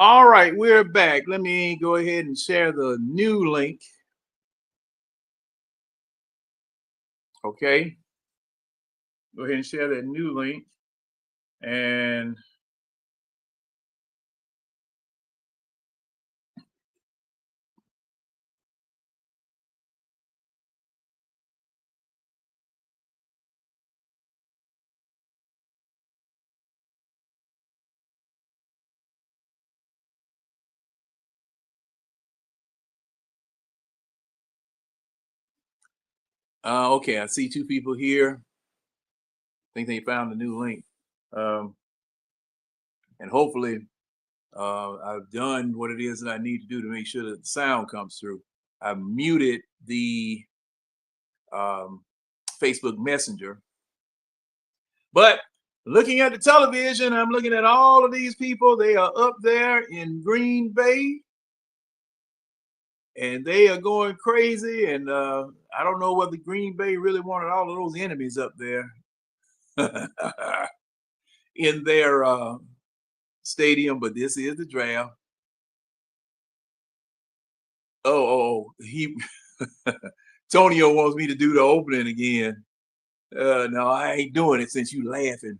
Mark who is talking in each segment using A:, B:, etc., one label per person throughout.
A: All right, we're back. Let me go ahead and share the new link. Okay. Go ahead and share that new link. And okay, I see two people here. I think they found the new link. And hopefully I've done what it is that I need to do to make sure that the sound comes through. I muted the Facebook Messenger. But looking at the television, I'm looking at all of these people. They are up there in Green Bay. And they are going crazy. And I don't know whether Green Bay really wanted all of those enemies up there in their stadium, but this is the draft. He Tonio wants me to do the opening again. No, I ain't doing it since you laughing.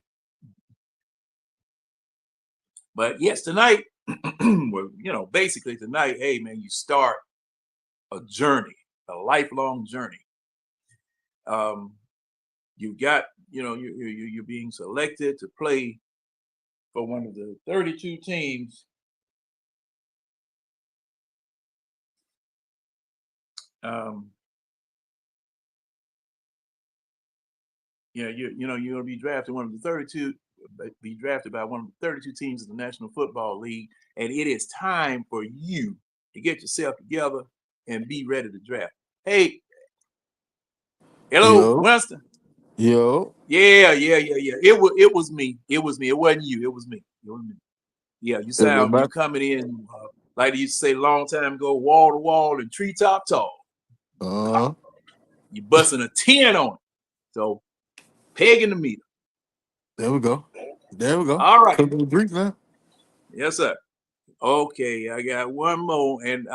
A: But yes, tonight, well, basically tonight, hey man, you start a journey, a lifelong journey. You got, you're being selected to play for one of the 32 teams. You're going to be drafted be drafted by one of the 32 teams of the National Football League, and it is time for you to get yourself together and be ready to draft. Hey, hello, Winston.
B: Yo.
A: Yeah. It was me. It wasn't you. It was me. Yeah, you coming in like they used to say a long time ago, wall to wall and treetop tall. You busting a 10 on it. So pegging the meter.
B: There we go.
A: All right.
B: Couple of drinks now.
A: Yes, sir. Okay, I got one more, and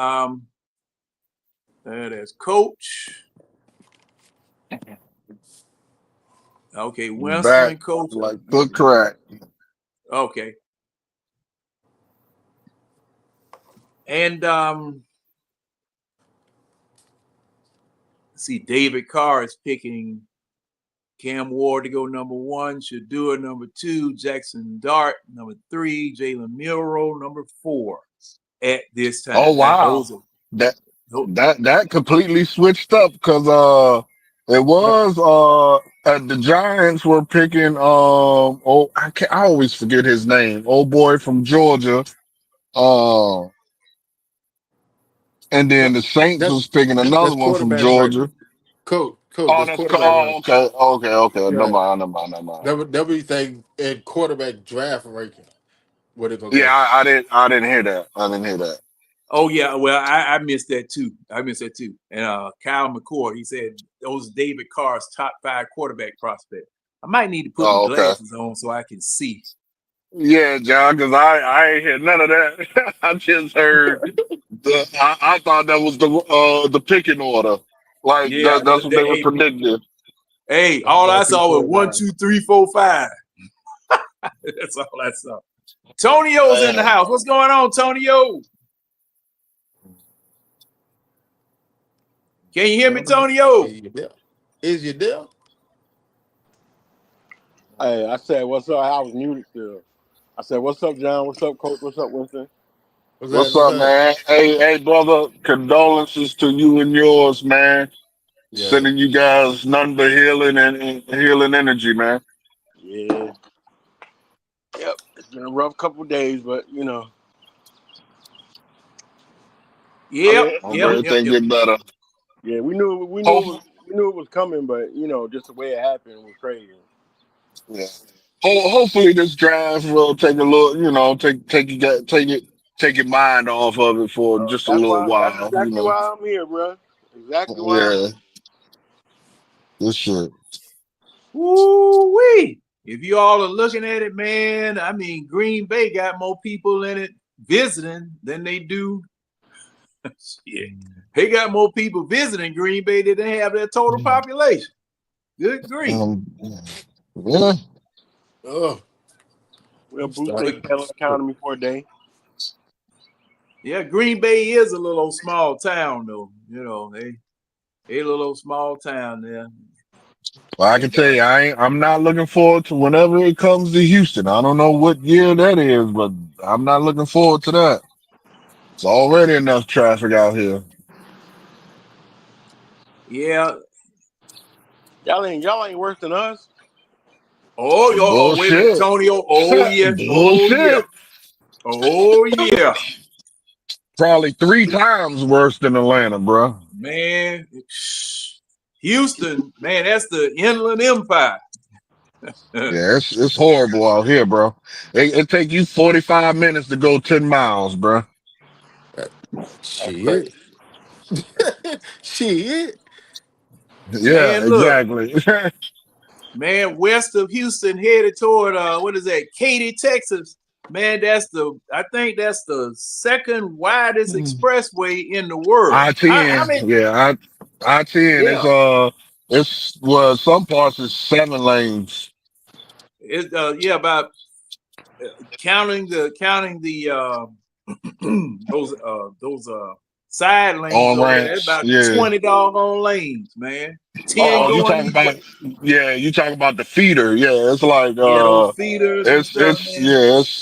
A: there's Coach. Okay, Winston, Coach.
C: Like good crack.
A: Okay. And see, David Carr is picking Cam Ward to go number 1, Shadua number 2, Jackson Dart number 3, Jalen Milroe number 4 at this time.
C: Oh wow, that completely switched up because it was the Giants were picking I always forget his name, old boy from Georgia, and then the Saints was picking another one from Georgia.
B: Coach.
C: Oh, okay. Never mind.
B: That be thing in quarterback draft ranking. What it gonna
C: go? I didn't hear that.
A: Oh yeah, well I missed that too. And Kyle McCord, he said those David Carr's top 5 quarterback prospect. I might need to put my glasses on so I can see.
C: Yeah, John, because I ain't hear none of that. I just heard I thought that was the picking order. Like that's what they were predicting.
A: Hey, all I saw was 1, 2, 3, 4, 5. That's all I saw. Tonio's in the house. What's going on, Tonio? Can you hear me, Tonio?
B: Is you there?
D: Hey, I said, what's up? I was muted still. I said, what's up, John? What's up, Coach? What's up, Winston?
C: What's up, man? Hey, brother. Condolences to you and yours, man. Yeah. Sending you guys nothing but healing and healing energy, man.
D: Yeah. Yep. It's been a rough couple of days, but
A: Yep.
C: Everything get better.
D: Yeah, we knew it was coming, but just the way it happened was crazy.
C: Yeah. Hopefully this draft will take a little, take your mind off of it for just a little while.
D: That's exactly why I'm here, bro. Exactly why.
C: Yeah. This shit.
A: Woo-wee. If you all are looking at it, man, I mean, Green Bay got more people in it visiting than they do. Shit. They got more people visiting Green Bay than they have their total population. Good grief.
C: Yeah.
B: Oh,
D: We'll boost
B: Stop.
D: their cattle economy for a day.
A: Yeah, Green Bay is a little small town though. You know, they a little small town there.
C: Well, I can tell you, I'm not looking forward to whenever it comes to Houston. I don't know what year that is, but I'm not looking forward to that. It's already enough traffic out here.
A: Yeah.
D: Y'all ain't worse than us.
A: Oh, wait a minute,
C: Bullshit.
A: Antonio. Oh yes. Oh yeah.
C: Bullshit.
A: Oh yeah.
C: Probably 3 times worse than Atlanta, bro.
A: Man, Houston, man, that's the Inland Empire.
C: Yeah, it's horrible out here, bro. It take you 45 minutes to go 10 miles, bro.
B: shit. Shit.
C: Yeah,
A: Man, look,
C: exactly.
A: man, west of Houston, headed toward what is that? Katy, Texas. Man, I think that's the second widest expressway in the world. How
C: I-10,
A: many?
C: yeah, I-10
A: Yeah,
C: it's well, some parts is 7 lanes
A: it's about counting the those side lanes
C: on
A: over there. That's
C: ramps.
A: about
C: Yeah.
A: 20 doggone lanes, man. 10
C: Oh, you
A: going
C: talking
A: each way.
C: about you talking about the feeder. Yeah, it's like
A: Yeah, those feeders and stuff, man.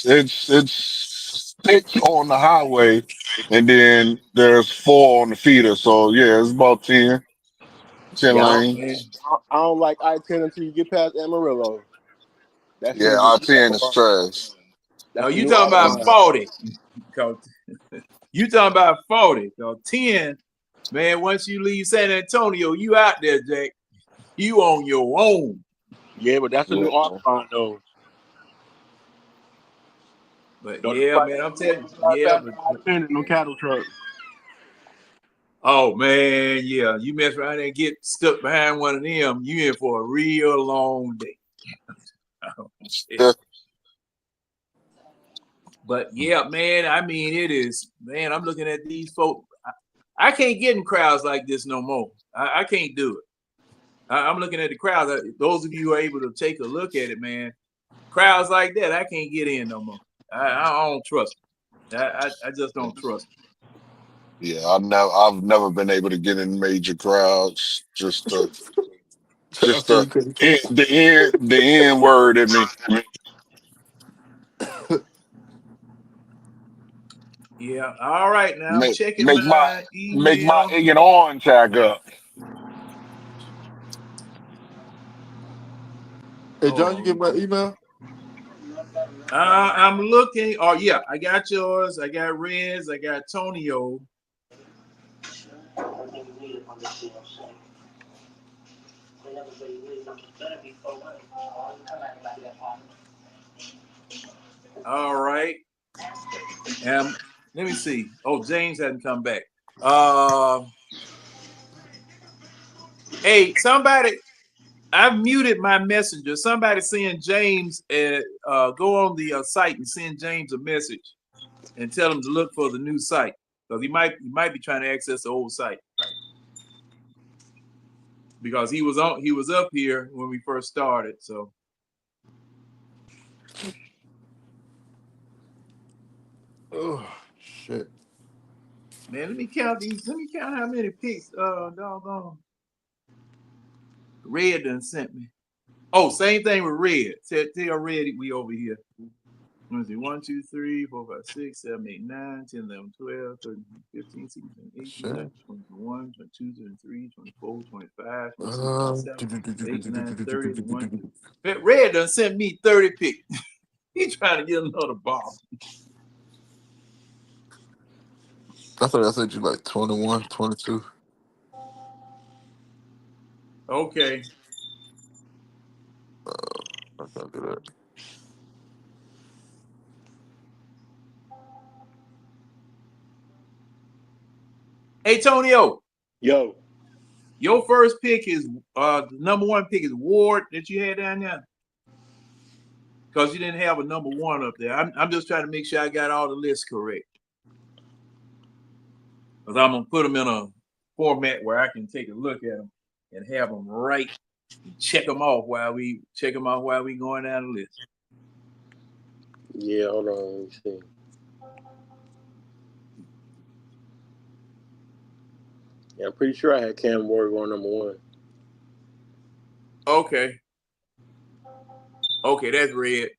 C: it's 6 on the highway and then there's 4 on the feeder. So yeah, it's about 10
A: Yeah,
C: lanes.
A: man.
D: I don't like I-10 until you get past Amarillo. That shit
C: Yeah,
D: is
C: I-10 is trash.
A: No,
D: that's the
A: you
D: new
A: talking about
D: autobahn.
A: 40. You talking about 40. So 10, man, once you leave San Antonio, you out there, Jack. You on your own.
D: Yeah, but that's the new
C: Yeah.
D: autobahn though.
A: But
D: Don't
A: yeah,
D: nobody
A: man, I'm
D: don't
A: telling you,
D: drive
A: yeah,
D: past
A: but
D: I-10 in no cattle truck.
A: oh man, yeah, you mess around and get stuck behind one of them, you in for a real long day. Oh, shit. But yeah, man, I mean, it is, man, I'm looking at these folks. I can't get in crowds like this no more. I can't do it. I'm looking at the crowds. Those of you who are able to take a look at it, man, crowds like that, I can't get in no more. I don't trust them. I just don't trust them.
C: Yeah, I've never been able to get in major crowds. Just the end word in me.
A: Yeah, all right. Now I'm
C: Make
A: checking
C: make my
A: my
C: make my
A: email.
C: egg and orange tag up.
B: Hey, John, you
A: Oh,
B: get my email?
A: I'm looking. Oh yeah, I got yours. I got Reds. I got Tonio. All right. Let me see. Oh, James hasn't come back. Hey, somebody, I've muted my messenger. Somebody send James go on the site and send James a message and tell him to look for the new site because he might be trying to access the old site because he was up here when we first started. So.
B: Oh, shit.
A: Man, let me count these. Let me count how many picks doggone Red done sent me. Oh, same thing with Red. Tell Red we over here. Let me see. 1, 2, 3, 4, 5, 6, 7, 8, 9, 10, 11, 12, 13, 15, 16, 18,
B: Shit.
A: 19, 21, 22, 23, 24, 25, 26,
B: Uh,
A: 27, 28, 9, 30, 1, 2. Red done sent me 30 picks. He trying to get another ball.
B: I thought I said you like 21, 22.
A: Okay.
B: I can't do that.
A: Hey, Tonio.
D: Yo,
A: Your first pick is the number 1 pick is Ward that you had down there. because you didn't have a number one up there. I'm just trying to make sure I got all the lists correct. Because I'm gonna put them in a format where I can take a look at them and have them right, check them off while we going down the list.
D: Yeah, hold on. Let me see. Yeah, I'm pretty sure I had Cam Ward going number one.
A: Okay. Okay, that's Red.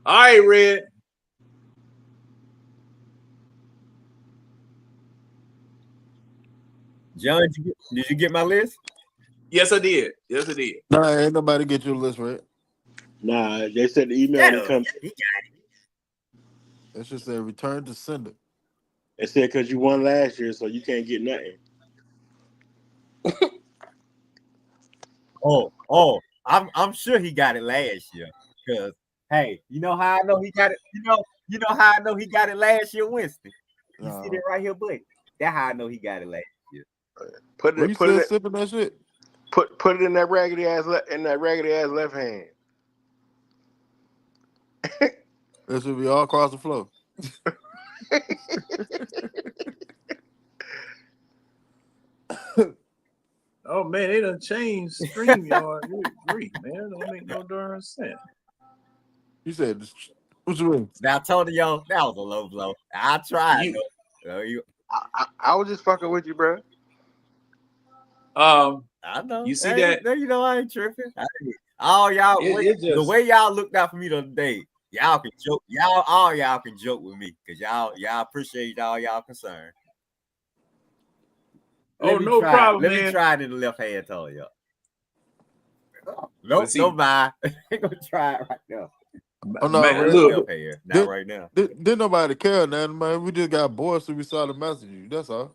A: All right, Red.
E: John, did you get my list?
A: Yes, I did. Yes, I did.
B: Nah, ain't nobody get your list right.
D: Nah, they said the email
E: Shut
D: didn't
E: up.
D: come.
E: He got it.
B: It should say return to sender.
D: It said because you won last year, so you can't get nothing.
E: Oh, I'm sure he got it last year. Cause hey, you know how I know he got it. You know how I know he got it last year, Winston. You see that right here, buddy? That's how I know he got it last year.
D: Put
B: Were
D: it,
B: you
D: put
B: still
D: it,
B: sipping that shit?
D: put it in that raggedy ass left hand.
B: That should be all across the floor.
A: Oh man, they done changed StreamYard. Good grief, man. Don't make no darn sense.
B: You said, what you mean?
E: Now I told y'all that was a low blow. I tried though.
D: I was just fucking with you, bro.
E: I know.
A: You see
E: hey,
A: that?
E: You know I ain't tripping. All y'all, the way y'all looked out for me the other day, y'all can joke. All y'all can joke with me because y'all appreciate y'all concern.
A: Oh, no problem,
E: Let
A: man.
E: me try it in the left hand, told y'all.
A: But
E: Nope,
A: see-
E: don't buy. Ain't gonna try it right now.
B: Oh, no,
A: Man,
B: Red,
A: look,
E: Left hand, not right now.
B: Didn't nobody care, man. We just got bored, so we saw the message. That's all.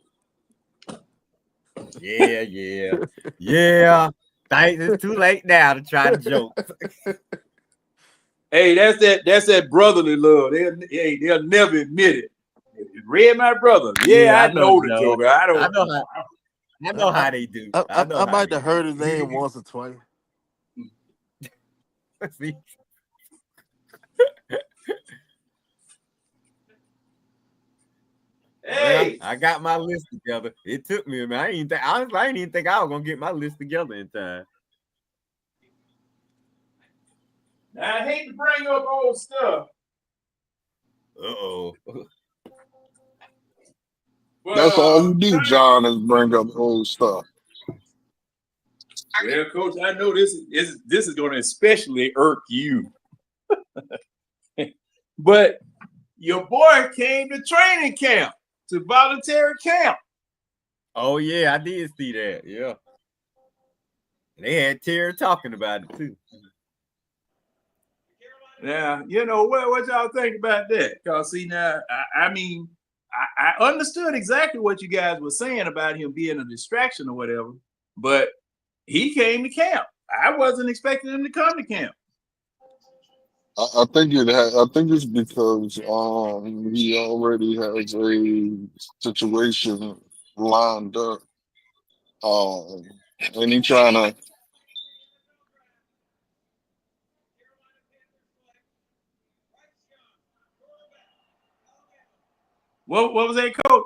E: Yeah. Thanks. It's too late now to try to joke.
A: hey, that's that brotherly love. They'll never admit it. Red, my brother. Yeah, I know the
E: Joe.
A: Joker. I
E: know how they do.
B: I might have heard his name once or twice.
E: See?
A: Hey,
E: well, I got my list together. It took me a minute. I didn't even think I was gonna get my list together in time.
A: I hate to bring up old stuff.
E: Uh-oh.
A: But,
C: That's all you do, John, is bring up old stuff.
A: Well, Coach, I know this is going to especially irk you. But your boy came to training camp, to voluntary camp.
E: Oh yeah, I did see that. Yeah. They had Terry talking about it too.
A: Now, you know, what y'all think about that? Because, see, now, I mean, I understood exactly what you guys were saying about him being a distraction or whatever, but he came to camp. I wasn't expecting him to come to camp.
C: I think it's because he already has a situation lined up, and he trying to.
A: What was that, Coach?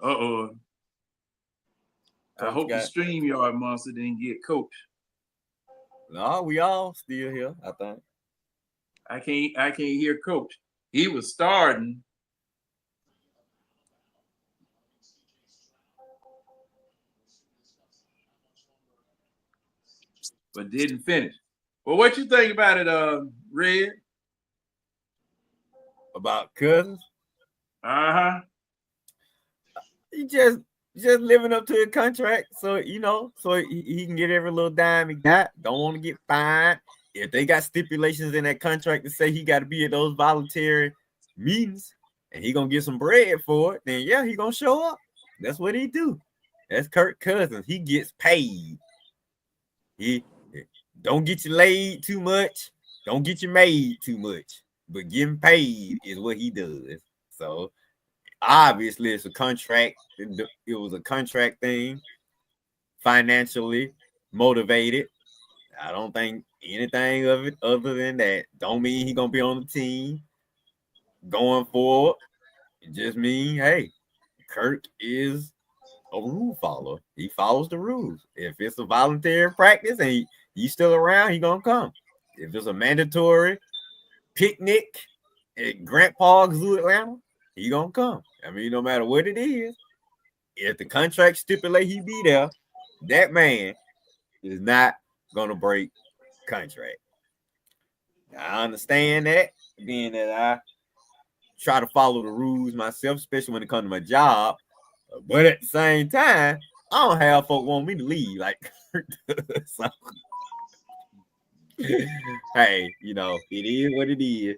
A: Uh-oh. I hope the StreamYard monster didn't get Coach.
E: No, we all still here, I think.
A: I can't hear Coach. He was starting. But didn't finish. Well, what you think about it, Red?
E: About Cousins?
A: Uh-huh.
E: He just living up to a contract, so he can get every little dime he got. Don't want to get fined. If they got stipulations in that contract to say he got to be at those voluntary meetings and he gonna get some bread for it, then yeah, he gonna show up. That's what he do. That's Kirk Cousins. He gets paid. He don't get you laid too much. Don't get you made too much. But getting paid is what he does. So obviously it's a contract. It was a contract thing. Financially motivated. I don't think anything of it other than that. Don't mean he gonna be on the team going forward. It just mean, hey, Kirk is a rule follower. He follows the rules. If it's a voluntary practice and he's still around, he gonna come. If it's a mandatory picnic at Grant Park Zoo, Atlanta, he gonna come. I mean, no matter what it is, if the contract stipulate he be there, that man is not gonna break contract. I understand that, being that I try to follow the rules myself, especially when it comes to my job. But at the same time, I don't have folk want me to leave. Like, so, hey, you know, it is what it is.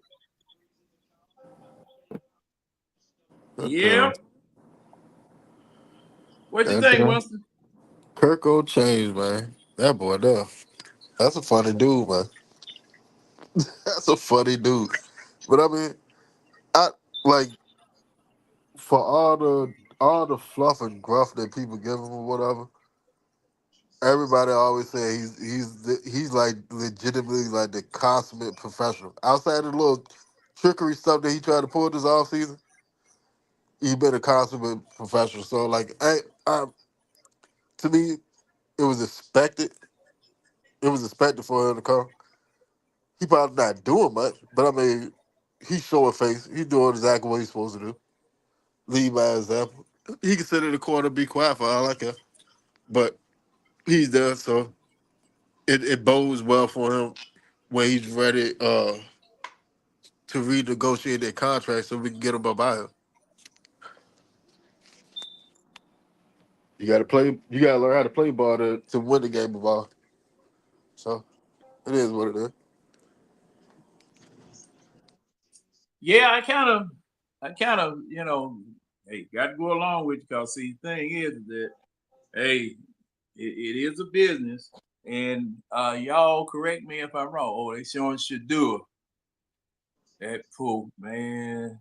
A: Yeah. What you
B: Okay.
A: think, Winston?
B: Kirk will change, man. That boy there. That's a funny dude, man. That's a funny dude. But I mean, I like for all the fluff and gruff that people give him or whatever. Everybody always say he's like legitimately like the consummate professional. Outside of the little trickery stuff that he tried to pull this off season, he been a consummate professional. So like, to me, it was expected. It was expected for him to come. He probably not doing much, but I mean, he's showing face. He's doing exactly what he's supposed to do. Lead by example. He can sit in the corner, be quiet for all I care, but he's there, so it bodes well for him when he's ready to renegotiate that contract, so we can get him up out here. You got to play. You got to learn how to play ball to win the game of ball. So it is what it is.
A: Yeah, I kind of, hey, got to go along with you, because see, the thing is that, hey, it is a business, and y'all correct me if I'm wrong. Oh, they showing Shadua. That poor man.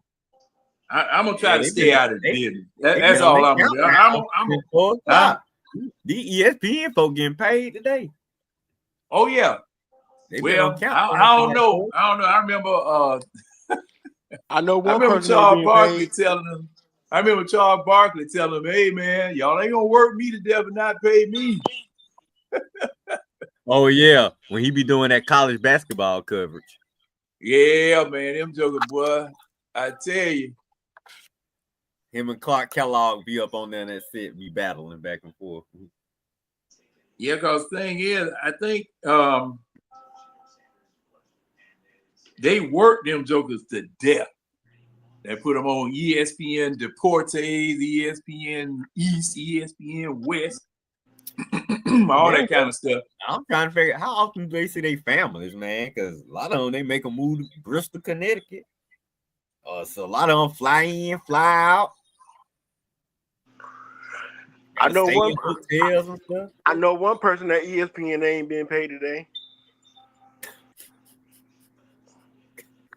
A: I'm gonna try to stay out of the business. That's all I'm gonna do.
E: The ESPN folk getting paid today.
A: Oh yeah. Well, I don't know. I remember.
D: I know
A: I
D: one
A: remember
D: person
A: Charles
D: being
A: Barkley
D: paid.
A: telling him. Hey man, y'all ain't gonna work me to death and not pay me.
E: Oh yeah, when he be doing that college basketball coverage.
A: Yeah, man, them jokers, boy. I tell you.
E: Him and Clark Kellogg be up on there and that set, be battling back and forth.
A: Yeah, because the thing is, I think they work them jokers to death. They put them on ESPN Deportes, ESPN East, ESPN West, all that kind of stuff.
E: I'm trying to figure out how often do they see their families, man? Because a lot of them, they make a move to Bristol, Connecticut. So a lot of them fly in, fly out.
D: I know one.
E: Hotels and stuff.
D: I know one person at ESPN ain't being paid today.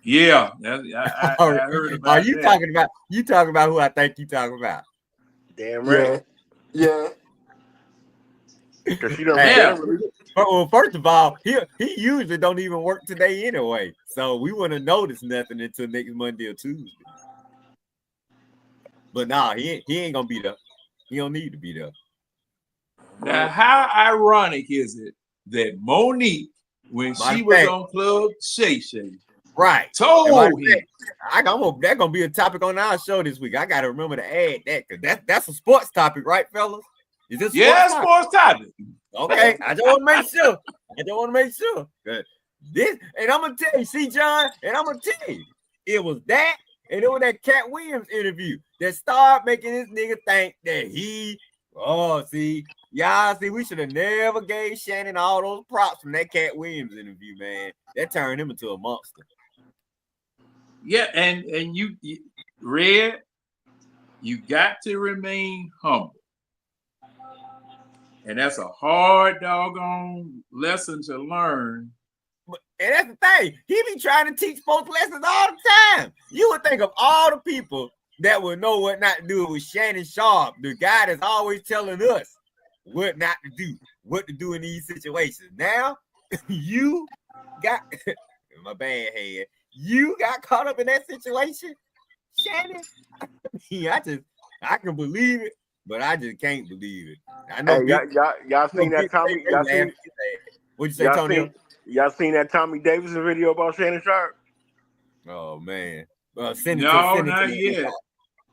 A: Yeah, I heard about
E: Are you
A: that.
E: talking about who I think you talking about?
D: Damn right.
B: Yeah.
D: Because she don't.
A: Yeah.
E: Well, first of all, he usually don't even work today anyway, so we wouldn't notice nothing until next Monday or Tuesday. But nah, he ain't gonna be there. He don't need to be there.
A: Now, how ironic is it that Monique, when she was on Club Shay Shay,
E: right,
A: told him,
E: that's gonna be a topic on our show this week. I gotta remember to add that, because that's a sports topic, right, fellas? Is this
A: sports topic?
E: Okay, I just want to make sure. This, and I'm gonna tell you, see, John, and I'm gonna tell you, it was that, and it was that Cat Williams interview that started making this nigga think that we should have never gave Shannon all those props from that Cat Williams interview, man. That turned him into a monster.
A: Yeah, and you Red, you got to remain humble. And that's a hard doggone lesson to learn.
E: And that's the thing. He be trying to teach folks lessons all the time. You would think of all the people that would know what not to do with Shannon Sharp, the guy that's always telling us what not to do, what to do in these situations. Now, you got my bad head. You got caught up in that situation, Shannon. Yeah, I can believe it, but I just can't believe it. I know.
D: Hey, y'all seen that Tommy?
E: What'd you say, Tony?
D: Y'all seen that Tommy Davidson video about Shannon Sharp?
E: Oh man,
A: No,
E: send it
A: not
E: to
A: yet.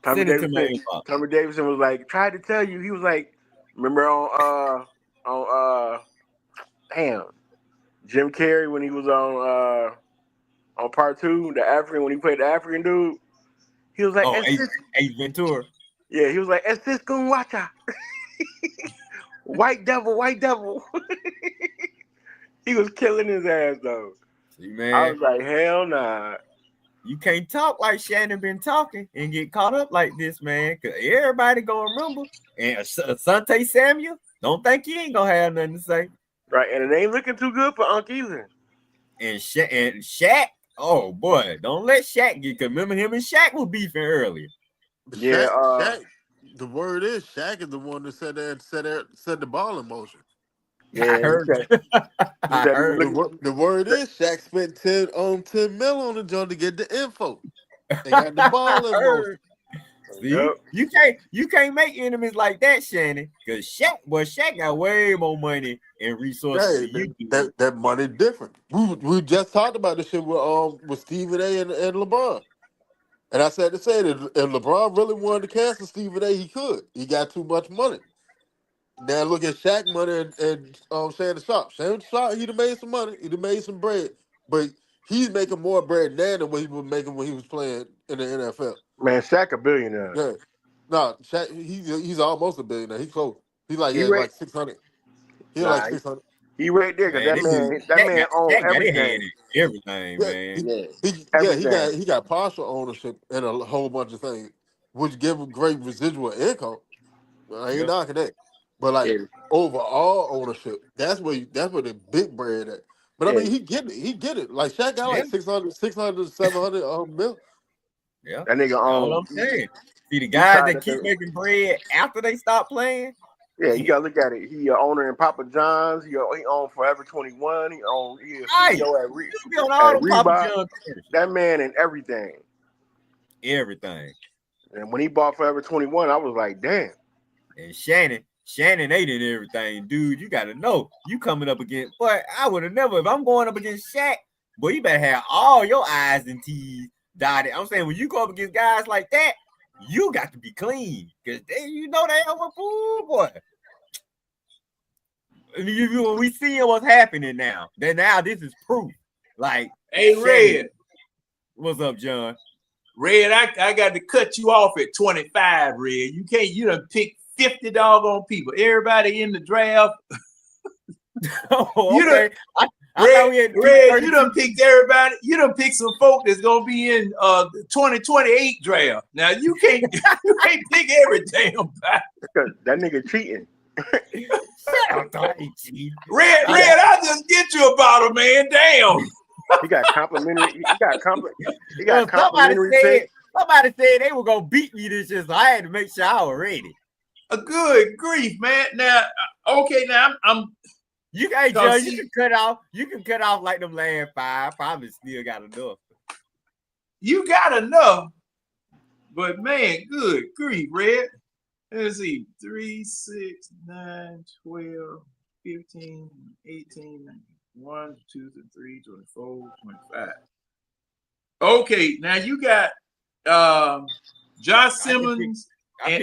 D: Tommy
E: Send it to my
D: Davidson.
E: inbox.
D: Tommy Davidson was like, tried to tell you. He was like, remember on damn, Jim Carrey when he was on part 2, the African, when he played the African dude. He was like,
E: Oh, Ace Ventura.
D: yeah, he was like, "Es this gun watcha." White devil. He was killing his ass though.
E: See, man,
D: I was like, hell nah.
E: you can't talk like Shannon been talking and get caught up like this, man. Cause everybody gonna remember. And Asante Samuel, don't think he ain't gonna have nothing to say.
D: Right, and it ain't looking too good for Unc either.
E: And Shaq, oh boy, don't let Shaq get. Cause remember him and Shaq was beefing earlier.
D: Yeah,
B: Shaq, the word is Shaq is the one that set the ball in motion.
D: Yeah,
E: I heard.
B: I heard. The word is Shaq spent 10 mil on the joint to get the info. They got the ball in motion.
E: See, you can't make enemies like that, Shannon. Cause Shaq got way more money and resources than you do.
B: That money different. We just talked about this shit with Stephen A. and LeBron. And I said to say that if LeBron really wanted to cancel Stephen A., he could. He got too much money. Now look at Shaq money and Shannon Sharp. Shannon Sharp, he'd have made some money. He'd have made some bread. But he's making more bread now than what he was making when he was playing in the NFL.
D: Man, Shaq a billionaire.
B: Yeah. No, Shaq, he's almost a billionaire. He's close. He's like, like 600. He's like 600.
D: He right there because that man owns everything.
E: Everything, man.
B: He got partial ownership in a whole bunch of things, which give him great residual income. I ain't knocking that. But like overall ownership, that's where the big bread at. But I mean, he get it. Like Shaq got like 600, 700 mil.
E: Yeah,
D: that nigga
E: all I'm saying. See the guys that keep making bread after they stop playing.
D: Yeah, you gotta look at it. He owner in Papa John's. He owned Forever 21. He owned CEO at Reebok. That man and everything.
E: Everything.
D: And when he bought Forever 21, I was like, damn.
E: And Shannon ate it everything, dude. You gotta know you coming up against. But I would have never. If I'm going up against Shaq, boy, you better have all your I's and T's dotted. I'm saying when you go up against guys like that, you got to be clean because you know they are fool, boy. When we see what's happening now, then now this is proof. Like,
A: hey, Red,
E: what's up, John?
A: Red, I got to cut you off at 25, Red. You done pick 50 doggone people. Everybody in the draft.
E: Okay.
A: Red, you done picked everybody. You done picked some folk that's gonna be in the 2028 draft. Now you can't pick every damn guy.
D: That nigga cheating.
A: Red, I'll just get you a bottle, man. Damn.
D: He got complimentary.
E: Somebody said they were gonna beat me this year, so I had to make sure I was ready.
A: A good grief, man. Now, okay, now I'm.
E: You can John, you can cut off. You can cut off like them last 5. Probably still got enough.
A: You got enough, but man, good grief, Red. Let's see, 3, 6, 9, 12, 15, 18, 1, 2, 3, 24, 25. Okay, now you got Josh Simmons and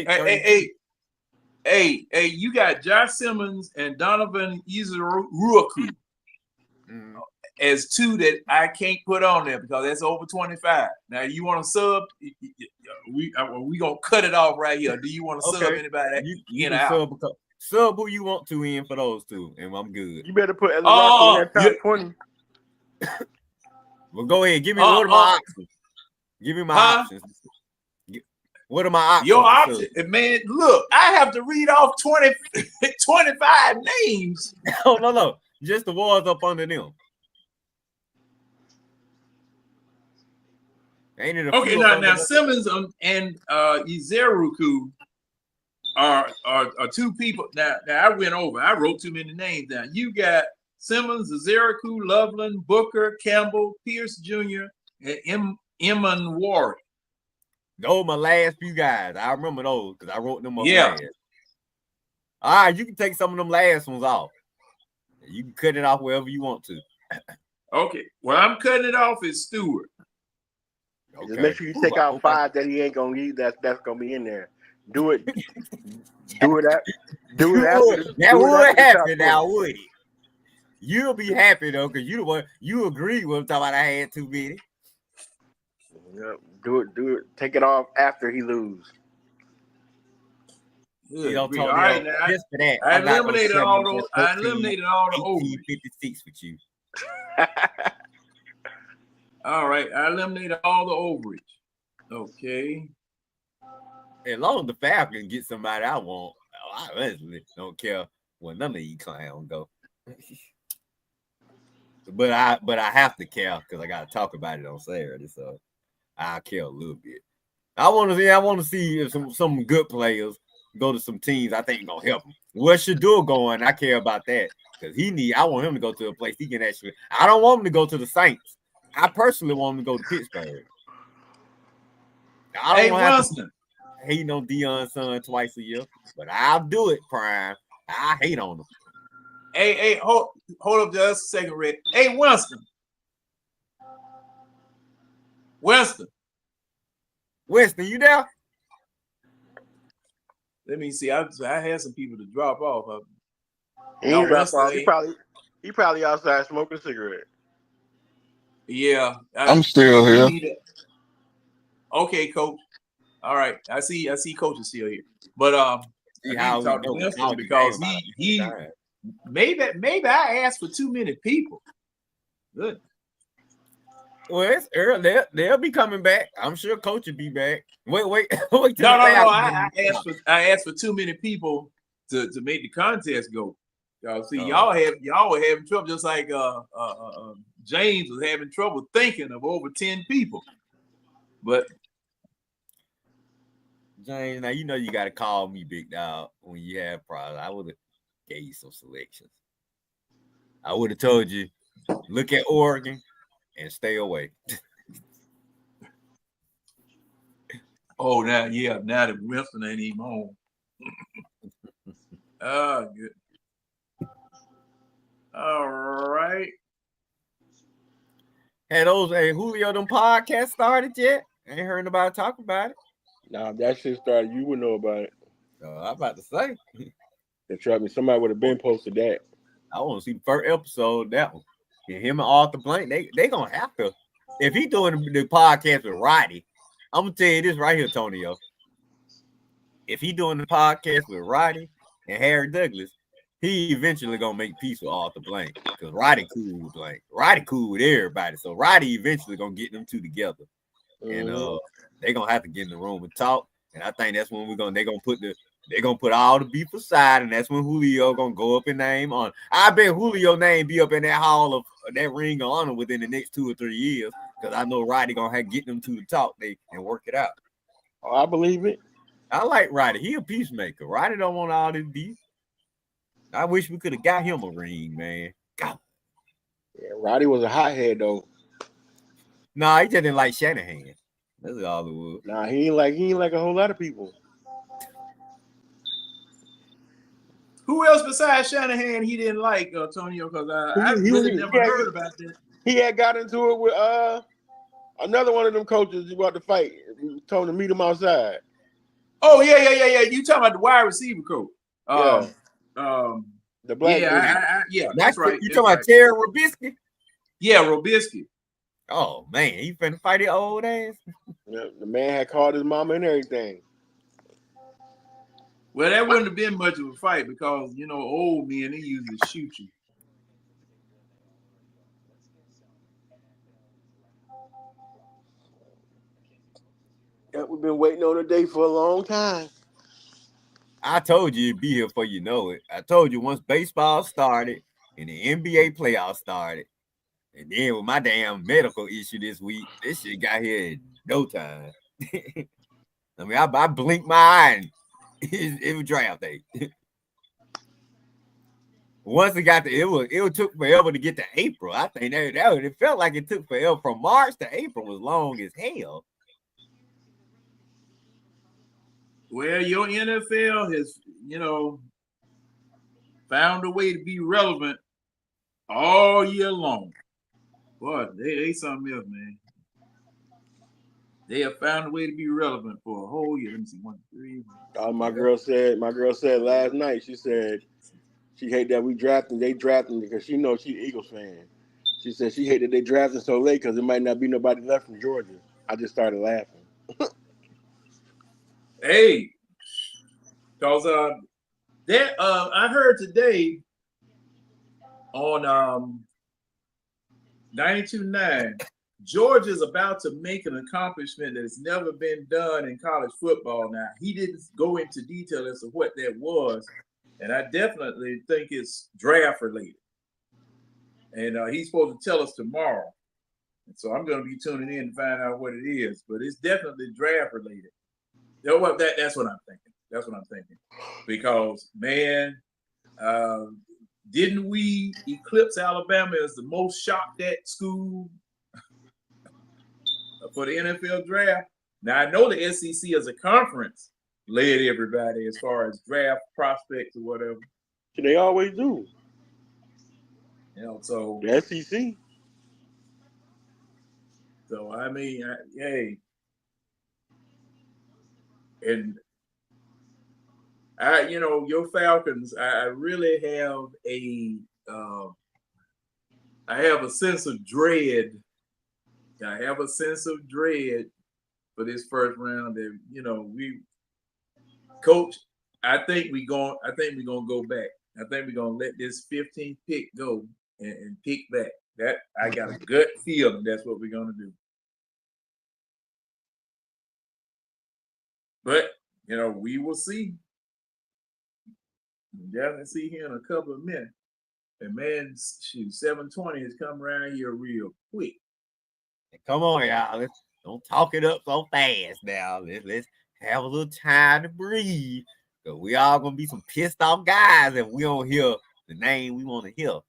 A: you got Josh Simmons and Donovan Izuruku as 2 that I can't put on there because that's over 25. Now you want to sub? We gonna cut it off right here. Do you want to sub anybody?
E: You can sub who you want to in for those 2, and I'm good.
D: You better put Eldorado in that top 20.
E: Well, go ahead. Give me what are my options. Give me my options. What are my options?
A: Your options, man. Look, I have to read off 25 names.
E: No. Just the walls up under them. Ain't it
A: okay, now Simmons and Izuruku are 2 people. Now I went over. I wrote too many names down. You got Simmons, Zeriku, Loveland, Booker, Campbell, Pierce Jr., and Eman Ward.
E: Those are my last few guys. I remember those because I wrote them up
A: Yeah.
E: last. All right, you can take some of them last ones off. You can cut it off wherever you want to.
A: Okay. Well, I'm cutting it off as Stewart.
D: Okay. Just make sure you take out 5 that he ain't gonna eat. That's gonna be in there. Do it. do it after.
E: That would happen now, would it? You'll be happy though, because you agree with him talking about I had too many.
D: Yep. Do it. Take it off after he lose.
A: Good. All right, now,
E: just for that,
A: I eliminated all the
E: 1856 with you.
A: All right, I eliminated all the overage. Okay.
E: As long as the Falcons get somebody I want, I honestly don't care where none of you clowns go. But I have to care because I got to talk about it on Saturday, so I care a little bit. I want to see if some good players go to some teams I think gonna help him. Where Shador going? I care about that because I want him to go to a place he can actually. I don't want him to go to the Saints. I personally want him to go to Pittsburgh. I don't have to hate on Deion's son twice a year, but I'll do it, Prime. I hate on him.
A: Hey, hold up just a second, Rick. Hey, Winston,
E: you there?
A: Let me see. I had some people to drop off.
D: He probably outside smoking a cigarette.
A: Yeah,
C: I'm still here.
A: Okay, Coach. All right, I see. Coach is still here, but I need to talk to Winston because he maybe I asked for too many people. Good.
E: Well, it's early. They'll be coming back. I'm sure Coach will be back. Wait. No.
A: I asked for too many people to make the contest go. Y'all see, y'all were having trouble, just like James was having trouble thinking of over 10 people. But
E: James, now you know you got to call me, big dog, when you have problems. I would have gave you some selections. I would have told you, look at Oregon and stay away.
A: Oh, now that Winston ain't even home. Oh, good. All right.
E: Had Julio them podcast started yet? Ain't heard nobody talk about it.
D: Nah, if that shit started, you would know about it.
E: I'm about to say.
D: Trust me, somebody would have been posted that.
E: I want to see the first episode of that one. And him and Arthur Blank, they gonna have to. If he doing the podcast with Roddy, I'm gonna tell you this right here, Tonio. If he doing the podcast with Roddy and Harry Douglas, he eventually gonna make peace with Arthur Blank because Roddy cool with Blank. Roddy cool with everybody, so Roddy eventually gonna get them two together, and they gonna have to get in the room and talk. And I think that's when they're gonna put all the beef aside, and that's when Julio gonna go up in name on. I bet Julio name be up in that hall of that ring of honor within the next 2 or 3 years, because I know Roddy gonna have get them two to talk and work it out.
D: Oh, I believe it.
E: I like Roddy. He a peacemaker. Roddy don't want all this beef. I wish we could have got him a ring, man. God.
D: Yeah, Roddy was a hothead though.
E: Nah, he just didn't like Shanahan. That's all it was.
D: Nah, he ain't like a whole lot of people.
A: Who else besides Shanahan he didn't like, Antonio? Because I really never heard about that.
D: He had got into it with another one of them coaches who about to fight. He told him to meet him outside.
A: Oh, yeah. You talking about the wide receiver coach?
D: The black
A: dude. That's right.
E: You talking about Terry Robisky?
A: Yeah, Robisky.
E: Oh man, he finna fight his old ass.
D: Yeah, the man had called his mama and everything.
A: Well, that wouldn't have been much of a fight because old men, they usually shoot you.
D: Yeah, we've been waiting on a day for a long time.
E: I told you it'd be here before you know it. I told you once baseball started and the NBA playoffs started, and then with my damn medical issue this week, this shit got here in no time. I mean, I blinked my eye and it was draft day. once it got to it took forever to get to April. I think that it felt like it took forever from March to April was long as hell.
A: Well, your NFL has, found a way to be relevant all year long. Boy, they something else, man. They have found a way to be relevant for a whole year. Let me see, 1, 3.
D: My girl said last night. She said she hate that they drafting because she knows she's Eagles fan. She said she hated they drafting so late because there might not be nobody left from Georgia. I just started laughing.
A: Hey, because I heard today on 92.9, Georgia's about to make an accomplishment that has never been done in college football. Now, he didn't go into detail as to what that was, and I definitely think it's draft related. And he's supposed to tell us tomorrow. And so I'm going to be tuning in to find out what it is, but it's definitely draft related. That's what I'm thinking. That's what I'm thinking. Because, man, didn't we eclipse Alabama as the most shocked at school for the NFL draft? Now, I know the SEC as a conference led everybody as far as draft prospects or whatever.
D: They always do.
A: So
D: the SEC.
A: So, I mean, hey. And your Falcons, I really have I have a sense of dread. I have a sense of dread for this first round. That Coach, I think we're gonna go back. I think we're gonna let this 15th pick go and pick back. That I got a gut feeling that's what we're gonna do. But we will see. We'll definitely see here in a couple of minutes. And man, 7:20 has come around here real quick.
E: Come on, y'all. Don't talk it up so fast now. Let's have a little time to breathe. Because we all gonna be some pissed off guys if we don't hear the name we want to hear.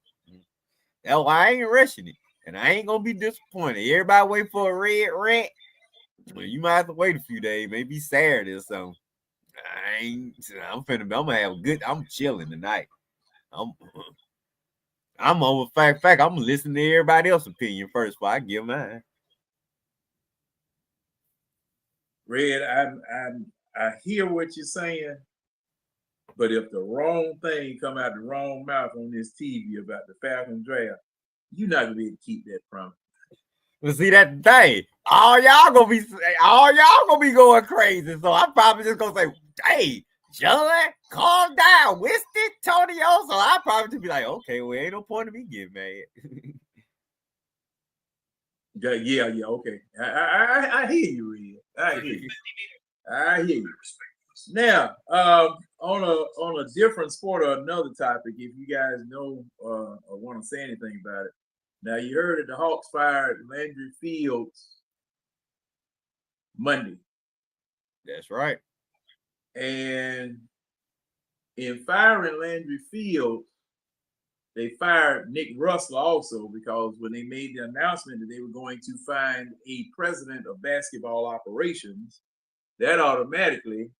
E: That's why I ain't rushing it. And I ain't gonna be disappointed. Everybody wait for a red rat. Well, you might have to wait a few days, maybe Saturday or something. I'm gonna have a good. I'm chilling tonight. I'm over fact. I'm gonna listen to everybody else's opinion first before I give mine.
A: Red, I hear what you're saying, but if the wrong thing come out the wrong mouth on this TV about the Falcon draft, you're not gonna be able to keep that promise.
E: Well, see that day, all y'all gonna be going crazy. So I'm probably just gonna say, "Hey, John, calm down, Winston, Tonio." So I probably just be like, "Okay, well, ain't no point in me getting mad."
A: Yeah, okay. I hear you, Red. I hear you. Now, on a different sport or another topic, if you guys know or want to say anything about it. Now, you heard that the Hawks fired Landry Fields Monday.
E: That's right.
A: And in firing Landry Fields, they fired Nick Russell also, because when they made the announcement that they were going to find a president of basketball operations, that automatically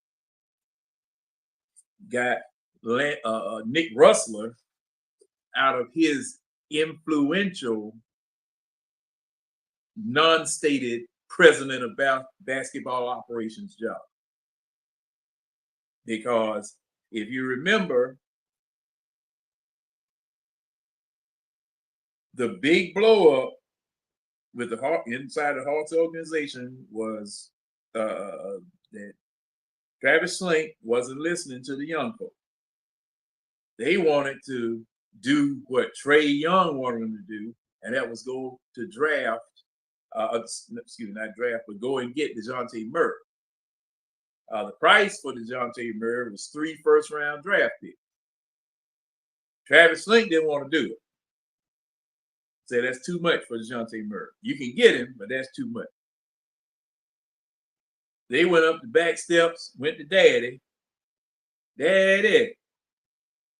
A: got Nick Russell out of his influential, non-stated president of basketball operations job. Because if you remember, the big blow up with the Hawks inside the Hawks organization was that Travis Slink wasn't listening to the young folks. They wanted to do what Trae Young wanted them to do, and that was go to draft, not draft, but go and get DeJounte Murray. The price for DeJounte Murray was 3 first-round draft picks. Travis Slink didn't want to do it. Said that's too much for DeJounte Murray. You can get him, but that's too much. They went up the back steps, went to Daddy. Daddy,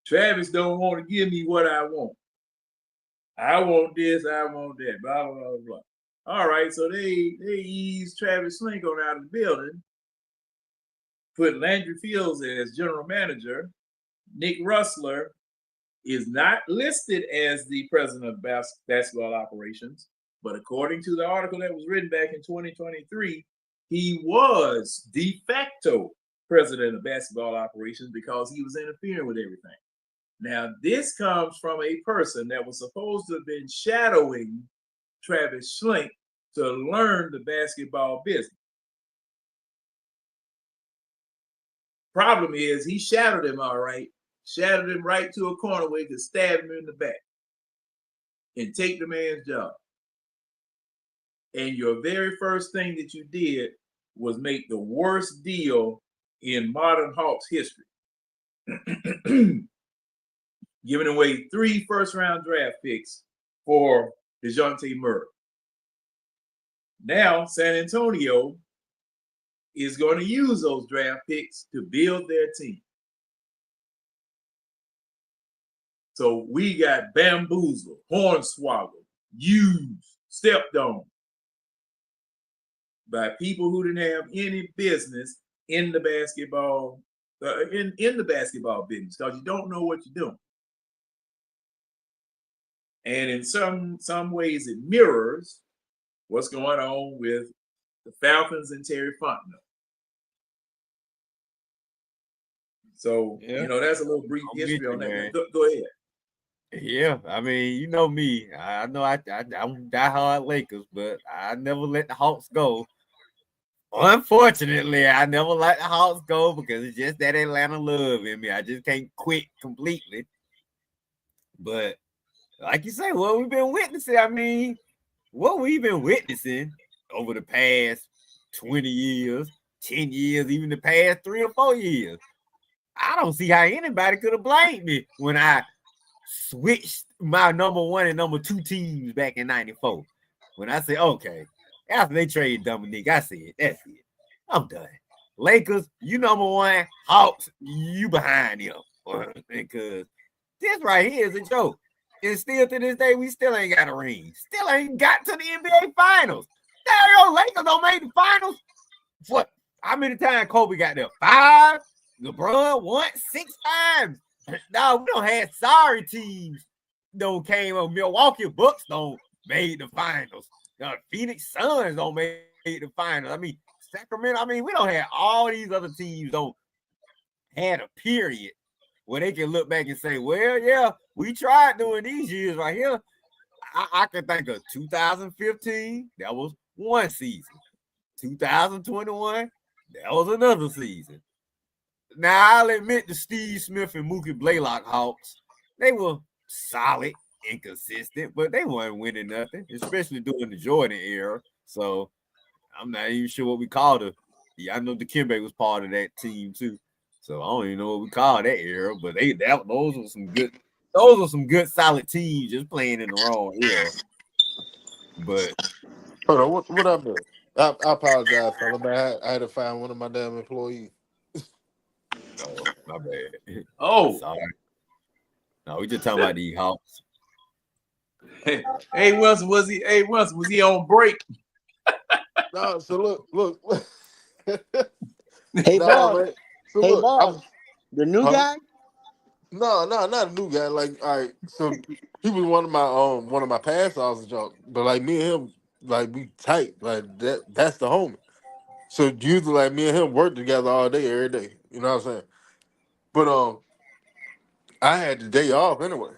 A: Travis don't want to give me what I want. I want this, I want that, blah, blah, blah, blah. All right, so they eased Travis Slinko out of the building, put Landry Fields as general manager. Nick Rustler is not listed as the president of basketball operations, but according to the article that was written back in 2023, he was de facto president of basketball operations because he was interfering with everything. Now, this comes from a person that was supposed to have been shadowing Travis Schlenk to learn the basketball business. Problem is, he shadowed him all right, shadowed him right to a corner where he could stab him in the back and take the man's job. And your very first thing that you did was make the worst deal in modern Hawks history. Giving away 3 first-round draft picks for DeJounte Murray. Now, San Antonio is going to use those draft picks to build their team. So we got bamboozled, hornswoggled, used, stepped on by people who didn't have any business in the basketball, in the basketball business, because you don't know what you're doing. And in some ways, it mirrors what's going on with the Falcons and Terry Fontenot. So, you know, that's a little brief history on that. Go ahead.
E: Yeah, I mean, you know me. I know I'm diehard Lakers, but I never let the Hawks go. Unfortunately, I never let the Hawks go because it's just that Atlanta love in me. I just can't quit completely. But like you say, what we've been witnessing, over the past 20 years, 10 years, even the past 3 or 4 years. I don't see how anybody could have blamed me when I switched my number 1 and number 2 teams back in 94. When I said, okay, after they trade Dominique, I said, that's it. I'm done. Lakers, you number 1. Hawks, you behind him. Because this right here is a joke. And still to this day, we still ain't got a ring. Still ain't got to the NBA Finals. There Lakers don't make the finals. What? How many times Kobe got there? 5? LeBron won 6 times. No, we don't have sorry teams. Don't came up. Milwaukee Bucks don't made the finals. Phoenix Suns don't make the finals. I mean, Sacramento. I mean, we don't have all these other teams don't had a period where they can look back and say, well, yeah, we tried doing these years right here. I can think of 2015. That was 1 season. 2021. That was another season. Now, I'll admit the Steve Smith and Mookie Blaylock Hawks, they were solid, inconsistent, but they weren't winning nothing, especially during the Jordan era. So I'm not even sure what we called it. Yeah, I know Dikembe was part of that team too. So I don't even know what we call that era, but those were some good solid teams just playing in the wrong era. But
B: hold on, what I missed? I apologize, fella, but I had to find one of my damn employees.
E: Oh, my bad.
A: Oh,
E: sorry. No, we just talking about these Hawks.
A: Hey, Wilson, was he on break?
B: No, so look.
D: Hey, boss.
B: Man. So
D: hey,
B: look,
D: boss. The new guy?
B: No, not a new guy. Like, all right, so he was one of my pass offs, but like me and him, like we tight, like that's the homie. So usually, like me and him work together all day, every day. You know what I'm saying? But I had the day off anyway,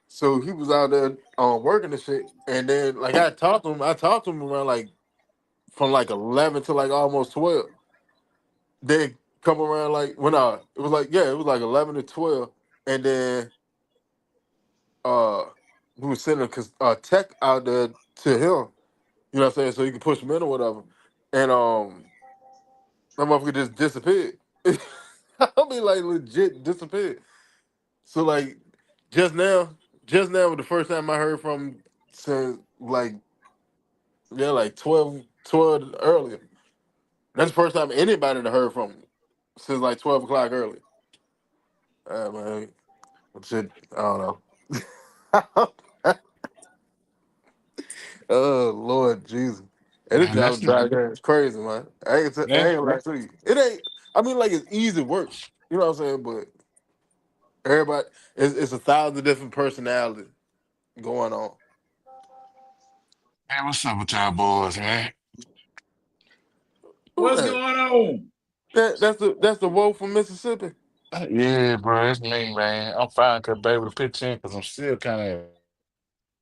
B: so he was out there working and shit. And then like I talked to him around like from like 11 to like almost 12. Then come around like it was like 11 to 12, and then we were sending tech out there to him. You know what I'm saying? So he could push him in or whatever. And that motherfucker just disappeared. I mean, like legit disappeared. So like just now was the first time I heard from him since like 12 earlier. That's the first time anybody had heard from him since like 12 o'clock earlier. Man, Shit, I don't know. Oh Lord Jesus. And this
F: Man,
B: job
F: that's
B: drive there is crazy, man. I
F: that,
B: ain't like to you. It ain't I mean like it's easy work. You know what I'm saying? But everybody it's 1,000 different personalities going on.
F: man, what's up with y'all boys, man?
B: Who's
A: What's
B: that?
A: going on?
B: That's the wolf from Mississippi.
F: Yeah, bro, it's me, man. I'm fine, cause baby to pitch in, cause I'm still kind of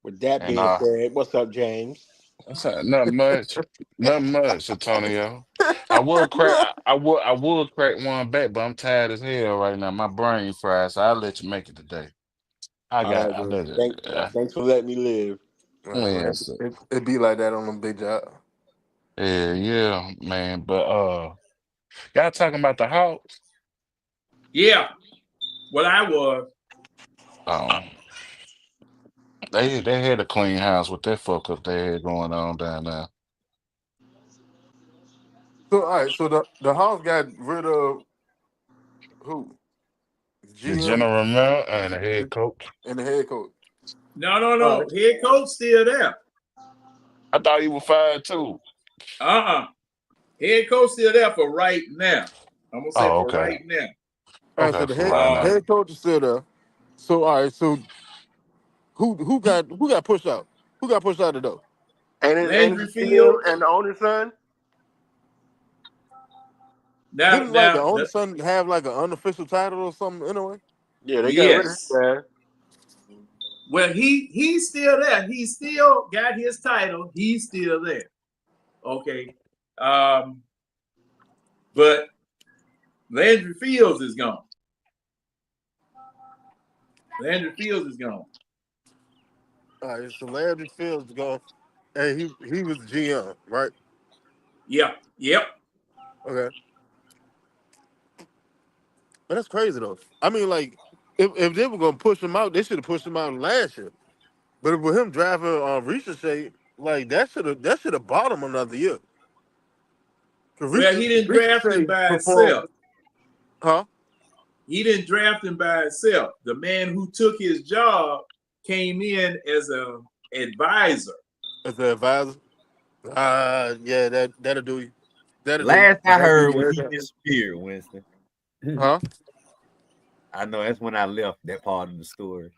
D: With that
F: and
D: being said, what's up, James?
F: nothing much, Antonio. I would crack, I would crack one back, but I'm tired as hell right now. My brain fried, so I'll let you make it today.
D: All right,
F: I
D: well,
F: let it.
D: thanks for letting me live.
B: Man,
F: Yes,
B: it be like that on them big job.
F: yeah, man. But y'all talking about the Hawks?
A: Yeah, what I was.
F: Um, they had a clean house with that fuck up they had going on down there.
B: So all right, so the house got rid of who?
F: The
B: GM
F: general manager and the head coach.
B: and the head coach.
A: No, no,
B: All right.
A: no. Head coach still there.
F: I thought he was fired too.
A: Uh-uh. Head coach still there for right now. I'm gonna say
F: Oh,
A: for
F: okay.
A: right now.
B: All right, so
F: Okay,
B: the
F: for right now.
A: Um,
B: head coach is still there. So all right, so who got pushed out? Who got pushed out the door?
D: And
A: Landry
D: his GM
A: Field.
D: and the owner's son.
A: Now,
B: Didn't like the
A: now,
B: owner son have like an unofficial title or something anyway?
D: Yeah, they got rid of
A: yes.
D: his ass.
A: Well, he's still there. He still got his title. He's still there. Okay. But Landry Fields is gone. Landry Fields is gone.
B: All right, so Larry Fields gone, and he was GM, right?
A: Yeah. Yep.
B: Okay, but that's crazy though. I mean, like if they were gonna push him out, they should have pushed him out last year. But with him driving Ricochet, like that should have bought him another year. Cause
A: Well, he didn't draft him
B: Ricochet
A: by
B: performed,
A: himself.
B: huh?
A: He didn't draft him by himself. The man who took his job came in as a advisor.
B: As the advisor. Yeah, that'll do you. That'll do you.
E: Last I
B: That'll do
E: heard
B: you
E: was
B: every
E: he
B: time.
E: disappeared, Winston.
B: Huh?
E: I know that's when I left that part of the story.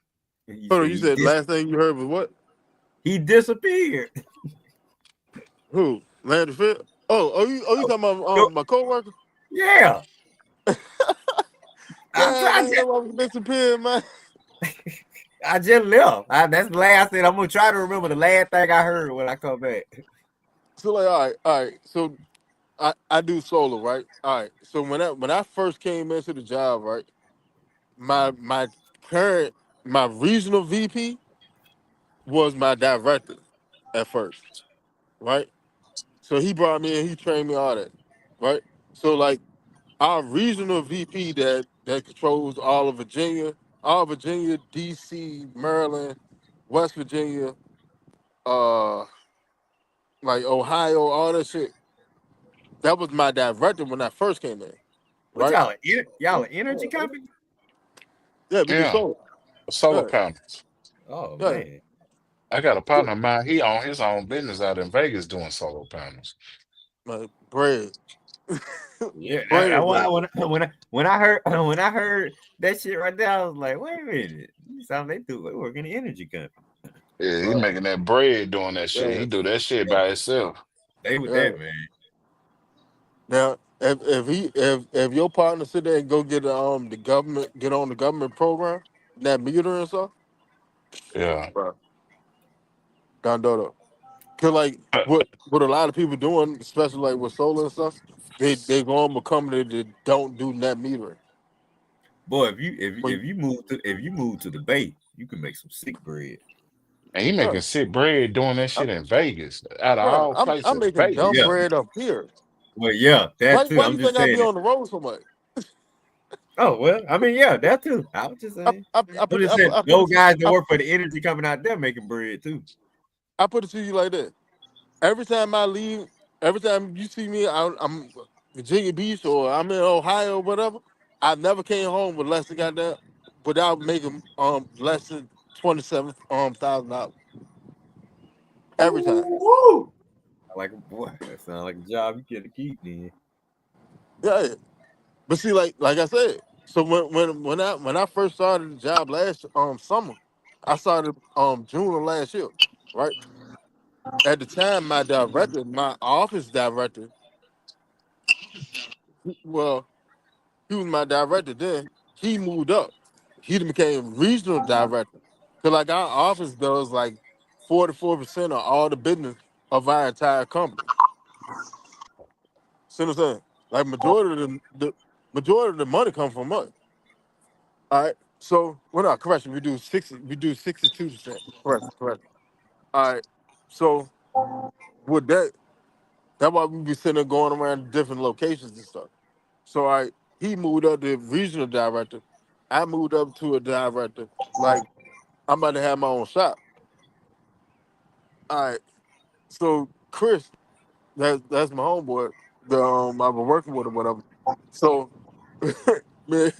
E: You
B: Hold
E: said
B: on, you said last thing you heard was what?
E: he disappeared.
B: Who? Landry Field? You talking about
E: Yo,
B: my coworker?
E: yeah.
B: God,
E: I
B: man, that was disappearing, man.
E: just left. That's the last thing. I'm gonna try to remember the last thing I heard when I come back.
B: So like, all right. So I do solo, right? All right. So when I first came into the job, right, my current my regional VP was my director at first, right? So he brought me in, he trained me all that, right? So like our regional VP that controls all of Virginia, DC, Maryland, West Virginia, uh, like Ohio, all that shit. That was my director when I first came in,
E: What
B: right?
E: y'all an energy company?
B: Yeah, we do
F: Yeah,
B: solar.
F: solar
B: Yeah,
F: panels.
E: Oh
B: yeah.
E: man.
F: I got a partner of mine. He own his own business out in Vegas doing solar panels.
B: Like bread,
E: Yeah,
B: bread, man.
E: when I heard when I heard that shit right there, I was like, wait a minute, this sound they work in the energy company.
F: Yeah, he
B: Right.
F: making that bread doing that shit.
B: Yeah,
F: He do that shit by himself.
E: They with
B: yeah.
E: that man.
B: Now, if your partner sit there and go get get on the government program, that meter and stuff,
F: Yeah.
B: bro, Dondodo. Cause like
F: Uh,
B: what a lot of people doing, especially like with solar and stuff, they go on with a company that don't do net metering.
E: Boy,
B: But
E: if you move to the Bay, you can make some sick bread.
F: and he
B: bro,
F: making sick bread doing that
B: I'm,
F: shit in Vegas. Out of
B: bro,
F: all
B: I'm
F: places,
B: making dumb
E: Yeah,
F: Vegas.
B: bread up here.
E: well, yeah, that too.
B: Why
E: I'm
B: you
E: just
B: think I be
E: saying it.
B: on the road so much?
E: Oh well, I mean, yeah, that too. I was just saying. I'm just saying
B: I put
E: those
B: it
E: guys that work for the energy company out there making bread too.
B: I put it to you like this. Every time I leave, every time you see me, I'm Virginia Beach or I'm in Ohio or whatever. I never came home with less than goddamn. without making less than $27,000 every time.
A: Woo!
E: Like a boy, that sounds like a job you get to keep then.
B: Yeah, but see, like I said, so when I first started the job last summer, I started June of last year, right? At the time, my office director, well, he was my director then. He moved up. He became regional director. Cause like our office does like 44% of all the business of our entire company. See what I'm saying? Like the majority of the money comes from us. All right. So well no, correction, we do 62%. Correct. All right. So with that's why we be sitting there going around to different locations and stuff. So he moved up to regional director. I moved up to a director. Like I'm about to have my own shop. All right. So Chris, that's my homeboy. I've been working with him, whatever. So man,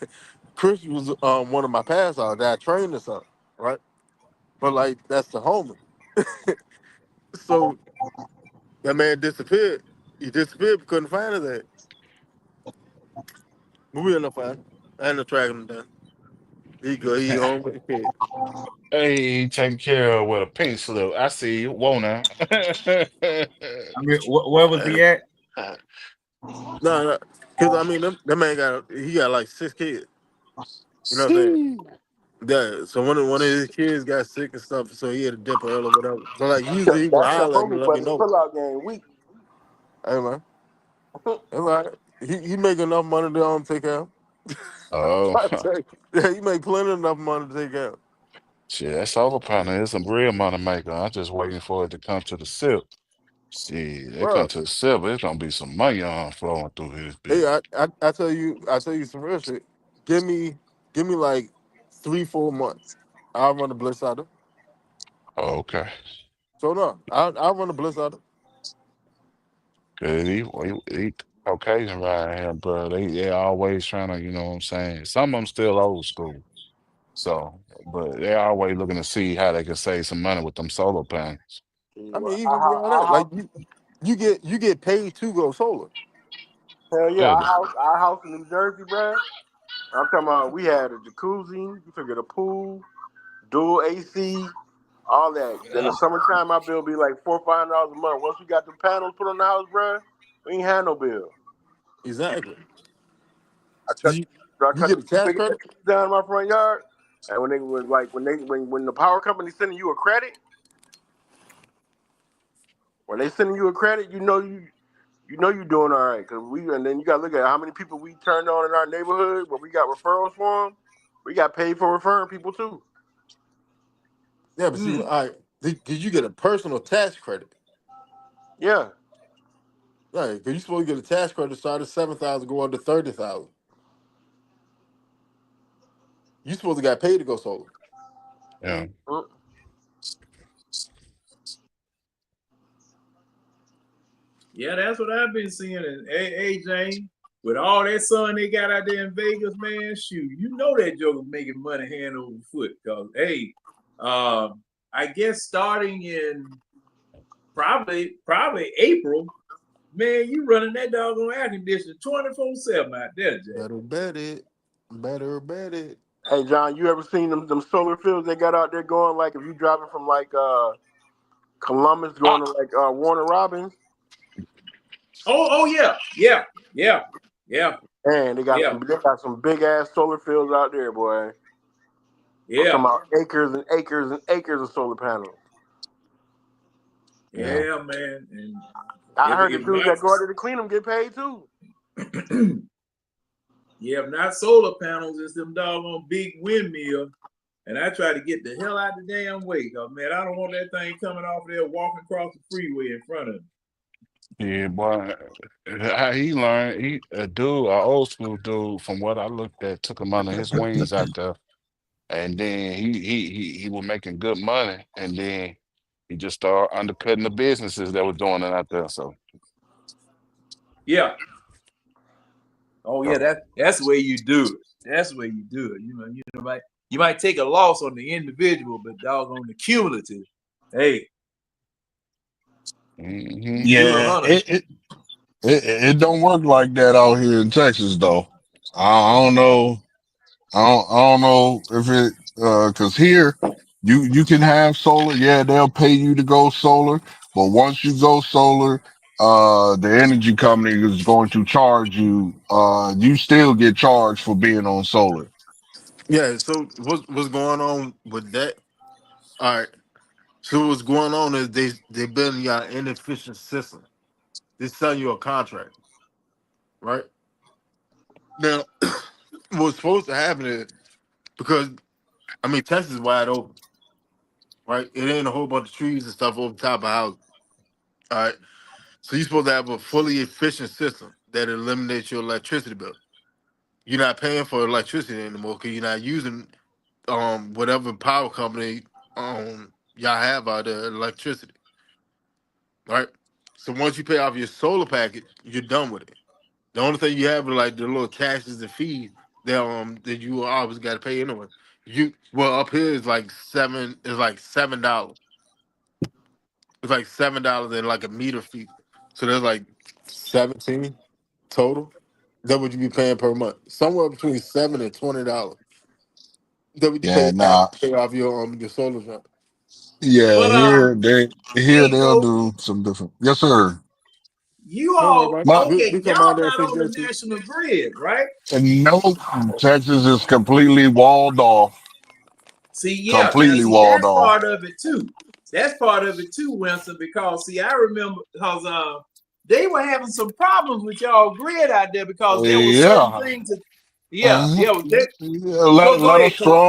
B: Chris was one of my pass outs that I trained or something, right? But like that's the homie. So that man disappeared. He disappeared. We couldn't find his ass. But we ended up finding him. I ended up tracking him down. He go. He home with the kid.
F: Hey, taken care of with a pink slip. I see you. Whoa now.
E: I mean, where was he at?
B: No, because I mean, that man got like 6 kids. You know what I'm saying?
F: See.
B: Yeah. So one of his kids got sick and stuff, so he had to dip early or whatever. So like
D: That's
B: usually he would
D: that's your
B: holler at me,
D: homie
B: let
D: for
B: me
D: the
B: know.
D: pullout game week.
B: Hey man, it's all right. He make enough money to take care of him.
F: Oh,
B: I tell you. Yeah, he make plenty enough money to take care of him.
F: shit, that solar panel is a real money maker. I'm just waiting for it to come to the sip. See, they come
B: Bro,
F: to the sip, it's gonna be some money on flowing through this
B: hey,
F: bitch.
B: I tell you some real shit. Give me like 3-4 months. I'll run the bliss out of.
F: Oh, okay.
B: So no, I'll run the bliss out of.
F: Cause he Caucasian right here, bro. They always trying to, you know what I'm saying? Some of them still old school. So, but they always looking to see how they can save some money with them solar panels.
B: I mean,
D: Well,
B: even beyond that, like you get paid to go solar.
D: hell yeah,
F: Really?
D: our house in New Jersey, bruh. I'm talking about we had a jacuzzi, we could get a pool, dual AC, all that. In the summertime, my bill be like $400-500 a month. Once we got the panels put on the house, bruh, we ain't had no bill.
B: Exactly.
D: I cut,
B: You,
D: I
B: you
D: cut
B: get
D: the
B: a tax
D: big ass
B: credit.
D: trees down in my front yard, and when the power company sending you a credit, when they sending you a credit, you doing all right. And then you got to look at how many people we turned on in our neighborhood where we got referrals for them. We got paid for referring people too.
B: Yeah, but see, all right. Did you get a personal tax credit?
D: Yeah.
B: Right, because you're supposed to get a tax credit start at 7,000, go up to 30,000. You supposed to get paid to go solar.
F: Yeah.
D: Mm.
A: Yeah, that's what I've been seeing. And hey, Jane, with all that sun they got out there in Vegas, man, shoot, you know that joker making money hand over foot. Cause hey, I guess starting in probably April, man, you running that doggone air conditioner 24/7 out there, Jay.
B: Better bet it. Better bet it.
D: Hey John, you ever seen them solar fields they got out there going like if you driving from like Columbus going
F: Ah,
D: to like Warner Robins?
A: Oh yeah.
D: Man,
A: Yeah.
D: they got some big ass solar fields out there, boy. I'm talking
A: Yeah.
D: about acres and acres and acres of solar panels.
F: yeah.
A: Yeah, man. And
D: I
A: if
D: heard the
A: if
D: dudes
A: not
D: that go out there to clean them get paid too.
A: yeah, if not solar panels, it's them doggone big windmill. And I try to get the hell out the damn way, cause man, I don't want that thing coming off there walking across the freeway in front of me.
F: Yeah, boy. How he learned, a dude, a old school dude, from what I looked at, took him under his wings out there. And then he was making good money. And then he just started undercutting the businesses that were doing it out there. So
A: Yeah, Oh yeah, that's the way you do it. That's the way you do it. You might take a loss on the individual, but doggone the cumulative. Hey,
F: Mhm.
A: you a
C: Yeah,
A: hunter.
C: it don't work like that out here in Texas though. I don't know. I don't know if it because here you can have solar. Yeah, they'll pay you to go solar, but once you go solar, the energy company is going to charge you. You still get charged for being on solar.
B: Yeah. So what's going on with that? All right. So what's going on is they building you an inefficient system. They selling you a contract, right? Now, what's supposed to happen is because I mean Texas is wide open, right? It ain't a whole bunch of trees and stuff over top of houses. All right. So you're supposed to have a fully efficient system that eliminates your electricity bill. You're not paying for electricity anymore because you're not using whatever power company y'all have out there electricity, right? So once you pay off your solar package, you're done with it. The only thing you have are like the little taxes and fees that you always got to pay anyway. Up here is like $7. It's like $7 and like a meter fee. So there's like 17 total. That what you be paying per month? Somewhere between $7 and $20. That what you
C: Yeah,
B: pay
C: nah.
B: pay off your solar jump.
C: Yeah,
A: But
C: here
A: hey
C: they'll
A: Coach,
C: do some different. Yes, sir.
A: you
B: Don't worry
A: all
B: about it.
C: My
B: We
A: okay?
B: come out
A: Y'all
B: there and
A: not
B: fix
A: on the
B: that too.
A: national grid, right?
C: and no, Texas is completely walled off.
A: See, yeah. Now,
C: Completely
A: see,
C: walled
A: that's
C: off.
A: part of it too. That's part of it too, Winston. Because see, I remember because they were having some problems with y'all grid out there because there were certain
C: Yeah.
A: things that, yeah,
C: Mhm.
A: yeah.
C: Yeah,
A: Go ahead, Coach.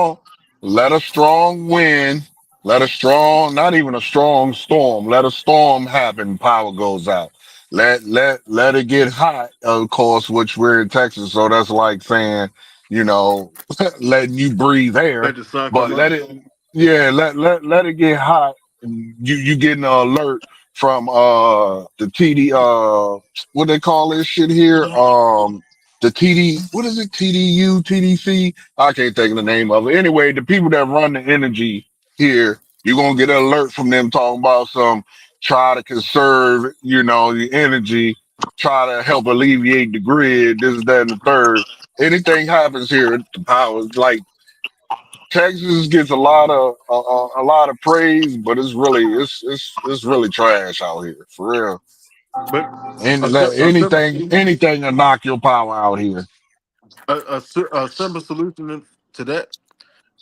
C: let a strong wind, let a strong, not even a strong storm, let a storm happen, power goes out. Let it get hot, of course, which we're in Texas, so that's like saying, you know, letting you breathe air,
B: Let the sun
C: but
B: come up.
C: let it get hot. And you getting an alert from the TD what they call this shit here? The TD, what is it? TDU, TDC? I can't think of the name of it. Anyway, the people that run the energy here, you're gonna get an alert from them talking about some try to conserve, the energy, try to help alleviate the grid, this, that, and the third. Anything happens here, the power like Texas gets a lot of praise, but it's really trash out here for real.
B: But
C: And
B: a, sim- a simple
C: anything to knock your power out here.
B: a simple solution to that,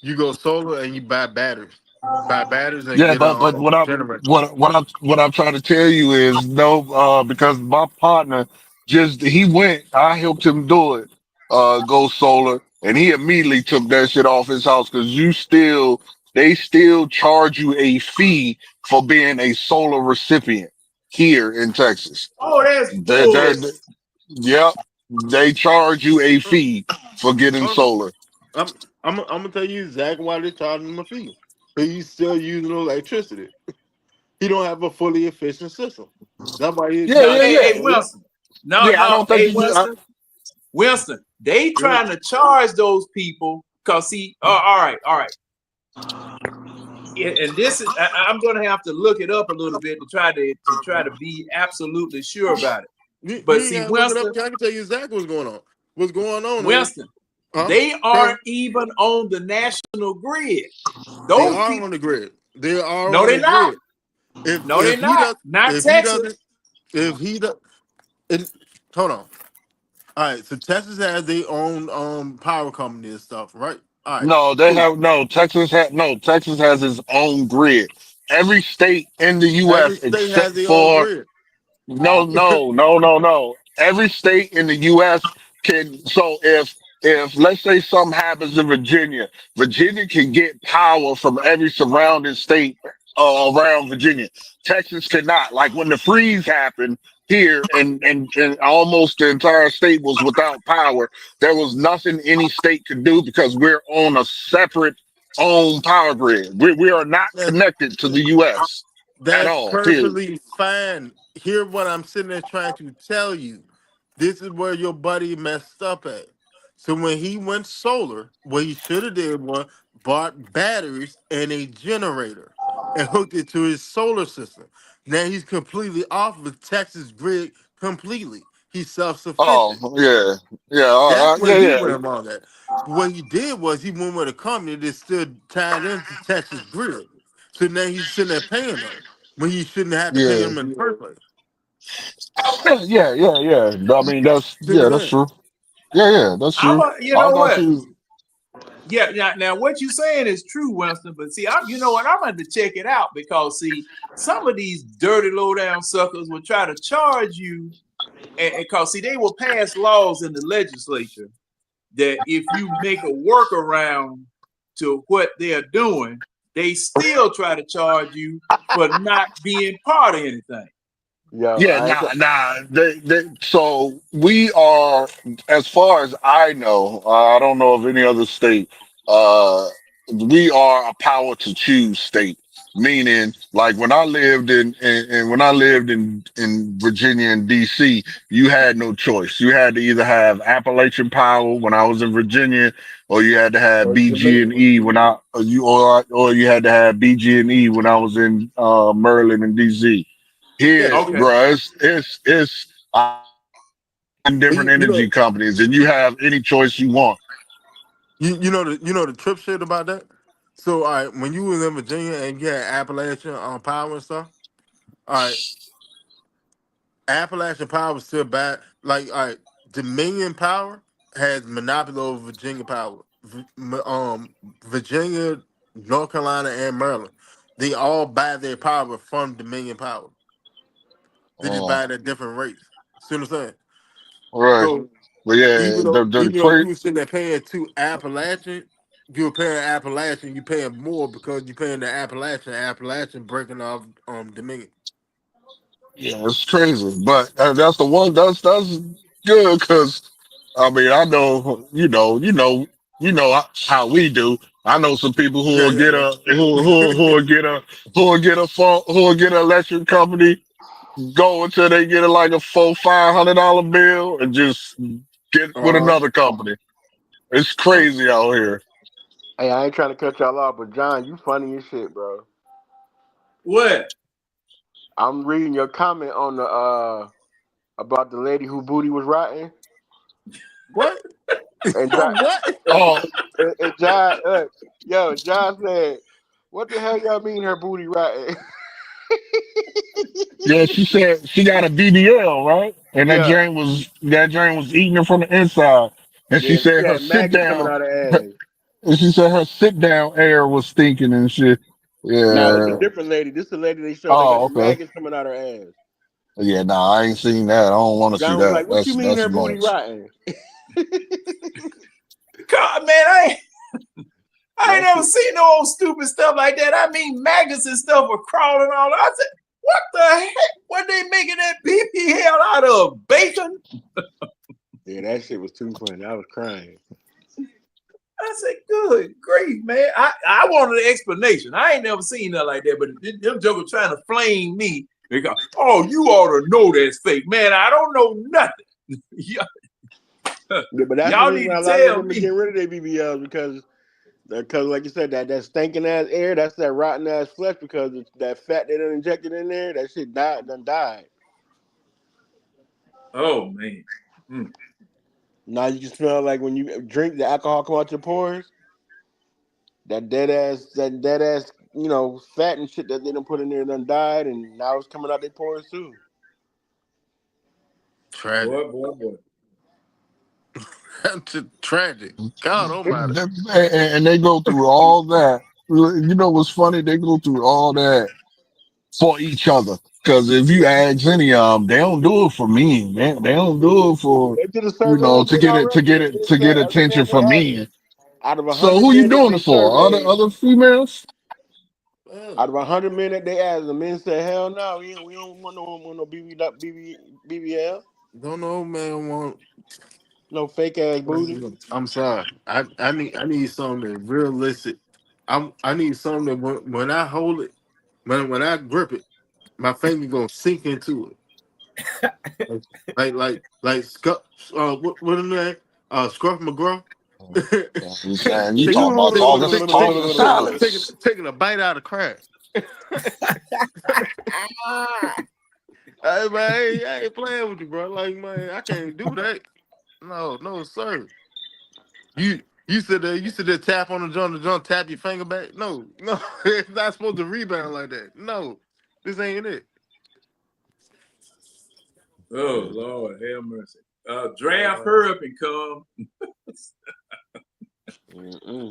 B: you go solar and you buy batteries. Buy batteries and
C: Yeah,
B: get
C: but
B: generator.
C: what I'm trying to tell you is no, because my partner he went, I helped him do it, go solar, and he immediately took that shit off his house because they still charge you a fee for being a solar recipient here in Texas.
A: Oh, that's bull.
C: That yep, they charge you a fee for getting
B: Oh,
C: solar.
B: I'm I'm gonna tell you exactly why they're charging him a fee. He's still using electricity. He don't have a fully efficient system. That's why he's
C: Yeah,
A: No,
C: yeah,
B: charging
A: hey,
B: him.
C: yeah,
A: hey, Winston. No,
C: yeah. I
A: no,
C: don't think
A: hey,
C: you.
A: Winston. They
B: Yeah.
A: trying to charge those people because see, all right. And this is I'm going to have to look it up a little bit to try to be absolutely sure about it.
B: You
A: But
B: ain't
A: see,
B: gotta look it up. I can tell you exactly what's going on. What's going on is,
A: Winston,
B: huh?
A: they
B: Huh?
A: aren't even on the national grid.
B: They
A: Those
B: are
A: people,
B: on the grid. They are
A: no,
B: on
A: they're
B: the
A: not.
B: grid. If
A: No, they're
B: if he
A: not.
B: does
A: Not
B: if he
A: Texas.
B: doesn't if he does and hold on. All right, so Texas has their own power company and stuff, right? All right,
C: No, they
B: cool.
C: have no. Texas has its own grid. Every state in the
B: Every
C: U.S.
B: state has
C: except
B: their own
C: for
B: grid.
C: no. Every state in the U.S. can. So if let's say something happens in Virginia, Virginia can get power from every surrounding state around Virginia. Texas cannot. Like when the freeze happened here, and almost the entire state was without power. There was nothing any state could do because we're on a separate own power grid. We are not
B: That's
C: connected to the U.S. at
B: that's
C: all. Period.
B: perfectly fine. Hear what I'm sitting there trying to tell you. This is where your buddy messed up at. So when he went solar, what he should have did was bought batteries and a generator and hooked it to his solar system. Now he's completely off of Texas grid completely. He's self-sufficient.
C: Oh, yeah. Yeah.
B: That's where
C: Yeah.
B: he
C: Yeah.
B: went wrong at. But what he did was he went with a company that still tied into Texas grid. So now he's sitting there paying them when he shouldn't have to pay
C: Yeah.
B: them in the first place.
C: Yeah. I mean,
B: See what I'm
C: that's
B: saying?
C: true. Yeah, that's true.
A: You
C: I
A: know
C: thought
A: what?
C: you.
A: Yeah, now what you're saying is true, Winston. But see, you know what? I'm going to check it out because see, some of these dirty low down suckers will try to charge you, and because see, they will pass laws in the legislature that if you make a workaround to what they're doing, they still try to charge you for not being part of anything.
D: Yo,
C: Yeah,
D: I ain't
C: nah. So we are, as far as I know, I don't know of any other state. Uh, we are a power to choose state, meaning like when I lived in when I lived in Virginia and DC, you had no choice. You had to either have Appalachian Power when I was in Virginia, or you had to have
D: or
C: BG and
D: Jamaican.
C: E when or you had to have BG and E when I was in Maryland and DC.
B: Yeah,
C: Here,
A: Okay.
B: see,
C: bro, it's different
B: you
C: energy
B: know,
C: companies, and you have any choice you want.
B: you know the trip shit about that. So, all right, when you was in Virginia and you had Appalachian Power and stuff, all right, Appalachian Power was still bad. Like, all right, Dominion Power has monopoly over Virginia Power. Virginia, North Carolina, and Maryland, they all buy their power from Dominion Power. They just
C: Oh,
B: buy it at different rates. See what I'm saying?
C: right.
B: So
C: But yeah, the
B: even though
C: trade.
B: you were sitting there paying to Appalachian, you were paying Appalachian, you paying more because you're paying the Appalachian breaking off Dominion.
C: Yeah, it's crazy, but that's the one. That's good because I mean I know you know how we do. I know some people who
B: Yeah,
C: will
B: yeah,
C: get
B: yeah.
C: who will get a phone who will get an electric company go until they get like a $400-500 bill and just get with
B: uh,
C: another company. It's
B: uh,
C: crazy out here.
D: Hey, I ain't trying to cut y'all off, but John, you funny as shit, bro.
A: What?
D: I'm reading your comment on the about the lady who booty was rotten,
B: what?
D: and John,
B: What?
C: Oh
D: and John, John said, "What the hell y'all mean her booty rotten?"
C: yeah, she said she got a BBL, right? And
D: Yeah,
C: that drain was eating her from the inside. And she
D: yeah, she
C: said her
D: had
C: sit
D: maggots coming
C: down
D: out her ass.
C: and she said her sit down air was stinking and shit.
D: Nah, this is
C: Yeah.
D: a different lady. This is the lady they showed. They got
C: Oh,
D: the
C: okay.
D: maggots coming out her ass.
C: Yeah, nah, I ain't seen that. I don't want to see
D: John was
C: that.
D: like, "What you mean
C: That's
D: her booty
C: much.
D: rotten?"
A: God, man, I ain't
D: That
A: never
D: shit.
A: seen no old stupid stuff like that. I mean, maggots and stuff were crawling all. I said, what the heck? What they making that BPL out of? Bacon?
D: Yeah, that shit was too funny. I was crying.
A: I said, good grief, man. I wanted an explanation. I ain't never seen nothing like that, but them jokers trying to flame me because, oh, you ought to know that's fake. Man, I don't know nothing.
D: Yeah, but that's the
A: Y'all
D: reason
A: need
D: why a
A: to
D: lot of
A: tell
D: them are
A: me.
D: getting rid of their BBLs because like you said, that stinking ass air, that's that rotten ass flesh because it's that fat they done injected in there, that shit died.
A: Oh, man. Mm.
D: Now you can smell like when you drink the alcohol come out your pores, that dead ass, fat and shit that they done put in there done died and now it's coming out their pores too.
B: Tragic.
A: Boy.
B: That's just tragic. God almighty.
C: And they go through all that. You know what's funny? They go through all that for each other. Because if you ask any of them, they don't do it for me. They don't do it for,
D: They did a survey on it already and it
C: to get
D: said every
C: attention
D: man they
C: from
D: asked,
C: me.
D: out of
C: So
D: 100
C: who you
D: men that
C: doing
D: they
C: it for?
D: surveyed,
C: Other females?
B: Well,
D: out of 100 men that they asked, the men said, "Hell no, we don't want no BBL,
B: don't know, man. Want
D: no fake ass booty."
B: I'm sorry. I need something that's realistic. I need something that when I hold it, when I grip it, my finger gonna sink into it. like what is that? Scruff McGraw.
C: Man, you talking about August Silas.
B: taking a bite out of crab. Hey man, I ain't playing with you, bro. Like man, I can't do that. No, sir. You sit there tap on the joint, tap your finger back. No, it's not supposed to rebound like that. No, this ain't it.
A: Oh Lord, have mercy. Draft her up and come.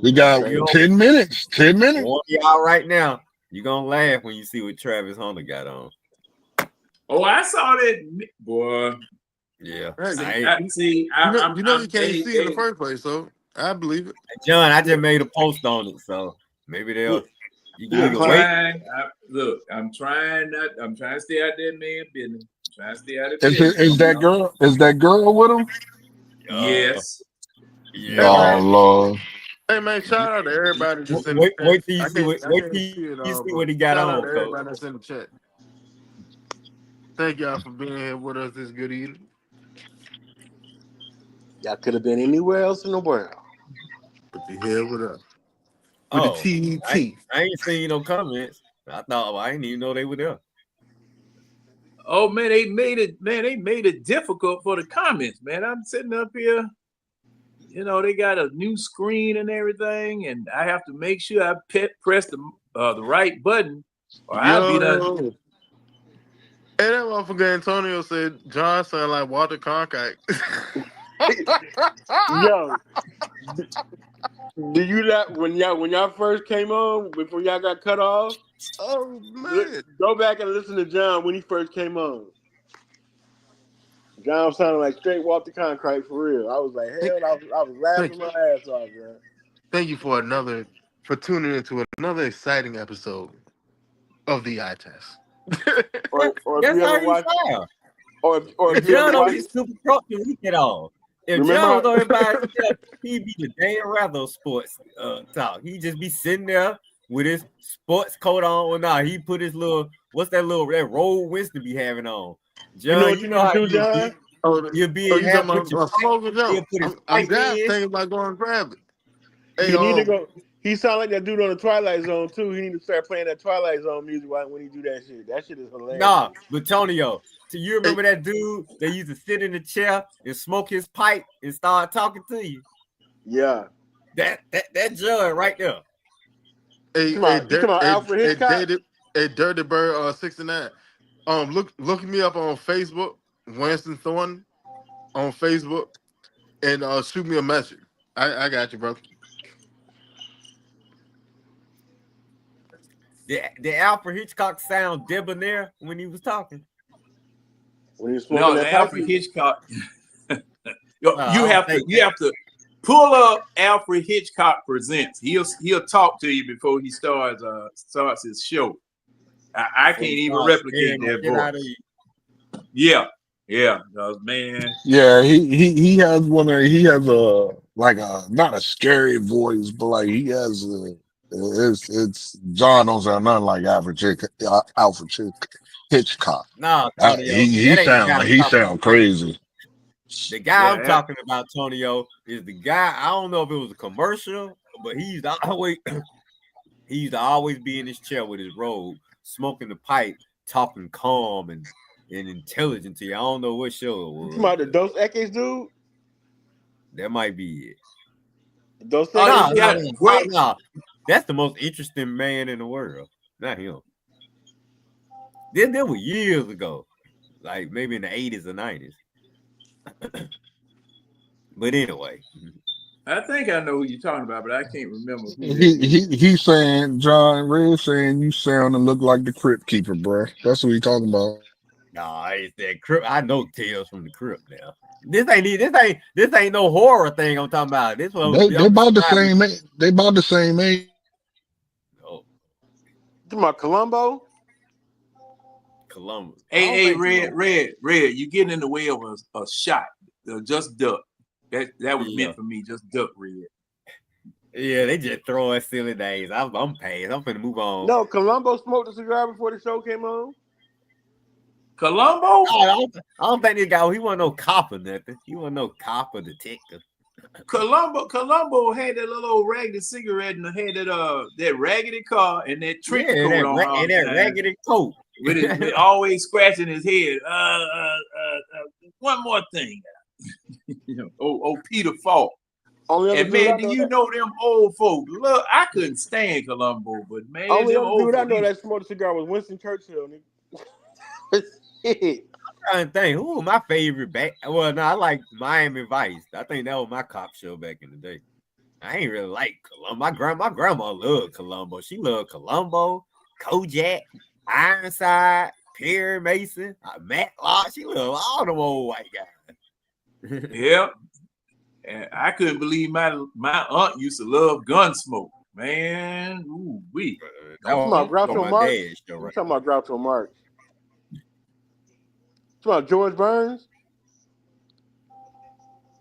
C: We got 10 minutes. 10 minutes.
E: Warn y'all right now. You're gonna laugh when you see what Travis Hunter got on.
A: Oh, I saw that, boy.
E: Yeah.
A: You
B: can't see in the first place, so I believe it.
E: John, I just made a post on it, so maybe they'll. You can either wait.
A: I'm trying to stay out there, man. Business. I'm trying to stay out of
C: Is that girl with him?
A: Yes.
E: Yeah.
C: Oh Lord.
B: Hey man, shout out to everybody that's in
E: Wait
B: the chat.
E: till you see what he got
B: Shout
E: on,
B: out to
E: Coach.
B: everybody that's in the chat. Thank y'all for being here with us this good evening.
D: Y'all could have been anywhere else in the world.
B: But you're here with us. With the TET.
E: I ain't seen no comments. I didn't even know they were there.
A: Oh man, they made it difficult for the comments, man. I'm sitting up here, you know, they got a new screen and everything, and I have to make sure I press the right button, or I'll be done.
B: And that motherfucker Antonio said John sounded like Walter Cronkite.
D: Yo, do you not when y'all first came on before y'all got cut off?
B: Oh man,
D: go back and listen to John when he first came on. John sounded like straight Walter Cronkite for real. I was like, hell, I was laughing my ass off, man.
B: Thank you for tuning into another exciting episode of the Eye Test.
D: or
E: That's
D: if you
E: how
D: ever
E: he
D: watched,
E: sound.
D: or if you
E: John
D: ever
E: don't
D: watched,
E: get super drunk to week at all. If John was on here by himself, he'd be the Dan Rather sports talk. He'd just be sitting there with his sports coat on or not. He put his little that Roll Winston be having on. John, you know how you
D: John?
E: You'll be in half with your
B: smoking jump. I'm thinking about going to grab it. Hey,
D: he need to go. He sound like that dude on the Twilight Zone too. He need to start playing that Twilight Zone music when he do that shit. That shit is hilarious.
E: Nah, but Tonio, so you remember that dude that used to sit in the chair and smoke his pipe and start talking to you?
D: Yeah.
E: That John right there.
D: Alfred Hitchcock?
B: Dirty Bird 69. Look me up on Facebook, Winston Thornton on Facebook, and shoot me a message. I got you, bro.
E: Did Alfred Hitchcock sound debonair when he was talking?
D: When he was smoking that
A: Alfred Hitchcock. You have to pull up Alfred Hitchcock Presents. He'll talk to you before he starts his show. I can't even replicate that voice. Yeah, man.
C: Yeah, he has not a scary voice, but like he has it's John don't sound nothing like Alfred Hitchcock.
E: No,
C: he sound crazy.
E: The guy I'm talking about, Tonio, is the guy. I don't know if it was a commercial, but he used to always be in his chair with his robe, smoking the pipe, talking calm and intelligent to you. I don't know what show it was.
D: You about the Dos Equis dude?
E: That might be it.
D: Dos
E: Equis? No. That's the most interesting man in the world. Not him. That was years ago. Like maybe in the 80s or 90s. But anyway.
A: I think I know who you're talking about, but I can't remember.
C: He's saying, John Red saying you sound and look like the Crypt Keeper, bro. That's what he's talking about.
E: Nah, it's that Crypt. I know Tales from the Crypt now. This ain't no horror thing I'm talking about. This one
C: they about the same age. They about the same age.
E: Oh.
D: You about Columbo?
E: Columbus.
A: Hey, Red, you getting in the way of a shot. Just duck. That was meant for me. Just duck, Red.
E: Yeah, they just throwing silly names. I'm paying. I'm finna move on.
D: No, Columbo smoked a cigar before the show came on.
A: Colombo?
E: I don't think this guy. He wasn't no cop or nothing. He wasn't no cop or detective.
A: Colombo had that little old raggedy cigarette and had that raggedy car and that trench coat
E: that,
A: on all
E: and
A: the
E: that
A: time.
E: raggedy coat.
A: With always scratching his head. One more thing. Oh, Peter Falk.
D: Only other
A: And
D: dude I
A: man, do
D: know
A: you
D: that-
A: know them old folk? Look, I couldn't stand Colombo, but man,
D: only
A: them
D: other
A: old
D: dude I
A: folk.
D: know that smoked a cigar was Winston Churchill. Nigga.
E: Trying to think, who was my favorite back? Well, no, I like Miami Vice. I think that was my cop show back in the day. I ain't really like Columbo. My grandma loved Columbo. She loved Columbo, Kojak, Ironside, Perry Mason, Matlock. She loved all them old white guys.
A: Yeah. And I couldn't believe my aunt used to love Gunsmoke. Man, ooh wee.
E: That
D: talking
E: was
D: about Groucho
E: my
D: Marx?
E: dad's show,
D: I'm
E: right?
D: talking about Groucho Marx. Talking about George Burns.
A: Is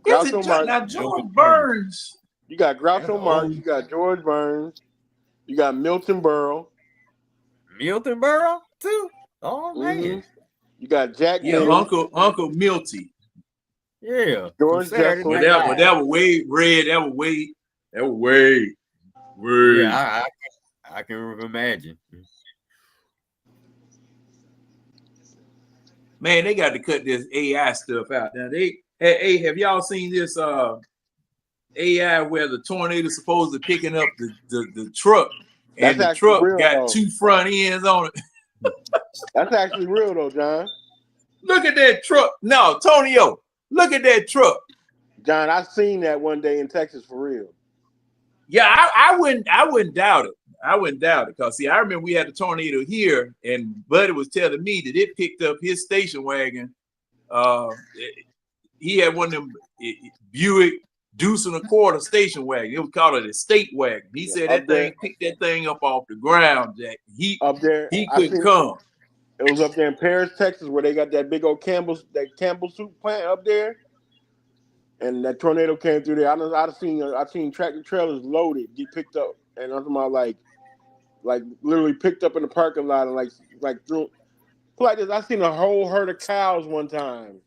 A: it
D: Groucho Marx.
A: now George Burns?
D: You got
E: That's
D: Groucho Marx.
E: old.
D: You got George Burns. You got Milton Berle.
E: Milton Berle too. Oh man,
D: Mhm. You got Jack
A: Yeah,
D: Mills.
A: Uncle Milty.
E: yeah.
D: George
E: From Saturday
D: Jefferson.
A: But
E: Night
A: that,
E: Live.
A: that was way red. That was way.
E: Yeah, I can imagine.
A: Man, they got to cut this AI stuff out. Now hey, have y'all seen this AI where the tornado's supposed to picking up the truck and
D: That's
A: the
D: actually
A: truck
D: real,
A: got
D: though.
A: 2 front ends on it?
D: That's actually real though, John.
A: Look at that truck. No, Tonio, look at that truck.
D: John, I seen that one day in Texas for real.
A: Yeah, I wouldn't doubt it. I wouldn't doubt it. Because see, I remember we had a tornado here, and Buddy was telling me that it picked up his station wagon. He had one of them Buick Deuce and a Quarter station wagon. It was called an estate wagon. He said that thing picked that thing up off the ground, Jack. He
D: Up there,
A: he
D: I
A: couldn't
D: seen-
A: come.
D: It was up there in Paris, Texas, where they got that big old Campbell soup plant up there, and that tornado came through there. I've seen tractor trailers loaded get picked up, and I'm talking about like literally picked up in the parking lot and like through like this. I seen a whole herd of cows one time.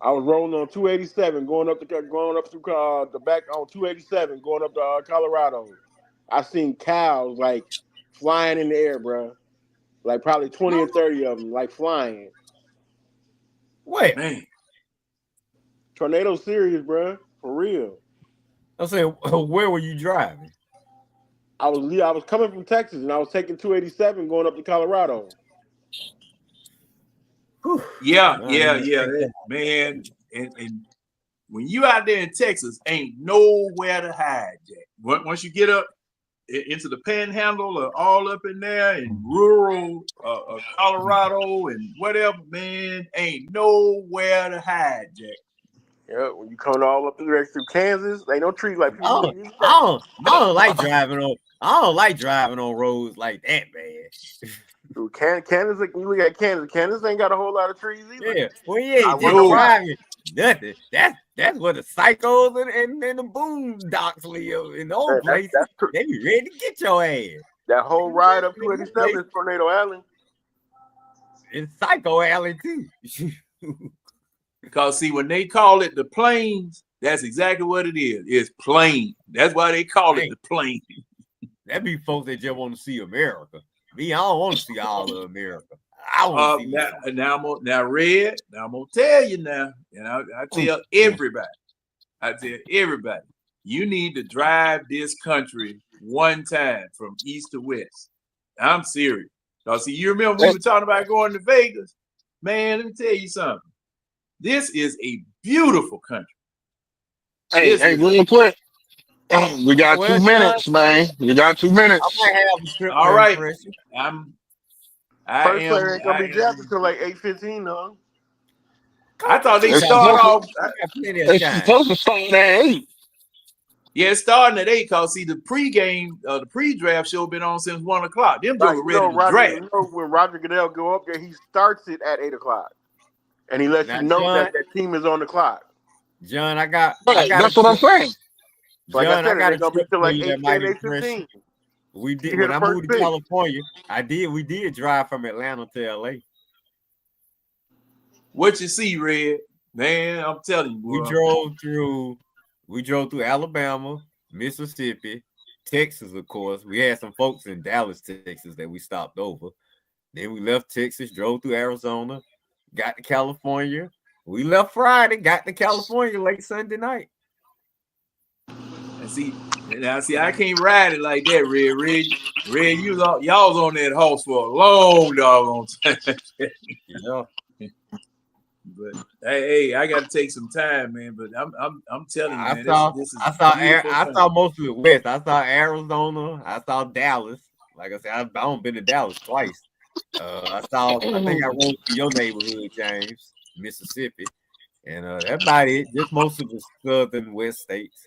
D: I was rolling on 287, going up through the back on 287, going up to Colorado. I seen cows like flying in the air, bro. Like probably 20 or 30 of them, like flying.
E: What?
A: Man,
D: Tornado serious, bro, for real.
E: I'm saying, where were you driving?
D: I was coming from Texas and I was taking 287 going up to Colorado.
E: Whew.
A: yeah,
E: Man,
A: man. And when you out there in Texas, ain't nowhere to hide, Jack. Once you get up into the Panhandle or all up in there in rural Colorado and whatever, man, ain't nowhere to hide, Jack.
D: Yeah, when you come all up through Kansas, ain't no trees like people.
E: I don't like driving on. I don't like driving on roads like that, man.
D: Dude, Kansas, like, you look at Kansas. Kansas ain't got a whole lot of trees either.
E: Yeah, well, yeah,
D: I
E: just
A: know.
E: driving nothing. That's where the psychos and the boondocks live in those places. They be ready to get your ass.
D: That whole ride up 287 is Tornado Alley.
E: It's Psycho Alley too.
A: Because see, when they call it the plains, that's exactly what it is. It's plain. That's why they call it the plain.
E: That be folks that just want to see America. Me, I don't want to see all of America. I want to see
A: now, Red. Now I'm gonna tell you now, and I tell everybody. I tell everybody, you need to drive this country one time from east to west. I'm serious. Now, see, you remember we were talking about going to Vegas, man. Let me tell you something. This is a beautiful country.
C: Hey, real quick. We got 2 minutes, man. You got 2 minutes.
E: I might have a trip.
A: All right.
E: Impression.
D: First player ain't gonna be drafted until like 8:15, though.
A: I thought they
C: It's
A: started off.
E: I got plenty of
C: It's
E: time.
C: supposed to start at 8.
A: Yeah, it's starting at 8 because see the pregame, the pre-draft show been on since 1 o'clock. Them
D: Right,
A: dudes ready to
D: Roger,
A: draft.
D: you know when Roger Goodell go up there, he starts it at 8 o'clock, and he lets
E: Now,
D: you know
E: John,
D: that team is on the clock.
E: John, I got
C: That's what I'm saying.
D: Like
E: John,
D: I said,
E: got
D: it's
E: a
D: gonna be
E: trip
D: till
E: for
D: like
E: you
D: 8,
E: that might
D: 10,
E: impress you.
D: 8:15.
E: We did
D: You
E: when
D: hear
E: I
D: the
E: moved
D: first
E: to
D: pick.
E: California. We did drive from Atlanta to LA.
A: What you see, Red? Man, I'm telling you,
E: We
A: boy.
E: drove through Alabama, Mississippi, Texas, of course. We had some folks in Dallas, Texas that we stopped over. Then we left Texas, drove through Arizona, got to California. We left Friday, got to California late Sunday night.
A: And see, I can't ride it like that, Red. Red, y'all was on that horse for a long doggone time.
E: Yeah.
A: But hey, I got to take some time, man. But I'm telling you, man, this is
E: I saw most of the West. I saw Arizona. I saw Dallas. Like I said, I've only been to Dallas twice. I think I rode through your neighborhood, James, Mississippi, and that's about it. Just most of the southern West states.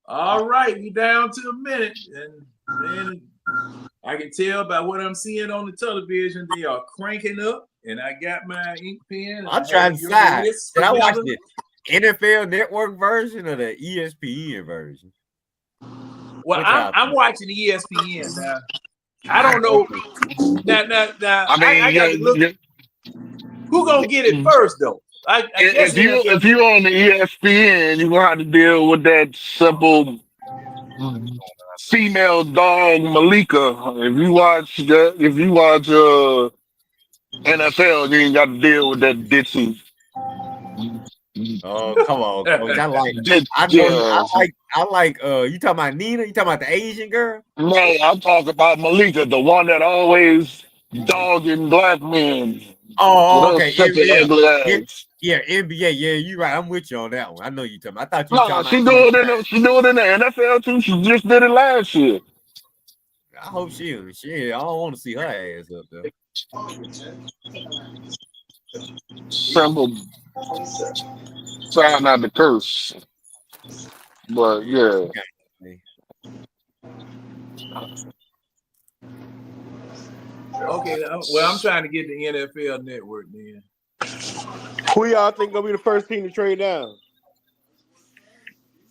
A: All right, we down to a minute, and man, I can tell by what I'm seeing on the television, they are cranking up. And I got my ink pen.
E: I'm trying to decide. Did I watch the NFL Network version or the ESPN version?
A: Well, I'm watching the ESPN now. I don't know. Now, I mean, I got to look. Who gonna get it first, though? I guess
C: if you on the ESPN, you're gonna have to deal with that simple female dog Malika. If you watch NFL, you ain't got to deal with that ditzy.
E: Oh, come on, coach. I like you talking about Nina? You talking about the Asian girl?
C: No, I'm talking about Malika, the one that always dogging black men.
E: Oh, okay.
C: Yeah,
E: NBA. Yeah, you're right. I'm with you on that one. I know you talking about. I thought you were talking
C: about she do it in the NFL too. She just did it last year.
E: I hope she I don't want to see her ass up there.
C: Simple. Trying not to curse. But yeah.
A: Okay, well, I'm trying to get the NFL Network then.
D: Who y'all think gonna be the first team to trade down?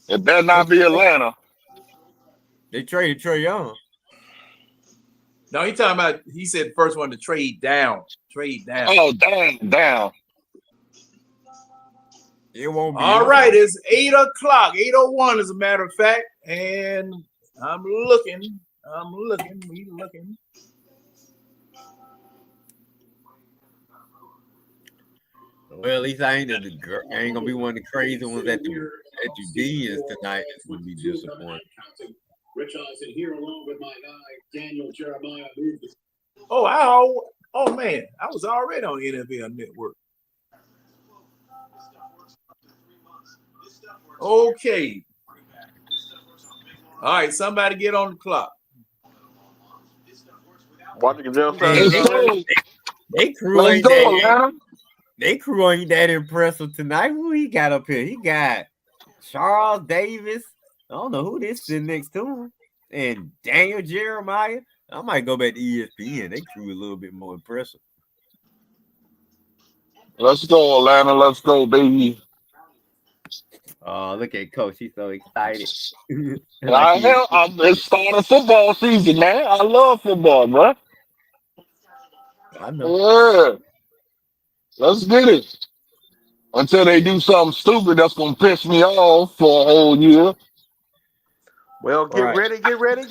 C: It better not be Atlanta.
E: They traded Trae Young.
A: No, he said the first one to trade down.
C: Oh, down.
E: It won't be.
A: All right, it's 8:00, 8:01 as a matter of fact. And I'm looking. We looking.
E: Well, at least I ain't gonna be one of the crazy ones at the D's tonight. It's gonna be disappointing.
G: Rich Eisen here along with my guy Daniel Jeremiah.
A: Oh man, I was already on the NFL Network. Okay. All right, somebody get on the clock.
E: They crew ain't that impressive tonight. Who he got up here? He got Charles Davis. I don't know who this is next to him. And Daniel Jeremiah. I might go back to ESPN. They crew a little bit more impressive.
C: Let's go, Atlanta. Let's go, baby.
E: Oh, look at Coach. He's so excited.
C: It's starting football season, man. I love football, bro.
E: I know.
C: Yeah. Let's get it. Until they do something stupid that's going to piss me off for a whole year.
D: Well, get ready.
E: It's probably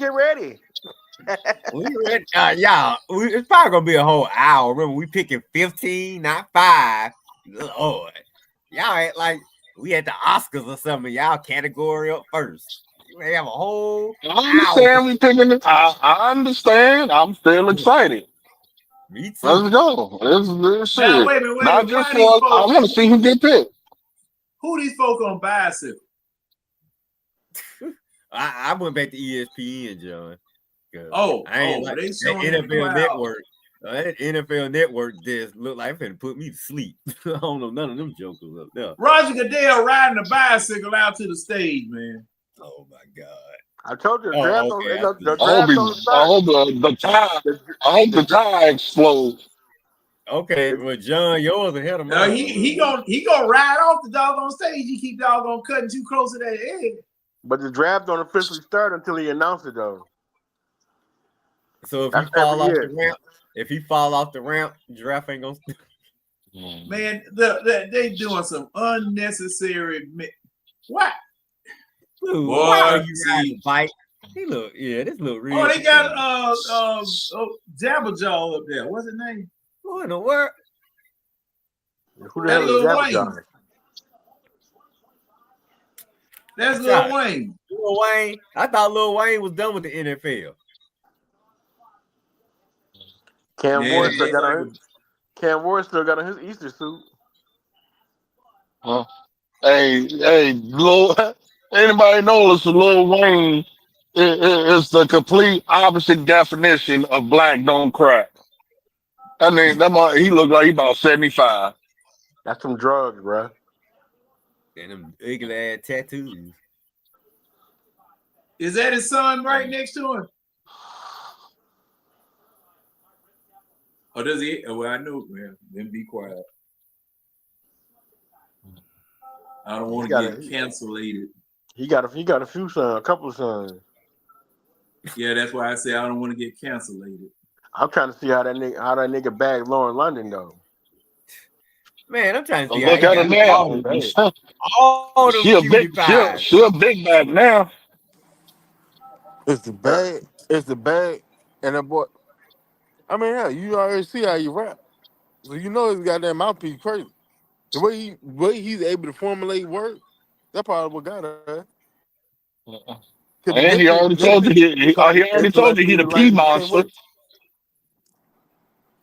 E: going to be a whole hour. Remember, we picking 15, not 5. Lord. Y'all act like we had the Oscars or something. Y'all category up first. You may have a whole
C: hour. We picking it. I understand. I'm still excited.
E: Me too.
C: Let's go. Let's see.
A: Now, wait a minute.
C: Not just for, I want to see who get picked.
A: Who these folk on bicycle?
E: I went back to ESPN, John.
A: They showing
E: NFL Network. That NFL Network just looked like it put me to sleep. I don't know none of them jokers up there.
A: Roger Goodell riding a bicycle out to the stage, man.
E: Oh my God.
D: I told you,
C: I hope the tie explodes.
E: Okay, well, John, yours ahead of mine.
A: He gonna ride off the doggone stage. He keep doggone cutting too close to that edge.
D: But the draft don't officially start until he announced it, though.
E: So if
D: That's
E: he fall
D: every
E: off
D: year.
E: the ramp, Giraffe ain't gonna.
A: Man, they doing some unnecessary. What?
E: Dude, why are
A: Boy,
E: you
A: see.
E: riding a bike? He look, this look real.
A: Oh, they got Jabberjaw up there. What's his name?
E: Who in the world?
D: Who the
A: That
D: hell is
A: Lil
D: that
A: Wayne.
D: guy?
A: That's
E: Shot.
A: Lil Wayne.
E: Lil Wayne. I thought Lil Wayne was done with the NFL.
D: Cam
A: Man,
D: Ward still
A: they
D: got
A: like
D: on his. Cam Ward still got on his Easter suit.
C: Hey, anybody knows Lil Wayne is the complete opposite definition of black don't crack. I mean, he looked like he about 75.
D: That's some drugs, bro.
E: And them ugly ass tattoos.
A: Is that his son right next to him? Or does he? Well, I know. Well, then be quiet. I don't want to get cancellated.
D: He got a few sons, a couple of sons.
A: Yeah, that's why I say I don't want to get cancellated.
D: I'm trying to see how that nigga bagged Lauren London though.
E: Man, I'm trying to see
C: Look
E: how
C: at her
E: he got
C: now.
E: all them
C: She a
E: cutie pies.
C: big bag now.
B: It's the bag. It's the bag. And that boy. I mean, hell, you already see how you rap. So you know his goddamn mouthpiece crazy. The way he's able to formulate words, that probably what got her.
C: And he already told you he already told you he the P monster.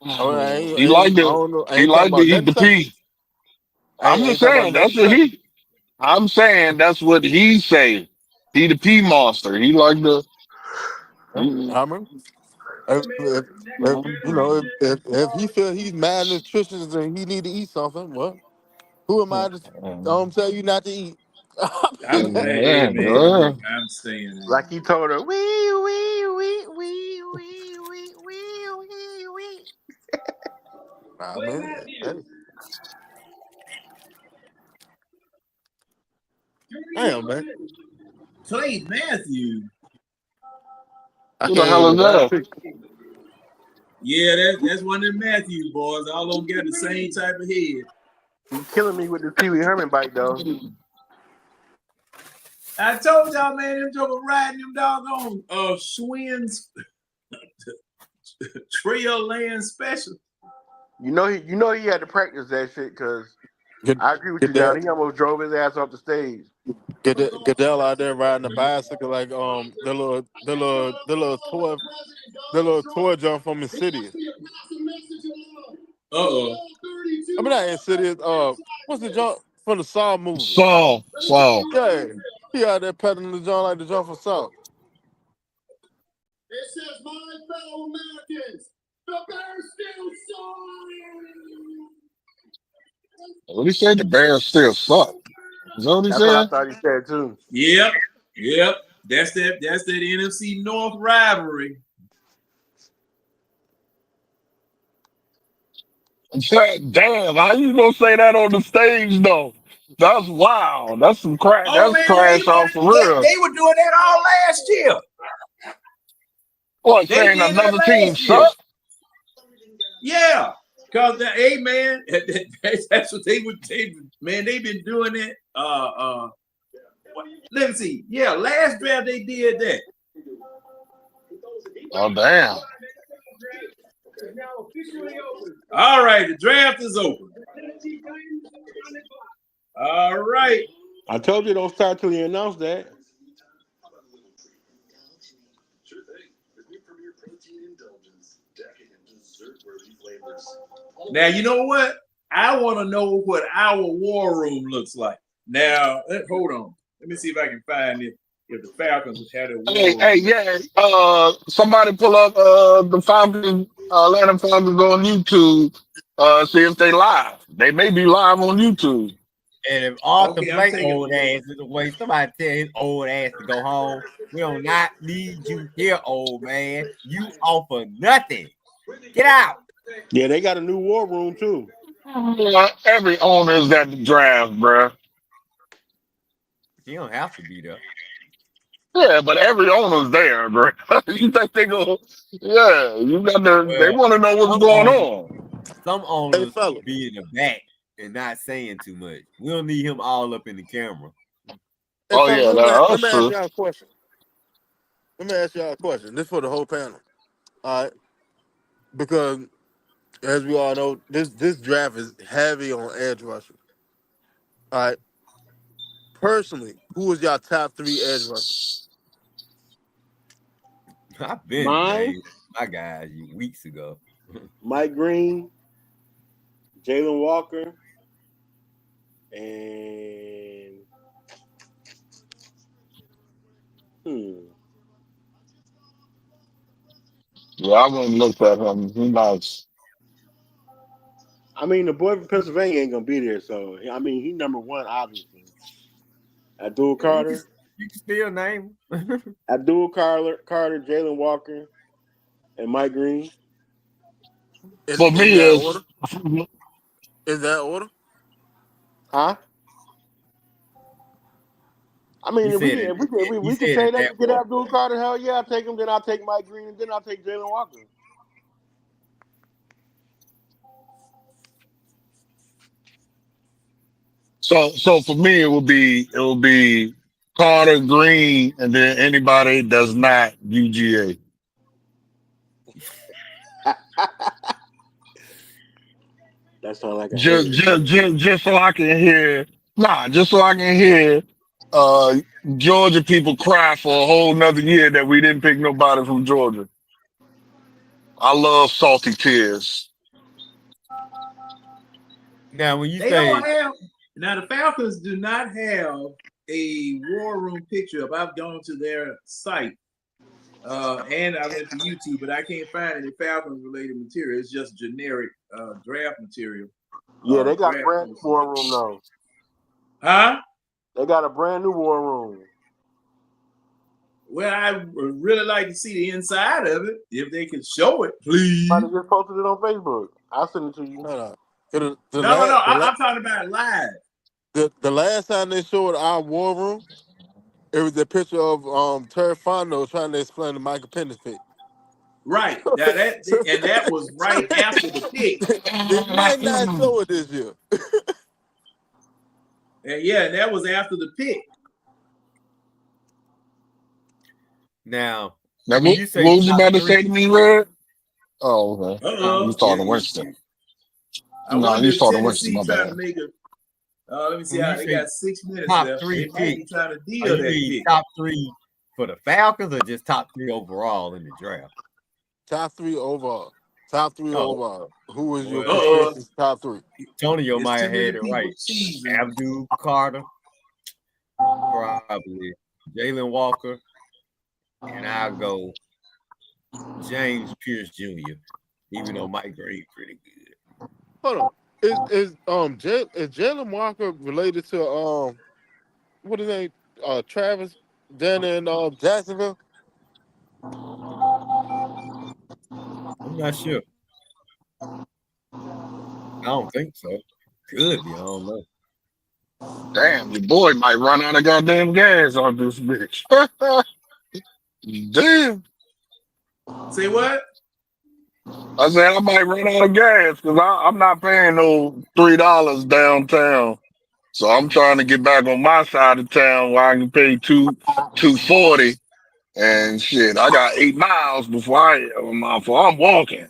C: He liked it. He liked to eat the P. I'm just saying I'm saying that's what he say. He the P monster. He like the.
B: I mean, if he feel he's malnutritious and he need to eat something, well, who am I to tell you not to eat?
A: I'm staying.
D: Like he told her, wee.
B: Nah, man. Damn, man.
A: Clay Matthews.
C: Who the hell is that?
A: Yeah, that's one of them Matthews boys. All of them got the same type of head.
D: He's killing me with the Pee Wee Herman bite though.
A: I told y'all, man, them jokers riding them doggone Schwinn's Trail Land Special.
D: You know he had to practice that shit because I agree with you, John. He almost drove his ass off the stage.
B: Goodell out there riding a bicycle like the little toy jump from Insidious.
A: Uh-oh.
B: I mean, not Insidious. What's the jump from the Saw movie?
C: Saw.
B: Yeah, he out there pedaling the jump like the jump from Saw.
G: It says, my fellow Americans, the Bears still suck.
C: What he said? The Bears still suck. Is that what he
D: That's
C: said?
D: what I thought he said too.
A: Yep. That's that NFC North rivalry.
C: Damn, how you gonna say that on the stage though? That's wild. That's some crack. That's trash off for real.
A: They were doing that all last year.
C: What, saying another team suck?
A: Yeah. Because man, that's what they would take. Man, they've been doing it. Let me see. Yeah, last draft they did that.
C: Oh damn.
A: All right, the draft is open. All right.
D: I told you don't start till you announce that.
A: Now, you know what? I want to know what our war room looks like. Now, hold on. Let me see if I can find it. If the Falcons had a war room.
C: Hey, yeah. Somebody pull up the Falcons, Atlanta Falcons on YouTube. See if they live. They may be live on YouTube.
E: And if Arthur Blank old ass is away, somebody tell his old ass to go home. We do not need you here, old man. You offer nothing. Get out.
D: Yeah, they got a new war room too.
C: Every owner is at the draft, bro.
E: You don't have to be there.
C: Yeah, but every owner's there, bro. You think they go? Yeah, you got to. They
E: Well,
C: want to know what's
E: some
C: going
E: owners,
C: on.
E: some
B: Hey,
E: owners
B: fella.
E: be in the back and not saying too much. We don't need him all up in the camera.
B: Hey,
C: Oh
B: fella,
C: yeah,
B: let
C: that's
B: me ask
C: true.
B: y'all a question. Let me ask y'all a question. This for the whole panel. All right. Because as we all know, this draft is heavy on edge rushers. All right. Personally, who was y'all top 3 edge rushers?
E: I've been
D: Mine,
E: named my guys weeks ago.
D: Mike Green, Jalen Walker, and
C: Yeah, I wouldn't look at him. He nice.
D: I mean, the boy from Pennsylvania ain't gonna be there, so I mean, he number one, obviously. Abdul
E: Yeah,
D: Carter,
E: you can still name him.
D: Abdul Carter, Jalen Walker, and Mike Green.
C: For
B: In
C: me,
B: that
C: is
B: order? In that order?
D: Huh? I mean,
E: He
D: if we
E: said
D: can,
E: it.
D: if we can,
E: He
D: we can
E: said it
D: trade up
E: that
D: to get
E: order.
D: Abdul Carter. Hell yeah, I'll take him. Then I'll take Mike Green, and then I'll take Jalen Walker.
C: so for me, it will be Carter, Green, and then anybody that's not UGA.
D: That sounds like a
C: Just,
D: hater.
C: just, just, just so I can hear. Nah, just so I can hear uh Georgia people cry for a whole nother year that we didn't pick nobody from Georgia. I love salty tears.
E: Now, when you
A: They
E: say
A: don't have now. The Falcons do not have a war room picture up. I've gone to their site and I went to YouTube, but I can't find any Falcons related material. It's just generic draft material.
D: Yeah, they got a
A: Draft
D: brand new
A: posters.
D: war room though.
A: Huh?
D: They got a brand new war room.
A: Well, I would really like to see the inside of it. If they could show it, please.
D: Somebody just posted it on Facebook. I'll send it to you.
B: No.
A: No,
B: The
A: I'm talking about live.
B: last time they showed our war room, it was a picture of Terry Fondo trying to explain the Michael Penix pick.
A: Right. Now that was right after the pick.
B: They might not show it this year.
A: And yeah, that was after the pick.
E: now,
C: Now,
E: when you say
C: what was you
E: top
C: about to
E: 3,
C: say to me, Red? Oh, okay. You was talking to
A: Yeah,
C: Winston.
A: I
C: No, you
A: wonder
C: was
A: if
C: talking to Winston.
A: Tennessee
C: My
A: trying
C: bad.
A: to make a. Let me see
E: when
A: how
E: you
A: they
E: say
A: got 6 minutes
E: top
A: left.
E: 3
A: They might be
E: picks,
A: trying to
E: are
A: deal
E: you
A: that
E: mean
A: pick.
E: top 3 for the Falcons or just top 3 overall in the draft?
B: Top 3 overall. Top 3
E: Oh,
B: overall. Who was your
E: well,
B: consensus top 3?
E: Antonio
A: It's
E: might
A: too
E: have
A: many
E: had it
A: people
E: right.
A: cheesing.
E: Abdul Carter, probably Jalen Walker, and I'll go James Pierce Jr. Even though Mike Green pretty good.
B: Hold on. Is Jalen Walker related to what is his name? Travis down in Jacksonville?
E: I'm not sure. I don't think so. Could be. I don't know.
C: Damn, your boy might run out of goddamn gas on this bitch. Damn.
A: Say what?
C: I said I might run out of gas because I'm not paying no $3 downtown. So I'm trying to get back on my side of town where I can pay $2.40 and shit. I got 8 miles before I'm walking.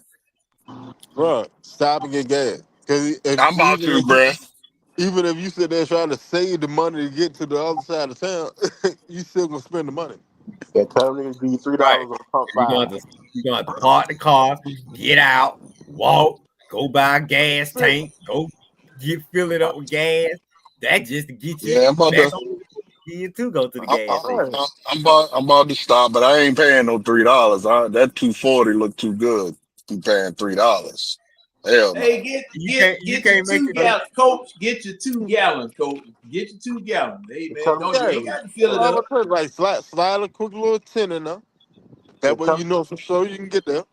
B: Bro, stop and get gas. Because
C: I'm about to, bruh.
B: even if you sit there trying to save the money to get to the other side of town, you still gonna spend the money.
D: Yeah, tell them niggas give you $3
E: Right.
D: on pump
E: You're
D: 5.
E: gonna have to park the car, get out, walk, go buy a gas tank, go fill it up with gas. That just to get you
C: Yeah, I'm about
E: back
C: to.
E: on you to go to the gas station.
C: I'm about to stop, but I ain't paying no $3. That $2.40 look too good to be paying $3. Hell no.
A: Hey, get
E: You
A: your
E: can't make
A: 2
E: it.
A: gallons, coach. Get your 2 gallons, coach. Get your 2 gallons. Hey man,
D: Tell them,
A: don't you ain't got to fill it up.
B: Like slide a quick little 10 in there. That way
D: tell
B: you know for sure you can get there.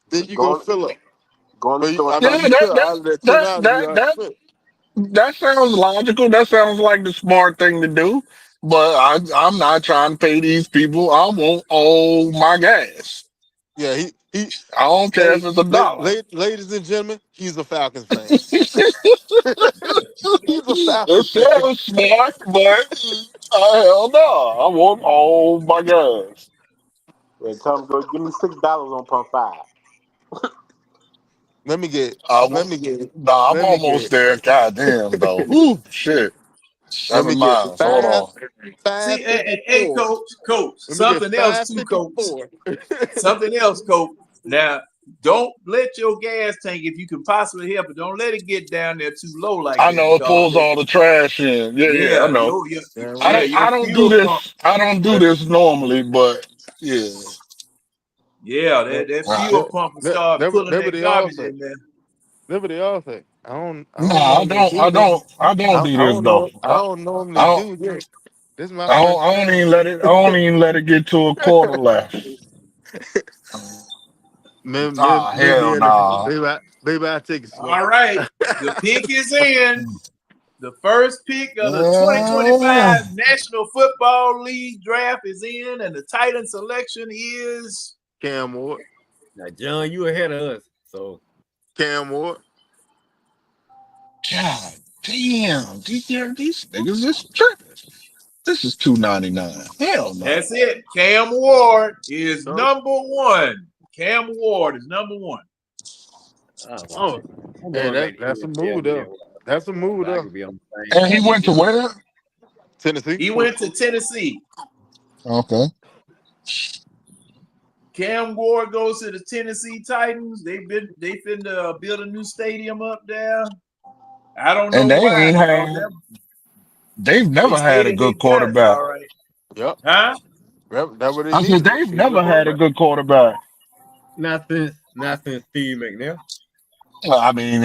B: Then you go
D: go,
B: fill up.
D: go in the
B: But
D: store.
B: I
C: Yeah,
B: mean, you still out of that $10 you already spent.
C: that sounds logical. That sounds like the smart thing to do. but I'm not trying to pay these people. I want all my gas.
B: Yeah, he
C: I don't care
B: hey,
C: if it's $1.
B: ladies and gentlemen, he's a Falcons fan. He's a
C: It
B: Falcons fan.
C: sounds smart, but hell no. I want all my gas.
D: Yeah, tell him go give me $6 on pump 5.
B: Let me get
C: I
B: let
C: want,
B: me get
C: nah, I'm
B: let me
C: almost
B: get
C: there. Goddamn, though. Whew, shit.
B: let me
C: 7
B: get
C: miles. Hold on.
A: See, hey,
B: 554.
A: coach,
B: Let me get
A: something else too, coach.
B: 554.
A: Something else, coach. Now, don't let your gas tank, if you can possibly help it, don't let it get down there too low like
C: I
A: that.
C: know it
A: Because
C: pulls all the trash in. Yeah, I
A: yeah,
C: know.
B: Damn
C: I
B: right.
C: don't I
A: your
C: don't do
A: fuel pump.
C: this. I don't do this normally, but yeah.
A: Yeah,
B: That,
A: that
C: Right.
A: fuel pump will start pulling
B: what
A: that
B: they all
A: garbage
B: say.
A: in there.
B: That's what they all say. I don't
C: Nah,
B: normally do this.
C: I don't do this though.
B: I don't
C: I
B: normally
C: don't
B: do this. This is my first
C: I don't
B: time.
C: even let it I don't even let it get to a quarter left. Hell nah.
B: Maybe I take it slow.
A: All right, the pick is in. The first pick of the
C: Uh,
A: 2025 National Football League draft is in, and the Titan selection is
B: Cam Ward.
E: Now, John, you ahead of us. So
B: Cam Ward.
C: God damn, these niggas is tripping. This is $2.99. Hell no.
A: that's it. Cam Ward is
B: Oh,
A: number one. Cam Ward is number one.
E: oh, I'm
B: hey,
E: going back to
B: that's a
E: NFL
B: move though.
E: Network.
B: That's a move
E: So I
B: though.
E: could be on the same
C: And he
E: page
C: went to
E: with
C: where?
B: Tennessee.
A: He went to Tennessee.
C: Okay.
A: Cam Ward goes to the Tennessee Titans. They finna build a new stadium up there. I don't know
C: And they
A: why.
C: ain't
A: Because
C: had they've
A: they
C: never had
A: stayed
C: a
A: in their
C: good
A: guts,
C: quarterback.
A: all right.
B: Yep.
A: Huh?
B: That's what they
C: I said
B: need.
C: they've
B: They need a
C: never had a
B: quarterback.
C: good quarterback.
E: Not since Steve McNair.
C: Well, I mean,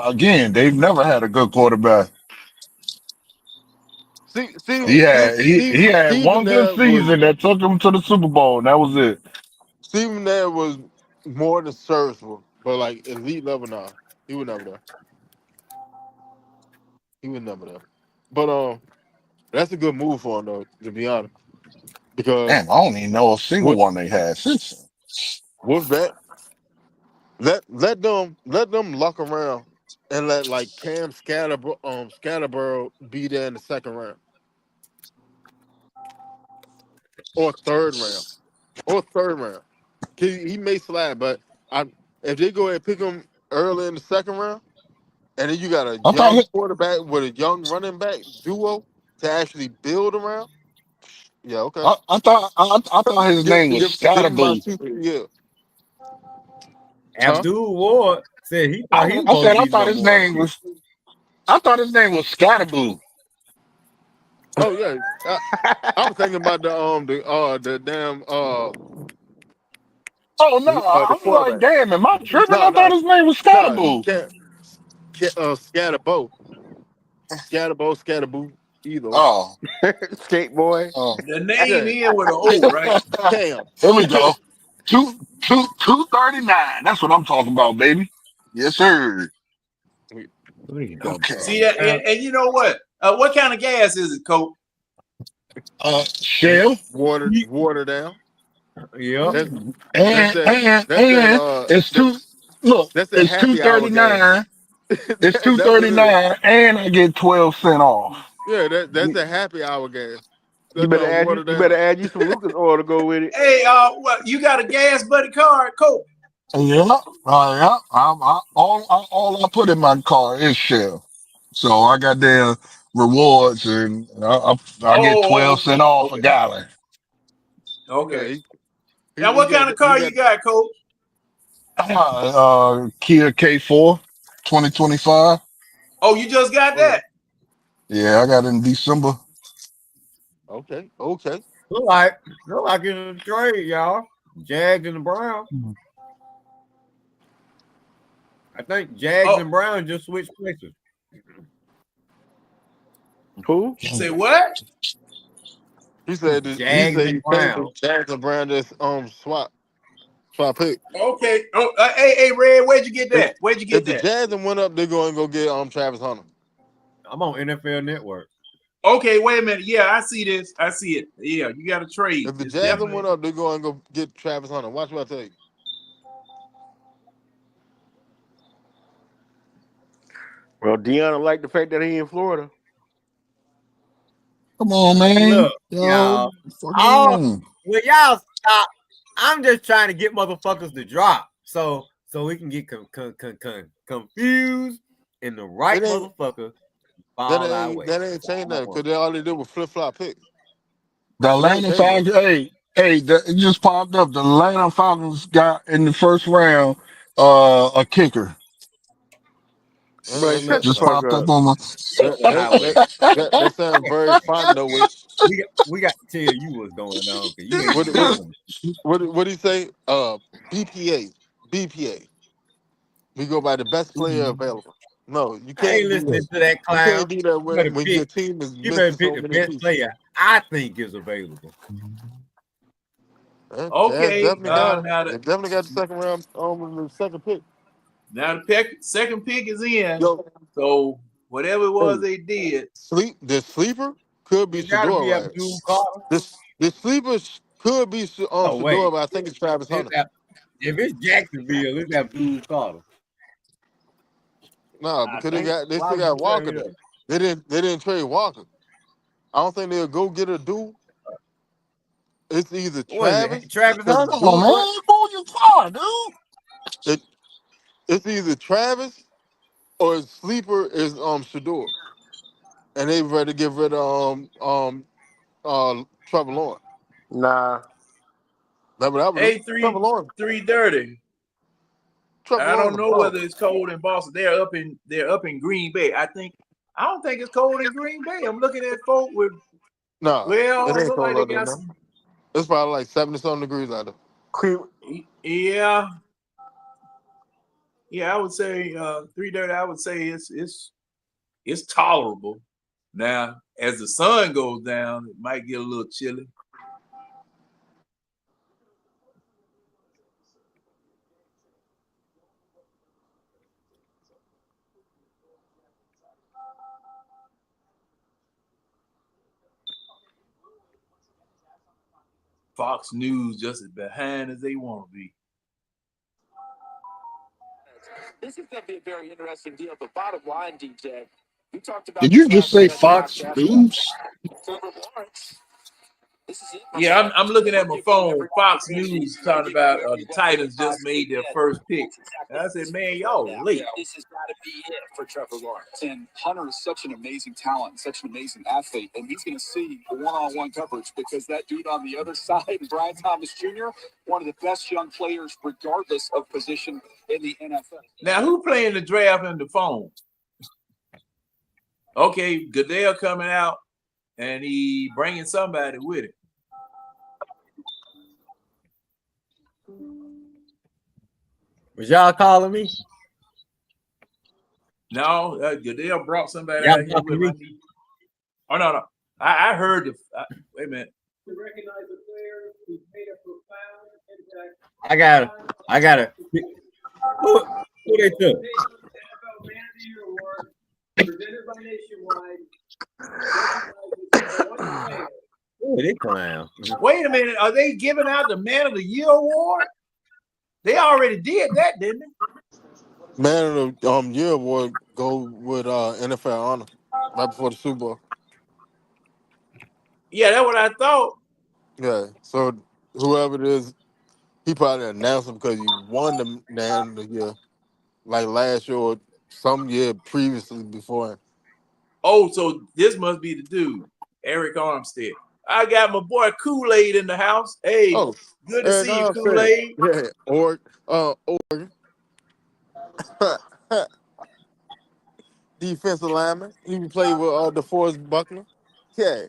C: again, they've never had a good quarterback. He had
B: Stephen
C: one good
B: there was
C: season that took him to the Super Bowl, and that was it.
B: Stephen there was more than serviceable, but like elite level now. He was never there. He was never there. But that's a good move for him though, to be honest. Because
C: Damn, I don't even know a single
B: with
C: one they had since then.
B: with that, let them luck around and let like Cam Scatterborough be there in the second round or third round. Or third round. He may slide, but if they go ahead and pick him early in the second round, and then you got a
C: I thought
B: young quarterback with a young running back duo to actually build around, yeah, okay.
C: I thought his name was
B: Give him about
C: Scatterboo.
B: 2-3 years. Huh?
E: Abdul Ward said he thought he was
C: I
E: supposed
C: said
E: to be number one.
C: I thought his name was Scatterboo.
B: Oh yeah. I was thinking about the damn
C: Oh no,
B: the
C: I'm like,
B: quarterback.
C: damn, am I tripping?
B: No,
C: I thought
B: no,
C: his name was
B: no. You
C: Scatterboo.
B: can't Scatterboo, either.
C: Oh,
B: Skate boy.
C: oh.
A: The name
B: Yeah.
A: in with an O, right?
B: Cam.
C: Here we go. 239. That's what I'm talking about, baby. Yes, sir. Okay.
A: See, and you know what? What kind of gas is it, Coach?
C: Shell.
B: Water down.
E: Yeah.
B: That's
C: And it's two. Look,
B: that's that
C: it's
B: happy hour gas.
C: 239. It's
B: That's what it is.
C: 239, and I get 12 cents off.
B: Yeah, that's the happy hour gas.
H: You
B: That's
H: better add you some Lucas oil to go with it.
A: Hey, what you got a gas buddy card, Coach?
C: Yeah, yeah. All I put in my car is Shell, so I got their rewards, and I get 12 cents off a
A: Okay.
C: gallon.
A: Okay.
B: Yeah,
A: Now, what kind of car you got, Coach?
C: Kia K4 2025.
A: Oh, you just got that?
C: Yeah, I got it in December.
B: Okay.
E: Look like it's a trade, y'all. Jags and the Browns. I think Jags and Browns just switched places.
H: Who?
A: Say what?
B: He said
E: Jags and Browns.
B: Jags and Brown just swap pick.
A: Okay. Oh, hey, Red, where'd you get that? Where'd you
B: If
A: get
B: the
A: that?
B: Jazz went up, they're going to go get Travis Hunter.
E: I'm on NFL Network.
A: Okay, wait a minute. Yeah, I see this. I see it. Yeah, you got to trade.
B: If the
A: It's
B: Jazz
A: definitely
B: went up, they're going to go get Travis Hunter. Watch what I tell you.
H: Well, Deanna liked the fact that he in Florida.
C: Come on, man.
E: Look,
C: Yo,
E: y'all.
C: fucking.
E: Will y'all stop? I'm just trying to get motherfuckers to drop, so we can get confused and the right
B: It ain't
E: motherfucker fall our
B: that
E: way.
B: ain't changed nothing because they all they did was flip flop picks.
C: The
B: It ain't
C: Atlanta
B: changed nothing.
C: Falcons, it just popped up. The Atlanta Falcons got in the first round a kicker.
H: Boy,
B: And
H: shut the
C: Just
B: listen,
H: fuck
C: popped
H: up.
C: up on my.
E: Highway.
B: that sounds very fun though. Which
E: We got to tell you what's going on because you ain't
B: what
E: telling
B: what
E: me.
B: what do you say? BPA. We go by the best player available. No, you
E: I ain't
B: can't do
E: listening
B: that.
E: to that
B: You
E: clown.
B: can't do that
E: You better
B: when
E: pick.
B: your team is
E: You better
B: missing
E: pick
B: so
E: the
B: many
E: best
B: pieces.
E: player I think is available.
B: Jazz
A: okay.
B: definitely got it.
A: Now
B: They definitely got the second round the second pick.
A: the second pick is in.
B: Yo,
A: So whatever it was
B: hey,
A: they did,
B: the sleeper could be
E: It gotta
B: Shador
E: be
B: right.
E: Abdul Carter.
B: The sleeper could be
E: Oh wait,
B: Shador, but I think it's Travis Hunter.
E: if it's Jacksonville, it's Abdul Carter.
B: No,
E: I
B: because
E: think.
B: they
E: Why
B: still
E: would
B: got
E: you bring
B: Walker
E: it up?
B: there. They didn't trade Walker. I don't think they'll go get a dude. It's either
E: What is
B: Travis
E: it? Travis
B: because
E: Hunter?
C: Come on,
B: dude
C: man.
B: what?
C: Move your car, dude.
B: It's either Travis or his sleeper is Shador, and they ready to get rid of Trevor Lawrence.
H: Nah.
B: That would
A: hey,
B: Trevor Lawrence.
A: 3:30.
B: Trevor
A: I
B: Lawrence
A: don't
B: a
A: know
B: bum.
A: whether it's cold in Boston. They're up in Green Bay. I don't think it's cold in Green Bay. I'm looking at folk with
B: Nah, it ain't
A: look like
B: cold
A: they
B: out there
A: got
B: now.
A: some.
B: It's probably like 70-something degrees out there.
A: Yeah, I would say 3:30. I would say it's tolerable. Now, as the sun goes down, it might get a little chilly. Fox News just as behind as they want to be.
I: This is going to be a very interesting deal. But bottom line, DJ, we talked about.
C: Did you just say Fox News?
I: Trevor Lawrence. This is it.
A: Yeah, I'm looking at my phone. Fox News talking about the Titans just made their first pick. And I said, man, y'all late.
I: This has got to be it for Trevor Lawrence. And Hunter is such an amazing talent, such an amazing athlete, and he's going to see the one-on-one coverage because that dude on the other side, Brian Thomas Jr., one of the best young players, regardless of position in the NFL.
A: Now, who playing the draft in the phone? Okay, Goodell coming out, and he bringing somebody with him.
E: Was y'all calling me?
A: No, Goodell brought somebody
E: Y'all
A: out here with
E: me?
A: me. Oh, no. I heard wait a minute.
G: To recognize a player who's made a profound impact.
E: I got it. Who they took?
G: NFL Man of the Year Award presented by Nationwide.
E: Who they clown?
A: Wait a minute. Are they giving out the Man of the Year award? They already did that, didn't they?
B: Man of the year award go with NFL honor right before the Super Bowl.
A: Yeah, that's what I thought.
B: Yeah, so whoever it is, he probably announced him because he won the man of the year, like last year or some year previously before.
A: Oh, so this must be the dude, Eric Armstead. I got my boy Kool-Aid in the house. Hey,
B: Oh,
A: good to see you,
B: Armstead.
A: Kool-Aid.
B: Yeah, Oregon. Defensive lineman. He played with DeForest Buckner. Yeah.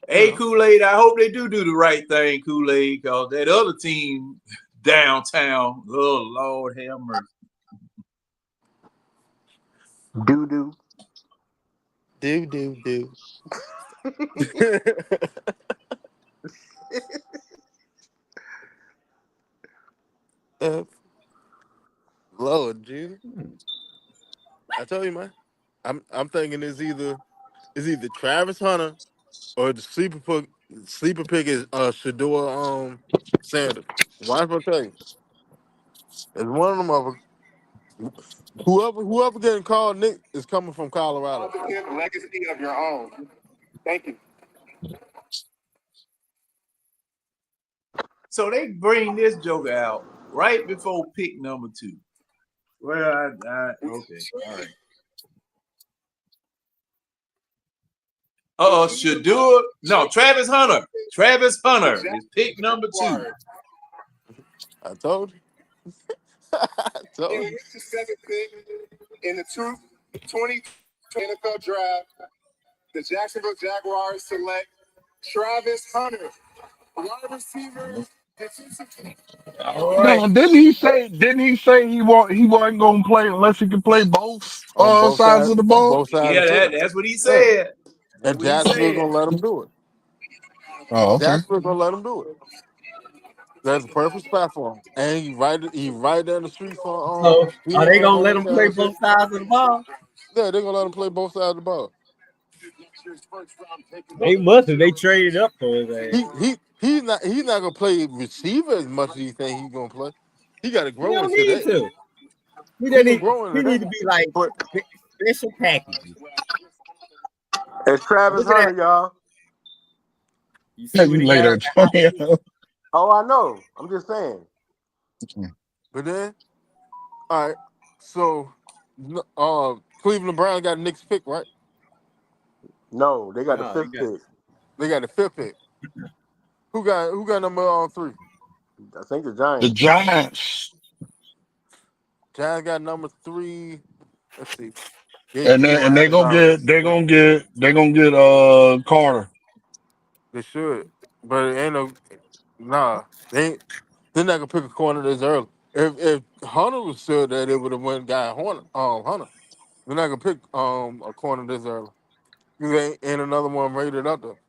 A: Hey, Kool-Aid, I hope they do the right thing, Kool-Aid, because that other team downtown, oh, Lord have mercy.
H: Doo-doo.
B: Do. Lord Jesus. I tell you, man. I'm thinking it's either It's either Travis Hunter or the sleeper pick is Shador Sanders. Watch what I tell you. It's one of them of whoever getting called Nick is coming from Colorado.
I: Legacy of your own. Thank you.
A: So they bring this joker out right before pick number 2. Well, okay, all right. Shador. No, Travis Hunter. Travis Hunter is pick number 2.
B: I told you. I told you.
I: It's the 7th pick in the 2020 NFL draft. The Jacksonville Jaguars select Travis Hunter, wide receiver.
E: All right.
C: No, didn't he say he wasn't gonna play unless he could play both
B: On both
C: sides of the ball?
B: both sides.
A: Yeah, that's what he said.
B: And Jacksonville's gonna let him do it.
C: Oh, okay.
B: Jacksonville's gonna let him do it. That's a perfect spot for him. And he right there in the street for
E: So are they gonna let him play both sides of the ball?
B: Yeah, they're gonna let him play both sides of the ball.
E: They must have. They traded up for his ass.
B: He's not gonna play receiver as much as you think he's gonna play. He gotta grow
E: He don't
B: into
E: need
B: that.
E: to. He need to be like special packages.
H: It's Travis
E: Look at
H: Hunter, y'all.
E: You see what he
C: later.
E: got?
H: Oh, I know. I'm just saying.
B: But then, all right. So, Cleveland Browns got Nick's pick, right?
H: No, they got
E: No,
H: the 5th pick.
B: They got the 5th pick. Who got number 3?
H: I think the Giants.
C: The Giants.
B: Giants got number 3. Let's see.
C: And they're gonna get Carter.
B: They should, but it ain't no. Nah, they're not gonna pick a corner this early. If Hunter was sure that it would have went guy Hunter. They're not gonna pick a corner this early. Because ain't another one rated up there.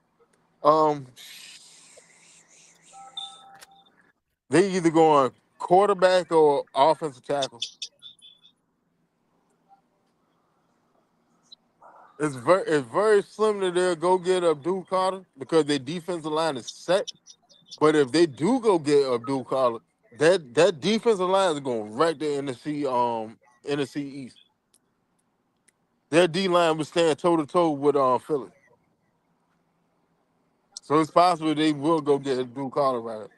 B: They either going quarterback or offensive tackle. It's very slim that they'll go get Abdul Carter because their defensive line is set. But if they do go get Abdul Carter, that defensive line is going to wreck the NFC East. Their D line would stand toe to toe with Philly. So it's possible they will go get Abdul Carter right.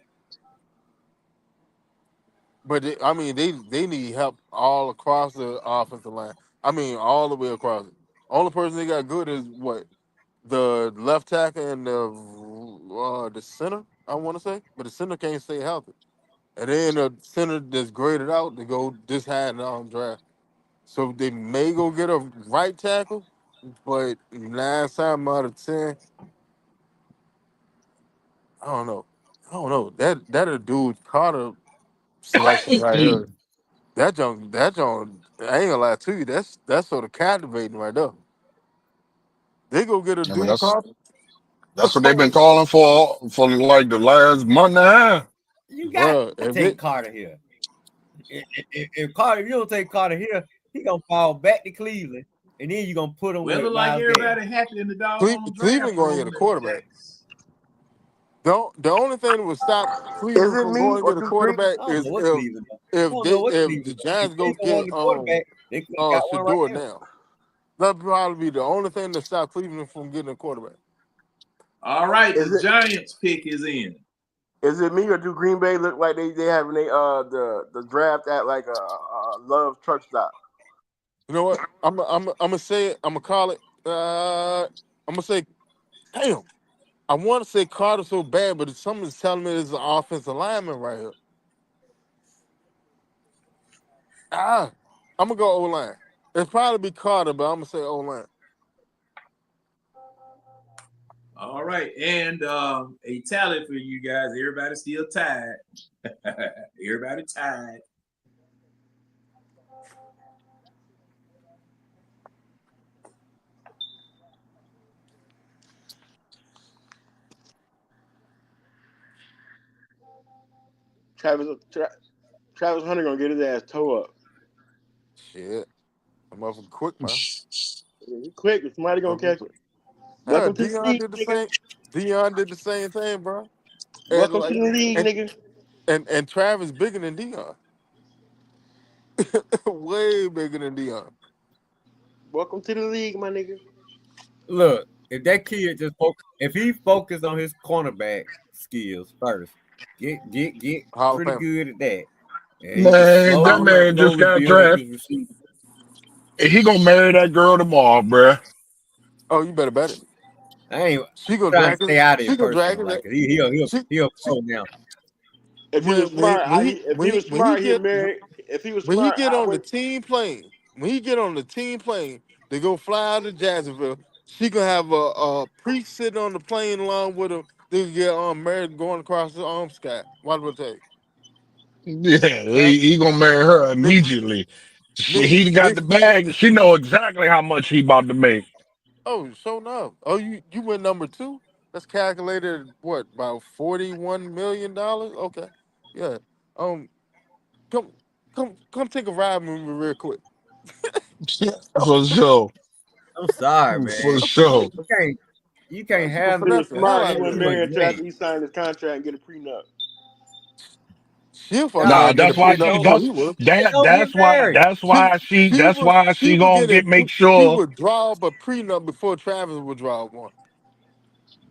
B: But they need help all across the offensive line. I mean, all the way across it. Only person they got good is what? The left tackle and the center, I want to say. But the center can't stay healthy. And then the center that's graded out to go this high in the draft. So they may go get a right tackle, but 9 times out of 10, I don't know. That a dude Carter selection right here. That junk, I ain't gonna lie to you. That's sort of captivating right there. They go get a dude Carter.
C: That's what they've been calling for like the last month and a half.
E: You got to take Carter here. If Carter, if you don't take Carter here, he gonna fall back to Cleveland, and then you're gonna put him with
A: like everybody happy in the dog.
B: Cleveland going to get a quarterback. The only thing that would stop Cleveland from going to get a quarterback is if the Giants go get Shador now. That'd probably be the only thing that stop Cleveland from getting a quarterback.
A: All right, the Giants pick is in.
H: Is it me or do Green Bay look like they having the draft at like a Love truck stop?
B: You know what? I'm gonna say it. I'm gonna call it. I'm gonna say, damn. I want to say Carter so bad, but something's telling me there's an offensive lineman right here. I'm gonna go O-line. It'll probably be Carter, but I'm gonna say O-line.
A: All right, and a tally for you guys. Everybody's still tied. Everybody tied.
H: Travis Hunter gonna get his ass toe up.
B: Shit, I'm up quick, man.
H: He quick. If somebody gonna catch it. Welcome to the
B: Dion
H: league,
B: did the
H: nigga.
B: same. Dion did the same thing, bro. And
H: Welcome to
B: like,
H: the league,
B: and
H: nigga.
B: and Travis bigger than Dion. Way bigger than Dion.
H: Welcome to the league, my nigga.
E: Look, if that kid just if he focused on his cornerback skills first, get
B: Hall of
E: pretty
B: Fame.
E: good at that, and he can
C: Man, that man just
E: slowly
C: got
E: build up
C: drafted.
E: his receivers.
C: He gonna marry that girl tomorrow, bruh.
B: Oh, you better bet it.
E: I ain't
B: She gonna
E: trying to
B: drag it.
E: stay out of
B: She
E: it
B: gonna drag
E: personal, like
B: it.
E: 'cause
B: She
E: he'll
B: she
E: pro now.
H: If he was smart, if he was
B: when he
H: smart, he'd
B: get
H: marry. If he was
B: when he
H: smart,
B: get
H: I
B: on the
H: would.
B: team plane, when he get on the team plane to go fly out to Jacksonville, she gonna have a priest sitting on the plane along with him. They can get married going across the sky. What would I tell
C: Yeah,
B: you?
C: he gonna marry her
B: Nick,
C: immediately.
B: Nick,
C: He got
B: Nick,
C: the bag. She know exactly how much he about to make.
B: oh, so no. Oh, you went number two? That's calculated what, about $41 million? Okay. Yeah. Um come come take a ride with me real quick.
C: For sure.
E: I'm sorry,
C: For
E: man.
C: sure.
E: You can't
B: She gonna
E: have
H: If he was
B: finesse the hell
H: smart, he
B: out of
E: too
H: wouldn't
B: that
E: much
H: marry
B: lady.
H: her till after
E: weight.
H: he signed his contract and get a prenup.
B: She'll fuck
E: Nah,
C: Nah,
B: around, get a
C: that's why
E: just
B: prenup
C: she
E: don't
B: before
C: does
B: he would.
E: don't get married.
C: she
B: She would
C: gonna
B: get a
C: get make
B: she
C: sure.
B: would draw up a prenup before Travis would draw up one.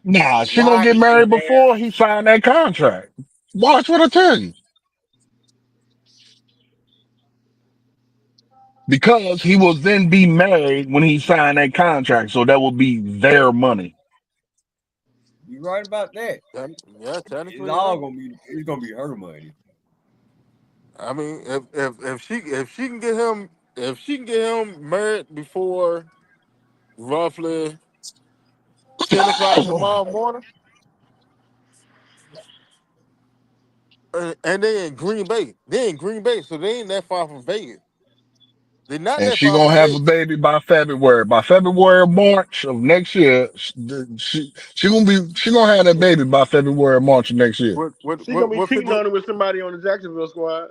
C: Nah, she gonna
E: Why
C: get
E: even
C: married
E: have?
C: before he signed that contract. Watch what I tell you. Because he will then be married when he signed that contract. So that will be their money.
E: You right about that.
B: Yeah,
E: It's
B: technically, yeah.
E: all it's gonna be her money.
B: I mean, if she can get him married before roughly 10 o'clock tomorrow morning, and they in Green Bay, so they ain't that far from Vegas. They're not
C: And
B: that
C: she
B: far
C: gonna
B: from
C: have a
B: Vegas.
C: baby by February. By February, March of next year, she gonna have that baby by February, March of next year.
H: She gonna be
B: What
H: cheating
B: 50
H: on him with somebody on the Jacksonville squad.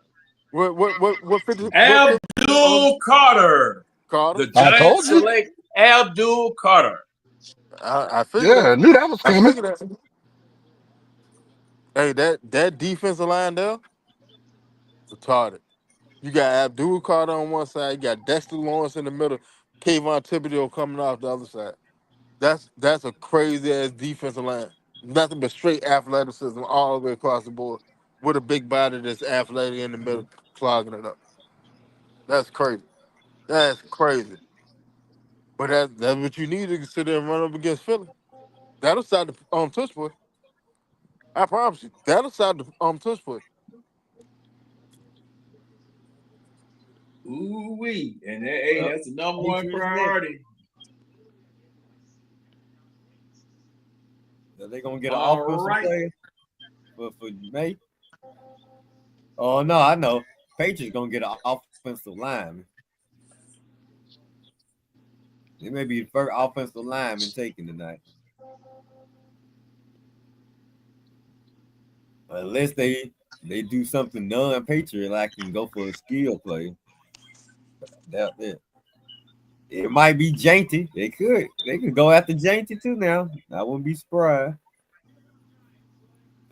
B: what 50
A: Abdul Carter.
B: Carter?
A: The
C: I
A: Giants
C: told you.
A: select Abdul Carter.
B: I figured
C: Yeah,
B: that.
C: I knew that was
B: I
C: coming.
B: figured that. Hey, that defensive line there, retarded. You got Abdul Carter on one side, you got Dexter Lawrence in the middle, Kayvon Thibodeau coming off the other side. That's a crazy ass defensive line. Nothing but straight athleticism all the way across the board, with a big body that's athletic in the middle, clogging it up. That's crazy. That's crazy. But that's what you need to sit there and run up against Philly. That'll start the touch push. I promise you. That'll start the touch push.
A: Ooh wee. And hey,
E: Well,
A: that's the number one
E: Patriots next.
A: priority.
E: Are they gonna get an
A: All
E: offensive
A: right.
E: player for May? Oh no, I know. Patriots gonna get an offensive lineman. It may be the first offensive lineman taken tonight. Unless they do something non-Patriot like and go for a skill play. Doubt that. It might be Janty. They could go after Janty too now. I wouldn't be surprised.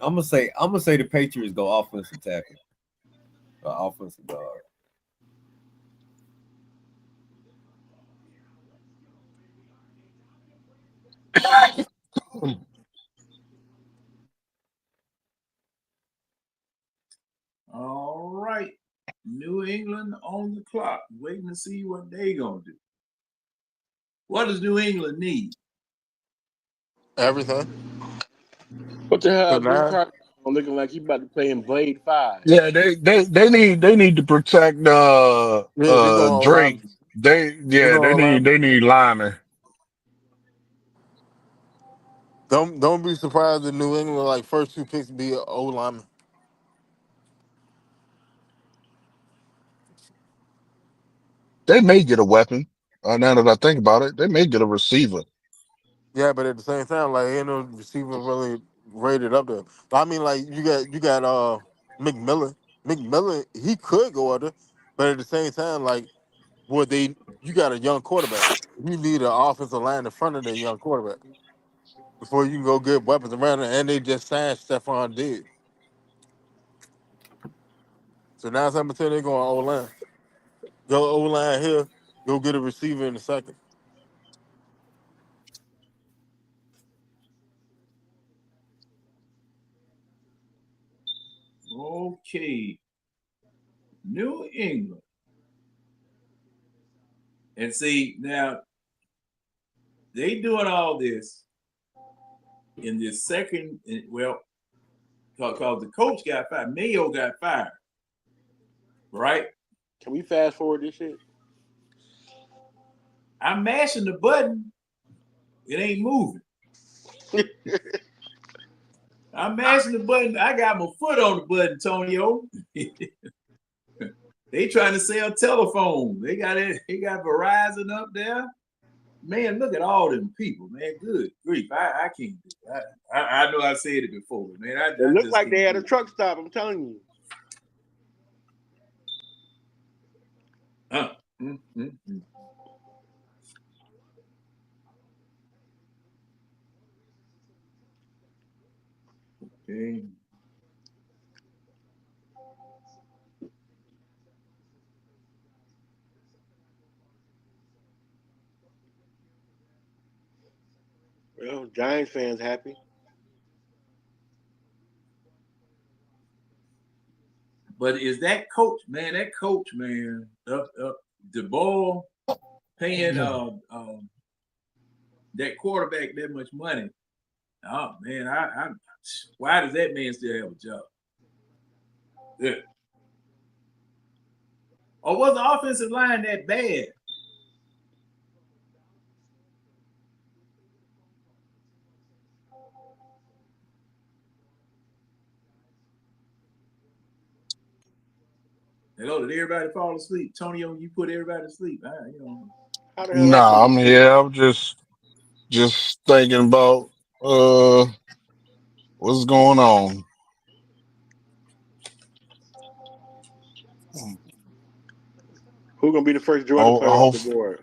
E: I'm gonna say the Patriots go offensive tackle or offensive guard.
A: All right. New England on the clock, waiting to see what they gonna do. What does New England need?
B: Everything.
H: What the hell,
B: Cause
H: Abdul
B: now,
H: Carter looking like he about to play in Blade 5?
C: Yeah, they need to protect
B: yeah, they going all
C: Drake.
B: line. They
C: They
B: going all line.
C: need linemen.
B: Don't be surprised if New England like first two picks be an O lineman.
C: They may get a weapon. Now that I think about it, they may get a receiver.
B: Yeah, but at the same time, like ain't no receiver really rated up there. But I mean, like you got McMillan. McMillan, he could go under, but at the same time, like Well, you got a young quarterback. You need an offensive line in front of that young quarterback before you can go get weapons around it. And they just signed Stephon Diggs. So now I'm telling they're going O line. Go O line here. Go get a receiver in a second.
A: Okay. New England. And see, now they doing all this in this second, well, because the coach got fired. Mayo got fired. Right?
D: Can we fast forward this shit?
A: I'm mashing the button. It ain't moving. I'm mashing the button. I got my foot on the button, Tonio. They trying to sell telephones. They got it. They got Verizon up there. Man, look at all them people, man. Good grief. I can't do it. I know I said it before, man.
D: It looked like they had a truck stop, I'm telling you.
A: Okay.
D: Well, Giants fans happy.
A: But is that coach, man? That coach, man, the ball paying that quarterback that much money. Oh man, why does that man still have a job? Yeah. Or was the offensive line that bad? Hello, did everybody fall asleep? Tonio, you put everybody to sleep.
D: How the hell
C: Nah, I'm here. I'm just thinking about what's going on.
D: Who's gonna be the first Georgia player off the board?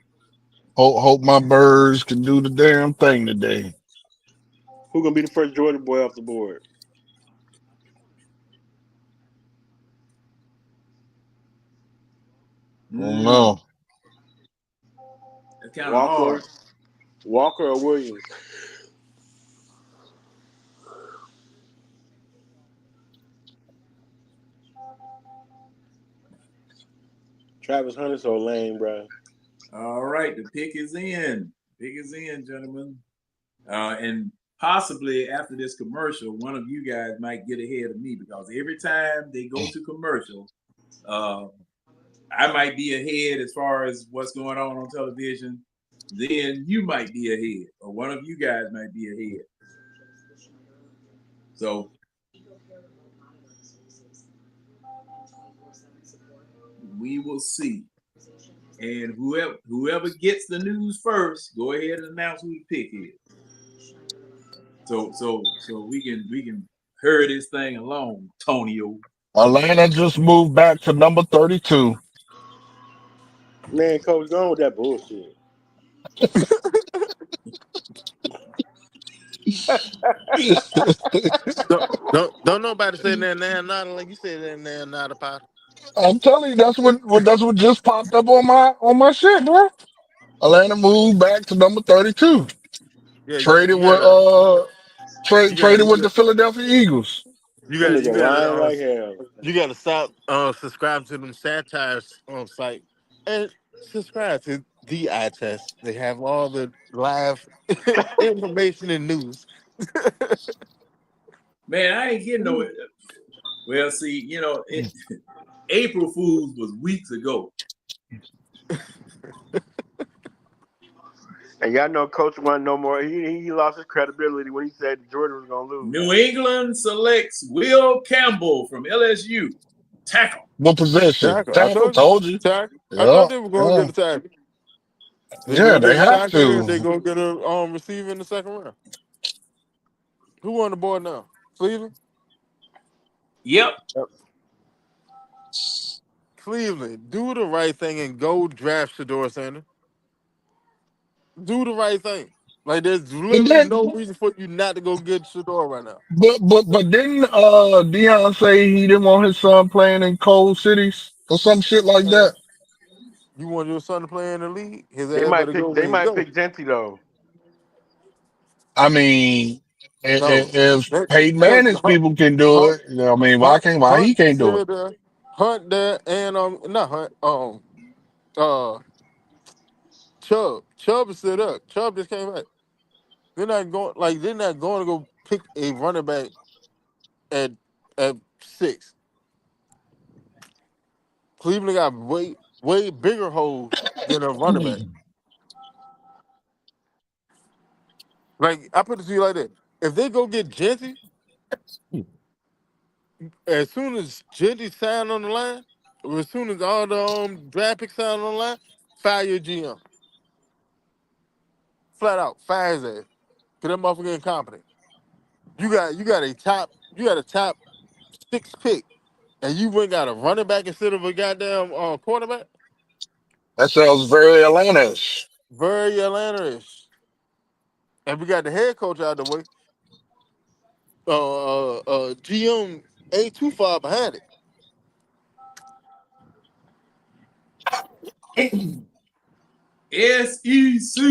C: Hope my birds can do the damn thing today.
D: Who's gonna be the first Georgia boy off the board?
C: No.
A: That's kind of hard.
D: Walker or Williams? Travis Hunter so lame, bro.
A: All right, the pick is in. Pick is in, gentlemen. And possibly after this commercial, one of you guys might get ahead of me because every time they go to commercial, I might be ahead as far as what's going on television. Then you might be ahead, or one of you guys might be ahead. So we will see. And whoever gets the news first, go ahead and announce who the pick is. So we can hurry this thing along, Tonio.
C: Atlanta just moved back to number 32.
D: Man, Coach, go on with that bullshit.
B: don't nobody say that now, not like you said that now, not a pot.
C: I'm telling you, that's what just popped up on my shit, bro. Atlanta moved back to number 32.
B: Yeah,
C: traded with the Philadelphia Eagles.
B: You
D: That
B: got
D: nigga lying like hell.
B: You got to stop subscribing to them satires on site and subscribe to the Eye Test. They have all the live information and news.
A: Man, I ain't getting no. Well, see, April Fools was weeks ago.
D: And y'all know Coach wasn't no more. He lost his credibility when he said Georgia was gonna lose.
A: New England selects Will Campbell from LSU. Tackle.
C: What position?
B: Tackle.
C: Told you.
B: Tackle. I thought they were going to get a tackle.
C: Yeah, they have to.
B: They're going to get a receiver in the second round. Who on the board now? Cleveland?
A: Yep.
B: Cleveland, do the right thing and go draft Shedeur Sanders. Do the right thing. Like there's
C: But
B: literally
C: then,
B: no reason for you not to go get Shedeur right now.
C: but didn't Deion say he didn't want his son playing in cold cities or some shit like
B: Man,
C: that?
B: you want your son to play in the league? His
D: They
B: ass
D: might
B: better go
D: pick. They
B: where he
D: might
B: go.
D: pick Gentry though.
C: I mean,
B: No,
C: if Peyton
B: because
C: Manning's people can do
B: Hunt,
C: it, you know, I mean,
B: Hunt,
C: why he
B: Hunt
C: can't do it?
B: still there, Hunt there, and not Hunt, uh, Chubb is still there. Chubb just came back. They're not going to go pick a running back at 6. Cleveland got way bigger holes than a running back. Like I put it to you like that: if they go get Gentry, as soon as Gentry signed on the line, or as soon as all the draft picks signed on the line, fire your GM. Flat out, fire his ass. Cause that motherfucker incompetent. You got a top 6 pick, and you went got a running back instead of a goddamn quarterback.
C: That sounds very Atlanta-ish.
B: Very Atlanta-ish. And we got the head coach out the way. GM ain't too far behind it.
A: SEC.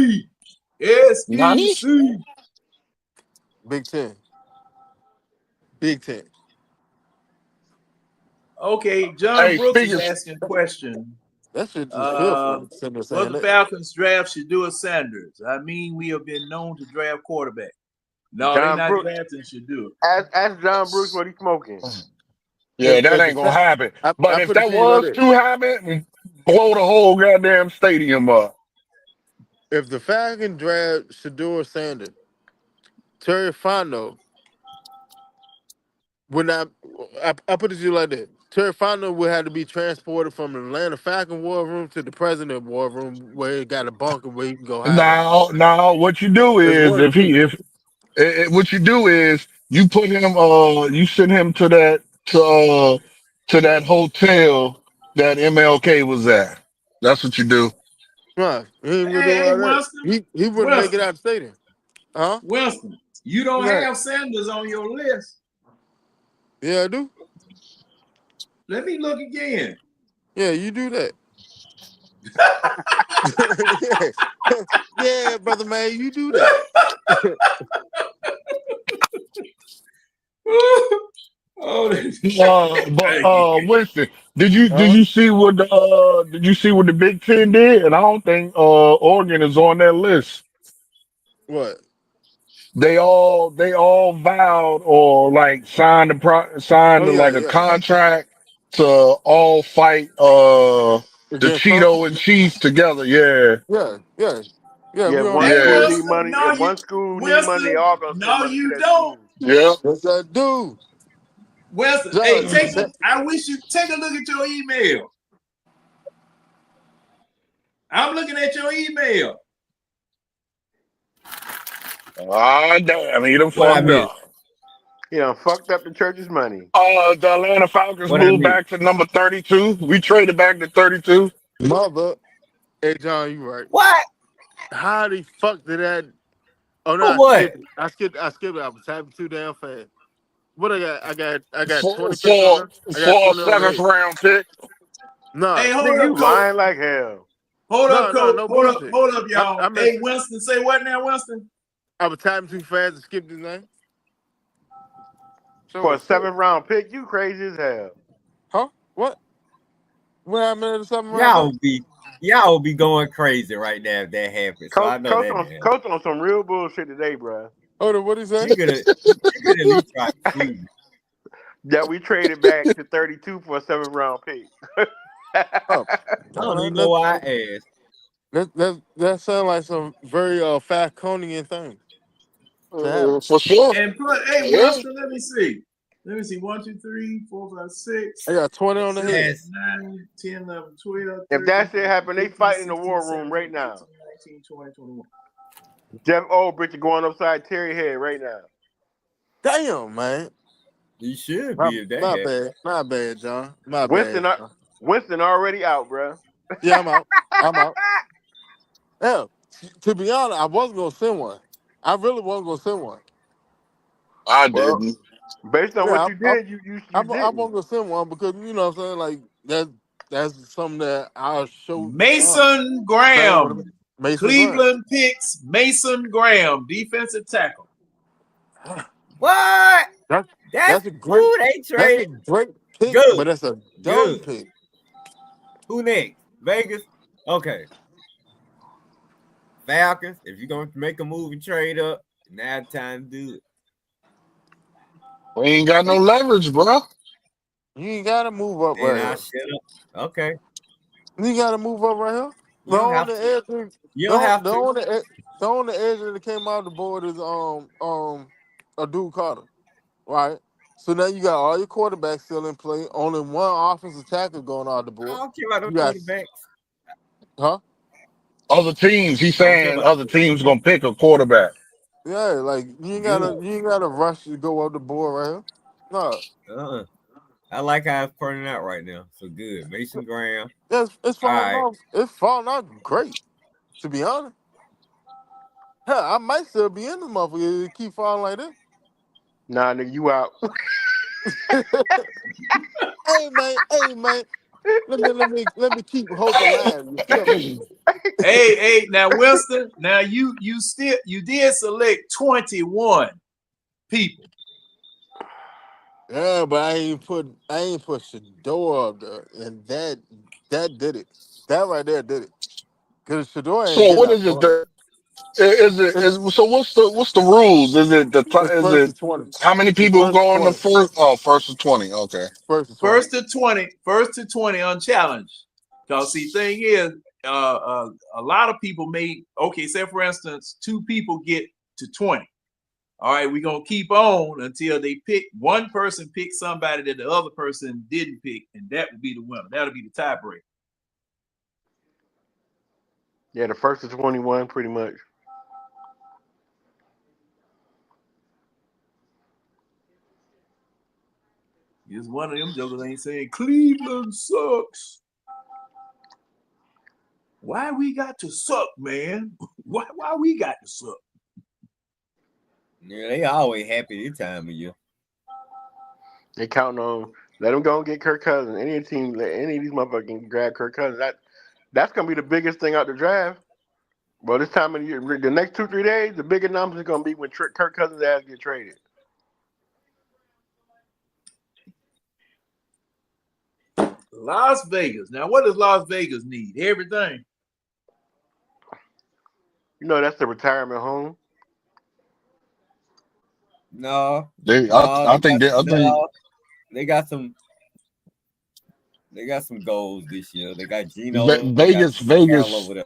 C: Nani?
A: SEC.
B: Big Ten. Big Ten.
A: Okay, John
C: Hey,
A: Brooks is
C: speaking.
A: asking a question.
B: That shit just pitiful. Saying
A: Will the
B: that.
A: Falcons draft Shedeur Sanders? I mean, we have been known to draft quarterback. No, they're
D: John
A: not
D: Brooks.
A: drafting Shedeur.
D: Ask John Brooks what he's smoking.
C: Yeah, that
B: If
C: ain't gonna happen. But
B: I
C: if
B: put it
C: that
B: to you like
C: was
B: that.
C: to happen, blow the whole goddamn stadium up.
B: If the Falcons draft Shedeur Sanders, Terry Fontenot would not. I put it to you like that. Terry Fontenot would have to be transported from the Atlanta Falcon war room to the president war room where he got a bunker where he can go hide at.
C: Now, what you do
B: It's
C: is
B: one of the two.
C: what you do is you put him, you send him to that hotel that MLK was at. That's what you do.
B: Right. He ain't gonna do
A: Hey,
B: all that.
A: Winston.
B: He wouldn't make it out of the stadium. Huh?
A: Winston, you don't
B: Right.
A: have Sanders on your list.
B: Yeah, I do.
A: Let me look again.
B: Yeah, you do that. yeah, brother man, you do that.
A: Oh,
C: But Winston, did you see what the Big Ten did? And I don't think Oregon is on that list.
B: What?
C: They all vowed or like signed
B: Oh yeah,
C: like a
B: yeah.
C: contract to all fight the
B: Against Trump?
C: Cheeto and Chiefs together. Yeah.
B: Yeah.
D: Yeah,
B: We
D: if
B: on
D: one
B: that
A: hey,
D: school
B: shit.
C: Yeah.
D: need
A: Winston,
D: money, if one school need money, they all gonna send
A: no,
D: money to
A: you
D: that
A: don't.
D: school.
C: Yeah.
B: Yes, I do.
A: Winston, hey,
B: John,
A: I wish you take a look at your email. I'm looking at your email.
C: Ah, damn, he done
E: What I
C: fucked
E: miss?
C: up.
D: He done fucked up the church's money.
C: The Atlanta Falcons
E: What I
C: moved
E: miss?
C: back to number 32. We traded back to 32.
B: mother. Hey, John, you right.
E: What?
B: How the fuck did that? Oh no,
E: For what?
B: I skipped it. I was typing too damn fast. What I got? I got
C: For
B: 20 picks on there. I got
C: for a
B: 20 on the
C: 7th
B: head.
C: round pick.
B: Nah,
A: Hey, hold
D: Nigga,
A: up,
D: you
A: coach.
D: lying like hell.
A: Hold up, coach.
B: no
A: Hold up,
B: bullshit.
A: y'all.
B: I meant
A: Hey, Winston, say what now, Winston?
B: I was typing too fast and skipped his name. So
D: For a
B: it's shit.
D: 7th round pick, you crazy as hell.
B: Huh? What? When I'm in the 7th round?
E: Y'all be going crazy right now if that happens. So I know that.
D: Coach on some real bullshit today, bro.
B: Hold on, what he say?
E: You could at least try to flee.
D: That we traded back to 32 for a 7th round pick.
B: Oh,
E: I don't even know why I asked.
B: that sounds like some very Falconian thing to happen.
C: For sure.
A: And put, hey,
C: Yeah.
A: Winston, let me see. 1, 2, 3, 4, 5, 6.
B: I got 20 on the head.
A: 9, 10, 11, 12.
D: If that shit happen, they fighting in the war room right now.
A: 19, 20, 21.
D: Jeff Ulbrich going upside Terry head right now.
B: Damn, man.
E: You should
B: My
E: be if that happens.
B: bad. My bad, John. My
D: Winston,
B: bad.
H: Winston already out, bro.
B: Yeah, I'm out. I'm out. Yeah. To be honest, I wasn't gonna send one. I really wasn't gonna send one.
C: I
H: Well,
C: didn't.
H: based on what
B: Yeah,
H: you did, you
B: I
H: didn't.
B: wasn't gonna send one because you know what I'm saying, like that's something that I'll show
A: Mason
B: same with
A: Graham.
B: Mason Graham.
A: Cleveland picks Mason Graham, defensive tackle.
E: What?
B: That's
E: That's
B: a great
E: who they
B: that's a
E: traded.
B: great pick,
E: Good.
B: but that's a dumb
E: Good.
B: pick.
E: Who next? Vegas? Okay. Falcons, if you're going to make a move and trade up, now time to do it.
C: We ain't got no leverage, bro.
B: You ain't gotta move up
E: And
B: right
E: I'll
B: here.
E: shut up. Okay.
B: You gotta move up right here.
E: You don't have to. You don't have to.
B: The only edge that came out the board is a dude Carter, right? So now you got all your quarterbacks still in play. Only one offensive tackle going out the
E: I
B: board.
E: don't care about
B: You
E: the
B: got
E: quarterbacks.
B: huh?
C: Other teams, he's
E: I don't care
C: saying
E: about
C: other teams gonna pick a quarterback.
B: Yeah, like you ain't gotta rush to go up the board right here. No.
E: I like how it's turning out right now. So good. Mason Graham.
B: Yeah, it's falling
E: All
B: off. It's falling out great, to be honest. Hell, I might still be in this motherfucker if it keep falling like this.
H: Nah, nigga, you out.
B: Hey man. Let me keep hope alive. You feel me?
A: Hey, now Winston, now you did select 21 people.
B: Yeah, but I ain't put Shador up there, and that did it. That right there did it. Cause Shador ain't
C: So
B: getting
C: what
B: that
C: is it?
B: far.
C: So what's the rules? Is it
B: It's
C: is
B: first
C: it
B: to 20.
C: how many
B: It's
C: people
B: first to
C: go on the
B: 20.
C: first? Oh, first to 20. Okay.
B: First to 20.
A: First to 20 unchallenged. Because see, thing is, a lot of people made, okay, say for instance, 2 people get to 20. All right, we're gonna keep on until they pick one person pick somebody that the other person didn't pick, and that would be the winner. That'll be the tiebreaker.
H: Yeah, the first to 21, pretty much.
A: Just one of them jokers ain't saying Cleveland sucks. Why we got to suck, man? Why we got to suck?
E: Yeah, they always happy this time of year.
H: They counting on let them go and get Kirk Cousins. Any team, let any of these motherfuckers can grab Kirk Cousins. That's gonna be the biggest thing out the draft. Well, this time of the year, the next 2-3 days, the big announcement is gonna be when Kirk Cousins' ass get traded.
A: Las Vegas. Now, what does Las Vegas need? Everything.
H: You know that's the retirement home.
E: No,
C: They
E: got some goals this year. They got Geno.
C: Vegas
E: all over there.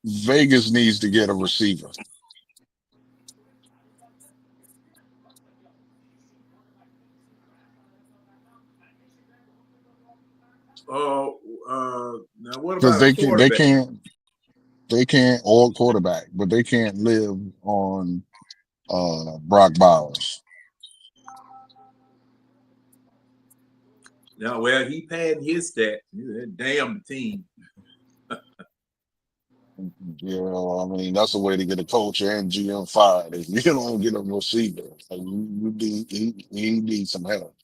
C: Vegas needs to get a receiver.
A: Now what
C: Because
A: about a quarterback?
C: they can't or quarterback, but they can't live on Brock Bowers.
A: Now, well, he padding his stat. Damn the team.
C: You know, I mean, that's a way to get a coach and GM fired. If you don't get a receiver, like, he needs some help.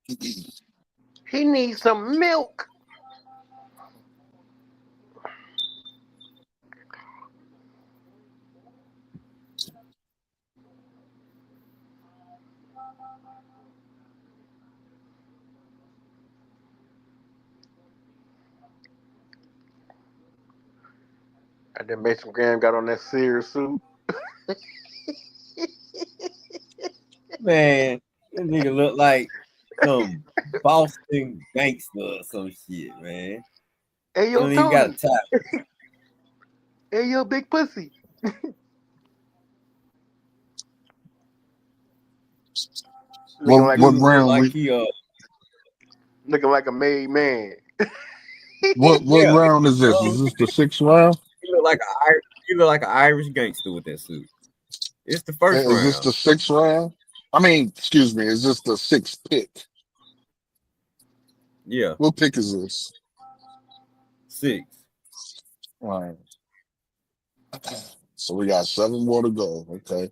H: He needs some milk. And then Mason Graham got on that Sears suit.
E: Man, that nigga look like some Boston gangster or some shit, man.
H: Hey, yo,
E: Don't even got a
H: Tony.
E: tie.
H: Hey, yo, big pussy.
C: What round
H: looking like a made man.
C: What round is this? Is this the 6th round?
E: He look like an Irish gangster with that suit. It's the first round.
C: Is this the 6th round? I mean, excuse me, is this the 6th pick?
E: Yeah,
C: What pick is this?
E: 6.
C: All right. So we got 7 more to go. Okay.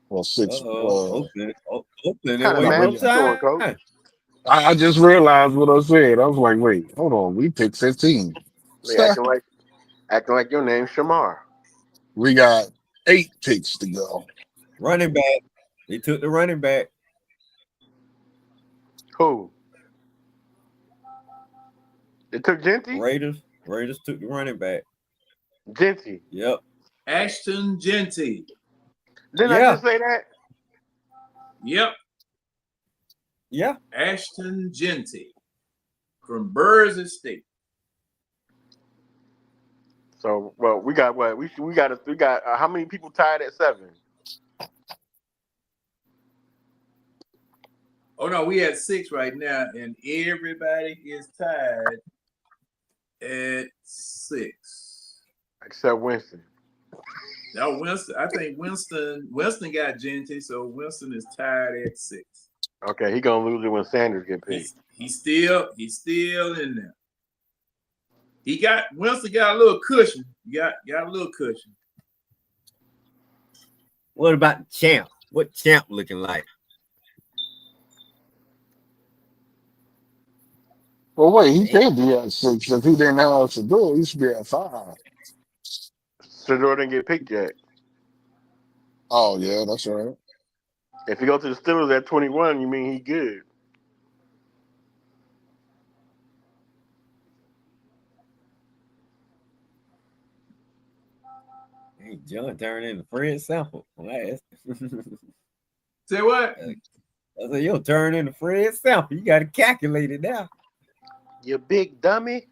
C: Well, 6.
E: Oakland. Oakland. They
H: Kind of
C: No,
E: wasting
H: mad
E: no
C: we,
H: you doing,
E: time.
H: coach?
C: I just realized what I said. I was like, wait, hold on. We picked 15.
H: They acting like your name's Shamar.
C: We got 8 picks to go.
E: Running back. They took the running back.
H: Who? They took Genty?
E: Raiders took the running back.
H: Genty.
E: Yep.
A: Ashton Genty.
H: Didn't I just say that?
A: Yep.
E: Yeah.
A: Ashton Genty from Boise State.
H: So, well, we got what? We got how many people tied at 7?
A: Oh no, we had 6 right now, and everybody is tied at 6.
H: Except Winston.
A: Now Winston, I think Winston got Genty, so Winston is tied at 6.
H: Okay, he gonna lose it when Sanders get picked.
A: He's still in there. Winston got a little cushion. Got a little cushion.
E: What about Champ? What Champ looking like?
C: Well, wait, he can't be at 6 if he didn't have to do it. He should be at 5.
H: Shedeur didn't get picked yet.
C: Oh yeah, that's right.
H: If you go to the Steelers at 21, you mean he good?
E: Hey, John turned into Fred Sample.
A: Say what?
E: I said, you'll turn into Fred Sample. You got to calculate it now.
H: You big dummy.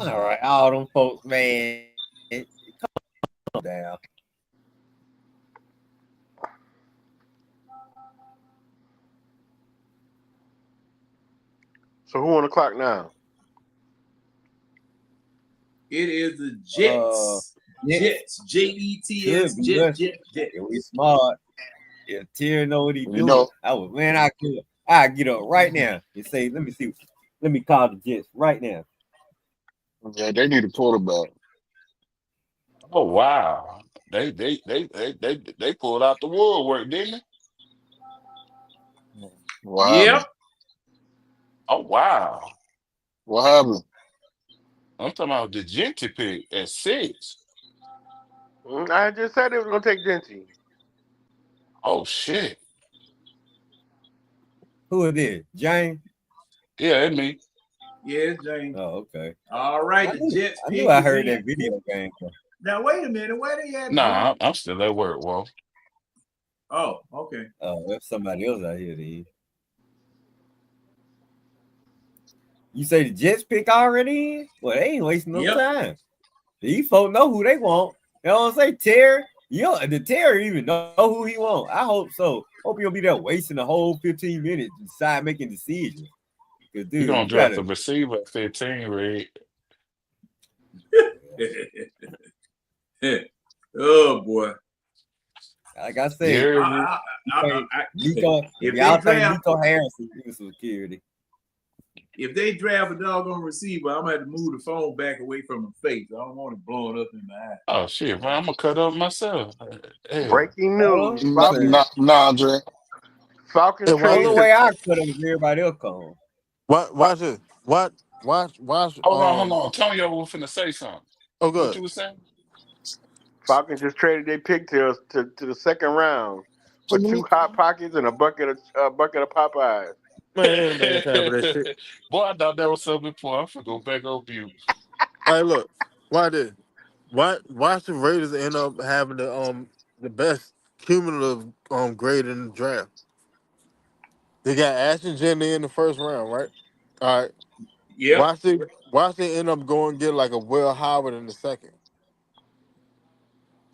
E: All right, all them folks, man. Calm down.
H: So who on the clock now?
A: It is the Jets. Jets. Jets. Jets.
E: Yeah, we smart. Yeah, Terry know what he doing.
C: know-
E: I get up right now and say, let me call the Jets right now.
C: Yeah, they need a quarterback.
F: Oh wow. They pulled out the woodwork, didn't they?
C: What
A: Yep.
C: happened?
F: Oh wow.
C: What happened?
F: I'm talking about the Genty pick at 6.
H: I just said they was gonna take Genty.
F: Oh shit.
E: Who it is? James?
F: Yeah, it's me.
A: Yes, James.
E: Oh, okay.
A: All right, the Jets.
E: I
A: pick
E: knew I
A: is
E: heard
A: in.
E: that video game.
A: Now wait a minute. Where they at?
F: Nah, I'm still at work, Wolf.
A: Oh, okay.
E: Oh, that's somebody else out here. You say the Jets pick already in? Well, they ain't wasting no time. These folks know who they want. You know what I'm saying? Terry, the Terry even know who he want. I hope so. Hope you'll be there wasting the whole 15 minutes to decide making decisions. Dude,
F: You're gonna draft the receiver at 15, Red.
A: Oh boy.
E: Like I said,
A: Nico
E: Harrison is security.
A: If they draft a doggone receiver, I'm gonna have to move the phone back away from the face. I don't want it blowing up in my eye.
F: Oh shit, man, I'm gonna cut up myself. Hey.
H: Breaking news.
C: Nah, Dre.
H: Falcons
E: the only way I cut him is everybody else come.
B: Watch it. Watch.
F: Hold on. Antonio was finna say something.
B: Oh, good.
F: What you was saying?
H: Falcons just traded their pick to the second round for 2 hot pockets and a bucket of Popeyes.
B: Man, time for that shit.
F: Boy, I thought that was something before. I'm finna go back on view.
B: Hey, look. Why the Raiders end up having the best cumulative grade in the draft? They got Ashton Jennings in the first round, right? All right.
A: Yeah.
B: Watch they end up going and get like a Will Howard in the second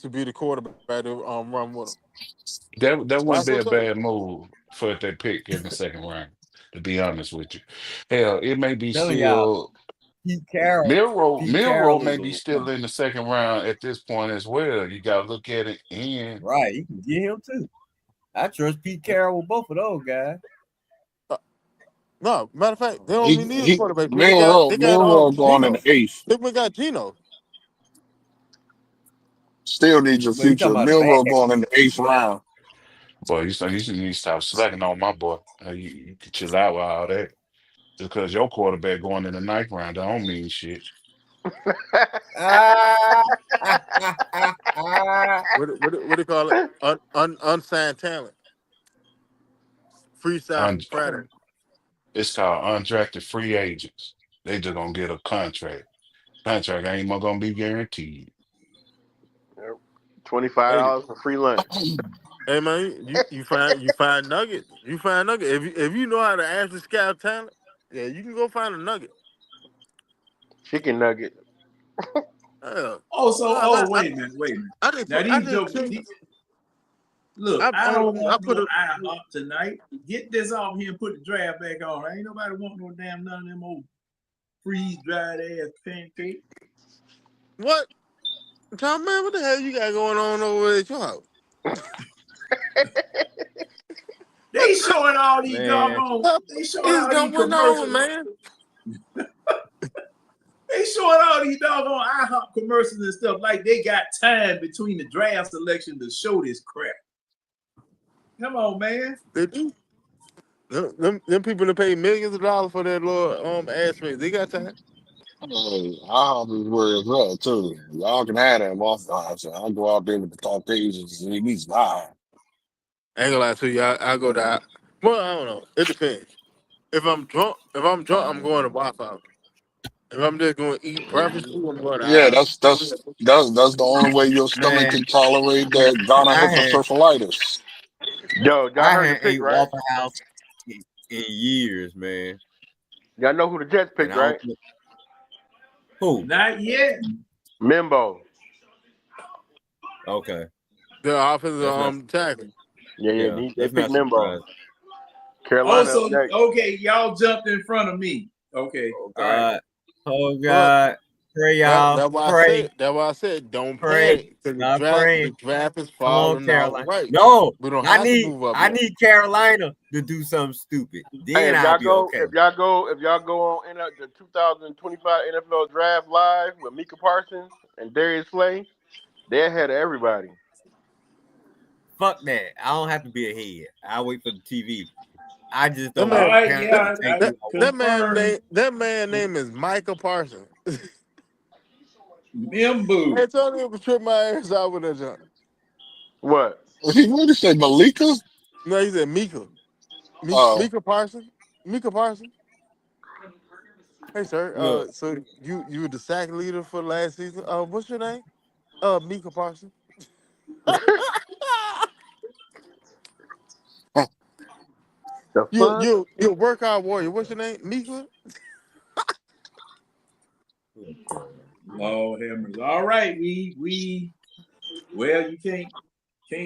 B: to be the quarterback to run with him.
F: That wouldn't be a bad move for that pick in the second round, to be honest with you. Hell, it may be still
E: Pete Carroll.
F: Milrow
E: Pete Carroll
F: may
E: is
F: be
E: a
F: still in the second round at this point as well. You got to look at it in.
E: right. You can get him too. I trust Pete Carroll with both of those guys.
B: No, matter of fact, they don't even need a
C: He
B: quarterback. They
C: Milrow going in
B: Geno.
C: the eighth.
B: They went got Geno.
C: Still needs your
E: But you
C: future.
E: talking about a bad?
C: Milrow going in the eighth round.
F: Boy, you need to stop slacking on my boy. You can chill out with all that. Just because your quarterback going in the ninth round, that don't mean shit.
B: What do they call it? Unsigned talent. Freestyle Friday.
F: It's called undrafted free agents. They just gonna get a contract. Contract ain't even gonna be guaranteed.
H: $25 for free lunch.
B: Hey man, you find nuggets. You find nuggets. If you know how to actually scout talent, yeah, you can go find a nugget.
H: Chicken nugget.
B: Yeah.
A: Wait a minute.
B: I didn't.
A: Now look, I don't want no IHOP tonight. Get this off here and put the draft back on. Ain't nobody want no damn none of them old freeze-dried ass pancakes.
B: What? Tom, man, what the hell you got going on over at your house?
A: They showing all these doggone. They showing all these commercials,
B: man.
A: They showing all these doggone IHOP commercials and stuff like they got time between the draft selection to show this crap. Come on, man.
B: They do. Them people that pay millions of dollars for that little ass man, they got time.
C: Hey, IHOP is where it's at too. Y'all can have them off the house. I'll go out there with the Caucasians and he's live.
B: I ain't gonna lie to you. I go to. Well, I don't know. It depends. If I'm drunk, I'm going to Waffle House. If I'm just going to eat breakfast food, I'm going to.
C: Yeah, that's the only way your stomach can tolerate that Ghana encephalitis.
H: Yo, y'all heard the pick, right?
E: Waffle House in years, man.
H: Y'all know who the Jets picked, right?
E: Who?
A: Not yet.
H: Mimbo.
E: Okay.
B: The offensive tackle.
H: Yeah. They picked Mimbo. Carolina.
A: Okay, y'all jumped in front of me. Okay.
E: Oh God. Pray, y'all.
B: That's why I said don't pray. The draft is falling out right.
E: No,
B: we don't have to move up.
E: I need Carolina to do something stupid. Then I'll be okay.
H: If y'all go on the 2025 NFL Draft Live with Micah Parsons and Darius Slay, they're ahead of everybody.
E: Fuck that. I don't have to be ahead. I'll wait for the TV. I just don't.
B: That man name is Micah Parsons.
A: Mimbo.
B: Antonio was trip my ass out with that junk.
H: What?
C: What did he say? Malika?
B: No, he said Mika. Mika Parsons. Mika Parsons. Hey sir. So you were the sack leader for last season. What's your name? Mika Parsons. You workout warrior. What's your name? Mika?
A: Lord have mercy. All right, we well, you can't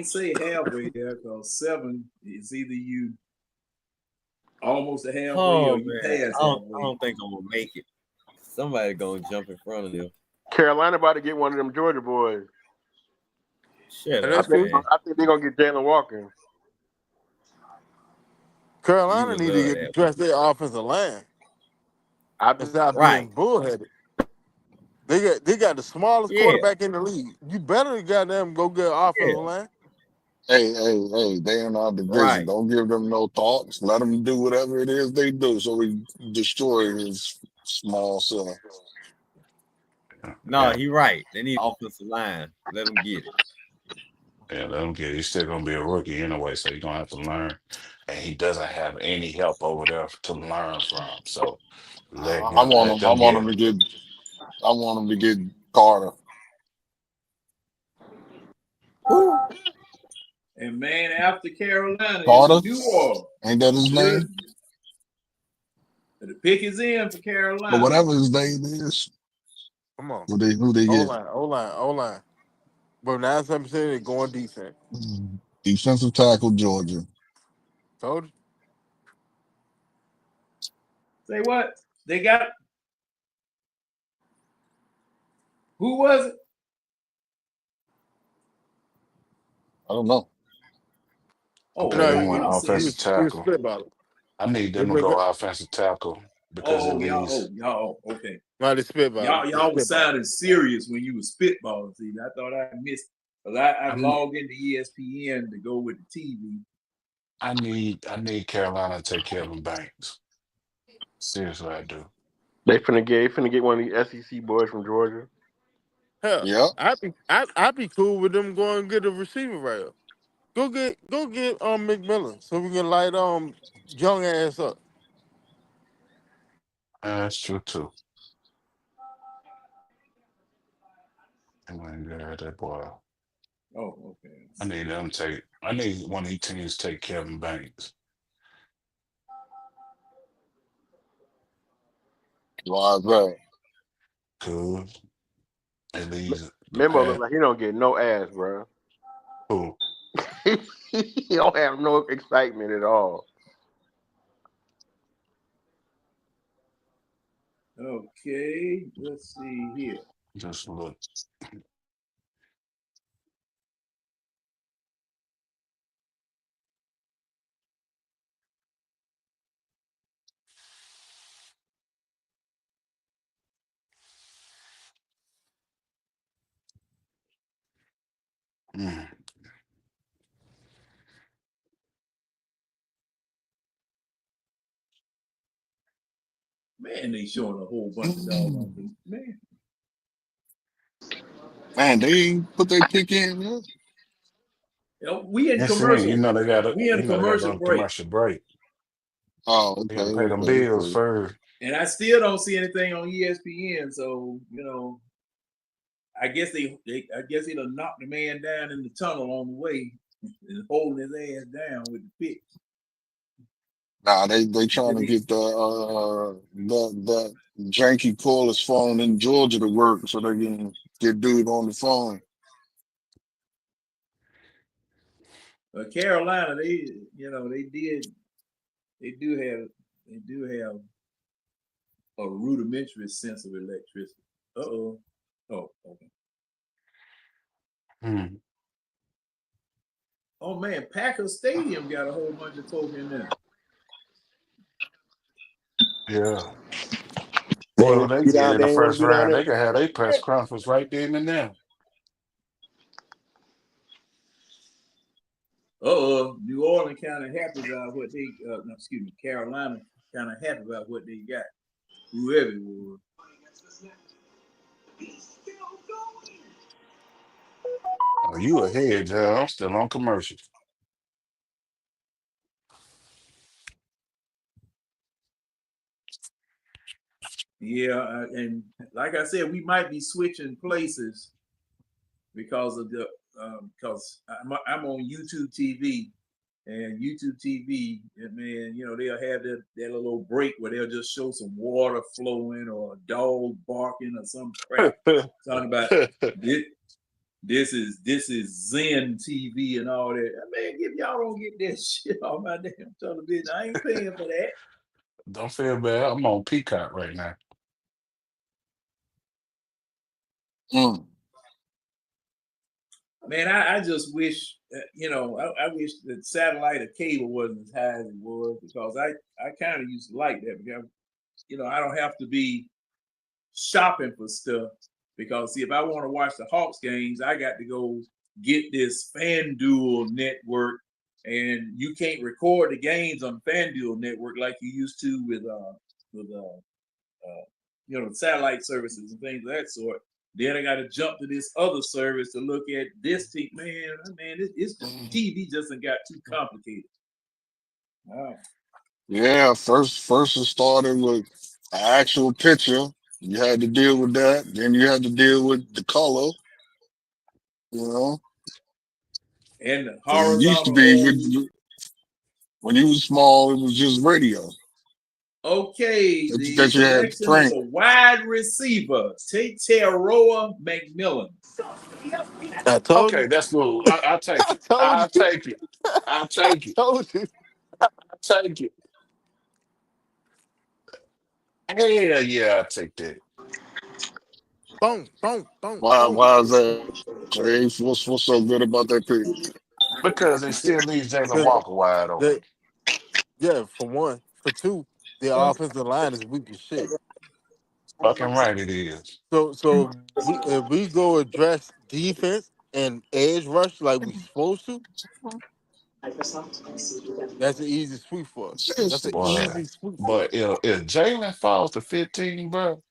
A: say halfway there because 7 is either you almost a halfway or you pass halfway.
E: I don't think I'm gonna make it. Somebody gonna jump in front of them.
H: Carolina about to get one of them Georgia boys.
E: Shit,
H: I think they're gonna get Jalen Walker.
B: Carolina need to address their offensive line. Stop being bullheaded. They got the smallest quarterback in the league. You better goddamn go get offensive line.
C: Hey, they in our division. Right. Don't give them no thoughts. Let them do whatever it is they do so we destroy his small self.
E: No, he right. They need offensive line. Let them get it.
F: Yeah, let him get it. He's still going to be a rookie anyway, so he's going to have to learn. And he doesn't have any help over there to learn from. So
C: I want him to get Carter.
E: Woo.
A: And man, after Carolina,
C: Carter?
A: New Orleans.
C: Ain't that his name?
A: The pick is in for Carolina.
C: But whatever his name is.
B: Come on.
C: Who they get?
B: O-line. But now some saying they're going defense.
C: Defensive tackle, Georgia.
B: Told you.
A: Say what? They got Who was it?
C: I don't know.
A: Oh,
F: Okay,
B: No,
F: they
A: okay.
F: went
A: You don't say
F: offensive
A: it.
B: he was
F: tackle.
B: spitballing.
F: I need
B: He
F: them to
B: was
F: go offensive tackle because at least
A: Y'all. Okay.
B: no, the spitballing. The
A: Y'all was
B: spitballing.
A: sounding serious when you was spitballing. See, I thought I missed because I
F: I need
A: logged into ESPN to go with the TV.
F: I need Carolina to take Kevin Banks. Seriously, I do.
H: They finna get one of these SEC boys from Georgia.
B: Hell,
C: Yeah.
B: I'd be cool with them going and get a receiver right here. Go get McMillan so we can light young ass up.
F: That's true too. I'm gonna get that boy.
A: Oh, okay.
F: I need them to take. I need one of these teams to take Kevin Banks.
C: Why is that?
F: Cause at least the
H: Memo look
F: pat.
H: like he don't get no ass, bro.
F: Who?
H: He don't have no excitement at all.
A: Okay, let's see here.
F: Just look. Mm.
A: Man, they showing a whole bunch of doggone things. Man,
C: Man, they ain't put their pick in yet.
A: we in
F: It's in.
A: commercial.
F: They got a.
A: We in a
F: They got to go
A: commercial
F: on
A: break,
F: commercial break.
C: Oh,
F: You
C: okay,
F: got to pay them
C: okay,
F: bills
C: okay.
F: first.
A: and I still don't see anything on ESPN. So I guess I guess he'll knock the man down in the tunnel on the way and holding his ass down with the pick.
C: Nah, they trying to get that janky cordless phone in Georgia to work so they can get dude on the phone.
A: Carolina, they do have a rudimentary sense of electricity. Oh, okay.
F: Hmm.
A: Oh man, Packer Stadium got a whole bunch of folk in there.
F: Yeah.
H: They
F: Well,
H: ain't
F: they
H: be
F: get
H: down.
F: in
H: They
F: the
H: ain't want to
F: first
H: be down
F: round.
H: there.
F: They can have their press conference right then and there.
A: New Orleans kind of happy about what they, Carolina kind of happy about what they got, whoever it was.
F: Oh, you ahead, Joe. I'm still on commercial.
A: Yeah, and like I said, we might be switching places because of because I'm on YouTube TV, and YouTube TV, man, they'll have that little break where they'll just show some water flowing or a dog barking or some crap talking about this. This is Zen TV and all that. Man, if y'all don't get that shit off my damn television, I ain't paying for that.
F: Don't feel bad. I'm on Peacock right now.
C: Mm.
A: Man, I just wish, I wish that satellite or cable wasn't as high as it was, because I kind of used to like that, because, I don't have to be shopping for stuff, because see, if I want to watch the Hawks games, I got to go get this FanDuel network, and you can't record the games on FanDuel network like you used to with satellite services and things of that sort. Then I got to jump to this other service to look at this team. Man, it's TV just got too complicated. Wow.
C: Yeah, first it started with an actual picture. You had to deal with that. Then you had to deal with the color.
A: And the
C: 'Cause it used to
A: horizontal
C: be
A: over.
C: when you was small, it was just radio.
A: Okay, the
C: That you had to
A: selection is
C: crank.
A: a wide receiver, Teteroa McMillan.
B: I told
F: Okay,
B: you.
F: that's cool. I'll take
B: I
F: it.
B: told
F: I'll
B: you.
F: take it. I'll
B: I
F: take it.
B: told you.
F: I'll take it. Hell yeah, I'll take that.
B: boom, boom, boom,
C: Why?
B: boom.
C: Why is that? Hey, what's so good about that pick?
F: Because it still leaves Jalen
B: Because
F: Walker wide open.
B: they, yeah, for one. For two, the offensive line is weak as shit.
F: Fucking right it is.
B: So if we go address defense and edge rush like we supposed to, that's an easy sweep for us. That's an
F: Boy.
B: easy sweep for
F: But
B: us.
F: if Jalen falls to 15, bro,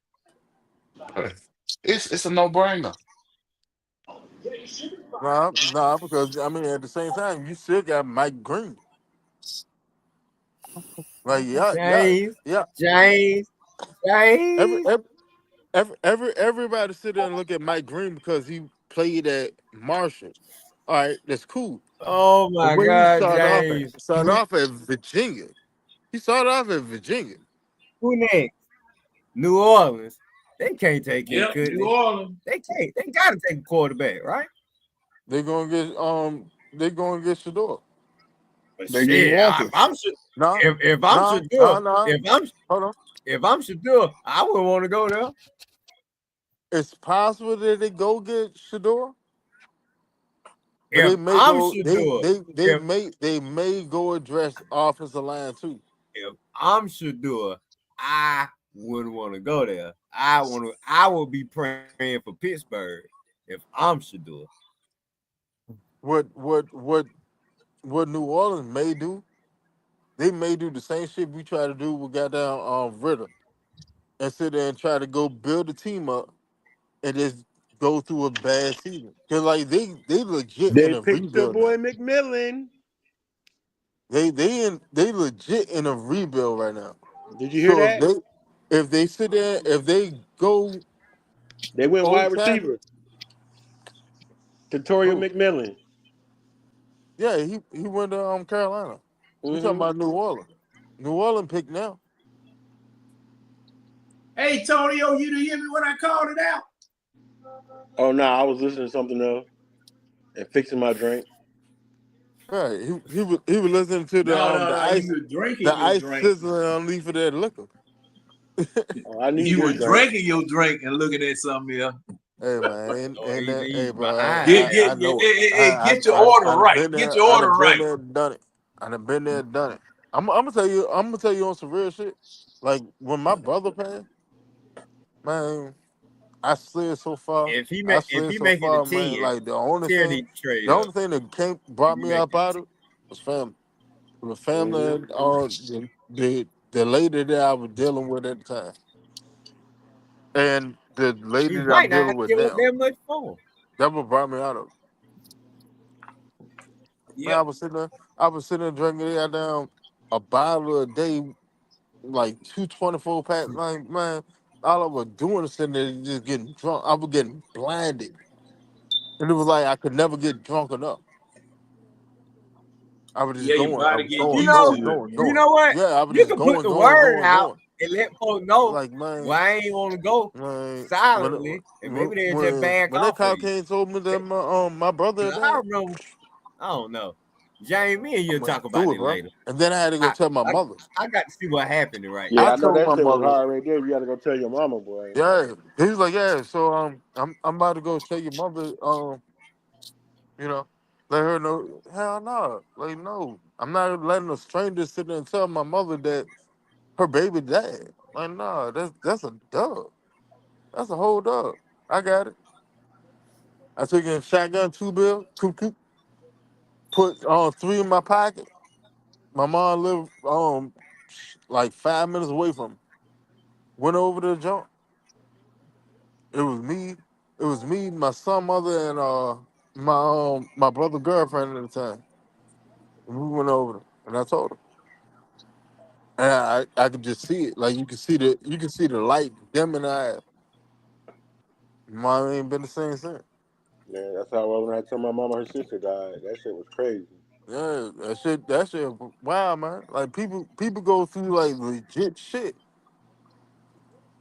F: it's a no-brainer.
B: Nah, because I mean at the same time you still got Mike Green. Like
E: James,
B: yeah.
E: James,
B: Every,
E: James.
B: every, everybody sit there and look at Mike Green because he played at Marshall. All right, that's cool.
E: Oh
B: But
E: my
B: where he
E: God,
B: started off at?
E: James.
B: Started off at Virginia. He started off at Virginia.
E: Who next? New Orleans. They can't take him,
A: Yep,
E: could
A: New
E: they?
A: Orleans.
E: They can't. They gotta take a quarterback, right?
B: They're gonna get Shador.
E: But
C: They getting
E: shit,
C: Walker.
B: No,
E: if I'm
B: no,
E: Shadur,
B: no. Hold on.
E: if I'm Shadur, I wouldn't want to go there.
B: It's possible that they go get Shador, but
E: If
B: they may
E: I'm
B: go.
E: Shadur,
B: They may go address offensive line too.
E: if I'm Shadur, I wouldn't want to go there. I will be praying for Pittsburgh if I'm Shadur.
B: What New Orleans may do? They may do the same shit we try to do with goddamn Ritter and sit there and try to go build a team up and just go through a bad season. Cause like they legit in
D: They
B: a
D: picked the
B: rebuild
D: boy
B: now.
D: McMillan.
B: They legit in a rebuild right now.
D: Did you hear
B: So
D: that?
B: if they sit there, if they go
D: They went
B: old
D: wide
B: tackle,
D: receiver. Tutorial
B: who?
D: McMillan.
B: Yeah, he went to Carolina. We talking
D: Mm-hmm.
B: about New Orleans. New Orleans pick now.
A: Hey, Tonyo, you didn't hear me when I called it out?
D: Oh no, I was listening to something else and fixing my drink.
B: Right. He was listening to
A: No,
B: the
A: you
B: ice
A: were drinking your drink.
B: sizzling underneath of that liquor.
D: Oh, I need
A: You
D: this
A: were
D: drink.
A: drinking your drink and looking at something else.
B: Hey man,
E: Or
B: and that,
E: he's
B: hey bro,
E: behind.
B: I know it.
A: Get your order
B: I done
A: right.
B: been
A: Get
B: there.
A: your
B: I
A: order
B: done been
A: right.
B: there, done it. I done been there, done it. I'm gonna tell you on some real shit. Like when my brother passed, man, I slid so far.
E: If he making the
B: Man.
E: 10,
B: Like
E: Terry need to trade
B: the
E: up.
B: only thing that came
E: If
B: brought
E: he
B: me up
E: making
B: out of it was family. The family
D: Mm-hmm.
B: and the lady that I was dealing with at the time, and the lady
E: he
B: that I'm
E: might not
B: dealing with
E: give up
B: now.
E: that much for him.
B: That what brought me out of it. Man,
A: Yep.
B: I was sitting there drinking it down a bottle a day, like 224 packs. Like, man, all I was doing is sitting there just getting drunk. I was getting blinded. And it was like I could never get drunk enough. I was just
A: Yeah, your
B: going. I
A: body
B: was
A: get
E: You
B: going,
A: used
E: know,
A: to it.
E: you know what?
B: Yeah, I was
E: You
B: just
E: can put
B: going,
E: the word out
B: going.
E: and let folks know
B: Like, man,
E: why I ain't want to go
B: man,
E: silently, and maybe they'll just back
B: when that
E: off of
B: cop
E: you.
B: came told me that my brother had
E: 'Cause I
B: died,
E: remember, I don't know, James. Me and
B: I
E: you'll
B: went
E: talk about
B: through it,
E: this
B: bro.
E: later.
B: And then I had to go
E: I,
B: tell my
E: I
B: mother.
E: I got to see what happened right
D: Yeah,
E: now.
B: I
D: I know
B: told
D: that
B: my
D: shit was
B: mother.
D: hard right there. You got to go tell your mama, boy.
B: Yeah, he was like, yeah. So I'm about to go tell your mother. You know, let her know. Hell no, like no, I'm not letting a stranger sit there and tell my mother that her baby died. Like no, that's a dub. That's a whole dub. I got it. I took in shotgun 2 bill, put three in my pocket. My mom lived like 5 minutes away from me. Went over to the jump. It was me. It was me, my son, mother, and my brother girlfriend at the time. And we went over there, and I told her. And I could just see it. Like you can see the light dim in her eyes. Mom ain't been the same since.
D: Man, that's how I was when I told my mama her sister died. That shit was crazy.
B: Yeah, that shit wow, man. Like people go through like legit shit.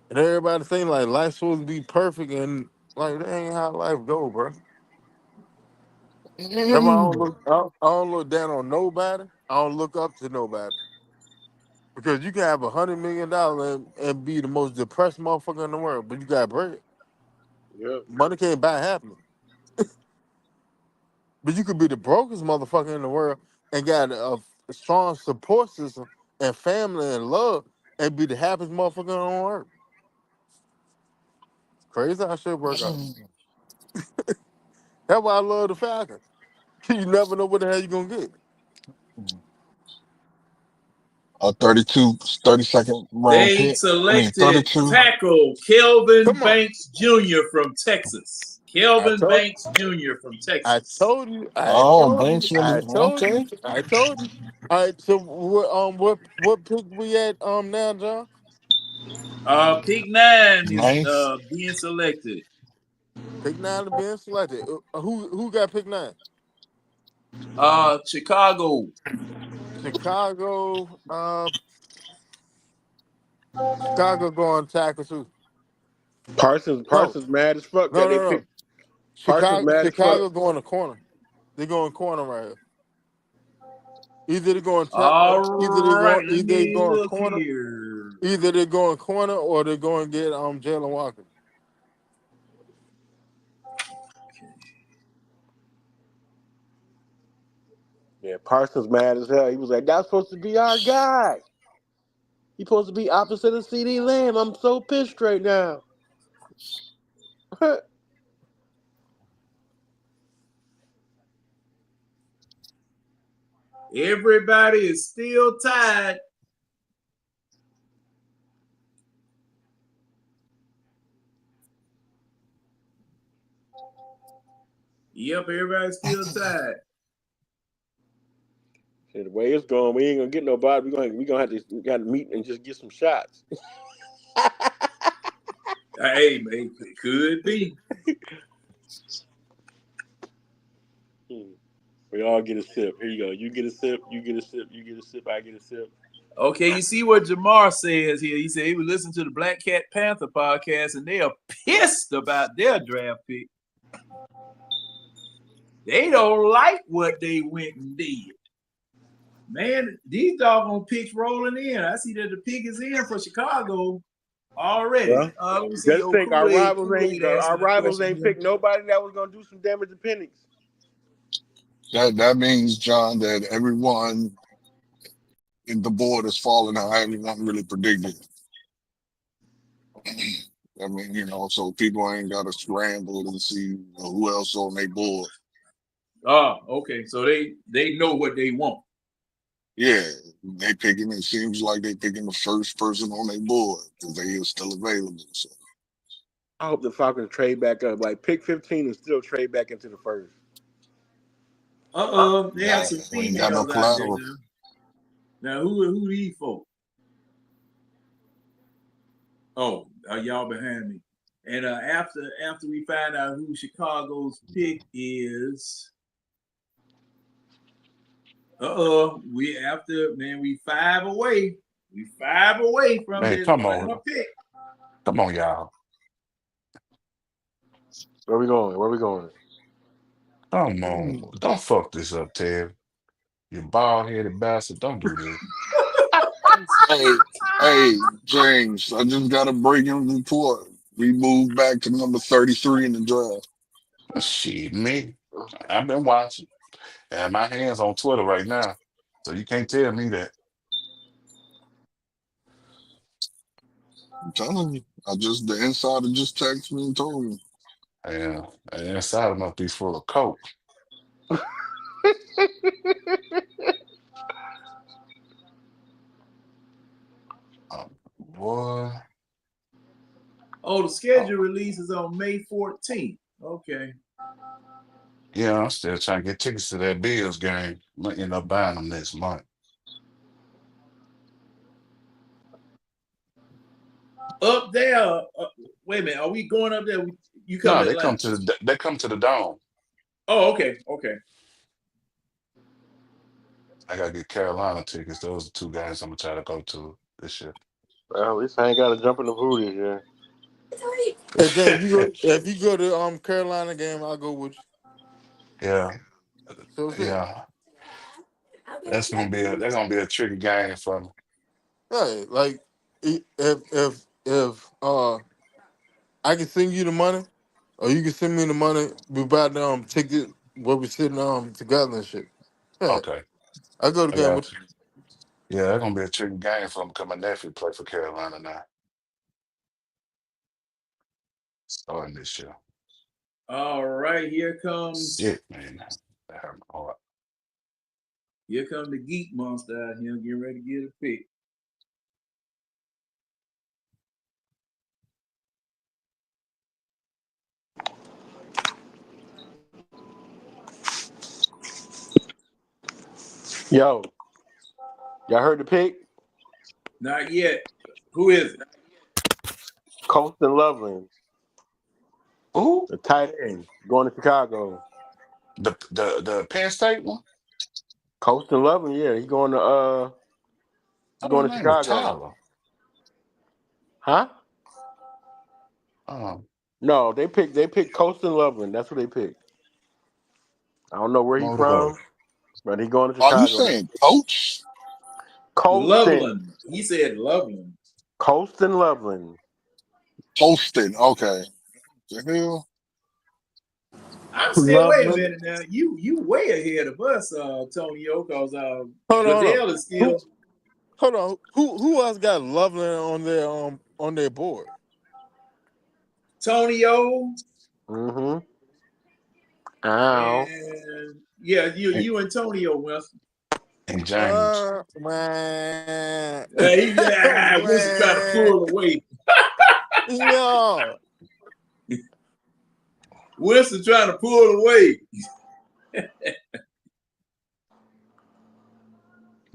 B: And everybody think like life's supposed to be perfect and like that ain't how life go, bro. That's why I don't look down on nobody. I don't look up to nobody. Because you can have $100 million and be the most depressed motherfucker in the world, but you got bread.
D: Yep.
B: Money can't buy happiness. But you could be the brokest motherfucker in the world and got a strong support system and family and love and be the happiest motherfucker on earth. Crazy how shit work out. That's why I love the Falcons. You never know what the hell you're gonna get.
C: A 32nd round
A: They
C: pick. I mean,
A: selected
C: 32.
A: tackle Kelvin
B: Come on.
A: Banks Jr. from Texas.
B: I
A: Kelvin
B: told
A: Banks Jr. from
B: I
A: Texas.
B: told you. I
C: Oh,
B: told you.
C: Banks
B: I
C: really
B: told you.
C: okay.
B: I told you. All right, so what pick we at now, John?
A: Pick 9 is
C: Nice.
A: being selected.
B: Pick 9 to being selected. Who got pick 9?
A: Chicago.
B: Chicago. Chicago going tackle too.
D: Parsons
B: No,
D: mad as fuck
B: no,
D: that they
B: no, no.
D: picked. Parsons mad as fuck.
B: Chicago going to corner. They're going corner right here. Either they're going
A: All right, let me look
B: corner.
A: here.
B: Either they're going corner or they're going to get Jalen Walker.
D: Yeah, Parsons mad as hell. He was like, "That's supposed to be our guy. He's supposed to be opposite of CD Lamb. I'm so pissed right now."
A: Everybody is still tied. Yep, everybody's still tied.
D: The way it's going, we ain't gonna get nobody. We gotta meet and just get some shots.
A: Hey, man, it could be.
D: We all get a sip. Here you go. You get a sip. You get a sip. You get a sip. I get a sip.
A: Okay, you see what Jamar says here. He said he was listening to the Black Cat Panther podcast, and they are pissed about their draft pick. They don't like what they went and did. Man, these doggone picks rolling in. I see that the pick is in for Chicago already.
D: Well, just think our rivals ain't picked nobody that was gonna do some damage to Penix.
C: That means, John, that everyone in the board is falling how everyone really predicted. I mean, so people ain't got to scramble and see who else on their board.
A: Oh, okay. So they know what they want.
C: Yeah, they picking. It seems like they picking the first person on their board because they are still available. So
D: I hope the Falcons trade back up. Like pick 15 and still trade back into the first.
A: They have some
C: we ain't got no
A: females out there
C: collateral.
A: now. Who these folks? Oh, y'all behind me. And after we find out who Chicago's pick is, we 5 away. We 5 away from
F: Hey,
A: this
F: come on.
A: pick.
F: Come on, y'all.
D: Where we going?
F: Come on. Don't fuck this up, Ted. You bald-headed bastard. Don't do this.
C: Hey, James, I just got a breaking report. We moved back to number 33 in the draft.
F: Shit, me. I've been watching. And my hands on Twitter right now. So you can't tell me that.
C: I'm telling you. The insider just texted me and told me.
F: Yeah. And inside must be full of coke. Boy.
A: Oh, the schedule releases on May 14th. Okay.
F: Yeah, I'm still trying to get tickets to that Bills game. I'm gonna end up buying them next month.
A: Up there, wait a minute. Are we going up there? You come
F: No,
A: to
F: they
A: Atlanta?
F: come to the dome.
A: Oh, okay.
F: I gotta get Carolina tickets. Those are 2 games I'm gonna try to go to this year.
D: Well, at least I ain't got to jump in the pool this year.
B: Hey, James, if you go to Carolina game, I'll go with you.
F: Yeah.
B: So
F: Yeah. That's gonna be a tricky game for me.
B: Hey, like if I can send you the money Or you can send me the money. We buy the ticket where we sitting together and shit. Yeah,
F: Okay,
B: I go to
F: I
B: the game
F: got
B: with
F: you. Yeah, that's gonna be a tricky game for him because my nephew play for Carolina now. Starting this year.
A: All right, here comes
F: Shit, man. That hurt my heart.
A: the geek monster out here. Get ready to get a pick.
H: Yo, y'all heard the pick?
A: Not yet. Who is it?
H: Colston Loveland,
F: Who?
H: the tight end, going to Chicago.
F: The Penn State one?
H: Colston Loveland, yeah, he's going
F: Oh, his
H: to
F: name was
H: Chicago.
F: Tyler.
H: Huh?
F: Um,
H: No, they picked Colston Loveland. That's what they picked. I don't know where he's
F: more to go.
H: from, but he's going to
C: Are you
H: Chicago.
C: saying coach?
H: Colston.
A: Loveland. He said Loveland.
H: Colston Loveland.
C: Posting. Okay. The hell?
A: I'm saying, wait a
B: Loveland.
A: minute now. You way ahead of us, Tonyo, because
B: Hold on.
A: Goodell is still.
B: Hold on. Who else got Loveland on their board?
A: Tonyo.
H: Mm-hmm. Ow.
A: And yeah, you and Tonyo, Winston.
F: And James.
B: Man.
A: Winston trying to pull away.
B: Yo.
A: Winston trying to pull away.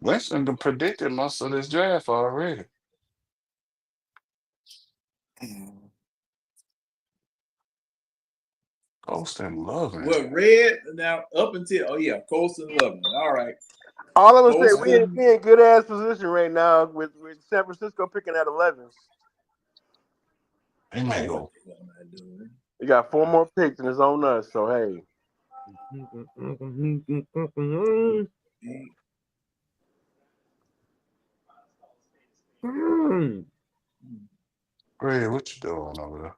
F: Winston done predicted most of this draft already. Colston Loveland.
A: Well, Red now up until Colston Loveland. All right.
H: All I'm gonna say, we
A: Colston.
H: in good ass position right now with San Francisco picking at 11.
F: He may go.
H: We got 4 more picks and it's on us. So hey.
F: Red, what you doing over there?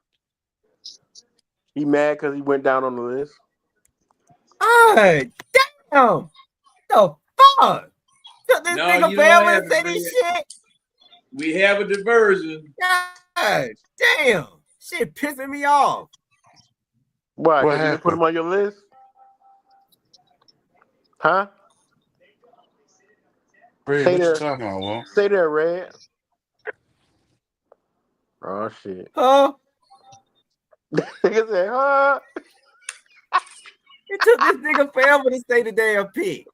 H: He mad because he went down on the list.
E: Hey, damn! The fuck? Took this
A: No,
E: nigga
A: you don't
E: forever
A: have
E: to say
A: to
E: this
A: read
E: shit?
A: We have a diversion.
E: God damn! Shit pissing me off.
H: Why?
F: What
H: Because you didn't put
F: happened?
H: him on your list? Huh?
F: Red,
H: Say
F: what you
H: there.
F: talking about, Will?
H: Say there, Red. Oh shit.
E: Huh?
H: Nigga said, huh?
E: It took this nigga forever to say the damn pick.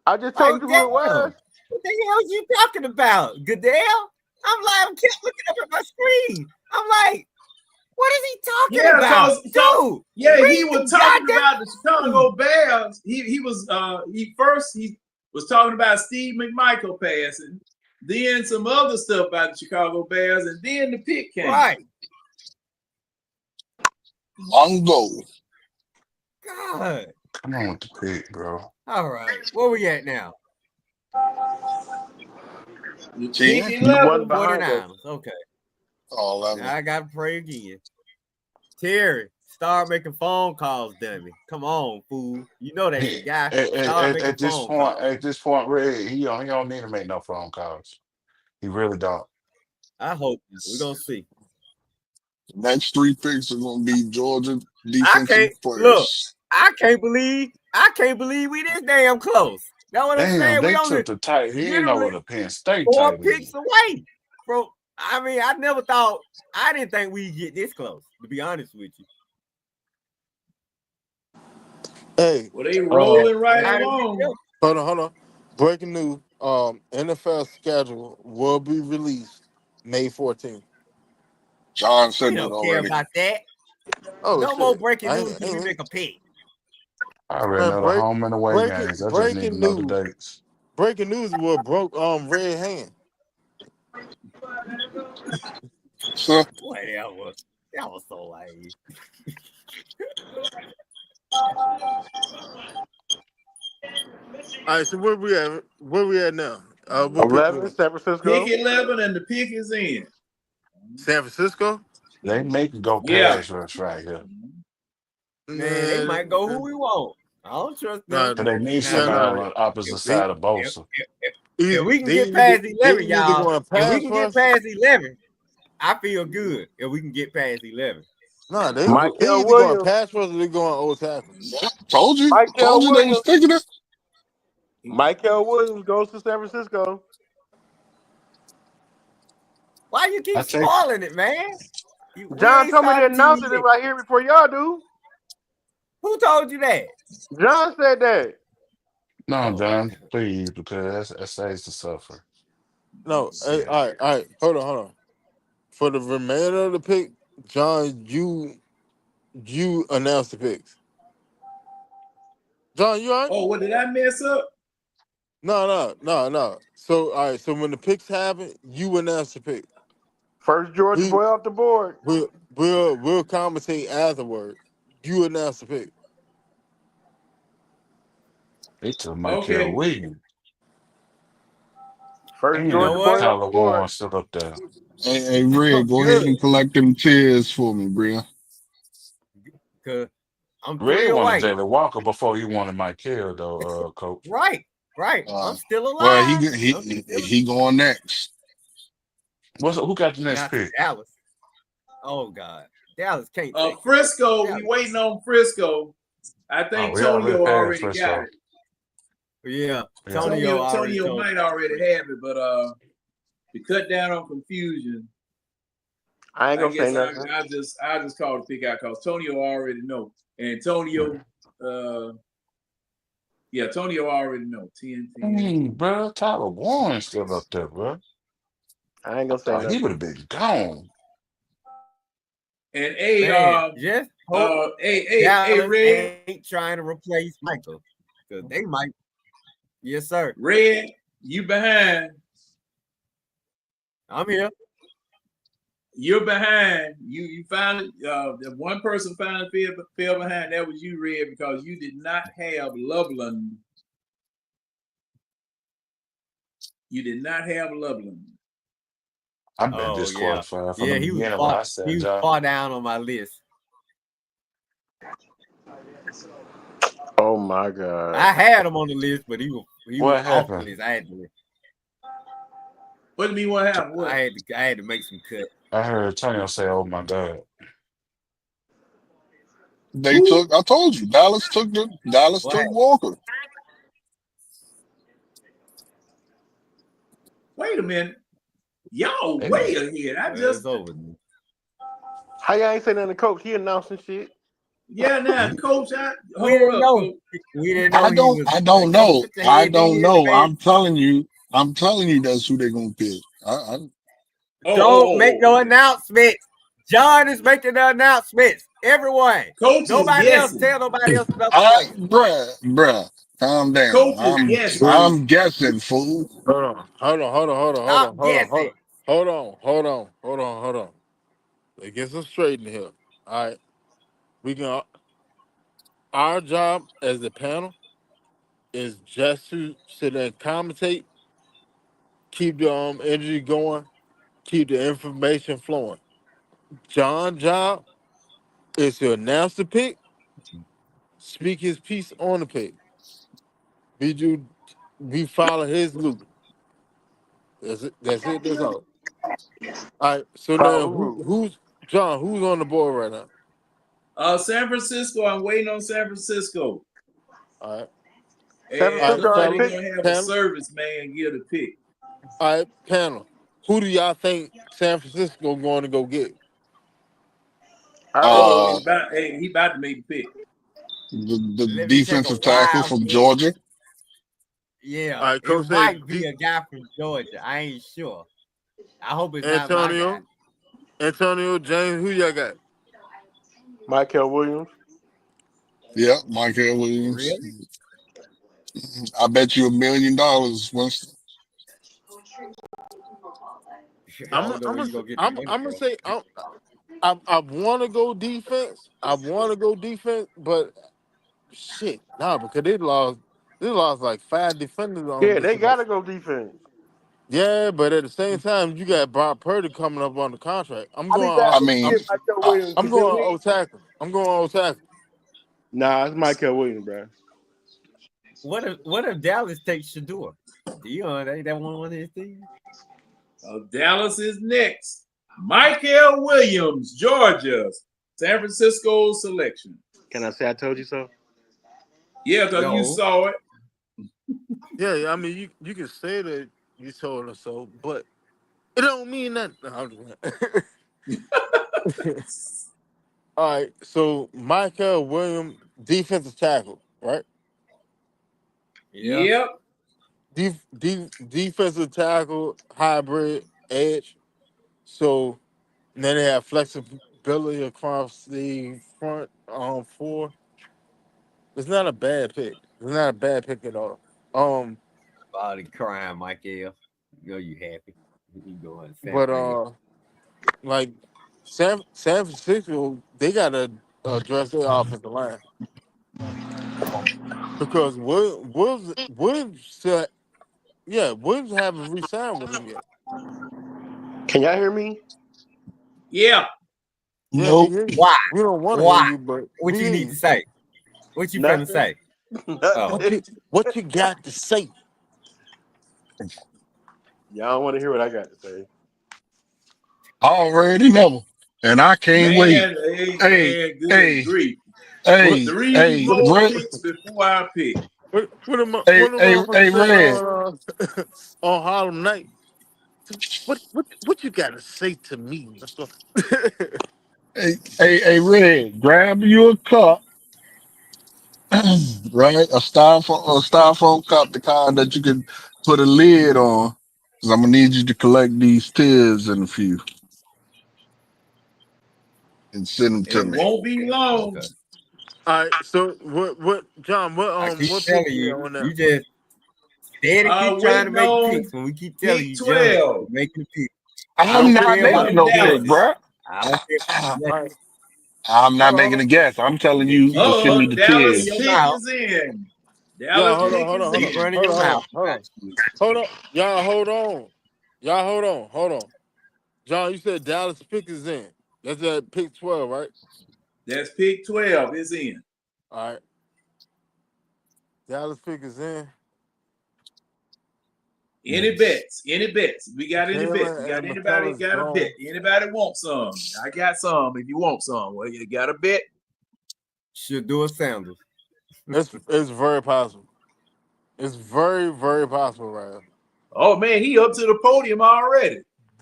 H: I just told you who it was.
E: What the hell is you talking about? Goodell? I'm kept looking up at my screen. I'm like, what is he talking about? Dude,
A: he was talking about the Chicago Bears. He was talking about Steve McMichael passing, then some other stuff about the Chicago Bears, and then the pick came.
E: Right.
C: Mongo.
E: God.
F: Come on with the pick, bro.
E: All right. Where we at now?
A: Pick
H: You won
A: 11.
H: behind us.
E: 49ers. Okay.
C: Oh, 11.
E: Now I gotta pray again. Terry, start making phone calls, dummy. Come on, fool. You know that the guy. Start making
F: At this
E: phone
F: point,
E: calls.
F: at this point, Red, he don't need to make no phone calls. He really don't.
E: I hope we're gonna see.
C: Next 3 picks are going to be Georgia defensive players.
E: Look. I can't believe we this damn close. That's what I'm
F: Damn,
E: saying.
F: they
E: We only
F: took the tight end over the Penn State
E: 4
F: tight
E: picks
F: end.
E: away. Bro, I mean, I didn't think we'd get this close, to be honest with you.
B: Hey.
A: Well, they rolling right along.
B: Hold on. Breaking news. NFL schedule will be released May 14th.
C: John said
E: We
C: that
E: don't
C: already.
E: care about that.
B: Oh,
E: no
B: shit.
E: more breaking news till we make a pick.
F: I already know the home and away games. I just need to know the dates.
B: Breaking news will broke Red hand.
E: Boy, that was so lame.
B: All right, so where we at now?
H: 11, San Francisco.
A: Pick 11 and the pick is in.
B: San Francisco?
F: They make it go
A: Yeah.
F: pass rush right here.
E: Man, they
B: Man,
E: might go who we want. I don't trust
B: nah,
E: them.
F: But they need
E: Now,
F: somebody
B: nah,
F: on the opposite
E: if,
F: side of
E: if,
F: Bosa.
E: if we can
B: they
E: get
B: either,
E: past
B: they
E: 11,
B: either
E: y'all,
B: going
E: if we
B: pass
E: can get
B: rush.
E: past 11, I feel good if we can get past 11.
B: Nah, they
H: Michael
B: either going
H: Williams.
B: pass rush or they going old tackle.
C: I told you
H: Michael
C: they was
H: Williams.
C: thinking it.
H: Michael Williams goes to San Francisco.
E: Why you keep
F: I take
E: spoiling it, man? We
H: John
E: ain't
H: told me to
E: started
H: announce
E: TV
H: it
E: yet.
H: right here before y'all do.
E: Who told you that?
H: John said that.
F: no,
E: Oh,
F: John, please, because that saves to suffer.
B: No,
F: Yeah.
B: all right. Hold on. For the remainder of the pick, John, you announce the picks. John, you all right?
A: Oh, what did I mess up?
B: No. So all right. So when the picks happen, you announce the pick.
H: First Georgia
B: We
H: boy off the board.
B: we'll commentate afterward. You announce the pick.
F: They took Michael
A: Okay.
F: Williams.
H: First
F: And
H: Georgia
E: know
H: boy
E: what?
H: off
F: Tyler
H: the board.
F: Warren still up there.
C: Hey, Red, go ahead
E: Good,
C: and collect them tears for me, Bria.
E: cause I'm
F: Red
E: still
F: wanted
E: white.
F: Jalen Walker before he wanted Michael, though, Coach.
E: Right.
C: Uh,
E: I'm still
C: well,
E: alive.
C: he going next.
F: Who got the next
E: Not
F: pick?
E: Dallas. Oh God, Dallas can't take
A: Frisco,
E: Dallas.
A: we waiting on Frisco. I
F: Oh,
A: think
F: we already
A: Tonio
F: passed
A: already
F: Frisco.
A: got it.
E: Yeah,
F: Yeah.
E: Tonio already
A: Tonio
E: told
A: might
E: me.
A: already have it, but to cut down on confusion,
H: I ain't
A: I
H: gonna say
A: guess
H: nothing.
A: I just call the pick out because Tonio already know. And Tonio, Tonio already know. 10.
F: Bro, Tyler Warren still up there, bro.
H: I ain't
F: I
H: gonna say
F: thought he
H: nothing.
F: would have been gone.
A: And
E: Man, just hope Dallas
A: Red,
E: ain't trying to replace Michael, because they might. Yes, sir.
A: Red, you behind.
E: I'm here.
A: You're behind. You finally the one person finally fell behind. That was you, Red, because you did not have Loveland. You did not have Loveland.
F: I've been
E: Oh yeah,
F: disqualified from
E: yeah.
F: the
E: He was
F: beginning when I
E: far.
F: said,
E: He was
F: John.
E: far down on my list.
H: Oh my God.
E: I had him on the list, but he was
F: What
E: off the
F: happened?
E: list. I had to.
A: What do you mean? What happened? What?
E: I had to make some cuts.
F: I heard Antonio say, "Oh my God."
C: They took. I told you, Dallas took
E: What?
C: Walker.
A: Wait a minute. Y'all
F: Hey,
A: way ahead. I just
E: It's over.
H: How y'all ain't say nothing to Coach? He announcing shit.
A: now, Coach.
E: We didn't
A: Hold up,
E: know.
A: Coach.
E: We didn't know
C: I
E: he
C: don't.
E: was.
C: I don't
E: Coach,
C: know.
E: put your
C: I
E: head in
C: don't
E: his
C: know.
E: face.
C: I'm telling you. That's who they're gonna pick.
E: Don't make no announcements. John is making the announcements. Everyone.
A: Coach
E: Nobody
A: is
E: else.
A: guessing.
E: Tell nobody else about the player.
C: Bruh, calm down.
A: Coach is guessing.
C: I'm guessing, fool.
B: Hold on.
E: Stop guessing.
B: Hold on. Let's get some straight in here. All right. We can. Our job as the panel is just to sit there and commentate, keep the energy going, keep the information flowing. John's job is to announce the pick, speak his piece on the pick. We follow his loop. That's it. That's all. All right. So now, who's John? Who's on the board right now?
A: San Francisco. I'm waiting on San Francisco.
B: All right.
H: San Francisco already
A: They're
H: picked.
A: gonna have a service man give the pick.
B: All right, panel. Who do y'all think San Francisco going to go get?
A: He about to make the pick.
C: The defensive tackle from Georgia.
E: Yeah,
B: right,
E: it might be a guy from Georgia. I ain't sure. I hope it's not my guy.
B: Antonio James, who y'all got?
H: Michael Williams.
C: Yeah, Michael Williams.
E: Really?
C: I bet you $1 million, Winston.
B: I'm gonna say I want to go defense. But shit, nah, because they lost like 5 defenders on
H: Yeah,
B: this
H: they
B: month.
H: gotta go defense.
B: Yeah, but at the same time, you got Brock Purdy coming up on the contract. I'm
D: I'll be
B: going.
C: I
D: drafting
C: mean,
D: if Michael Williams
B: I'm
D: get this
B: going
D: week.
B: old tackle. I'm going old tackle.
D: Nah, it's Michael Williams, bro.
E: What if Dallas takes Shador? Dion, ain't that one of his teams?
A: Dallas is next. Michael Williams, Georgia, San Francisco selection.
D: Can I say I told you so?
A: Yeah, because you
E: No.
A: saw it.
B: Yeah, I mean, you can say that you told us so, but it don't mean nothing. No, I'm just playing. All right, so Michael Williams, defensive tackle, right?
E: Yeah.
A: Yep.
B: Defensive tackle, hybrid, edge. So then they have flexibility across the front four. It's not a bad pick. It's not a bad pick at all.
E: Body crying, Michael. You know you happy. You going San
B: But
E: Fran.
B: like San Francisco, they gotta address their offensive line because Williams said, yeah, Williams haven't re-signed with him yet.
D: Can y'all hear me?
A: Yeah.
B: Yeah, we
C: nope.
B: hear you.
E: Why?
B: We don't want to
E: Why?
B: hear you, but
E: What
B: we
E: you
B: hear
E: need
B: you.
E: to say? What you finna
D: Nothing.
E: say? Oh.
B: What you got to say?
D: Y'all don't want to hear what I got to say.
C: I already know, and I can't wait.
A: Man, hey,
C: Hey,
A: good
C: hey,
A: grief.
C: hey,
A: 3
C: hey,
A: more
C: Red,
A: picks before I pick.
B: What the
C: hey,
B: motherfucker say
C: Red.
B: on Harlem Night? What you got to say to me?
C: Hey, Red. Grab you a cup, right? A styrofoam cup, the kind that you can put a lid on. Cause I'm gonna need you to collect these tears in a few and send them to
A: It
C: me.
A: won't be long.
E: Okay.
B: All right, so what John?
E: I keep
B: What
E: telling
B: pick you
E: you,
B: on that?
E: you just steady keep trying to
A: Waiting
E: make
A: on
E: picks when we keep telling
A: pick
E: you, John,
A: 12.
E: making the pick. I
C: I'm
E: don't
C: not
E: care about
C: making
A: From
C: no
E: the
C: pick,
A: Dallas.
C: bruh.
E: I don't care
B: All
E: about
B: right,
C: I'm not making
B: hold
C: a
B: on.
C: guess. I'm telling
E: Just
C: you
E: keep
C: to send me
E: running
C: the
A: Dallas
E: your
C: tears.
A: pick
E: mouth.
A: is in.
B: Yeah,
A: Dallas
B: hold
A: pick
B: on,
A: is
E: Keep
A: in.
E: running your mouth.
B: hold on. Y'all, hold on. Hold on. John, you said Dallas pick is in. That's at pick 12, right?
A: That's pick 12 is in.
B: All right. Dallas pick is in.
A: Any bets? Any bets? We got any bets? We
B: Jalen
A: got
B: and
A: anybody
B: McCullough's
A: got a bet?
B: gone.
A: Anybody want some? I got some if you want some. Well, you got a bet?
E: Shador Sanders.
B: It's very possible. It's very, very possible, right?
A: Oh man, he up to the podium already.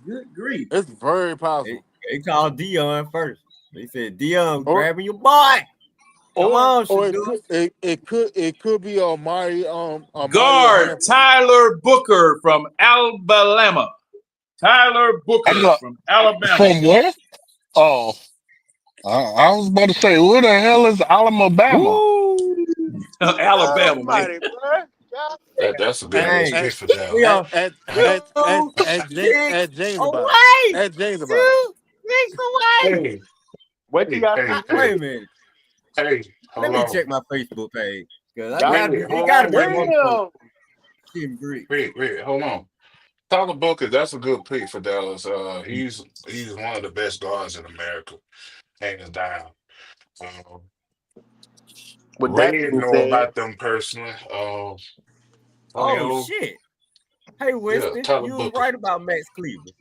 A: Good grief.
B: It's very possible.
E: They called Dion first. They said, Dion,
B: Or-
E: grabbing your boy. Come on,
B: Or
E: Shador.
B: it could be Amari
A: Guard
B: Hampton.
A: Tyler Booker from Alabama. Tyler Booker from Alabama.
C: From where? Oh, I was about to say, where the hell is Alabama?
E: Woo!
A: Alabama, man.
D: Almighty, bro.
F: That's a good
E: Hey,
F: ass pick for Dallas.
E: we are
B: At James about it.
E: away.
B: At James about it.
E: Picks away.
F: Hey,
D: What you got?
E: Wait a minute.
F: hey,
E: Let
F: hold
E: me
F: on.
E: check my Facebook page. Because
F: Wait, hold
E: gotta
F: on,
E: be
F: wait.
E: one
D: Damn.
E: Team Greek.
F: Wait, hold on. Tyler Booker, that's a good pick for Dallas. He's one of the best guards in America, hands down.
D: With that
F: Ray
D: being
F: know
D: said,
F: about them personally.
E: Oh,
F: Tony,
E: shit. Hey,
F: yeah,
E: Winston,
F: Tyler
E: you was
F: Booker.
E: right about Max Cleveland.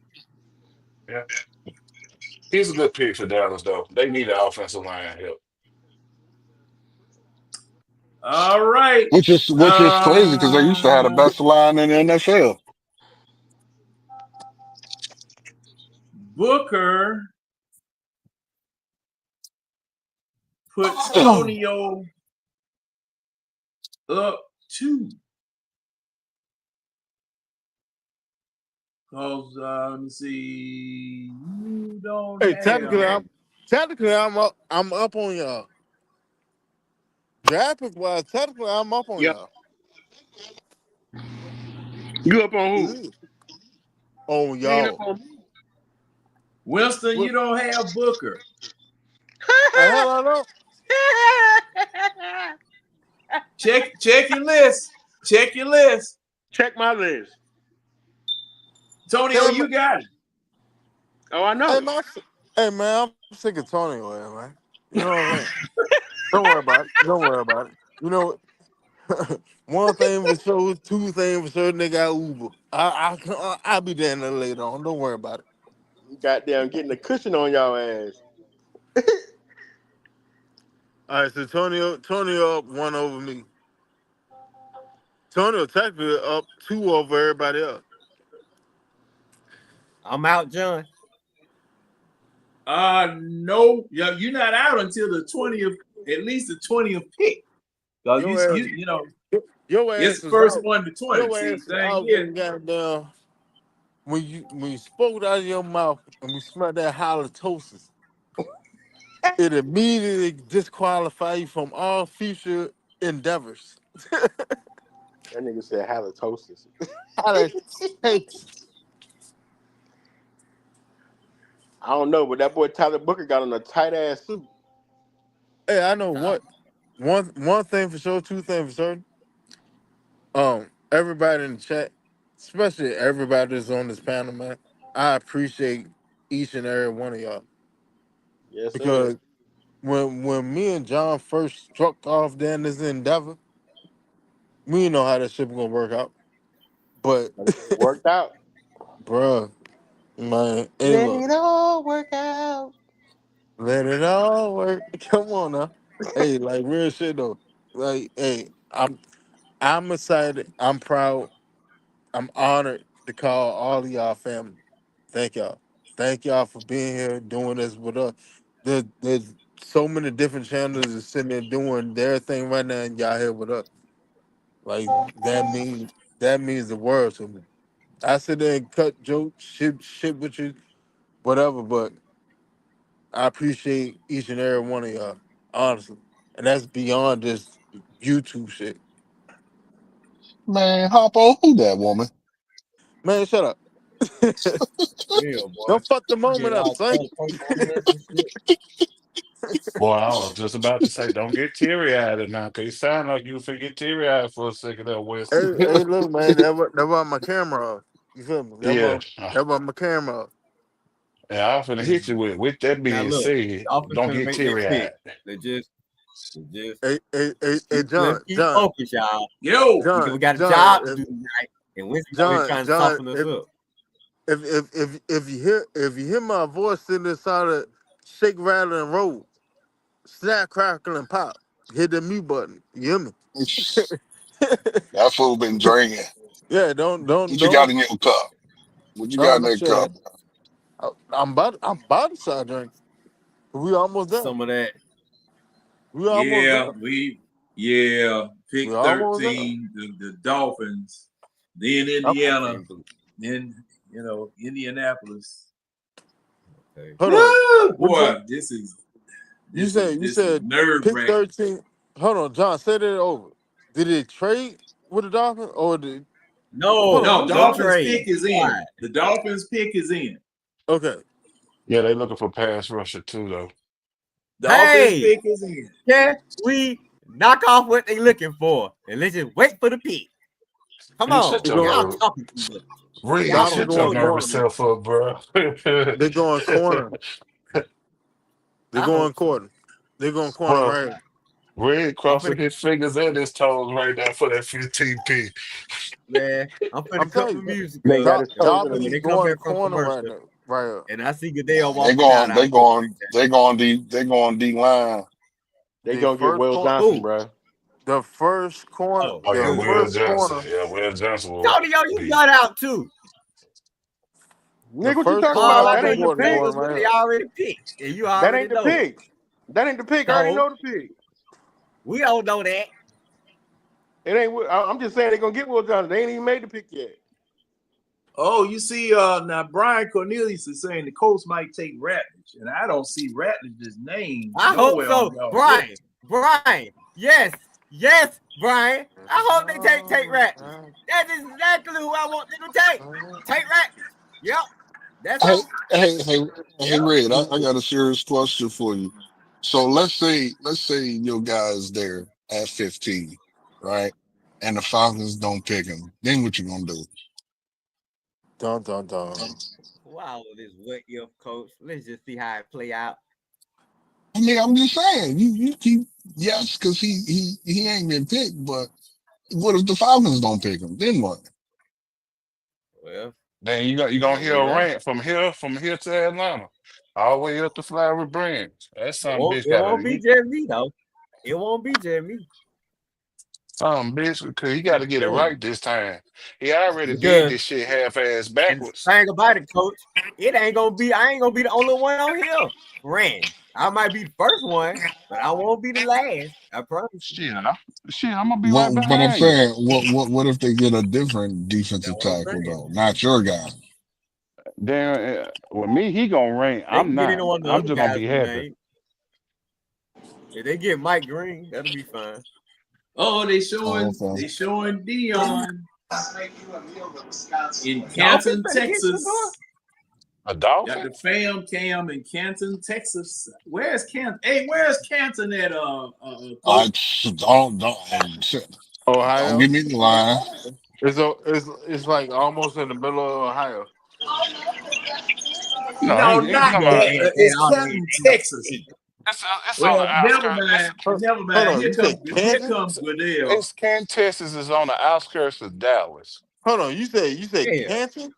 F: Yeah, he's a good pick for Dallas, though. They need an offensive line help.
A: All right.
C: Which is crazy because they used to have the best line in the NFL.
A: Booker puts Tonio up 2. Cause let me see, you don't
B: Hey,
A: have
B: technically I'm up on y'all. Draft pick wise, technically I'm up on
D: yep.
B: y'all.
D: You up on who?
B: On
D: You ain't up
B: y'all.
D: on me.
A: Winston. You don't have Booker.
B: Hell I know.
A: Check your list. Check your list.
D: Check my list.
A: Antonio,
B: Damn
A: you
B: it.
A: got it.
H: Oh, I know.
B: Hey man, I'm sick of Tony, man. You know what I'm saying? Don't worry about it. Don't worry about it. You know, one thing for sure, two things for sure. They got Uber. I'll be there later on. Don't worry about it.
H: Goddamn, getting a cushion on y'all ass.
B: All right, so Tonio up one over me. Tonio technically up two over everybody else.
E: I'm out, John.
A: No, you're not out until the 20th, at least the 20th pick. Cause
B: Your ass,
A: you know,
B: your
A: it's
B: ass
A: the
B: is
A: first
B: out.
A: 1 to 20.
B: Your
A: See,
B: ass is
A: thing
B: out
A: is,
B: when goddamn when you spoke out of your mouth and we smelled that halitosis. It immediately disqualifies you from all future endeavors.
H: That nigga said halitosis.
B: Halitosis.
H: I don't know, but that boy Tyler Booker got on a tight ass suit.
B: Hey, I know what. One thing for sure, two things for certain. Everybody in the chat, especially everybody that's on this panel, man, I appreciate each and every one of y'all.
H: Yes, sir.
B: Because when me and John first struck off down this endeavor, we didn't know how that shit was gonna work out. But
H: It worked out.
B: bruh, man, hey
H: Let
B: look,
H: it all work out.
B: let it all work. Come on now. Hey, like real shit though. Like, hey, I'm excited, I'm proud, I'm honored to call all of y'all family. Thank y'all. Thank y'all for being here doing this with us. There's so many different channels that's sitting there doing their thing right now, and y'all here with us. Like that means the world to me. I sit there and cut jokes, shit with you, whatever, but I appreciate each and every one of y'all, honestly. And that's beyond just YouTube shit.
C: Man, hop on. Who that woman?
B: Man, shut up.
E: Real boy.
B: Don't fuck the
E: You
B: moment
E: get
B: up,
E: all
B: son.
E: color on this and shit.
F: Boy, I was just about to say, don't get teary eyed now, cause you sound like you forget teary eyed for a second there, West.
B: Hey, look, man, that was my camera off. You feel me?
F: Yeah,
B: That was my camera off.
F: yeah, I'm finna hit you with that
E: Now
F: being
E: look,
F: said,
E: Dolphins
F: don't
E: gonna
F: get
E: make their
F: teary eyed.
E: pick. They just
B: Hey,
E: let's
B: John,
E: keep focused, y'all.
A: yo,
E: We got a
B: John,
E: job to do tonight, and Winston over here
B: John,
E: trying to
B: John.
E: soften us up.
B: If you hear my voice sitting inside of shake, rattle, and roll, snap, crackle, and pop, hit the mute button. You hear me?
C: That fool been drinking.
B: Yeah, don't
C: What you got in your cup? What you got in
B: no
C: that cup?
B: shit. I'm about to start drinking. We almost done.
E: Some of that.
B: We almost
A: yeah,
B: done.
A: pick
B: We almost done.
A: 13, the Dolphins, then
E: I
A: Indiana,
E: can't believe.
A: then Indianapolis.
E: Okay.
B: Hold on.
A: Woo,
B: What you
A: boy, this is
B: you said? You
A: this is
B: said
A: nerve
B: pick
A: wracking.
B: 13. Hold on, John. Say that over. Did it trade with the Dolphins or did? Hold
E: No,
B: on.
A: No,
B: Who
E: no
B: said?
A: Dolphins
E: trade.
A: pick is in.
E: Quiet.
A: The Dolphins pick is in.
B: Okay.
F: Yeah, they looking for pass rusher too, though.
A: Dolphins
E: Hey,
A: pick is in.
E: can we knock off what they looking for and let's just wait for the pick? Come
F: Man,
E: on,
F: shut
B: They're
F: your
B: going.
E: y'all
F: nerve,
E: talking too much.
F: Red.
E: Y'all
B: Dolphins
E: on
F: Shut your
B: going
E: bullshit.
F: nervous
B: corner.
F: self up, bro.
B: They're going corner. They're
E: I
B: going
E: hope so,
B: corner. They're going corner
F: Bro,
B: right.
F: Red
E: I'm
F: crossing
E: finna,
F: his fingers and his toes right now for that 15P.
E: man. I'm finna
B: I'm
E: cut
B: telling
E: my
B: you,
E: music
H: Man got
E: up,
H: his
E: and
H: toes in
E: when
H: the
B: Dolphins
E: they
B: is
E: come
B: going
E: back from
B: corner right
E: commercial,
B: now. Right up.
E: and I see Goodell
C: They
E: walking out,
C: going,
E: I'll
C: they
E: go
C: going,
E: break that.
C: they going D line.
H: They
B: The
H: gonna get
B: first
H: Will
B: corner.
H: Johnson,
E: Who?
H: bro.
B: The first corner.
E: Oh,
F: Oh yeah,
B: The
E: good.
F: Will
B: first
F: Johnson.
B: corner.
F: Yeah, Will Johnson will
E: Tony, yo, you
F: be.
E: got out too.
B: The
H: Nigga, what you
B: first
H: talking
B: corner
E: All
H: about?
E: I
B: of
H: That
E: know,
B: the
H: ain't the
E: you
B: quarter
E: pick
H: pick.
B: going
E: was what
B: right
E: they
B: up.
E: already picked, and you
H: That
E: already
H: ain't the
E: know it.
H: pick. That ain't the pick. I already
E: No,
H: know the pick.
E: we don't know that.
H: It ain't. I'm just saying they gonna get Will Johnson. They ain't even made the pick yet.
A: Oh, you see, now Brian Cornelius is saying the Colts might take Ratledge, and I don't see Ratledge's name
E: I hope
A: nowhere
E: so,
A: on y'all list.
E: Brian. Yes, Brian. I hope they take Ratledge. That's exactly who I want them to take. Take Ratledge. Yep, that's
C: Hey,
E: who.
C: hey,
E: Yep.
C: Red, I got a serious question for you. So let's say your guy's there at 15, right? And the Falcons don't pick him. Then what you gonna do?
B: Dun dun dun.
E: Wow, this what if, coach? Let's just see how it play out.
C: I mean, I'm just saying, you keep yes, because he ain't been picked, but what if the Falcons don't pick him? Then what?
E: Well,
F: Then you
E: we
F: gonna
E: gonna
F: hear
E: wait
F: a
E: out.
F: rant from here to Atlanta, all the way up to Flowery Branch. That some bitch
E: It won't be
F: gotta
E: just me though. It won't be just me.
F: some bitch because he gotta get it
E: No.
F: right this time. He already did
E: Because
F: this shit half-ass
E: and
F: backwards.
E: thing about it, coach, it ain't gonna be. I ain't gonna be the only one on here. Ran. I might be the first one, but I won't be the last. I promise you.
F: Shit, I'm gonna be right
C: What? But I'm
F: behind you.
C: saying, what if they get a different
E: That's
C: defensive
E: what I'm
C: tackle
E: saying.
C: though, not your guy?
F: Then with me, he gonna rank.
E: They
F: I'm
E: can get
F: not.
E: any one of the
F: I'm
E: other
F: just gonna
E: guys
F: be
E: we
F: happy.
E: named. If they get Mike Green, that'll be fine.
A: Oh, they
C: Oh,
A: showing Dion in
E: Dolphins
A: Canton,
E: better get some more.
A: Texas.
F: A
A: Got
F: dolphin?
A: the fam cam in Canton, Texas. Where's Canton? Hey, where's Canton at?
C: I
A: Coach?
C: don't
B: Ohio.
C: give me the line.
B: It's like almost in the middle of Ohio.
F: No,
A: No,
F: he
A: not
F: talking about.
A: that. It's
E: all the way
A: Canton,
E: down.
A: Texas.
F: It's on the
A: Well, never
F: outskirts.
A: mind. Never
B: Hold
A: mind.
B: on,
A: Here
B: you said Canton?
A: comes Goodell.
F: It's Texas is on the outskirts of Dallas.
B: Hold on, you said
E: Yeah.
B: Canton?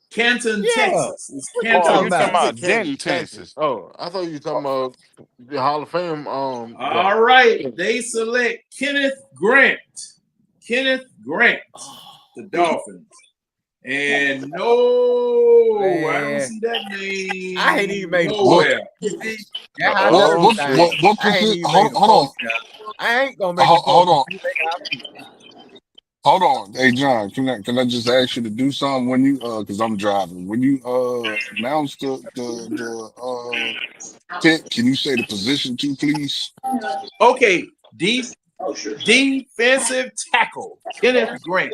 A: Canton,
E: Yeah.
A: Texas. It's
E: What you
A: Canton,
E: talking
F: You
E: about?
F: talking
B: You said
F: about Denton,
B: Canton.
F: Texas?
B: Oh, I thought you were talking about the Hall of Fame. Guy.
A: All right. They select Kenneth Grant. Kenneth Grant, the Dolphins. And no, I don't
E: Man,
A: see that name
E: I ain't even made a post.
A: nowhere.
E: You see, that's how I
B: Oh,
E: know
B: shit.
E: things.
C: What
E: I ain't
C: position?
E: even
C: Hold
E: made a
C: on,
E: post. Now. I ain't gonna make a post.
C: hold on.
E: until they got people.
C: Hold on. Hey John, can I just ask you to do something when you because I'm driving. When you announce the pick, can you say the position too, please?
A: Okay, defensive tackle, Kenneth Grant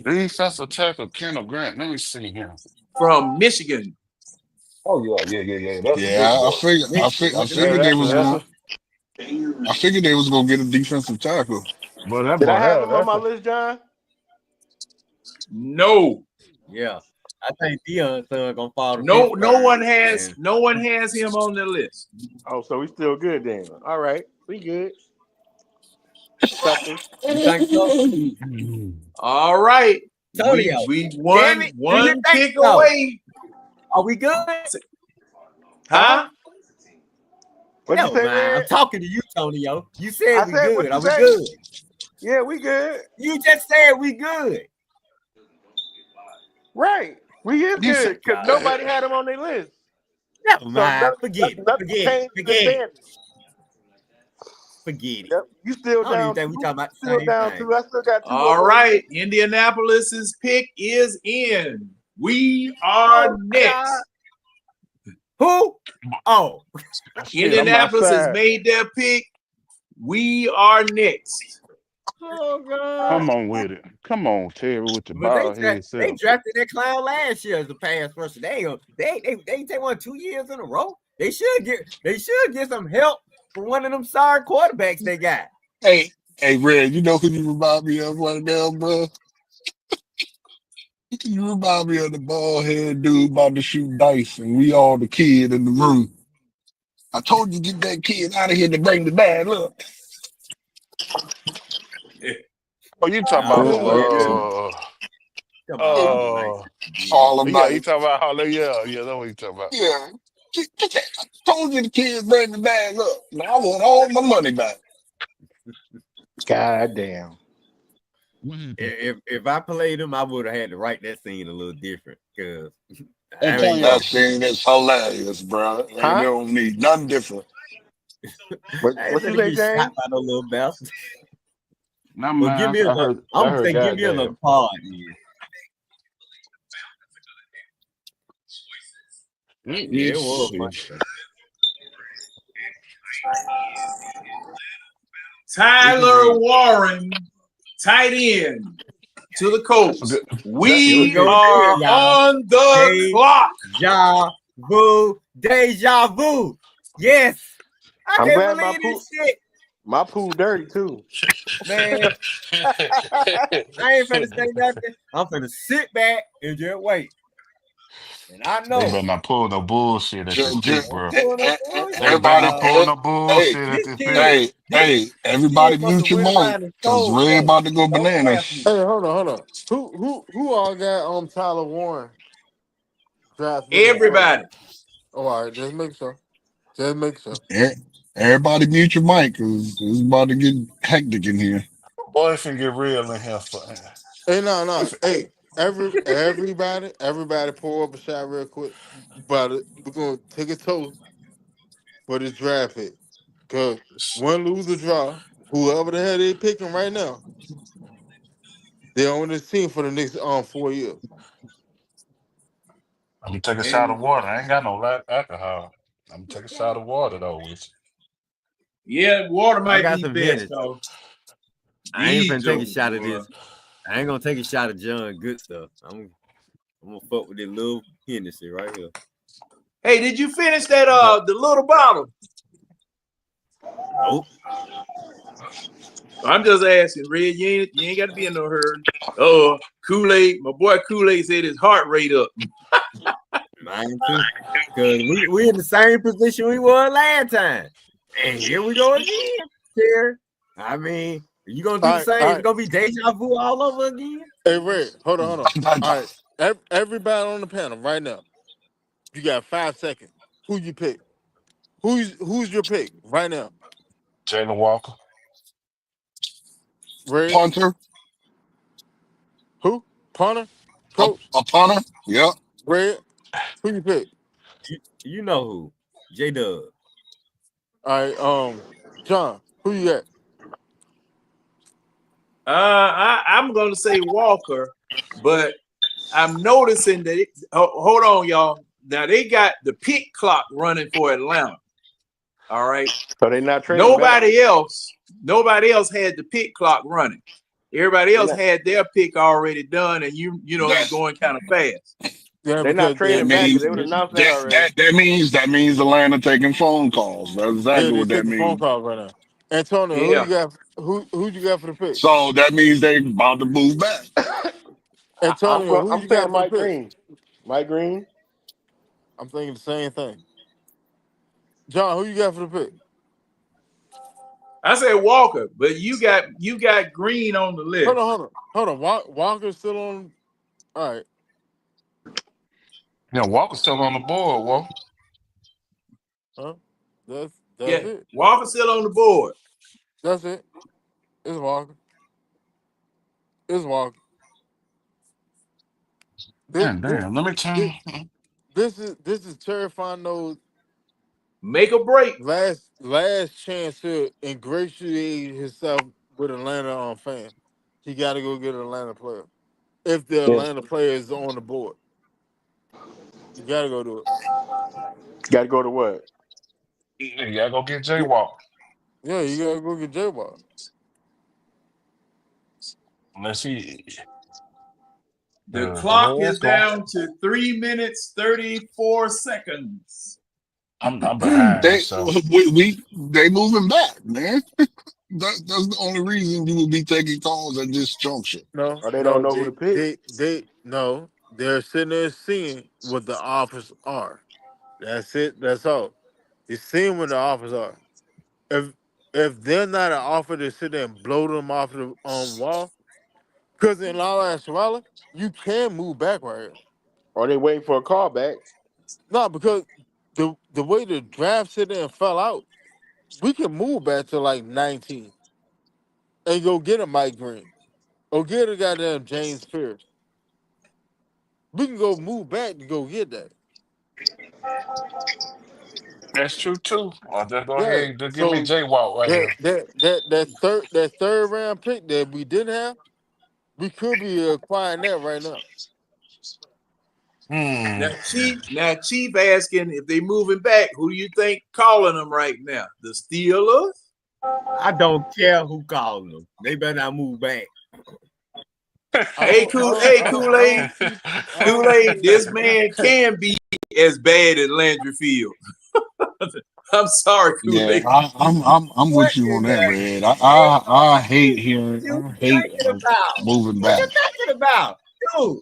F: Defensive tackle Kendall Grant. Let me see here.
A: from Michigan.
F: Oh yeah. That's a
C: Yeah,
F: big boy.
C: I
E: With the
C: figured they was
F: That's
C: gonna
F: a
C: get a defensive tackle.
F: but that
H: Did I
F: boy
H: have
F: there.
H: him on
F: That's
H: my
F: a
H: list, John?
A: No,
E: Yeah, I think Dion's son gonna fall to
A: no
E: Pittsburgh.
A: one has
E: And
A: him on the list.
H: Oh, so we still good then. All right, we good. Accepting.
E: you think so?
A: All right,
E: Tonio.
A: we
E: Damn it! Do you
A: one
E: think
A: pick
E: so?
A: away.
E: Are we good?
A: Huh?
H: What'd you
E: Never
H: say,
E: mind. I'm
H: Red?
E: talking to you, Tonio. You said
H: I
E: we
H: said,
E: good.
H: what'd
E: Are
H: you
E: we
H: say?
E: good?
H: Yeah, we good.
E: You just said we good.
H: Right. We is
F: You said
H: good because nobody had him on their list.
E: Never
H: So
E: mind. Forget it.
H: nothing changed in the standings.
E: Forget it.
H: Yep. You still
E: I don't even
H: down
E: think we
H: two.
E: talking about the
H: Still
E: same
H: down
E: thing.
H: two. I still got two.
A: All right, Indianapolis's pick is in. We are next.
E: Who? Oh,
F: shit, I'm
A: Indianapolis has
F: outside.
A: made their pick. We are next.
E: oh God.
F: Come on with it. Come on, Terry, with your
E: But
F: bald head
E: they
F: self.
E: drafted that clown last year as a pass rusher. They won 2 years in a row. They should get some help from one of them sorry quarterbacks they got.
C: Hey, Red, you know who you remind me of right now, bro? You remind me of the bald head dude about to shoot dice, and we all the kid in the room. I told you get that kid out of here to bring the bad luck.
F: Oh, you talking
E: Nah,
F: about
E: he
C: Yeah,
E: ain't good. Come on,
C: all
F: yeah,
C: about
F: you
C: it.
F: talking about hallelujah. Yeah, that's what you talking about.
C: Yeah. I told you the kids bring the bag up. Now I want all my money back.
H: God damn.
E: If I played him, I would have had to write that scene a little different because
C: That thing is hilarious, bro. They
H: Huh?
C: don't need nothing different.
H: What
E: I ain't
H: you
E: gonna
H: say,
E: get
H: James?
E: shot by no little bastard.
F: No,
E: Well, give
F: man.
E: me another. I'm gonna say, give me another pod. Yeah, it was fun.
A: Tyler Warren, tight end to the Colts. We
E: go
A: are
E: again, y'all.
A: on the clock.
E: Deja vu. Yes. I
H: I'm
E: can't
H: glad my
E: believe this shit.
H: My pool dirty too.
E: Man, I ain't finna say nothing. I'm finna sit back and just wait. And I
F: They
E: know
F: better not pull no bullshit at this pick, bro.
E: pull no bullshit,
F: They better
C: Everybody,
F: not pull
E: dog.
F: no bullshit at
E: This
F: this pick.
E: kid, this
C: everybody
E: kid must
C: mute
E: have
C: your
E: went
C: mic
E: around and
C: because
E: told
C: Ray
E: folks,
C: about to go
E: don't draft
C: bananas.
E: me.
B: Hey, hold on. Who all got Tyler Warren drafted in their first?
A: Everybody.
B: Oh, all right, just make sure. Just make sure.
C: Everybody mute your mic because it's about to get hectic in here.
F: Boy, if you get real in here for
B: Hey, no. Hey, everybody pull up a shot real quick. But we're gonna take a toast for this draft pick. Cause win, lose, or draw, whoever the hell they picking right now, they're on this team for the next 4 years.
F: I'm gonna take a shot
A: And
F: of water. I ain't got no alcohol. I'm gonna take a shot of water though with
A: yeah, water
E: I
A: might
E: got
A: be
E: some
A: best,
E: Hennessy.
A: though.
E: I ain't
A: These
E: finna take a
A: jokers,
E: shot of
A: boy.
E: this. I ain't gonna take a shot of John Good stuff. I'm gonna fuck with this little Hennessy right here.
A: Hey, did you finish that
E: But
A: the little bottle?
E: nope.
A: I'm just asking, Red. You ain't got to be in no hurry. Oh, Kool-Aid, my boy Kool-Aid said his heart rate up.
E: Mine too. Cause we in the same position we were last time. And here we go again. Here. I mean, you gonna do
B: All
E: the
B: right,
E: same?
B: all
E: It's
B: right.
E: gonna be deja vu all over again.
B: Hey, Red, hold on. All right, everybody on the panel right now. You got 5 seconds. Who you pick? Who's your pick right now?
F: Jalen Walker.
B: Red?
C: Punter,
B: Who? Punter? Coach?
C: a punter. Yep.
B: Red? Who you pick?
E: You know who? J-Dub.
B: All right, John, who you got?
A: I'm gonna say Walker, but I'm noticing that. Hold on, y'all. Now they got the pick clock running for Atlanta. All right.
H: So they not trading back.
A: Nobody else had the pick clock running. Everybody else had their pick already done, and it's going kind of fast.
B: Yeah,
H: They're not
B: because
H: trading back because they would announce that already.
C: That means Atlanta taking phone calls. That's exactly
B: they're
C: what that
B: taking phone
C: means.
B: calls right now. Antonio, who
A: Yeah.
B: you got? Who you got for the pick?
C: So that means they about to move back.
B: Antonio, who
H: I'm
B: you got
H: saying
B: for
H: Mike
B: the pick?
H: Green. Mike Green.
B: I'm thinking the same thing. John, who you got for the pick?
A: I said Walker, but you got Green on the list.
B: Hold on. Walker's still on. All right.
F: Yeah, Walker's still on the board, Whoa.
B: Huh? That's
A: Yeah,
B: it.
A: Walker's still on the board.
B: That's it. It's Walker.
F: Damn. Let me turn.
B: This is terrifying. Those
A: Make a break.
B: last chance to ingratiate himself with Atlanta fan. He got to go get an Atlanta player. If the
H: Yeah.
B: Atlanta player is on the board, you got to go do it.
H: Got to go to what?
F: You gotta go get Jay Walk.
B: Yeah, you got to go get J-Ball.
F: Let's see.
A: The clock is down to 3 minutes 34 seconds.
F: I'm behind. So
C: They moving back, man. That's the only reason you would be taking calls at this juncture.
B: No,
H: Or they don't know who to pick.
B: they're sitting there seeing what the offers are. That's it. That's all. They're seeing what the offers are. If they're not an offer to sit there and blow them off the wall, because in all actuality, you can move back right here.
H: Or they waiting for a call back.
B: No, because the way the draft sit there and fell out, we can move back to like 19 and go get a Mike Green or get a goddamn James Pierce. We can go move back to go get that.
F: that's true too. I'll just go
B: Yeah.
F: ahead and just give me
B: So
F: Jay Walk right here.
B: that third round pick that we didn't have, we could be acquiring that right now.
A: Now Chief asking if they moving back, who do you think calling them right now? The Steelers?
E: I don't care who calling them. They better not move back.
A: Hey, Kool-Aid. Kool-Aid, this man can be as bad as Landry Fields. I'm sorry,
C: Yeah,
A: Kool-Aid.
C: I'm
E: What
C: with you on
E: is
C: that,
E: that?
C: Red. I hate hearing.
E: You
C: I hate
E: thinking about?
C: moving
E: What you
C: back.
E: thinking about? Dude,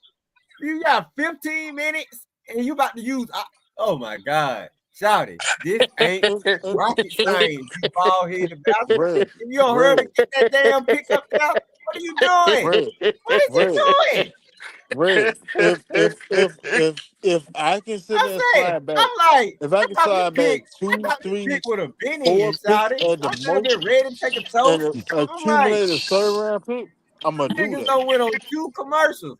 E: you got 15 minutes and you about to use. Oh my God. Shouty, this ain't rocket science, you bald headed bastard.
B: Red,
E: If you don't hurry to
B: Red,
E: get that damn pickup now, what are you doing?
B: Red,
E: What is
B: Red,
E: you doing?
B: Red. If I can sit there and
E: I'm saying,
B: slide back,
E: I'm like,
B: if I
E: I
B: can
E: thought this
B: slide back
E: pick, I
B: 2,
E: thought this
B: 3,
E: pick would have been
B: 4
E: in,
B: picks
E: Shouty.
B: at the
E: I should have been
B: most,
E: ready to take a toast.
B: and
E: I'm like,
B: accumulate a third round pick, I'm gonna do
E: niggas
B: that.
E: done went on 2 commercials.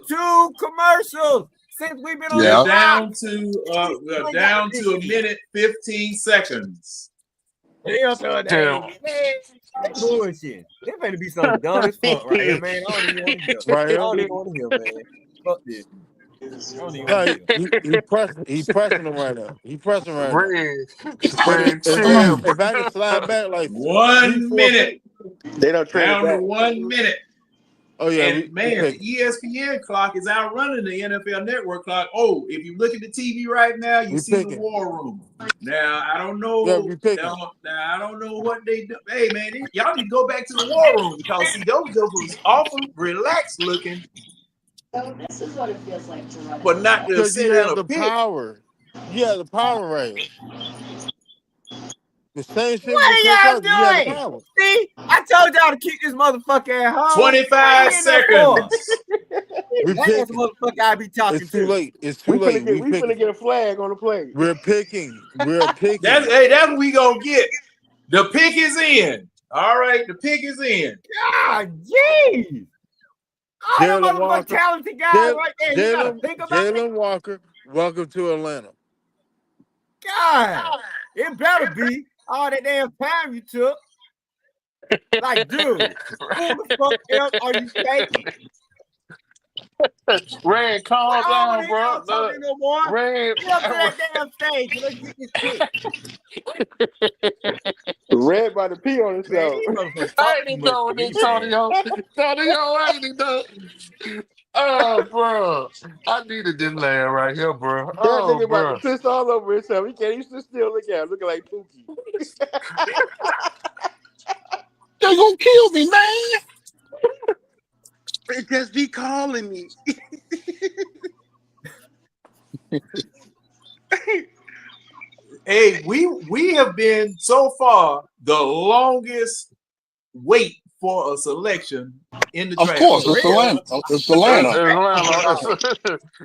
E: 2 commercials since we've been on
A: We're
E: the
C: Yeah,
E: block.
A: we're down to a minute 15 seconds.
E: Hell no, they
F: Damn.
E: ain't. Man, that bullshit. There better be some dumb as fuck right here, man. I don't even want to hear.
B: Right
E: I
B: here.
E: don't even want to hear, man. Fuck this. I don't even
B: Yeah,
E: want to hear.
B: he pressing him right now. He pressing right now.
F: Red,
B: But
F: Red,
C: damn.
B: if I can slide back like 3,
A: 1
B: 4
A: minute.
B: picks,
D: They don't trade it
A: Down to
D: back.
A: 1 minute.
B: oh yeah,
A: And
B: we
A: man, the
B: pick.
A: ESPN clock is outrunning the NFL Network clock. Oh, if you look at the TV right now, you
B: We
A: see the
B: picking.
A: war room. Now I don't
B: Yeah,
A: know.
B: we picking.
A: Now I don't know what they do. Hey man, y'all need to go back to the war room because see those jokers awful relaxed looking,
J: So this is what it feels like to run.
A: but not to
B: Because
A: sit
B: you
A: in
B: have
A: a
B: the
A: pit.
B: power. You have the power right here. The same shit
E: What
B: with Kirk
E: are
B: Cousins. You have the
E: y'all doing?
B: power.
E: See, I told y'all to keep this motherfucker at home.
A: 25 seconds.
B: We
E: That's the
B: picking.
E: motherfucker I be talking
B: It's too
E: to.
B: late. It's too
D: We
B: late.
D: finna get
B: We
D: we finna
B: picking.
D: get a flag on the play.
B: We're picking. We're picking.
A: That's what we gonna get. The pick is in. All right, the pick is in.
E: God, jeez. All them
B: Jalen
E: motherfucking
B: Walker.
E: talented guys right there. You gotta
B: Jalen
E: think about it.
B: Jalen Walker. Welcome to Atlanta.
E: God, it better be all that damn time you took. Like, dude, who the fuck else are you taking?
F: Red, calm
E: All
F: down,
E: they
F: bro.
E: not talking no more.
F: Red,
E: Get up to that damn stage and let's get this pick.
D: Red by the P on
E: Man,
D: himself.
E: these motherfuckers
F: I
E: talk
F: ain't
E: too
F: even
E: much
F: know
E: for me,
F: this,
E: man.
F: Antonio. Antonio, I ain't even know. Oh, bro. I needed this land right here, bro.
D: That
F: Oh,
D: nigga about
F: bro.
D: to piss all over himself. He can't even sit still. Look at him, looking like Pookie.
C: They gonna kill me, man.
D: They just be calling me.
A: Hey, we have been so far the longest wait for a selection in the
C: Of
A: draft.
C: course, it's
E: Real.
C: Atlanta. It's Atlanta.
F: Atlanta.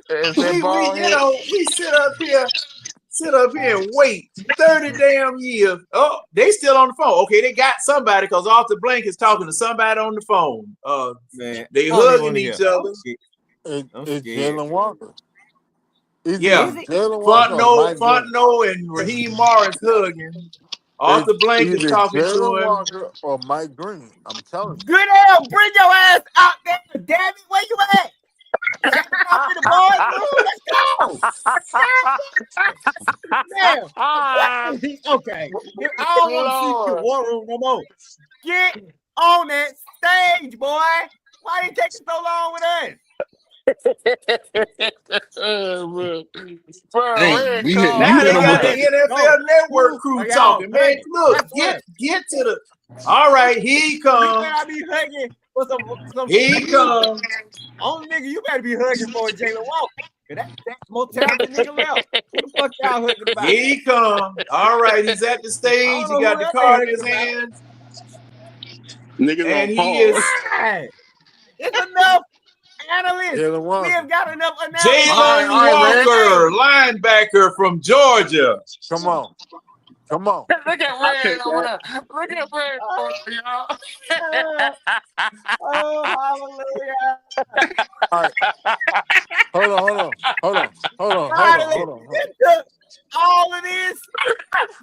F: It's that ball head.
A: We sit up here and wait 30 damn years. Oh, they still on the phone. Okay, they got somebody because Arthur Blank is talking to somebody on the phone.
E: Man,
A: They
E: I don't even
A: hugging
E: wanna
A: each
E: hear.
A: other.
E: I'm
B: It's
E: scared.
B: Jalen Walker.
A: Yeah.
E: Is it?
B: Jalen Walker or Mike Green.
A: Fontenot and Raheem Morris hugging. Arthur
B: It's
A: Blank is
B: either
A: talking to
B: Jalen
A: him.
B: Walker or Mike Green. I'm telling you.
E: Good hell, bring your ass out there, damn it. Where you at? Check out for the boys, dude. Let's go. Damn. What is he? Okay. I don't want to see you in the
F: Lord.
E: war room no more. Get on that stage, boy. Why you taking so long with us?
F: Bro,
C: Dang,
F: Red,
C: we
F: calm
A: Now
C: hit
A: they
C: him
F: down.
C: with
A: got the
C: the.
A: NFL Network
E: Who
A: crew
E: are y'all
A: talking. Man,
E: hugging?
A: look,
E: I swear.
A: get to the. All right, here he
E: You
A: comes.
E: better be hugging for some
A: Here he comes.
E: only nigga you better be hugging for is Jalen Walker. That's more talented nigga left. Who the fuck y'all hugging about?
A: Here he comes. All right, he's at the
E: I
A: stage.
E: don't
A: He
E: know
A: got
E: who
A: the
E: else
A: card in
E: they
A: his
E: hugging about.
A: hands,
D: Niggas
A: and
D: on
A: he
D: pause.
A: is
E: Right. It's enough analysts.
B: Jalen
E: We
B: Walker.
E: have got enough analysts.
A: Jalen
F: All right,
A: Walker, linebacker from Georgia.
B: Come on. Come on.
F: Look at
D: I take
F: Red over
D: that.
F: there. Look at Red over there, y'all.
E: Oh, hallelujah.
B: All right. Hold on.
E: Finally, it took all of this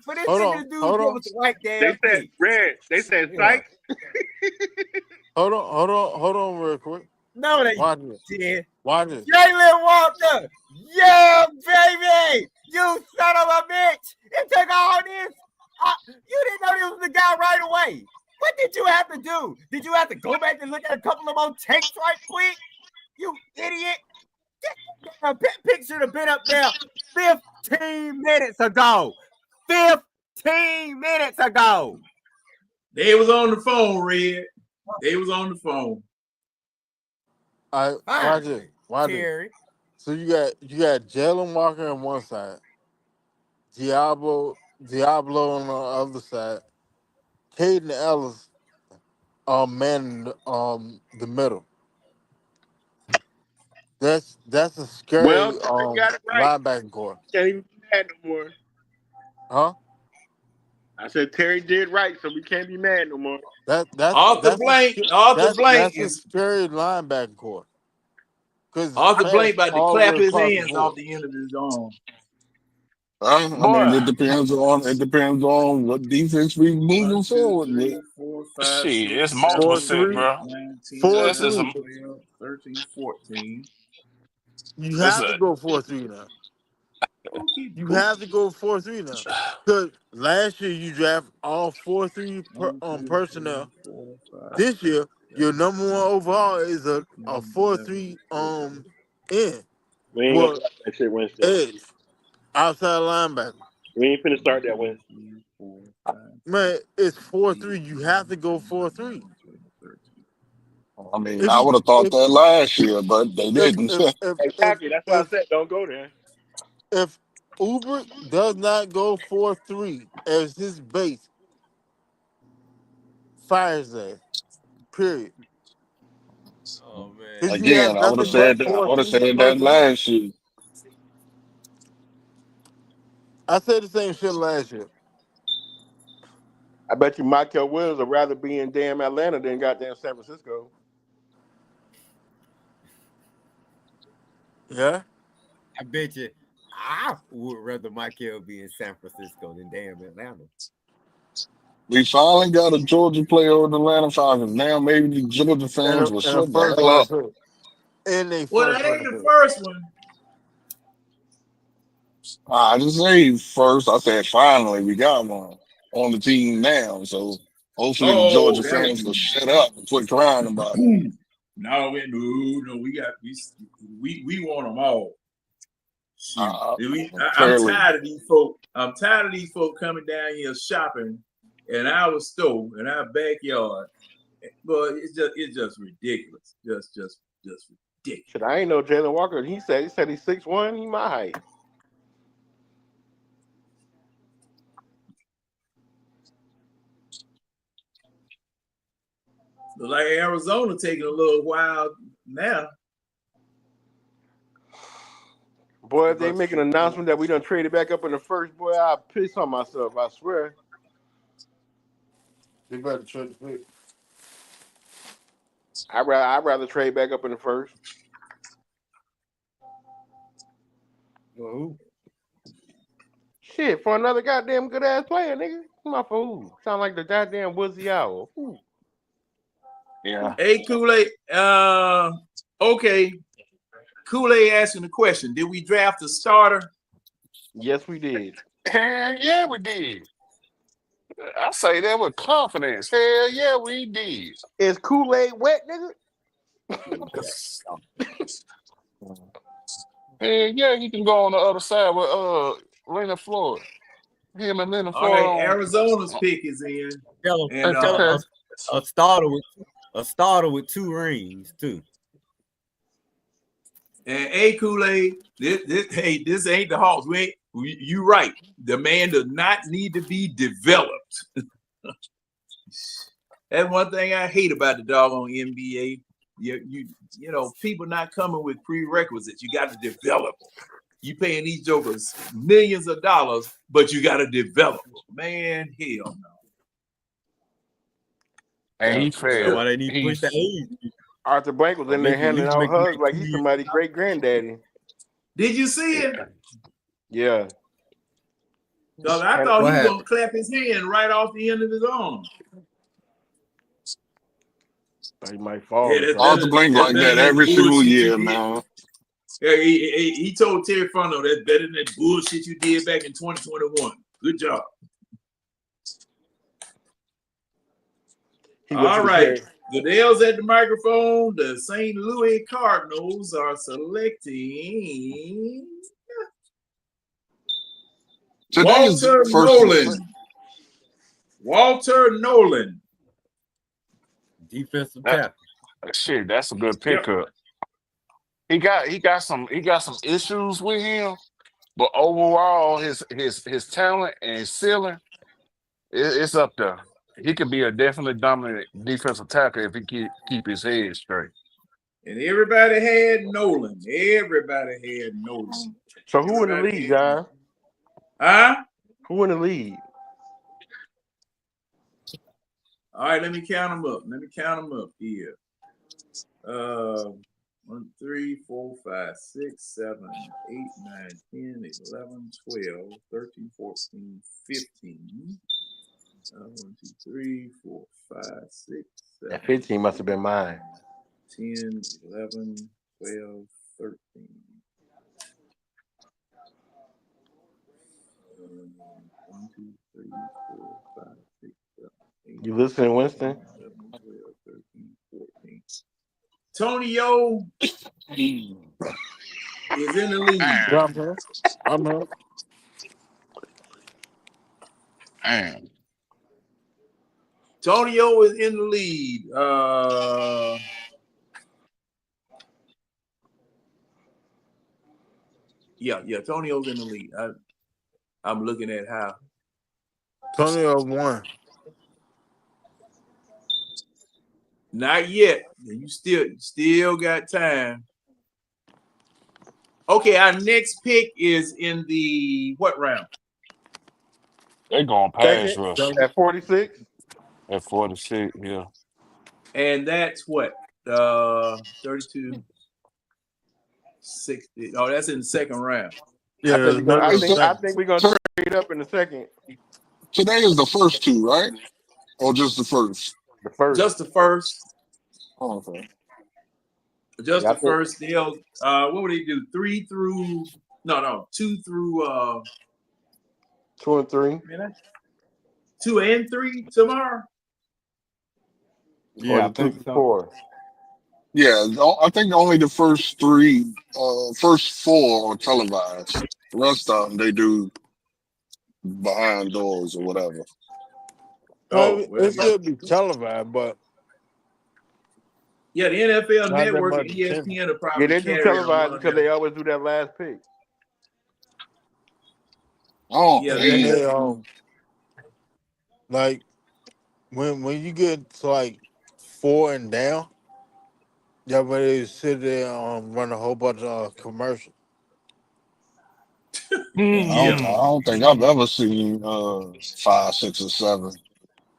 E: for this
B: Hold
E: nigga
B: on,
E: to do
B: hold
E: give
B: on.
E: us the right
D: They
E: damn
D: said
E: thing.
D: Red. They said
E: Yeah.
D: psych.
B: Hold on real quick.
E: No, they
B: Watch this.
E: did.
B: Watch this.
E: Jalen Walker. Yeah, baby. You son of a bitch. It took all this. You didn't know this was the guy right away. What did you have to do? Did you have to go back and look at a couple of more tapes right quick? You idiot. That picture should have been up there 15 minutes ago. 15 15 minutes ago.
A: They was on the phone, Red. They was on the phone.
B: All right, watch it. Watch it.
E: Terry.
B: So you got Jalen Walker on one side, Diablo on the other side, Caden Ellis manning the middle. That's a scary
H: Well, Terry got it right.
B: linebacking core.
H: Can't even be mad no more.
B: Huh?
H: I said Terry did right, so we can't be mad no more.
B: That's
A: Arthur Blank
B: that's a
A: is
B: scary linebacking core.
A: Arthur Blank about to
B: all
A: clap
B: the way
A: his
B: across the
A: hands
B: board.
A: off the end of his arm.
C: I mean,
F: Boy,
C: it depends on what defense we moving
A: 1, 2,
C: forward
A: 3,
C: with.
A: 4, 5,
F: shit,
A: 6,
F: it's multiple
A: 7,
F: set,
B: 4-3,
A: 8,
F: bro.
A: 9, 10, 11,
F: This is
B: 4-3.
A: 12, 13, 14.
B: You
F: it's
B: have
F: a
B: to go 4-3 now.
A: Don't keep
B: You
A: going.
B: have to go 4-3 now. Because last year you draft all 4-3
A: 1, 2, 3,
B: personnel.
A: 4, 5,
B: This year,
A: 6,
B: your
A: 7,
B: number 1 overall is a
A: 11,
B: 4-3
A: 12,
B: end.
H: We ain't
B: Well,
H: gonna start that shit Wednesday.
B: edge, outside linebacker.
H: We ain't finna start that Wednesday.
A: 3, 4, 5,
B: Man, it's 4-3. You have to go 4-3.
A: 13.
C: I mean,
B: If
C: I
B: you
C: would have thought
B: if
C: that last year, but they didn't.
H: Exactly. That's why I said don't go there.
B: if Uber does not go 4-3 as his base, fires that. Period.
E: Oh man.
B: Because you
C: Again,
B: have
C: I would have
B: nothing but
C: said that
B: 4-3 personnel.
C: last year.
B: I said the same shit last year.
H: I bet you Michael Williams would rather be in damn Atlanta than goddamn San Francisco.
B: Yeah.
E: I bet you I would rather Michael be in San Francisco than damn Atlanta.
C: We finally got a Georgia player on the Atlanta Falcons. Now maybe the Georgia fans will
B: And a
C: shut the
B: first
C: hell
B: round
C: up.
B: pick. And they
A: Well,
B: first
A: that ain't
B: round
A: the
B: pick.
A: first one.
C: I just say first. I said finally we got one on the team now. So hopefully the
A: Oh,
C: Georgia
A: that
C: fans will
A: was
C: shut up and quit crying about it.
A: no, we want them all. Shoot. I'm
C: Clearly.
A: tired of these folk. I'm tired of these folk coming down here shopping in our store in our backyard. But it's just ridiculous. Just ridiculous.
H: Shit, I ain't know Jalen Walker. He said he's 6'1". He my height.
A: But like Arizona taking a little while now.
H: Boy, if they make an announcement that we done traded back up in the first, boy, I'll piss on myself. I swear.
B: They better trade the pick.
H: I'd rather trade back up in the first.
E: Who?
H: Shit, for another goddamn good ass player, nigga. Come on, for who? Sound like the goddamn Woodsy Owl. Ooh.
F: yeah.
A: Hey, Kool-Aid. Okay. Kool-Aid asking the question: did we draft a starter?
H: Yes, we did.
F: Hell yeah, we did. I say that with confidence. Hell yeah, we did.
H: Is Kool-Aid wet, nigga?
F: Hell yeah, he can go on the other side with Leonard Floyd. Him and Leonard
A: All
F: Floyd.
A: right, Arizona's pick is in. And
E: a starter with 2 rings too.
A: And hey, Kool-Aid, this ain't the Hawks. You right. The man does not need to be developed. That's one thing I hate about the doggone NBA. You know, people not coming with prerequisites. You got to develop them. You paying these jokers millions of dollars, but you got to develop them. Man, hell no.
F: And he failed.
E: Why they need to push the age?
H: Arthur Blank was in there handing out hugs like he's somebody's great granddaddy.
A: Did you see it?
H: Yeah.
A: Because I thought he was going to clap his hand right off the end of his arm.
H: He might fall.
A: Yeah,
C: Arthur Blank like that every single year, man.
A: Yeah, he told Terry Frono that's better than that bullshit you did back in 2021. Good job. All right. Goodell's at the microphone. The St. Louis Cardinals are selecting
C: Today's
A: Walter
C: first
A: Nolan. Walter Nolan.
E: Defensive
F: That,
E: tackle.
F: shit, that's a good
A: Yep.
F: pickup. He got some issues with him, but overall his talent and his ceiling, it's up there. He could be a definitely dominant defensive tackle if he keep his head straight.
A: And everybody had Nolan. Everybody had Nolan.
H: So who in the league, guys?
A: Huh?
H: Who in the league?
A: All right, let me count them up here. 1, 3, 4, 5, 6, 7, 8, 9, 10, 11, 12, 13, 14, 15. 1, 2, 3, 4, 5, 6, 7.
H: That 15 must have been mine.
A: 10, 11, 12, 13. 1, 2, 3, 4, 5, 6, 7, 8.
H: You listening, Winston?
A: 11, 12, 13, 14. Tonio is in the league.
B: I'm here.
F: Damn.
A: Tonio is in the lead. Yeah, Tonio's in the lead. I'm looking at how.
B: Tonio won.
A: Not yet. You still got time. Okay, our next pick is in the what round?
F: They going pass
H: Second,
F: rush
H: at 46.
F: at 46. Yeah.
A: And that's what? 32, 60. Oh, that's in the second round.
B: Yeah,
H: I think we're gonna trade up in the second.
C: Today is the first two, right? Or just the first?
H: The first.
A: Just the first.
C: Oh, okay.
A: Just
H: Yeah,
A: the first deal. What would they do? 2 through
H: 2 and 3.
A: 2 and 3 tomorrow.
E: Yeah, I think so.
H: 4.
C: Yeah, I think only the first first 4 are televised. The rest of them they do behind doors or whatever.
A: Oh, well,
B: it should be televised, but
A: yeah, the NFL
B: not that
A: Network and
B: much
A: ESPN are
H: Yeah,
A: probably
H: they do
A: carrying
H: televise
A: on
H: because they always do that last pick.
C: Oh,
A: Yeah,
B: and
C: yeah.
B: they like when you get to like 4 and down, yeah, but they sit there and run a whole bunch of commercials.
C: I don't think I've ever seen 5, 6, or 7.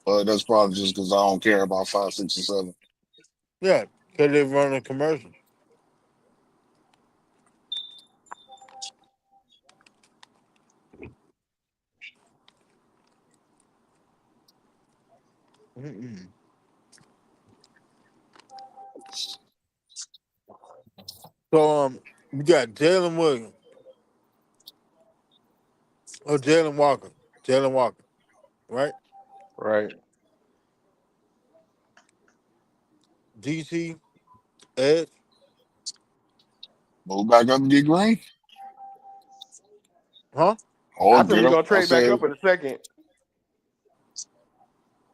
C: But that's probably just because I don't care about 5, 6, or 7.
B: Yeah, because they run a commercial. Mm-mm. So you got Jalen Williams. Oh, Jalen Walker, right?
H: Right.
B: DC, Edge.
C: Move back up and get Green.
B: Huh?
C: Or
H: I think
C: get
H: we're
C: him.
H: gonna trade back up in a second.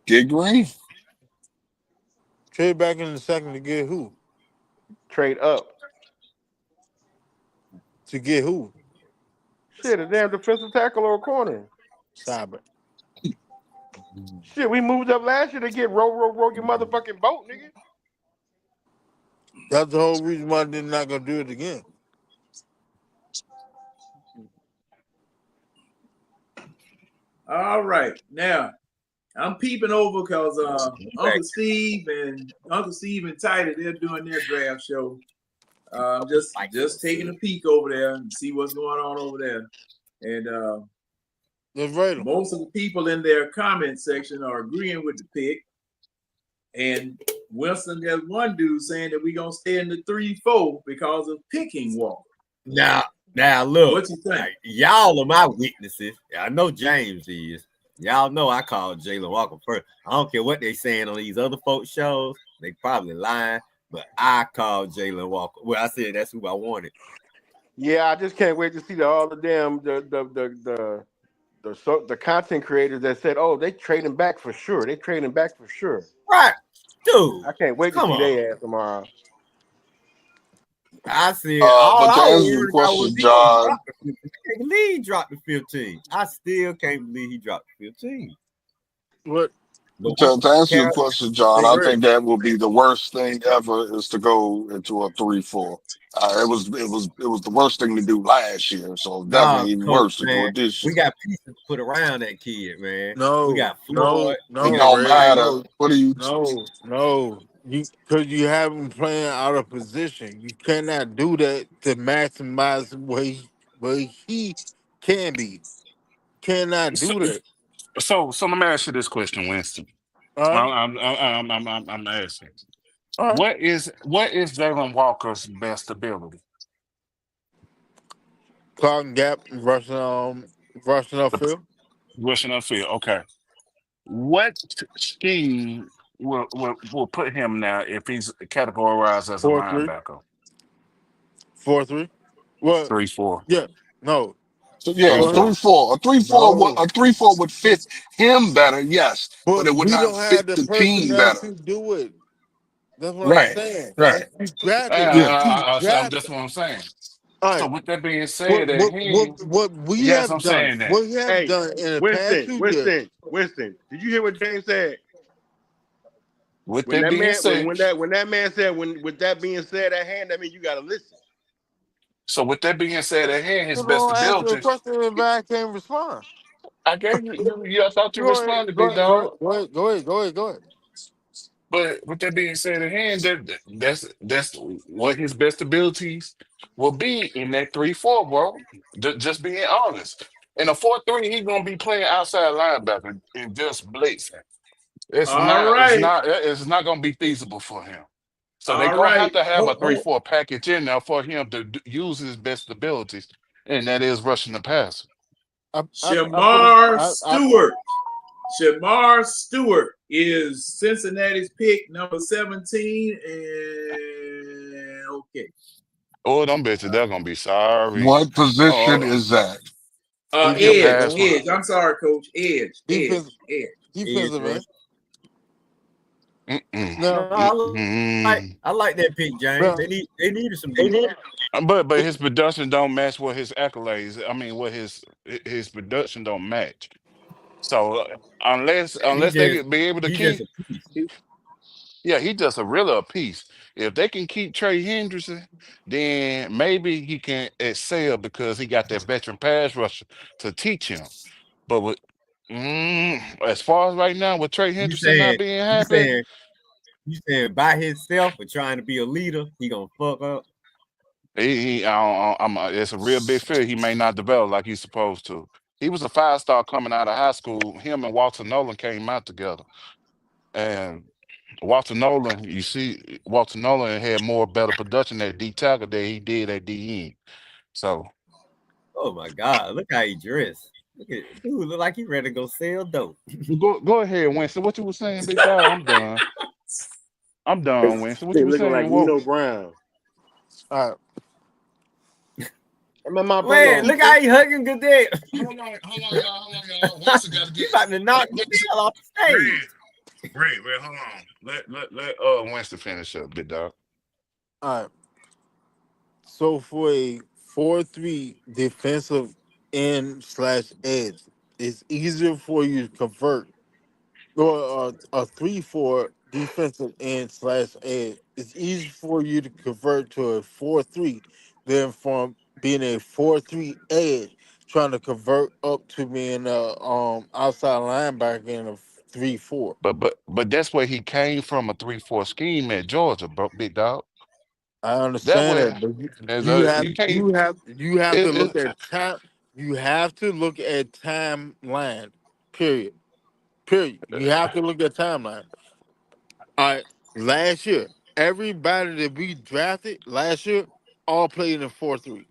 C: Get Green.
B: Trade back in the second to get who?
H: Trade up.
B: To get who?
H: Shit, a damn defensive tackle or a corner.
B: Cyber.
H: Shit, we moved up last year to get row your motherfucking boat, nigga.
B: That's the whole reason why they're not gonna do it again.
A: All right, now I'm peeping over because Uncle Steve and Tidy, they're doing their draft show. I'm just taking a peek over there and see what's going on over there. And most of the people in their comment section are agreeing with the pick. And Winston, there's one dude saying that we're gonna stay in the 3-4 because of picking Walker.
E: Now look,
A: What you think?
E: Y'all are my witnesses. I know James is. Y'all know I called Jalen Walker first. I don't care what they saying on these other folks' shows. They probably lying, but I called Jalen Walker. Well, I said that's who I wanted.
H: Yeah, I just can't wait to see all the damn the the content creators that said, "Oh, they trading back for sure. They trading back for sure."
E: Right, dude.
H: I can't wait to
E: Come
H: see
E: on.
H: their ass tomorrow.
E: I said all
C: But to
E: I was
C: answer your
E: worried about was
C: question,
E: he gonna
C: John,
E: drop the 15. I can't believe he dropped the 15. I still can't believe he dropped the 15.
B: What?
E: But
C: to answer your
E: Carol,
C: question, John,
E: they
C: I
E: hurt.
C: think that will be the worst thing ever is to go into a 3-4. It was the worst thing to do last year, so
E: Nah,
C: definitely even
E: coach,
C: worse to do
E: man.
C: it this
E: We
C: year.
E: got pieces to put around that kid, man. We
B: No,
E: got
B: no,
E: Floyd. We
C: It
B: no,
E: got
C: don't
B: Ray,
E: Grant.
C: matter.
B: no,
C: What do you?
B: no. Because you have him playing out of position. You cannot do that to maximize where he can be. Cannot
F: So,
B: do that.
F: so let me ask you this question, Winston.
B: All
F: I'm asking.
B: right.
F: What is Jalen Walker's best ability?
B: Clogging gap, rushing upfield.
F: Rushing upfield. Okay. What scheme will put him now if he's categorized as a
B: 4-3.
F: linebacker?
B: 4-3. Well,
F: 3-4.
B: yeah. No.
C: So yeah,
B: Go ahead.
C: 3-4,
B: No.
C: a 3-4 would fit him better, yes, but
B: But
C: it would
B: we
C: not
B: don't have
C: fit
B: the
C: the team
B: personnel
C: better.
B: to do it. That's what I'm
C: Right,
B: saying.
C: right,
B: You drafted.
C: yeah.
B: You
F: That's
B: drafted.
F: what I'm saying.
B: All
F: So
B: right.
F: with that being
B: What
F: said, at
B: what what
F: him,
B: what we
F: yes, I'm
B: have done,
F: saying that.
B: what we have
H: Hey,
B: done in the past
H: Winston,
B: 2 years.
H: Winston. Did you hear what James said?
F: With
H: When
F: that
H: that
F: being
H: man,
F: said,
H: when that man said, with that being said at hand, that means you gotta listen.
F: so with that being said, at hand, his
B: You
F: best
B: don't answer a
F: ability.
B: question if I can't respond.
F: I gave you. I thought you
B: Go ahead.
F: responded,
B: Go
F: big
B: ahead. Go ahead.
F: dog.
B: Go ahead. Go ahead. Go ahead. Go ahead.
F: But with that being said, at hand, that's what his best abilities will be in that 3-4, bro. Just being honest. In a 4-3, he's gonna be playing outside linebacker and just blitzing.
A: All right.
F: It's not gonna be feasible for him. So they're
A: All
F: gonna have
A: right.
F: to have a 3-4 package in there for him to use his best abilities, and that is rushing the passer.
B: I put him.
A: Shamar Stewart. Shamar Stewart is Cincinnati's pick, number 17. And okay.
F: Oh, them bitches, they're gonna be sorry.
C: What position
B: Oh,
C: is that?
F: He a
B: defensive.
F: pass.
A: Edge. I'm sorry, coach. Edge.
B: Defensive.
E: Edge
B: Defensive
E: rush.
B: end.
F: Mm-mm.
B: No.
E: No,
F: Mm-mm.
E: I like that pick, James.
B: No.
E: They needed some defense.
F: But his production don't match what his accolades. I mean, what his production don't match. So unless they be able to
E: He's just
F: keep,
E: a piece.
F: yeah, he just a really a piece. If they can keep Trey Hendrickson, then maybe he can excel because he got that veteran pass rusher to teach him. But as far as right now, with Trey
E: You
F: Hendrickson not
E: saying
F: being
E: you
F: happy,
E: saying you saying by himself or trying to be a leader, he gonna fuck up.
F: it's a real big fear he may not develop like he's supposed to. He was a 5-star coming out of high school. Him and Walter Nolan came out together. And Walter Nolan, you see, Walter Nolan had more better production at D tackle than he did at D end. So
E: Oh my God, look how he dressed. Look at dude, look like he ready to go sell dope.
F: go ahead, Winston. What you were saying, big dog? I'm done. I'm done, Winston. What
H: They
F: you were
H: looking like
F: saying? Whoa.
H: Nino Brown.
B: All right.
H: Remember my
E: Man,
H: brother?
E: look how he hugging Goodell.
F: Hold on, y'all. Winston got to
E: He
F: get.
E: about to knock Goodell off the stage.
F: Ray, hold on. Let Winston finish up, big dog.
B: All right. So for a 4-3 defensive end/edge, it's easier for you to convert, or a 3-4 defensive end/edge. It's easier for you to convert to a 4-3 than from being a 4-3 edge trying to convert up to being a outside linebacker in a 3-4.
F: But that's where he came from, a 3-4 scheme at Georgia, bro, big dog.
B: I
F: That
B: understand
F: way,
B: that, but
F: there's
B: you
F: a
B: have
F: you can't.
B: you have to look
F: It,
B: at time. You have to look at timeline. Period. Period. You have to look at timeline. All right. Last year, everybody that we drafted last year all played in 4-3.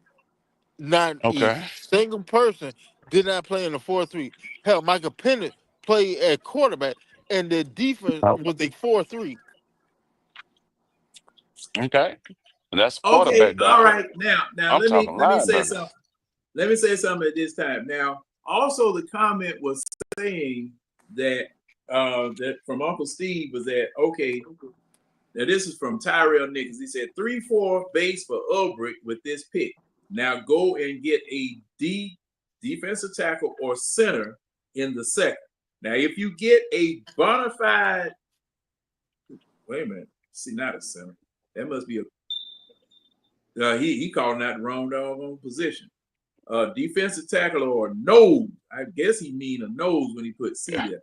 B: Not a
F: okay.
B: single person did not play in a 4-3. Hell, Michael Penix played at quarterback, and the defense was a 4-3.
F: Okay. That's
A: Okay.
F: quarterback
A: All
F: dog.
A: right. Now
F: I'm
A: let me
F: talking
A: say
F: linebacker.
A: something. Let me say something at this time. Now, Also, the comment was saying that that from Uncle Steve was that okay. Now this is from Tyrell Nichols. He said 3-4 base for Ulbrich with this pick. Now go and get a defensive tackle or center in the second. Now if you get a bona fide, wait a minute, see not a center. That must be a he calling that the wrong doggone position. Defensive tackle or nose. I guess he mean a nose when he put C there.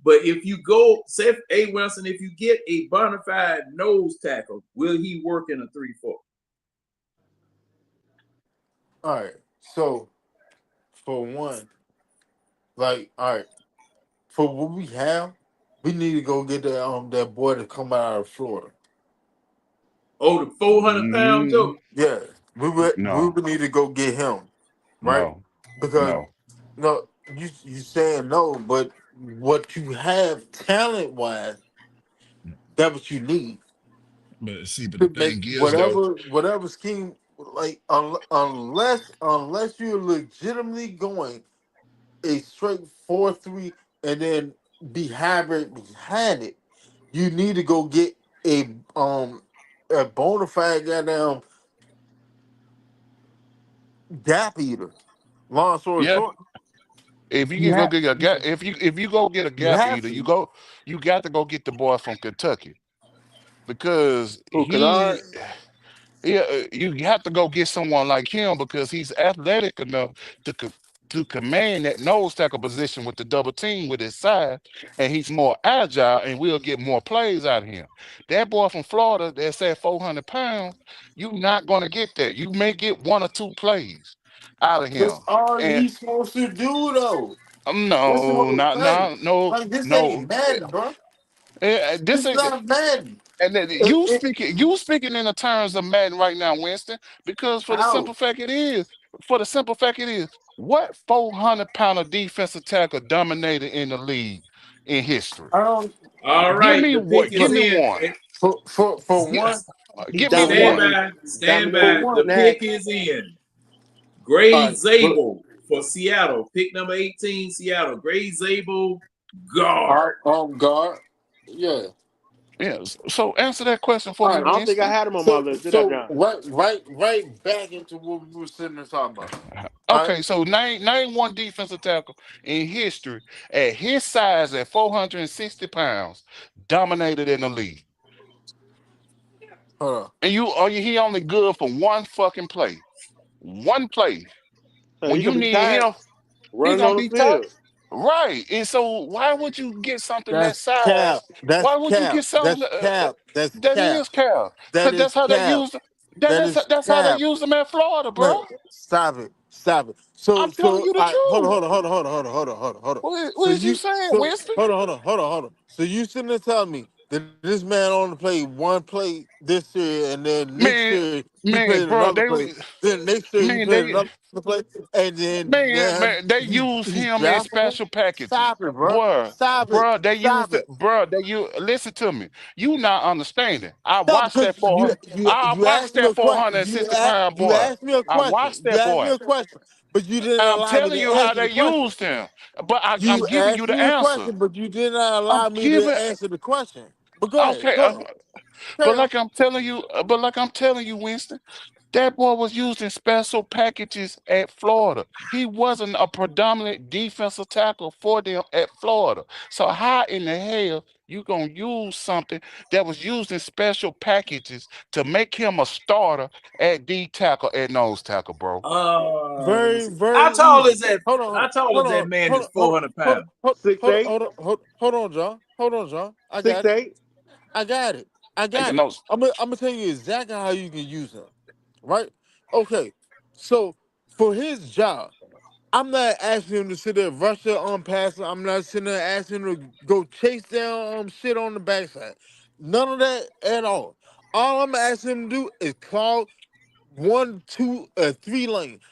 A: But if you go, say A. Wilson, if you get a bona fide nose tackle, will he work in a 3-4?
B: All right. So for one, like, all right, for what we have, we need to go get that boy to come out of Florida.
A: Oh, the 400-pound joke.
B: Yeah, we would need to go get him, right?
F: No.
B: Because no, you saying no, but what you have talent wise, that's what you need.
F: But see, but the
B: To make
F: thing is though,
B: whatever scheme, like unless you're legitimately going a straight 4-3 and then be hybrid behind it, you need to go get a bona fide goddamn gap eater. Long story short,
F: if you
B: you
F: can go
B: have
F: get a gap, if you go get a
B: you
F: gap
B: have
F: eater,
B: to.
F: you got to go get the boy from Kentucky because
H: Who, Kennard?
F: you have to go get someone like him because he's athletic enough to command that nose tackle position with the double team with his size, and he's more agile, and we'll get more plays out of him. That boy from Florida that said 400 pounds, you're not going to get that. You may get 1 or 2 plays out of him.
B: That's all
F: And
B: he's supposed to do, though. That's the
F: no,
B: whole thing.
F: no,
B: Like this
F: no.
B: ain't Madden, bro.
F: This
B: This is
F: ain't.
B: not Madden.
F: And then you speaking in the terms of Madden right now, Winston, because for the
B: How?
F: simple fact it is, what 400-pounder defensive tackle dominated in the league in history?
B: I don't.
A: All
F: Give
A: right,
F: me
A: the pick
F: what?
A: is
F: Give me
A: in.
F: one.
B: For
F: Gi-
B: one,
H: He
F: Give me
A: Stand
F: one.
H: dominated.
A: by. Stand
H: Dominated
B: for
A: by.
H: in
B: one.
A: The
H: snacks.
A: pick is in.
B: All
A: Gray
B: right,
A: Zabel for Seattle. Pick number 18, Seattle. Gray Zabel, guard.
B: guard. Yeah.
F: Yes. So answer that question for
B: All
F: me,
B: right.
H: I don't think I
F: Winston.
H: had him on my list. Did I,
B: So
H: John?
B: right back into what we were sitting there talking about. All right.
F: Okay, so name one defensive tackle in history at his size at 460 pounds dominated in the league.
B: Hold on.
F: And he only good for one fucking play. One play.
H: So
F: When
H: he
F: you
H: gonna be
F: need
H: tired
F: him, he
H: running
F: gonna
H: on the
F: be tough.
H: field.
F: Right. And so why would you get something that
B: That's cap.
F: size?
B: That's
F: Why would you
B: cap.
F: get something
B: That's cap. That's
F: that
B: cap.
F: is Cal?
B: That
F: Because
B: is
F: that's how they
B: cap.
F: use
B: That is
F: that's how they
B: cap.
F: use them at Florida, bro.
B: Man, stop it. Stop it. So
F: I'm telling you the
B: hold
F: truth.
B: on.
F: What is you saying, Winston?
B: Hold on. So you sitting there telling me that this man only played one play this year, and then next
F: Man,
B: year he played
F: bro,
B: another play. Then next year he played
F: they
B: another play, and then
F: they use
B: he's
F: him in
B: drafting him.
F: special packages.
B: Stop it, bro. Stop it.
F: They use
B: Stop
F: it,
B: it.
F: listen to me. You not understanding.
B: No, because
F: I
B: you
F: watched
B: asked me
F: that
B: a question.
F: 460 pound
B: You
F: boy.
B: asked me a
F: I
B: question.
F: watched
B: You
F: that
B: asked me
F: boy.
B: a question, but you didn't
F: I'm
B: allow me
F: telling
B: to
F: you how
B: answer
F: they
B: the question.
F: used him. But I'm
B: You
F: giving you
B: asked
F: the
B: me a
F: answer.
B: question, but you did not
F: I'm
B: allow me to
F: giving
B: answer the question. But go ahead.
F: okay,
B: Go ahead.
F: but
B: Carry on.
F: like I'm telling you, Winston, that boy was used in special packages at Florida. He wasn't a predominant defensive tackle for them at Florida. So how in the hell you gonna use something that was used in special packages to make him a starter at D tackle at nose tackle, bro?
A: Let me
B: Very,
A: see. How
B: very
A: tall is
B: easy.
A: that?
B: Hold on.
A: How tall is that man that's 400 pounds?
H: 6'8",
B: Hold on, John. I got it.
H: 6'8".
B: I got it.
F: Like nose.
B: I'm gonna tell you exactly how you can use him. Right? Okay. So for his job, I'm not asking him to sit there rush it on passing. I'm not sitting there asking him to go chase down shit on the backside. None of that at all. All I'm asking him to do is clog 1, 2, 3 lanes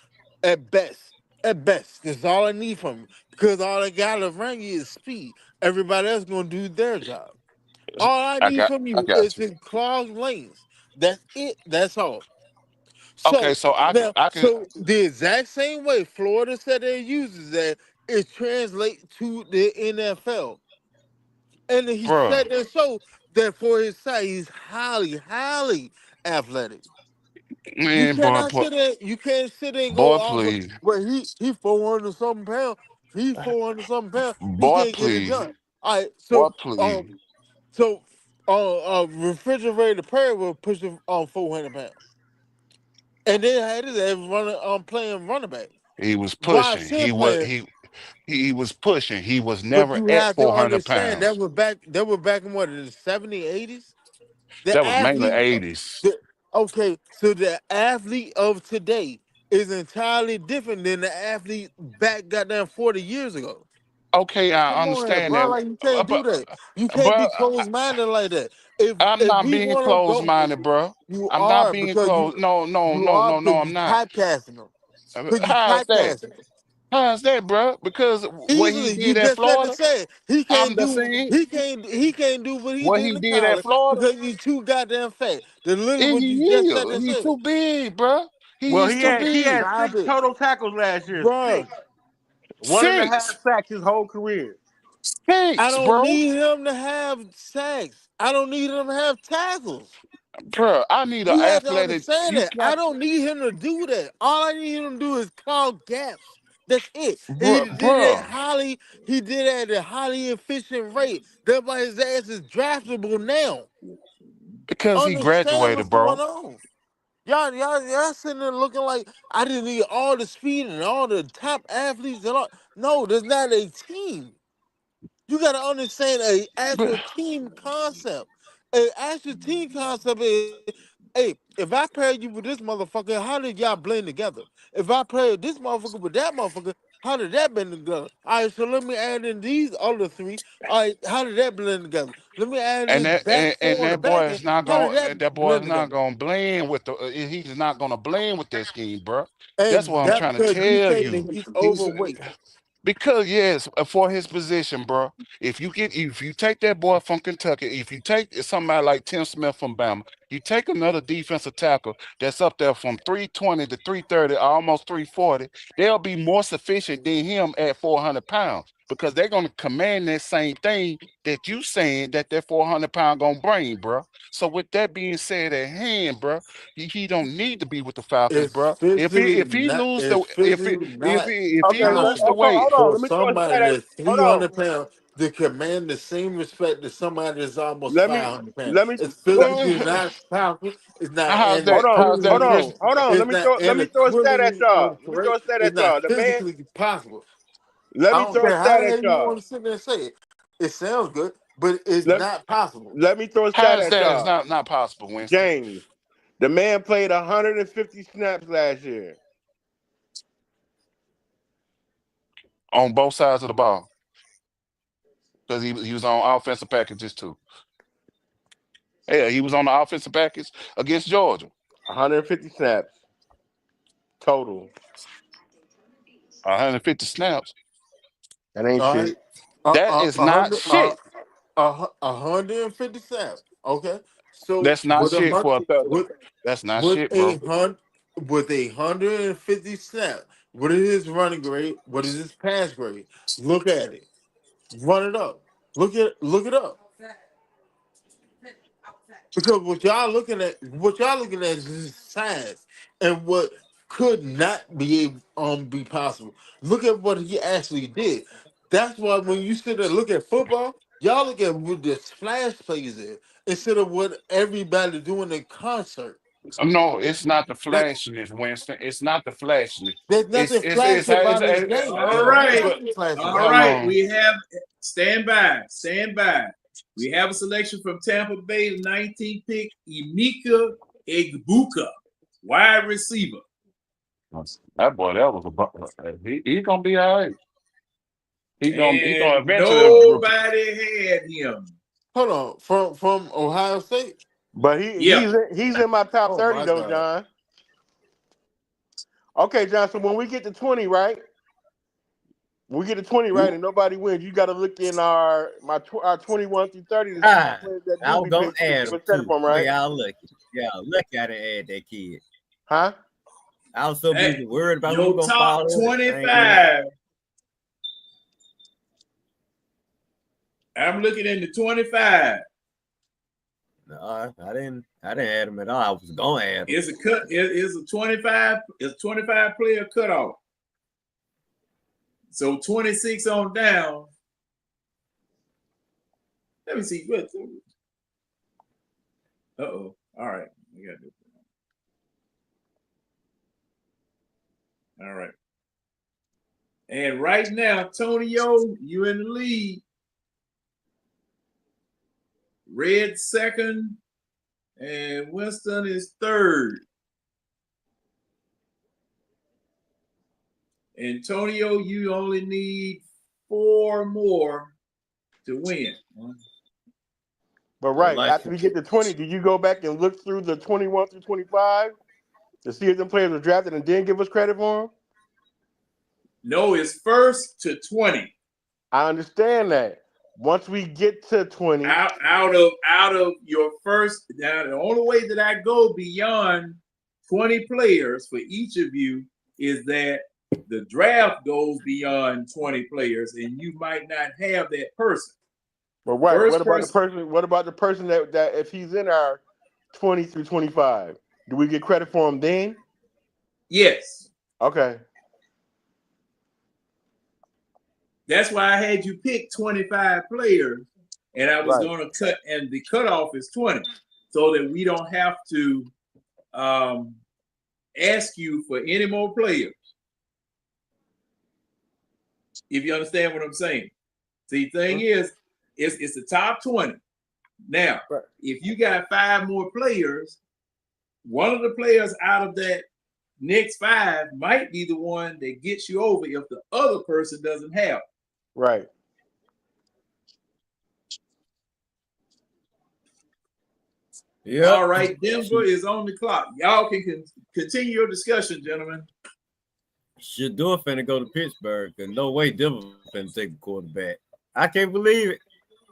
B: at best. At best, that's all I need from him because all I got around you is speed. Everybody else gonna do their job. All I need from
F: I
B: you
F: got
B: is
F: you.
B: to clog lanes. That's it. That's all.
F: Okay,
B: So
F: so I can,
B: so the exact same way Florida said they uses that, it translates to the NFL. And he
F: bro,
B: said that so that for his size, he's highly athletic. You
F: man,
B: cannot sit there. You can't sit there and go
F: boy,
B: off of
F: please,
B: where he 400 something pounds. He 400 something pounds. He
F: boy,
B: can't get it
F: please,
B: done. All right.
F: boy,
B: So
F: please.
B: so refrigerator Perry will push him on 400 pounds, and then had his ass running playing running back.
F: He was
B: Why
F: pushing.
B: Sin playing?
F: He was pushing. He was
B: But
F: never
B: you
F: at
B: have to
F: 400
B: understand
F: pounds.
B: that was back in what, in the 70s, 80s. The
F: That was mainly
B: athlete,
F: 80s.
B: okay, so the athlete of today is entirely different than the athlete back goddamn 40 years ago.
F: Okay, I
B: Come on here,
F: understand
B: bro.
F: that,
B: Like, you can't do
F: but
B: that. You can't
F: but
B: be closed minded like that. If
F: I'm
B: if
F: not
B: we
F: being
B: want to
F: closed
B: go,
F: minded, bro.
B: you
F: I'm not
B: are
F: being
B: because
F: closed. No, no,
B: you
F: no,
B: are
F: no, no.
B: because
F: I'm
B: you
F: not.
B: typecasting them. Because you
F: How's that?
B: typecasting them.
F: How's that, bro? Because what he
B: Easily, you
F: did at
B: just said to
F: Florida,
B: say he
F: I'm
B: can't
F: the
B: do
F: same.
B: he can't do what he
F: What
B: did
F: he
B: in
F: did at
B: college
F: Florida,
B: because he's too goddamn fat. The literally
F: and
B: what you just said to
F: he's
B: say.
F: too big, bro.
D: Well,
F: He's too
D: he
F: big.
D: had
B: Stop
D: 6
B: it,
D: total tackles last year.
B: bro.
D: 6. One and a half
F: Six,
D: sacks his whole career.
B: I
F: six,
B: don't
F: bro.
B: need him to have sacks. I don't need him to have tackles.
F: Bro, I need an
B: You have to
F: athletic.
B: understand
F: You
B: that. I
F: got,
B: don't need him to do that. All I need him to do is call gaps. That's it. He did it
F: bro,
B: highly. He did it at a highly efficient rate. That's why his ass is draftable now.
F: because he
B: Understand what's
F: graduated,
B: going
F: bro.
B: on. Y'all sitting there looking like I didn't need all the speed and all the top athletes and all. No, there's not a team. You got to understand a
F: But,
B: actual team concept. An actual team concept is, hey, if I pair you with this motherfucker, how did y'all blend together? If I pair this motherfucker with that motherfucker, how did that blend together? All right, so let me add in these other three. All right, how did that blend together? Let me add in
F: and
B: this
F: that
B: back
F: and
B: four on the
F: that boy
B: back end.
F: is not
B: How did
F: going.
B: that
F: That boy is
B: blend
F: not
B: together?
F: going to blend with the. He's not going to blend with that scheme, bro. That's
B: And
F: what I'm
B: that's
F: trying to
B: because you
F: tell
B: say
F: you.
B: that he's
F: He's
B: overweight.
F: because yes, for his position, bro. If you take that boy from Kentucky, if you take somebody like Tim Smith from Bama, you take another defensive tackle that's up there from 320 to 330, almost 340, they'll be more sufficient than him at 400 pounds because they're gonna command that same thing that you saying that 400 pound gonna bring, bro. So with that being said at hand, bro, he don't need to be with the Falcons,
B: It's
F: bro.
B: physically
F: If he
B: not.
F: lose the
B: It's physically not
F: if he
D: Okay,
F: lose the
B: possible
F: weight,
D: hold on.
B: for
D: Let me throw a
B: somebody
D: stat at.
B: that's
D: Hold on.
B: 300 pounds to command the same respect that somebody that's almost
D: Let me
B: 500 pounds.
D: let me
B: It's
D: let,
B: physically not possible. It's not,
F: how's
B: and
F: that?
B: it's
D: hold on.
F: How's that
D: Hold
B: criminally,
D: on.
F: Christian?
D: Hold on.
B: it's not,
D: Let
B: and
D: me
B: it's
D: throw a stat at
B: criminally
D: y'all. Let me throw
B: incorrect.
D: a stat
B: It's
D: at
B: not
D: y'all.
B: physically possible.
D: Let
B: I
D: me
B: don't
D: throw a
B: care how
D: stat
B: the
D: at
B: hell you
D: y'all.
B: want to sit there and say it. It sounds good, but it's
D: Let
B: not possible.
D: let me throw a stat
F: How's
D: at
F: that? It's
D: y'all.
F: not possible, Winston.
D: James, the man played 150 snaps last year.
F: On both sides of the ball. Because he was on offensive packages too. Yeah, he was on the offensive package against Georgia.
D: 150 snaps total.
F: 150 snaps.
D: That ain't
B: All right,
D: shit.
F: That is not
B: 100,
F: shit.
B: 150 snaps. Okay, so
F: That's not
B: with a
F: shit
B: hundred,
F: for a third.
B: with
F: That's not
B: with
F: shit,
B: a
F: bro.
B: hundred, with 150 snaps, what is his running grade? What is his pass grade? Look at it. Run it up. Look it up. Because what y'all looking at is his size and what could not be possible. Look at what he actually did. That's why when you sit there and look at football, y'all look at what the splash plays is instead of what everybody doing in concert.
F: No, it's not the
B: That
F: flashiness, Winston. It's not the flashiness.
B: there's nothing flashy about his game.
A: All
B: There's
A: right.
B: nothing flashy
A: All
B: about
F: hold
B: it.
A: right.
F: on.
A: We have stand by. Stand by. We have a selection from Tampa Bay, the 19th pick, Emeka Egbuka, wide receiver.
F: That boy, that was he's gonna be all right. He gonna
A: And
F: eventually
A: nobody had him.
B: Hold on, from Ohio State.
D: But
A: Yeah.
D: he's in my top
B: Oh
D: 30
B: my
D: though,
B: god.
D: John. Okay, John. So when we get to 20, right? We get to 20, right? And nobody wins. You got to look in our 21 through 30 to see the players that
E: I
D: do
E: was
D: be
E: gonna
D: picked to
E: add
D: keep
E: him
D: a set
E: too.
D: from,
E: Boy,
D: right?
E: y'all lucky. Y'all lucky I didn't add that kid.
D: Huh?
E: I was so
A: Hey,
E: busy worried about who
A: your
E: was gonna
A: top
E: follow.
A: 25. I'm looking in the 25.
E: No, I didn't add him at all. I was gonna add him.
A: It's a cut. It's a 25. It's 25 player cutoff. So 26 on down. Let me see. What? Uh-oh. All right. We got this. All right. And right now, Tonio, you in the lead. Red second, and Winston is third. Antonio, you only need 4 more to win.
H: But right
E: Like-
H: after we get to 20, do you go back and look through the 21 through 25 to see if them players were drafted and then give us credit for them?
A: No, it's first to 20.
H: I understand that. Once we get to 20,
A: Out of your first. Now, the only way that I go beyond 20 players for each of you is that the draft goes beyond 20 players, and you might not have that person.
H: but right,
A: First
H: what about
A: person-
H: the person? What about the person that if he's in our 20 through 25, do we get credit for him then?
A: Yes.
H: Okay.
A: That's why I had you pick 25 players, and I was
H: Right.
A: going to cut, and the cutoff is 20, so that we don't have to ask you for any more players. If you understand what I'm saying. See, the thing is, it's the top 20. Now,
H: Right.
A: if you got 5 more players, one of the players out of that next 5 might be the one that gets you over if the other person doesn't have.
H: Right.
E: Yeah.
A: All right, Denver is on the clock. Y'all can continue your discussion, gentlemen.
E: Shador finna go to Pittsburgh, and no way Denver finna take the quarterback. I can't believe it.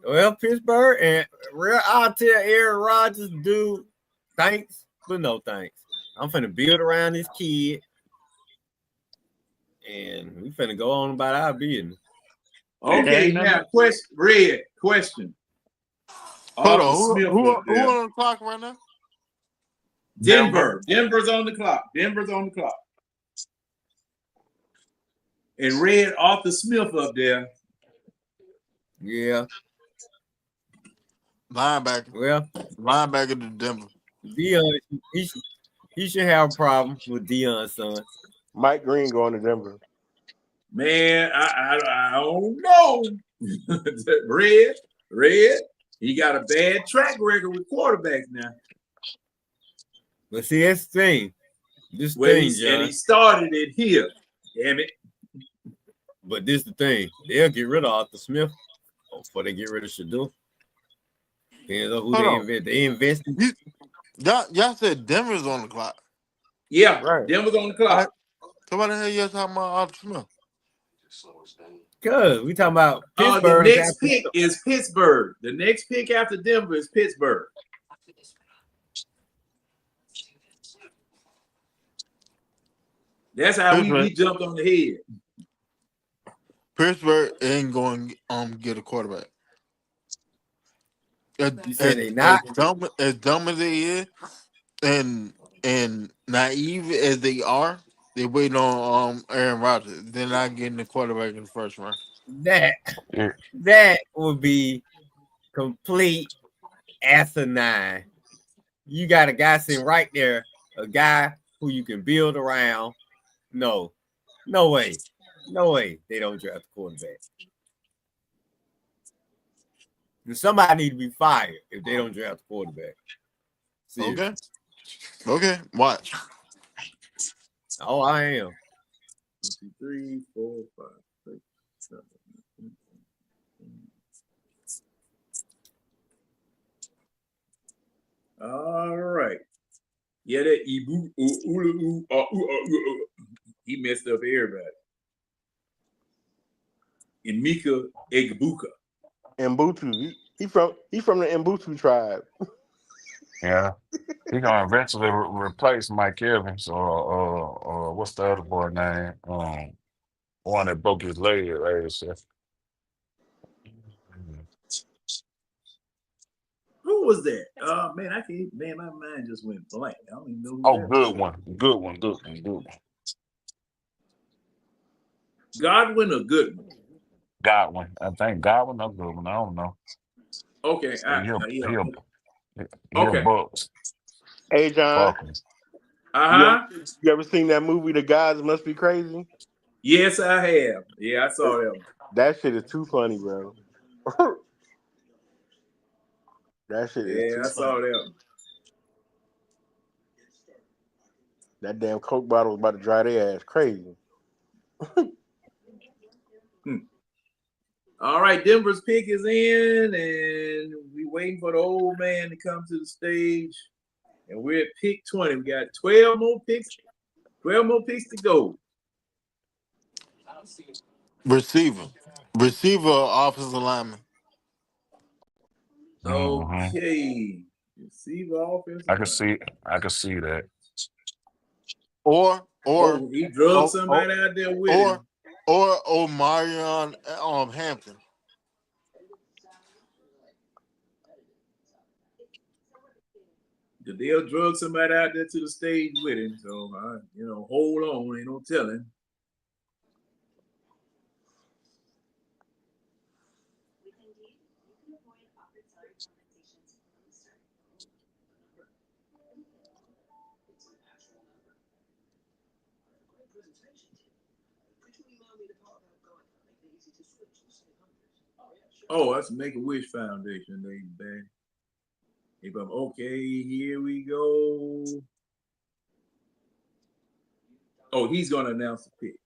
E: Well, Pittsburgh and I'll tell Aaron Rodgers, dude, thanks, but no thanks. I'm finna build around this kid, and we finna go on about our business.
A: Okay, now question.
B: Hold
A: Arthur
B: on.
A: Smith
B: Who
A: up there.
B: on the clock right now?
A: Denver. Denver's on the clock. And Red Arthur Smith up there.
E: Yeah.
B: Linebacker.
E: Well,
B: Linebacker to Denver.
E: Dion, he should have a problem with Dion's son.
H: Mike Green going to Denver.
A: Man, I don't know. Red, he got a bad track record with quarterbacks now.
E: But see, that's the thing. This
A: Well,
E: thing,
A: and
E: John.
A: he started it here. Damn it.
E: But this the thing. They'll get rid of Arthur Smith before they get rid of Shador. Depends on who
B: Hold
E: they
B: on.
E: invest. They invested.
B: Y'all said Denver's on the clock.
A: Yeah,
H: Right.
A: Denver's on the clock.
B: So why the hell y'all talking about Arthur Smith?
E: Because we talking about
A: The
E: Pittsburgh.
A: next pick is Pittsburgh. The next pick after Denver is Pittsburgh. That's how we jumped on the head.
B: Pittsburgh ain't going to get a quarterback.
E: You said they not?
B: As dumb as they is, and naive as they are, they waiting on Aaron Rodgers. They're not getting the quarterback in the first round.
E: That would be complete asinine. You got a guy sitting right there, a guy who you can build around. No way. They don't draft a quarterback. And somebody need to be fired if they don't draft a quarterback. Seriously.
B: Okay. Watch.
E: Oh, I am.
A: 1, 2, 3, 4, 5, 6, 7, 8, 9. All right. Yeah, that he messed up everybody. And Mika Egbuka.
H: Mbutu. He from the Mbutu tribe.
F: Yeah. He gonna eventually replace Mike Evans or what's the other boy name? One that broke his leg last year.
A: Who was that? Oh man, I can't. Man, my mind just went blank. I don't even know who
F: Oh,
A: that
F: good
A: was.
F: one.
A: Godwin or Goodwin?
F: Godwin. I think Godwin or Goodwin. I don't know.
A: Okay,
F: He'll
A: okay.
F: Bucks.
H: Hey, John,
F: Falcons.
H: you ever seen that movie, The Gods Must Be Crazy?
A: Yes, I have. Yeah, I saw that one.
H: That shit is too funny, bro. That shit is
A: Yeah,
H: too
A: I saw
H: funny.
A: that one.
H: That damn Coke bottle was about to dry their ass crazy.
A: All right, Denver's pick is in, and we waiting for the old man to come to the stage. And we're at pick 20. We got 12 more picks. 12 more picks to go.
B: Receiver, offensive lineman.
A: Okay. Receiver offensive
F: I can
A: line.
F: see that.
B: Or
A: he drugged somebody out there with him.
B: Or Omarion Hampton.
A: They'll drug somebody out there to the stage with him. So, hold on. Ain't no telling. Oh, that's Make-A-Wish Foundation. Okay, here we go. Oh, he's going to announce the pick.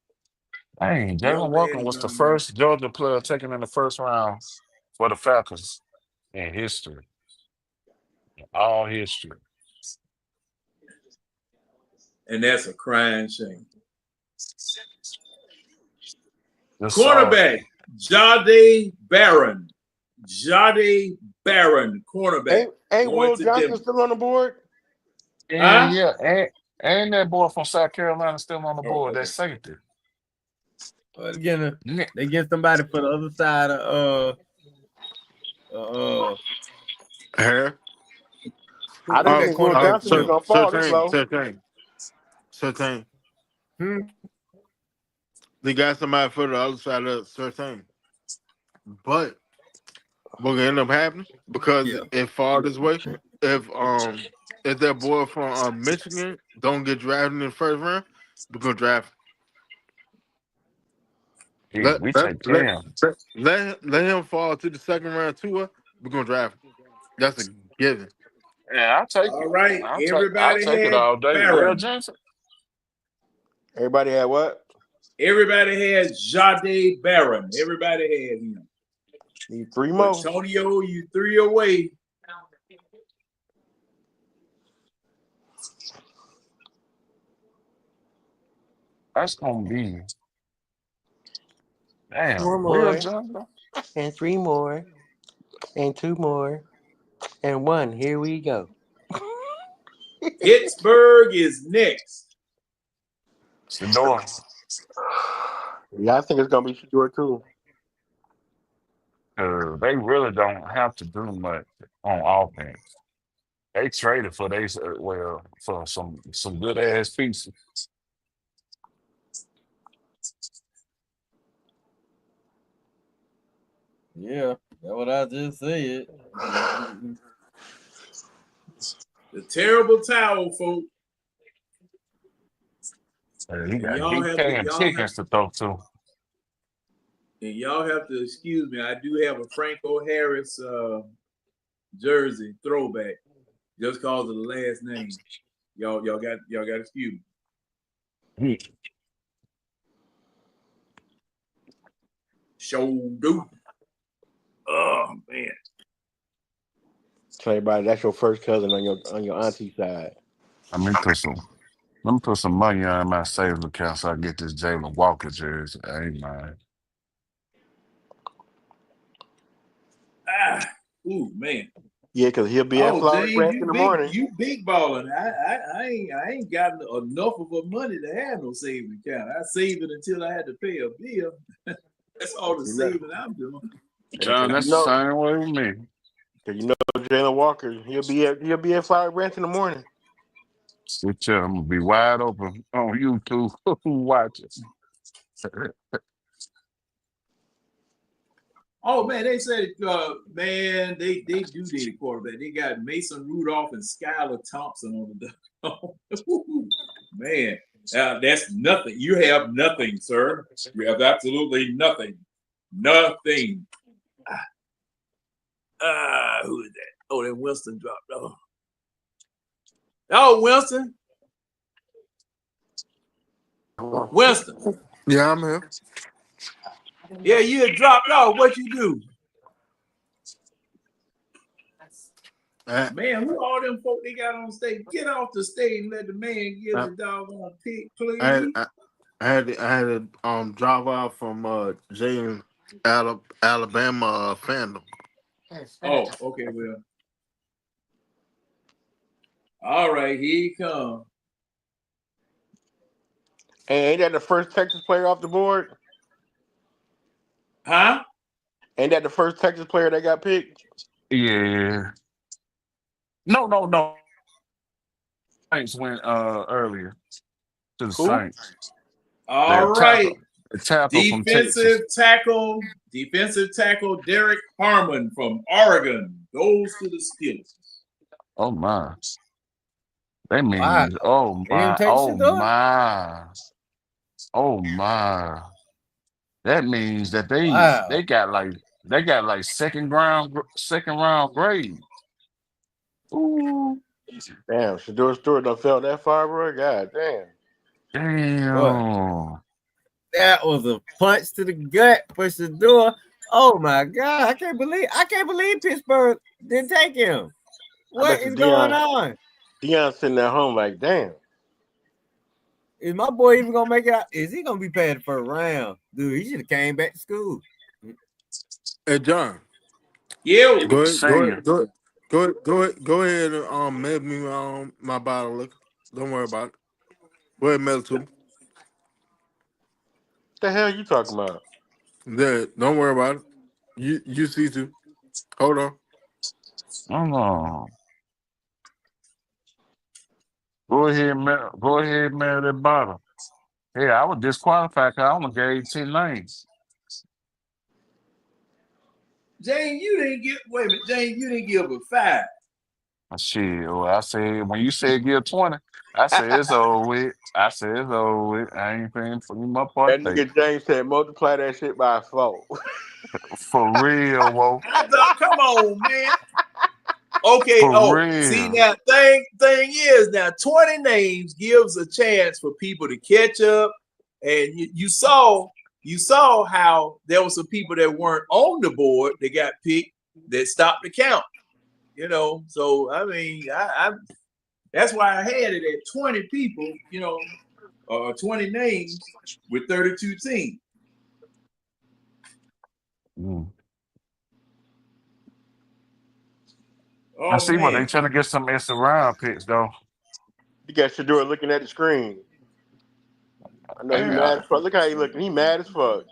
F: Hey, Jalen Walker was the first Georgia player taken in the first round for the Falcons in history. All history.
A: And that's a crying shame.
F: Cornerback,
A: Jahdae Barron. Jahdae Barron, cornerback.
H: Ain't Will Johnson still on the board?
F: Yeah, and that boy from South Carolina still on the board. That safety.
E: Again, they get somebody for the other side of
B: Hair.
H: I didn't think Will Johnson was gonna fall this low.
B: Certain. They got somebody for the other side of Certain. But what's gonna end up happening, because it fall this way, if that boy from Michigan don't get drafted in the first round, we're gonna draft him. Let him fall to the second round too. We're gonna draft him. That's a given.
F: Yeah, I'll take it.
A: All right,
F: I'll take it all day. Will Johnson.
H: Everybody had what?
A: Everybody had Jahdae Barron. Everybody had him.
H: Need 3 more.
A: Antonio, you 3 away.
F: That's gonna be. Damn.
H: 4 more. And 3 more. And 2 more. And 1. Here we go.
A: Pittsburgh is next.
F: Shedeur.
H: Yeah, I think it's gonna be Shedeur too.
F: They really don't have to do much on offense. They traded for for some good ass pieces.
E: Yeah, that's what I just said.
A: The terrible towel, folks.
F: He got DK and chickens to throw to.
A: And y'all have to excuse me. I do have a Franco Harris jersey throwback, just cause of the last name. Y'all got to excuse me. Show do. Oh man.
H: Tell everybody that's your first cousin on your auntie side.
F: Let me put some money on my savings account so I get this Jalen Walker jersey. I ain't mine.
A: Ooh, man.
H: Yeah, because he'll be at
A: Oh,
H: Flowery
A: James,
H: Branch in the morning.
A: you big balling. I ain't got enough of a money to have no savings account. I save it until I had to pay a bill. That's all the
H: You know,
A: saving I'm doing.
F: John,
H: because
F: that's the same way with me.
H: Jalen Walker, he'll be at Flowery Branch in the morning.
F: Switch up. I'm gonna be wide open on YouTube. Watch it.
A: Oh man, they said, man, they do need a quarterback. They got Mason Rudolph and Skylar Thompson on the man. That's nothing. You have nothing, sir. You have absolutely nothing. Nothing. Who is that? Oh, then Winston dropped. Oh, Winston. Winston.
B: Yeah, I'm here.
A: Yeah, you had dropped off. What you do? Man, who all them folk they got on stage? Get off the stage and let the man give the doggone pick, please.
B: I had to drive out from James Alabama fandom.
A: Oh, okay, well. All right, here he comes.
H: And ain't that the first Texas player off the board?
A: Huh?
H: Ain't that the first Texas player that got picked?
F: Yeah. No. Saints went earlier to the Saints.
A: All right.
F: The tackle from Texas.
A: Defensive tackle Derek Harmon from Oregon goes to the Steelers.
F: Oh my. That means oh my. That means that they got like second round grade. Ooh.
H: Damn, Shedeur Stewart done fell that far, bro. God damn.
F: Damn.
E: That was a punch to the gut for Shedeur. Oh my God. I can't believe Pittsburgh didn't take him. What is going on?
H: Deion sitting at home like, damn.
E: Is my boy even gonna make it out? Is he gonna be paid for a round? Dude, he should have came back to school.
B: Hey John.
A: Yeah.
B: Go ahead and mail me my bottle of liquor. Don't worry about it. Go ahead and mail it to me.
H: What the hell you talking about?
B: Don't worry about it. You see to. Hold on.
F: Oh. Go ahead, mail that bottle. Hey, I was disqualified because I only gave 10 lanes.
A: James, you didn't give a 5.
F: Shit, well, I said when you said give 20, I said it's over with. I ain't paying for my part.
H: That nigga James said multiply that shit by 4.
F: For real, whoa.
A: Come on, man. Okay,
F: real.
A: See now, thing is now 20 names gives a chance for people to catch up, and you saw how there were some people that weren't on the board that got picked that stopped the count. So I mean, I that's why I had it at 20 people, 20 names with 32 teams.
F: I see what they trying to get some extra round picks though.
H: You got Shedeur looking at the screen. I know he mad as fuck. Look how he looking. He mad as fuck.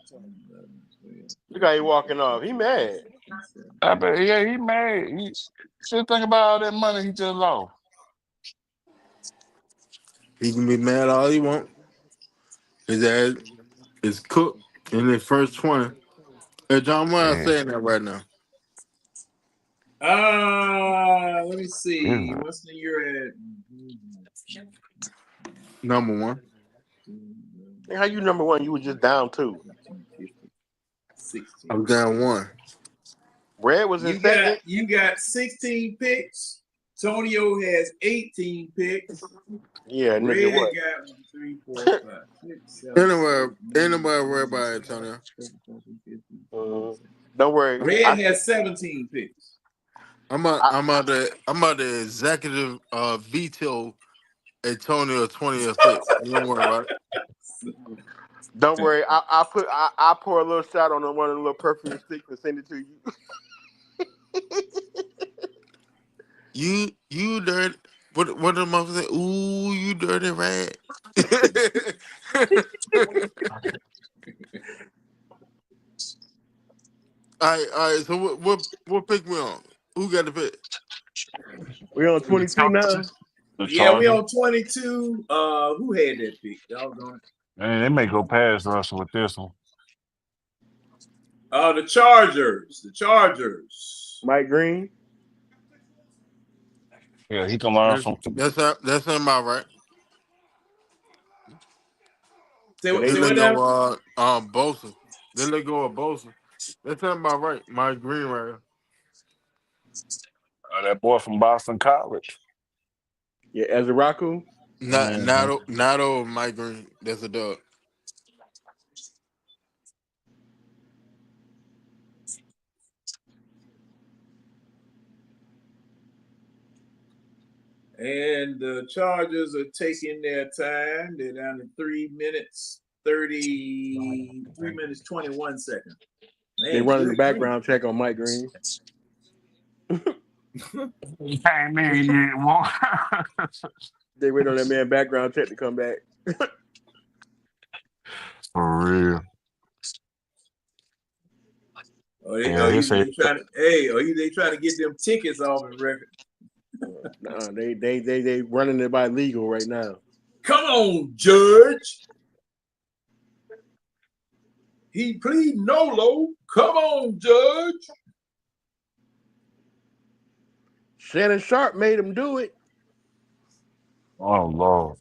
H: Look how he walking off. He mad.
F: I bet, yeah, he mad. He should think about all that money he just lost.
B: He can be mad all he want. His ass is cooked in the first 20. Hey, John, why I'm saying that right now?
A: Let me see. What's the year at?
B: Number 1.
H: How you number 1? You were just down 2.
B: I'm down 1.
H: Red was in second.
A: You got 16 picks. Tonio has 18 picks.
H: Yeah,
A: Red
H: nigga, what?
A: got 1, 2, 3, 4, 5, 6, 7.
B: Anywhere worry about it, Antonio.
H: Don't worry.
A: Red has 17 picks.
B: I'm about to executive veto Antonio 20th pick. Don't worry about it.
H: Don't worry. I pour a little shot on one of the little perfume sticks and send it to you.
B: You dirty. What the mother say? Ooh, you dirty rat. All right. So what pick we on? Who got the pick?
D: We on 22 now.
F: The
A: Yeah, we
F: Chargers.
A: on 22. Who had that pick? Y'all going?
F: Man, they may go past Russell with this one.
A: The Chargers. The Chargers.
D: Mike Green.
F: Yeah, he can learn from.
B: That's him about right.
A: Say
D: Cause
A: what?
D: they
A: Say
B: Then they
A: what
D: lose.
A: now?
B: go Bosa. Then they go with Bosa. That's him about right. Mike Green right here.
F: That boy from Boston College.
D: Yeah, Ezraku.
F: Mhm.
B: Not over Mike Green. That's a dub.
A: And the Chargers are taking their time. They're down to 3 minutes 21 seconds.
D: They
A: Man,
D: running the
A: good grief.
D: background check on Mike Green.
F: He came in yet.
D: They wait on that man background check to come back.
F: For real. Yeah, he said.
A: They trying to? Hey, they trying to get them tickets off the record?
D: They running it by legal right now.
A: Come on, Judge. He plead Nolo. Come on, Judge.
D: Shannon Sharp made him do it.
F: Oh Lord.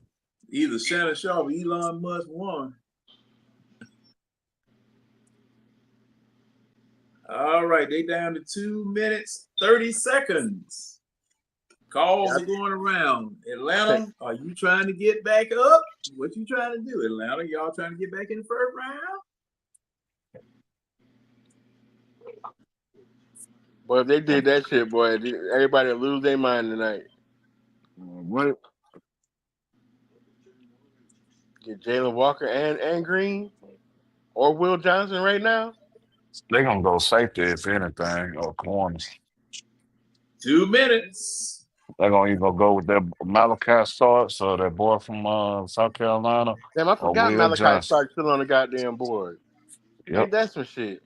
A: Either Shannon Sharp or Elon Musk won. All right, they down to 2 minutes 30 seconds. Calls are going around. Atlanta, are you trying to get back up? What you trying to do, Atlanta? Y'all trying to get back in the first round?
D: Boy, if they did that shit, boy, everybody would lose their mind tonight.
F: What?
D: Get Jalen Walker and Green or Will Johnson right now.
F: They gonna go safety if anything or corners.
A: 2 minutes.
F: They're gonna either go with that Malachi Starks or that boy from South Carolina.
D: Damn, I
F: or
D: forgot
F: Will
D: Malachi
F: Johnson.
D: Stark still on the goddamn board.
F: Yep.
D: Ain't that some shit?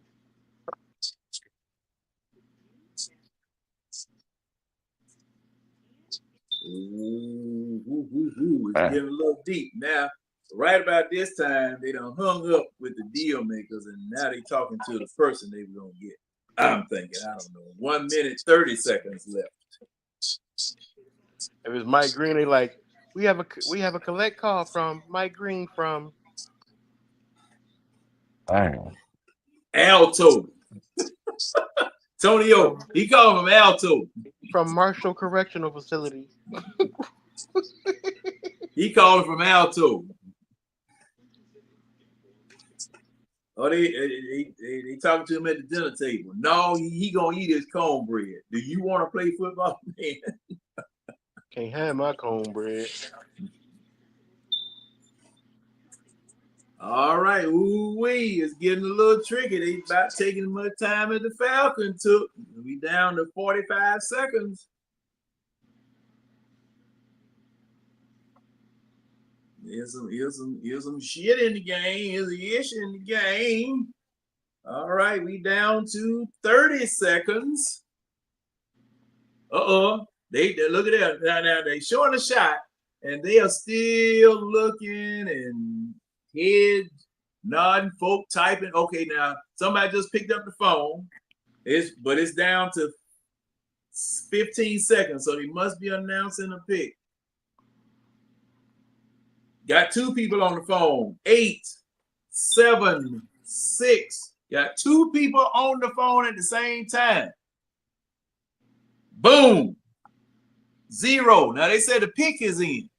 A: It's getting a little deep now. Right about this time, they done hung up with the deal makers, and now they talking to the person they were gonna get. I'm thinking, I don't know, 1 minute 30 seconds left.
D: If it's Mike Green, they like, we have a collect call from Mike Green from
F: Damn.
A: Alto. Tonyo, he called him Alto.
D: From Marshall Correctional Facility.
A: He called him from Alto. Oh, they talking to him at the dinner table. No, he gonna eat his cornbread. Do you want to play football, man?
D: Can't have my cornbread.
A: All right, ooh-wee, it's getting a little tricky. They about taking as much time as the Falcon took. We down to 45 seconds. Here's some shit in the game. Here's a ish in the game. All right, we down to 30 seconds. They look at that. Now they showing a shot, and they are still looking and head nodding, folk typing. Okay, now somebody just picked up the phone. But it's down to 15 seconds, so they must be announcing a pick. Got 2 people on the phone. 8, 7, 6. Got 2 people on the phone at the same time. Boom. 0. Now they said the pick is in.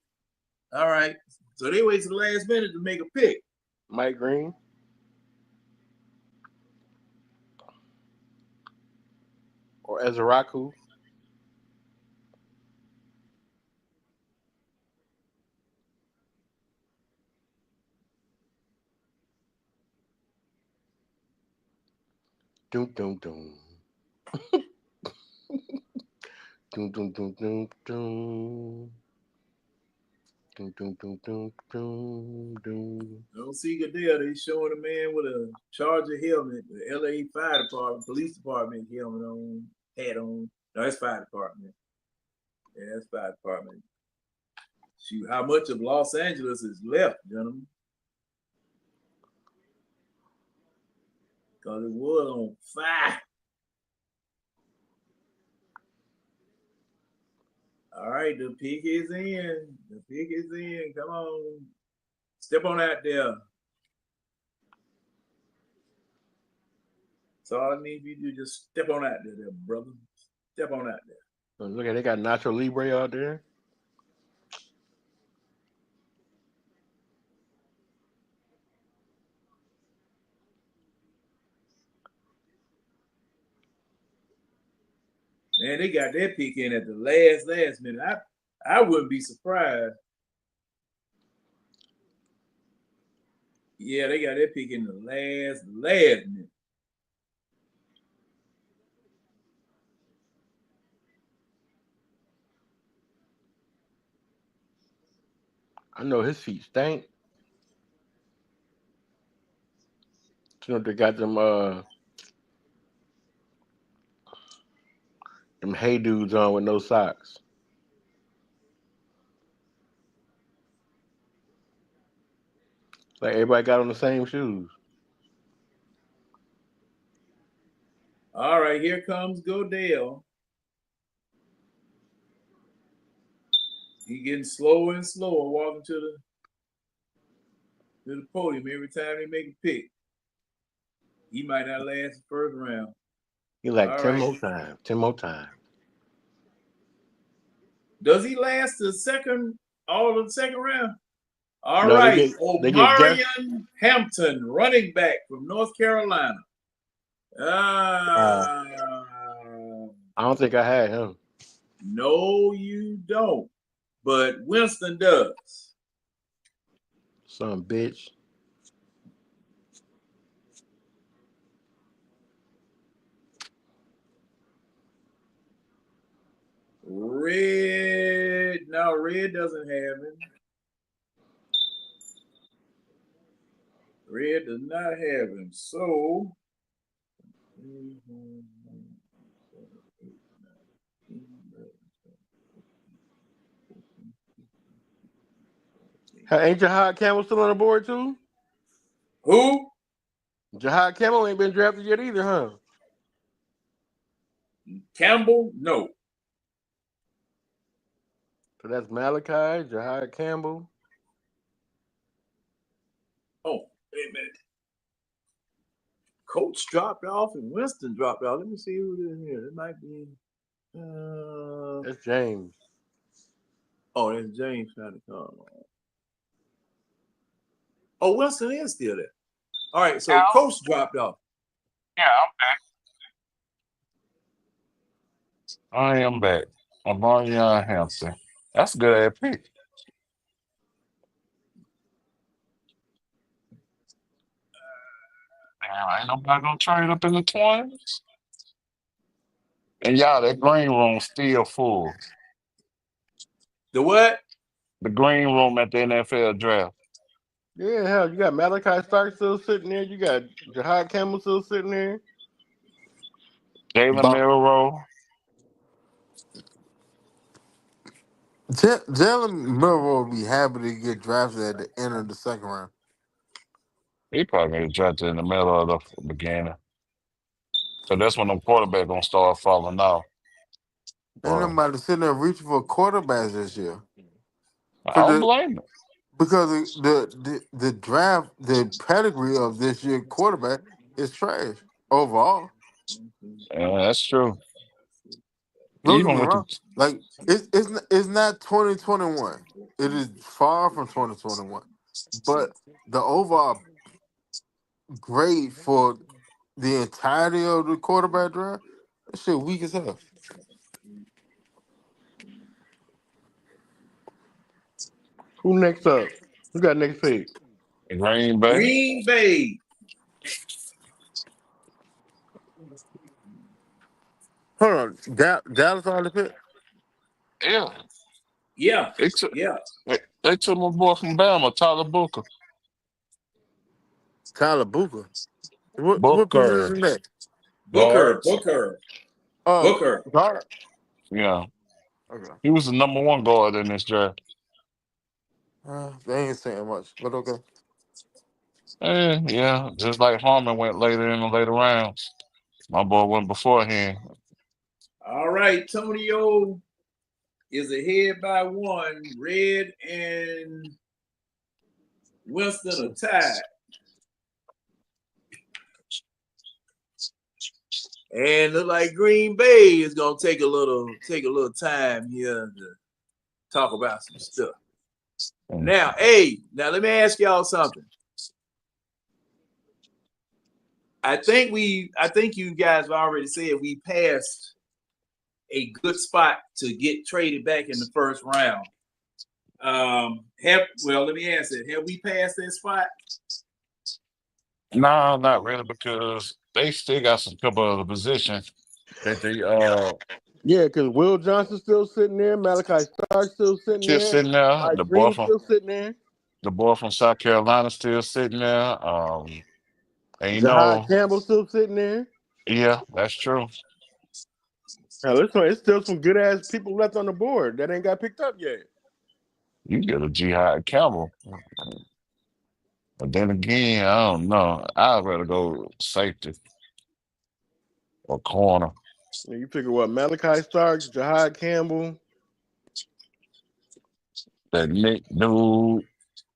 A: All right. So they wait to the last minute to make a pick.
D: Mike Green. Or Ezraku. Doom, doom, doom.
H: Dun, dun, dun, dun, dun. Dun, dun, dun, dun, dun, dun.
A: I don't see Goodell. They showing a man with a Charger helmet, the LA Fire Department, Police Department helmet on, hat on. No, that's Fire Department. Yeah, that's Fire Department. Shoot, how much of Los Angeles is left, gentlemen? Because it was on fire. All right, the pick is in. The pick is in. Come on. Step on out there. That's all I need you to do. Just step on out there, brother. Step on out there.
H: Oh, look at they got Nacho Libre out there.
A: Man, they got that pick in at the last minute. I wouldn't be surprised. Yeah, they got that pick in the last minute.
H: I know his feet stink. You know they got them hey dudes on with no socks. Like everybody got on the same shoes.
A: All right, here comes Goodell. He getting slower and slower walking to the podium every time they make a pick. He might not last the first round.
H: He like
A: All
H: 10
A: right.
H: more times. 10 more times.
A: Does he last all of the second round? All
H: No,
A: right,
H: they get guessed.
A: Omarion Hampton, running back from North Carolina.
H: I don't think I had him.
A: No, you don't. But Winston does.
H: Some bitch.
A: Red doesn't have him. Red does not have him. So
H: Ain't Jahad Campbell still on the board too?
A: who?
H: Jahad Campbell ain't been drafted yet either, huh?
A: Campbell? No.
H: So that's Malachi, Jahad Campbell.
A: Oh, wait a minute. Coach dropped off and Winston dropped off. Let me see who it is here. It might be.
H: That's James.
A: Oh, that's James trying to come on. Oh, Winston is still there. All right, so Coach dropped off.
F: Yeah, I'm back. I am back. Omarion Hampton. That's a good ass pick. Damn, ain't nobody gonna trade up in the 20s. And y'all, that green room still full.
A: The what?
F: The green room at the NFL draft.
H: Yeah, hell, you got Malachi Stark still sitting there. You got Jahad Campbell still sitting there.
F: Jalen Milroe.
B: Jalen Milroe will be happy to get drafted at the end of the second round.
F: He probably get drafted in the middle of the beginning. So that's when the quarterback gonna start falling off.
B: And nobody sitting there reaching for quarterbacks this year.
F: I don't blame him.
B: Because the draft, the pedigree of this year's quarterback is trash overall.
F: Yeah, that's true.
B: Don't
F: Even
B: get me
F: with
B: wrong. Like it's not 2021. It is far from 2021. But the overall grade for the entirety of the quarterback draft, that shit weak as hell.
H: Who next up? Who got next pick?
F: Green Bay.
A: Green Bay.
B: Hold on. Dallas on the pick?
F: Yeah,
A: Yeah,
F: they took
A: yeah.
F: they took my boy from Bama, Tyler Booker.
B: Tyler Booker. What
F: Booker
B: position is that?
F: guards.
B: Oh,
A: Booker.
B: guard.
F: Yeah,
B: Okay.
F: he was the number one guard in this draft.
B: They ain't saying much, but okay.
F: Yeah, just like Harmon went later in the later rounds. My boy went beforehand.
A: All right, Tonio is ahead by 1. Red and Winston are tied. And look like Green Bay is gonna take a little time here to talk about some stuff. Now, let me ask y'all something. I think you guys have already said we passed a good spot to get traded back in the first round. Let me ask that. Have we passed that spot?
F: No, not really, because they still got some couple of the positions that they
D: Yeah, because Will Johnson's still sitting there, Malachi Stark still sitting
F: still
D: there,
F: sitting there.
D: Mike Green still sitting there,
F: The boy from South Carolina still sitting there. And
D: Jahad Campbell still sitting there.
F: yeah, that's true.
D: Now listen, it's still some good ass people left on the board that ain't got picked up yet.
F: You get a Jihad Campbell. But then again, I don't know. I'd rather go safety or corner.
D: You figure what? Malachi Starks, Jahad Campbell,
F: That Nick dude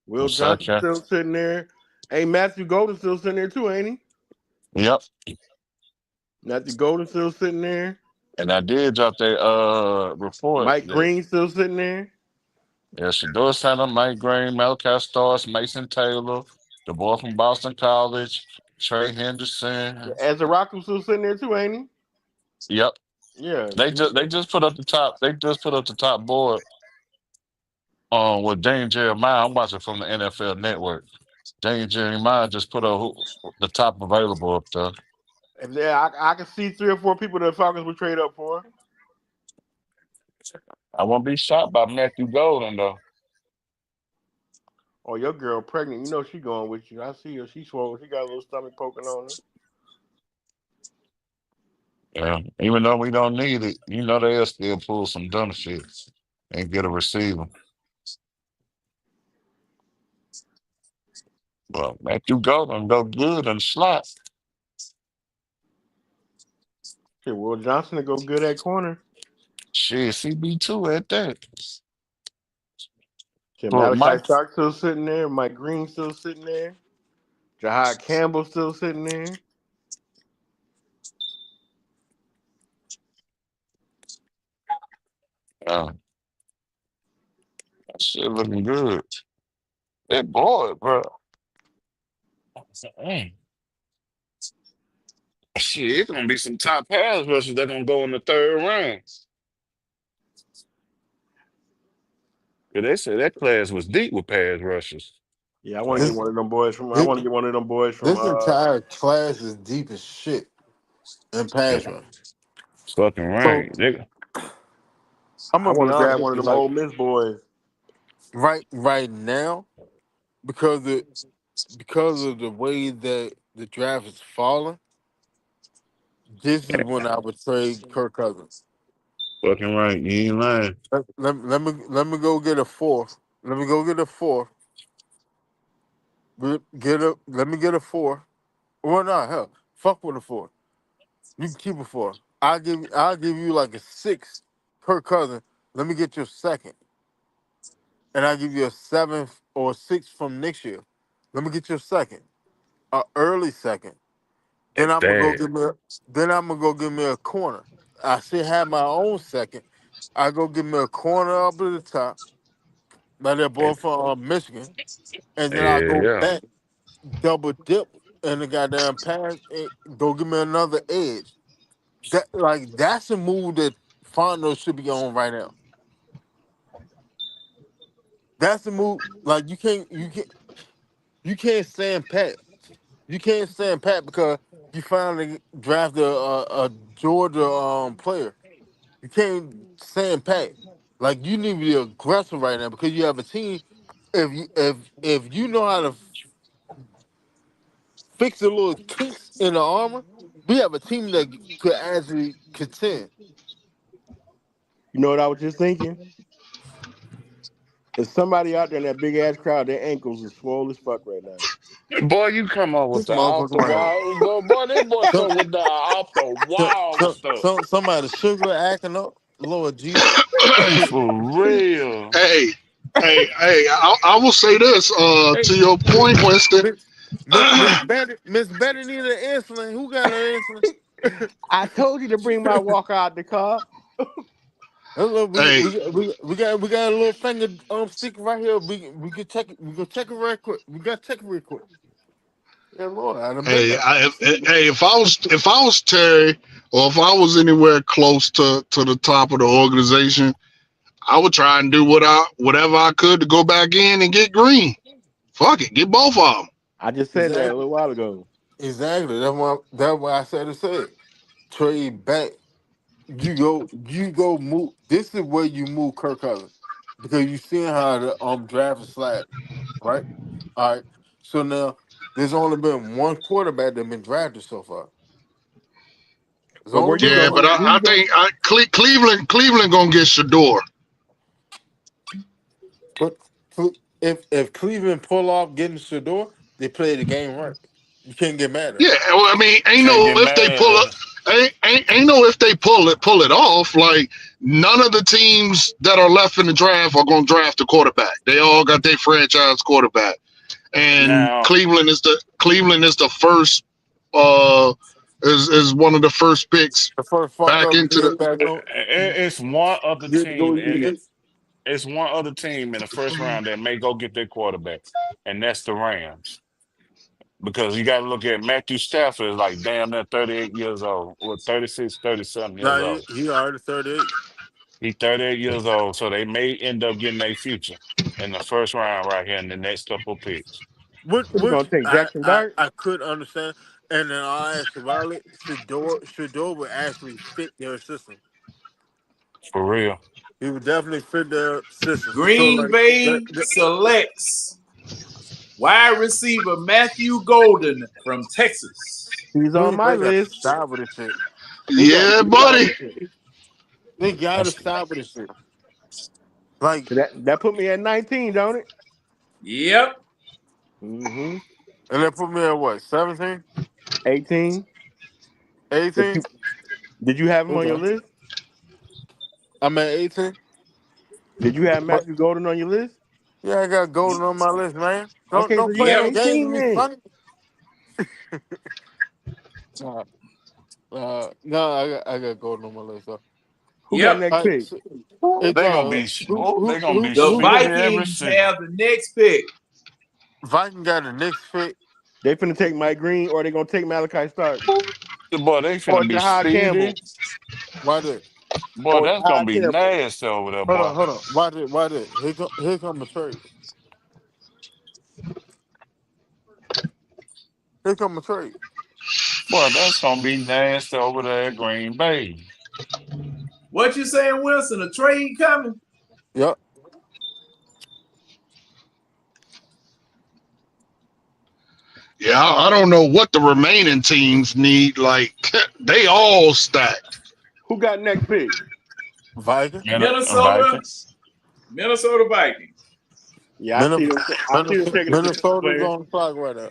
D: Will
F: from South
D: Johnson
F: Carolina.
D: still sitting there. Hey, Matthew Golden still sitting there too, ain't he?
F: Yep.
D: Matthew Golden still sitting there.
F: And I did drop that report.
D: Mike Green still sitting there.
F: Yeah, Shador Center, Mike Green, Malachi Starks, Mason Taylor, the boy from Boston College, Trey Henderson.
D: Ezra Rockham still sitting there too, ain't he?
F: Yep.
D: Yeah.
F: They just put up the top. They just put up the top board with Dane Jeremiah. I'm watching from the NFL Network. Dane Jeremiah just put up the top available up there.
D: Yeah, I can see 3 or 4 people that Falcons would trade up for.
F: I won't be shocked by Matthew Golden though.
D: Oh, your girl pregnant. You know she going with you. I see her. She swole. She got a little stomach poking on her.
F: Yeah, even though we don't need it, they'll still pull some dumb shit and get a receiver. Well, Matthew Golden go good in the slot.
D: Shit, Will Johnson to go good at corner.
F: Shit, CB2 at that.
D: Shit,
F: But
D: Malachi Stark still sitting there. Mike Green still sitting there. Jahad Campbell still sitting there.
F: That shit looking good. That boy, bro. Dang. Shit, it's gonna be some top pass rushers that gonna go in the third round. Yeah, they said that class was deep with pass rushers.
D: Yeah, I want to get one of them boys from.
B: This entire class is deep as shit in pass rush.
F: Fucking right, nigga.
B: I'm gonna be
D: to grab
B: honest
D: one of
B: with
D: them
B: you,
D: Ole Miss boys.
B: right now, because of the way that the draft is falling, this is when I would trade Kirk Cousins.
F: Fucking right, you ain't lying.
B: Let me go get a fourth. Let me go get a fourth. Let me get a fourth. Well, no, hell, fuck with a fourth. You can keep a fourth. I'll give you like a 6 Kirk Cousins. Let me get your second, and I'll give you a 7 or 6 from next year. Let me get your second, a early second. Then I'm gonna go
F: Bad.
B: give me. Then I'm gonna go give me a corner. I still have my own second. I go give me a corner up at the top, by that boy from Michigan, and then I go
F: Yeah.
B: back, double dip, and the goddamn pass. And go give me another edge. That's a move that Fondo should be on right now. That's the move. Like you can't stand pat. You can't stand pat because you finally drafted a Georgia player. You can't stand pat. Like you need to be aggressive right now because you have a team. If you know how to fix the little kinks in the armor, we have a team that could actually contend.
D: You know what I was just thinking? There's somebody out there in that big ass crowd. Their ankles is swole as fuck right now.
F: Boy, you come up with
B: This
F: the off
B: motherfucker
F: the
B: right
F: wall. Boy, this boy
B: here.
F: come with the off the wall stuff.
B: Somebody sugar acting up. Lord Jesus.
F: For real.
C: Hey, I will say this,
B: Hey,
C: to your point, Winston.
B: Miss Betty need an insulin. Who got an insulin?
D: I told you to bring my walker out the car.
B: Look,
C: Hey,
B: we got a little finger sticker right here. We can check it. We can check it real quick. We got to check it real quick. Yeah, Lord, I done been there.
C: if I was Terry, or if I was anywhere close to the top of the organization, I would try and do whatever I could to go back in and get Green. Fuck it, get both of them.
D: I just said that a little while ago.
B: Exactly. That's why I said it. Trade back. You go move. This is where you move Kirk Cousins because you seeing how the draft is slack, right? All right. So now there's only been one quarterback that's been drafted so far. There's
D: But where
B: only
D: you
B: been
C: Yeah,
D: go?
C: but I think Cleveland gonna get Shador.
B: But if Cleveland pull off getting Shador, they play the game right. You can't get mad at
C: Yeah,
B: them.
C: well, I mean, ain't
F: Can't
C: no
F: get
C: if they pull
F: mad.
C: up, ain't no if they pull it off. Like none of the teams that are left in the draft are gonna draft a quarterback. They all got their franchise quarterback, and
F: Now,
C: Cleveland is the first. Is one of the first picks
B: The first fuck
C: back
B: up
C: into the.
B: get back on.
F: it's one other
B: Get to go
F: team.
B: get it.
F: It's one other team in the first round that may go get their quarterback, and that's the Rams. Because you got to look at Matthew Stafford is like damn near 38 years old, or 36, 37 years
B: Nah,
F: old.
B: he already 38.
F: He's 38 years old, so they may end up getting a future in the first round right here in the next couple of picks.
D: We're gonna
B: Which
D: take Jackson Dart.
B: I could understand. And then I asked Riley, Shador would actually fit their system.
F: For real.
B: He would definitely fit their system. So
A: Green
B: like
A: Bay selects wide receiver Matthew Golden from Texas.
D: He's on
B: Green
D: my
B: Bay got to
D: list.
B: stop with this shit. They got
C: Yeah,
B: to stop
C: buddy.
B: with this shit. They got to
F: That's
B: stop with this shit. Like,
D: That put me at 19, don't it?
A: Yep.
D: Mm-hmm.
B: and they put me at what, 17?
D: 18.
B: 18?
D: Did you have him on your
B: Okay.
D: list?
B: I'm at 18.
D: Did you have
B: But
D: Matthew Golden on your list?
B: yeah, I got Golden on my list, man.
D: Okay, so
B: Don't
D: you
B: play
D: got
B: no
A: Yep.
B: games
D: 18
B: with me,
D: then.
B: Sonny. No, I got Golden on my list. So.
D: Who got
A: Yep.
D: next
B: All right,
D: pick?
B: so, hey,
F: they gonna
B: John,
F: be they gonna be
A: The
F: sweet in every
A: Vikings
F: city.
A: have the next pick.
B: Viking got the next pick.
D: They finna take Mike Green or they gonna take Malachi Stark
F: Boy, they
D: or
F: finna be
D: Jahad Campbell
F: speedy.
B: Why did?
F: Boy,
D: or
F: that's gonna
D: Jahad
F: be
D: Campbell.
F: nasty over there, boy.
B: Hold on. Why did? Here come the trade. Here come the trade.
F: Boy, that's gonna be nasty over there at Green Bay.
A: What you saying, Wilson? A trade coming?
B: Yep.
C: Yeah, I don't know what the remaining teams need. Like they all stacked.
D: Who got next pick?
B: Viking.
A: Minnesota Vikings.
D: Yeah, I see them taking a defensive
B: Minnesota's
D: player.
B: on the clock right now.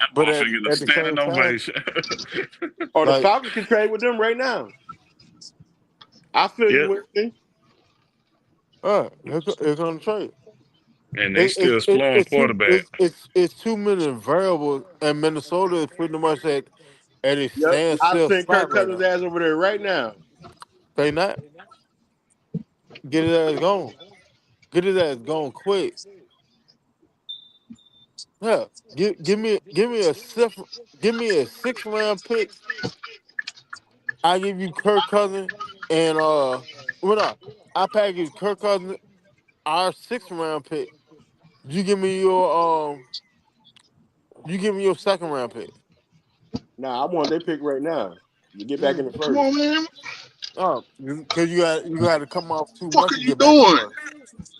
F: That
B: But
F: boy finna get a
B: at the
F: standing
B: same time,
F: ovation.
D: Or the
B: like,
D: Falcons can trade with them right now. I feel
F: Yeah.
D: you, Winston.
B: here come the trade.
F: And they still exploring quarterback.
B: It's too many variables, and Minnesota is pretty much at a
D: Yep. I
B: standstill
D: send
B: spot
D: Kirk
B: right
D: Cousins'
B: now.
D: ass over there right now.
B: They not get his ass going. Get his ass going quick. Yeah, give me a sixth round pick. I give you Kirk Cousins and what up? I package Kirk Cousins our sixth round pick. You give me your second round pick.
D: Nah, I want their pick right now. You get back in the
C: Come
D: first.
C: on, man.
B: Because you got to come off too
C: Fuck
B: much
C: are
B: to
C: you
B: get back in
C: doing?
B: first.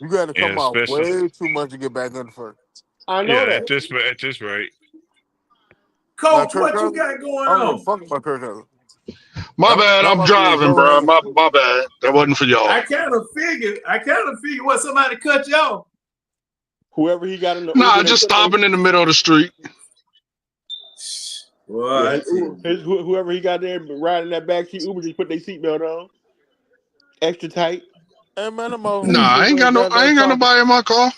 B: You got to
F: Yeah,
B: come off
F: especially
B: way too much to get back in first.
D: I know
F: yeah,
D: that.
F: at this rate.
B: Like
A: Coach,
B: Kirk
A: what you
B: Cousins,
A: got going
B: I don't give a
A: on?
B: fuck about Kirk Cousins.
C: My
B: That
C: bad. I'm
B: motherfucker
C: driving,
B: go
C: bro.
B: ahead.
C: My bad. That wasn't for y'all.
A: I kind of figured what somebody cut you off.
D: Whoever he got in the
C: Nah,
D: Uber, they
C: just
D: put they
C: stopping in the middle of the street.
A: Well,
D: yeah
A: I tell you.
D: whoever he got there riding that backseat Uber just put their seatbelt on, extra tight.
B: Hey man, them motherfuckers
C: Nah,
B: was
C: I
B: sitting
C: ain't
B: there
C: got no. I
B: goddamn
C: ain't got
B: talking.
C: nobody in my car.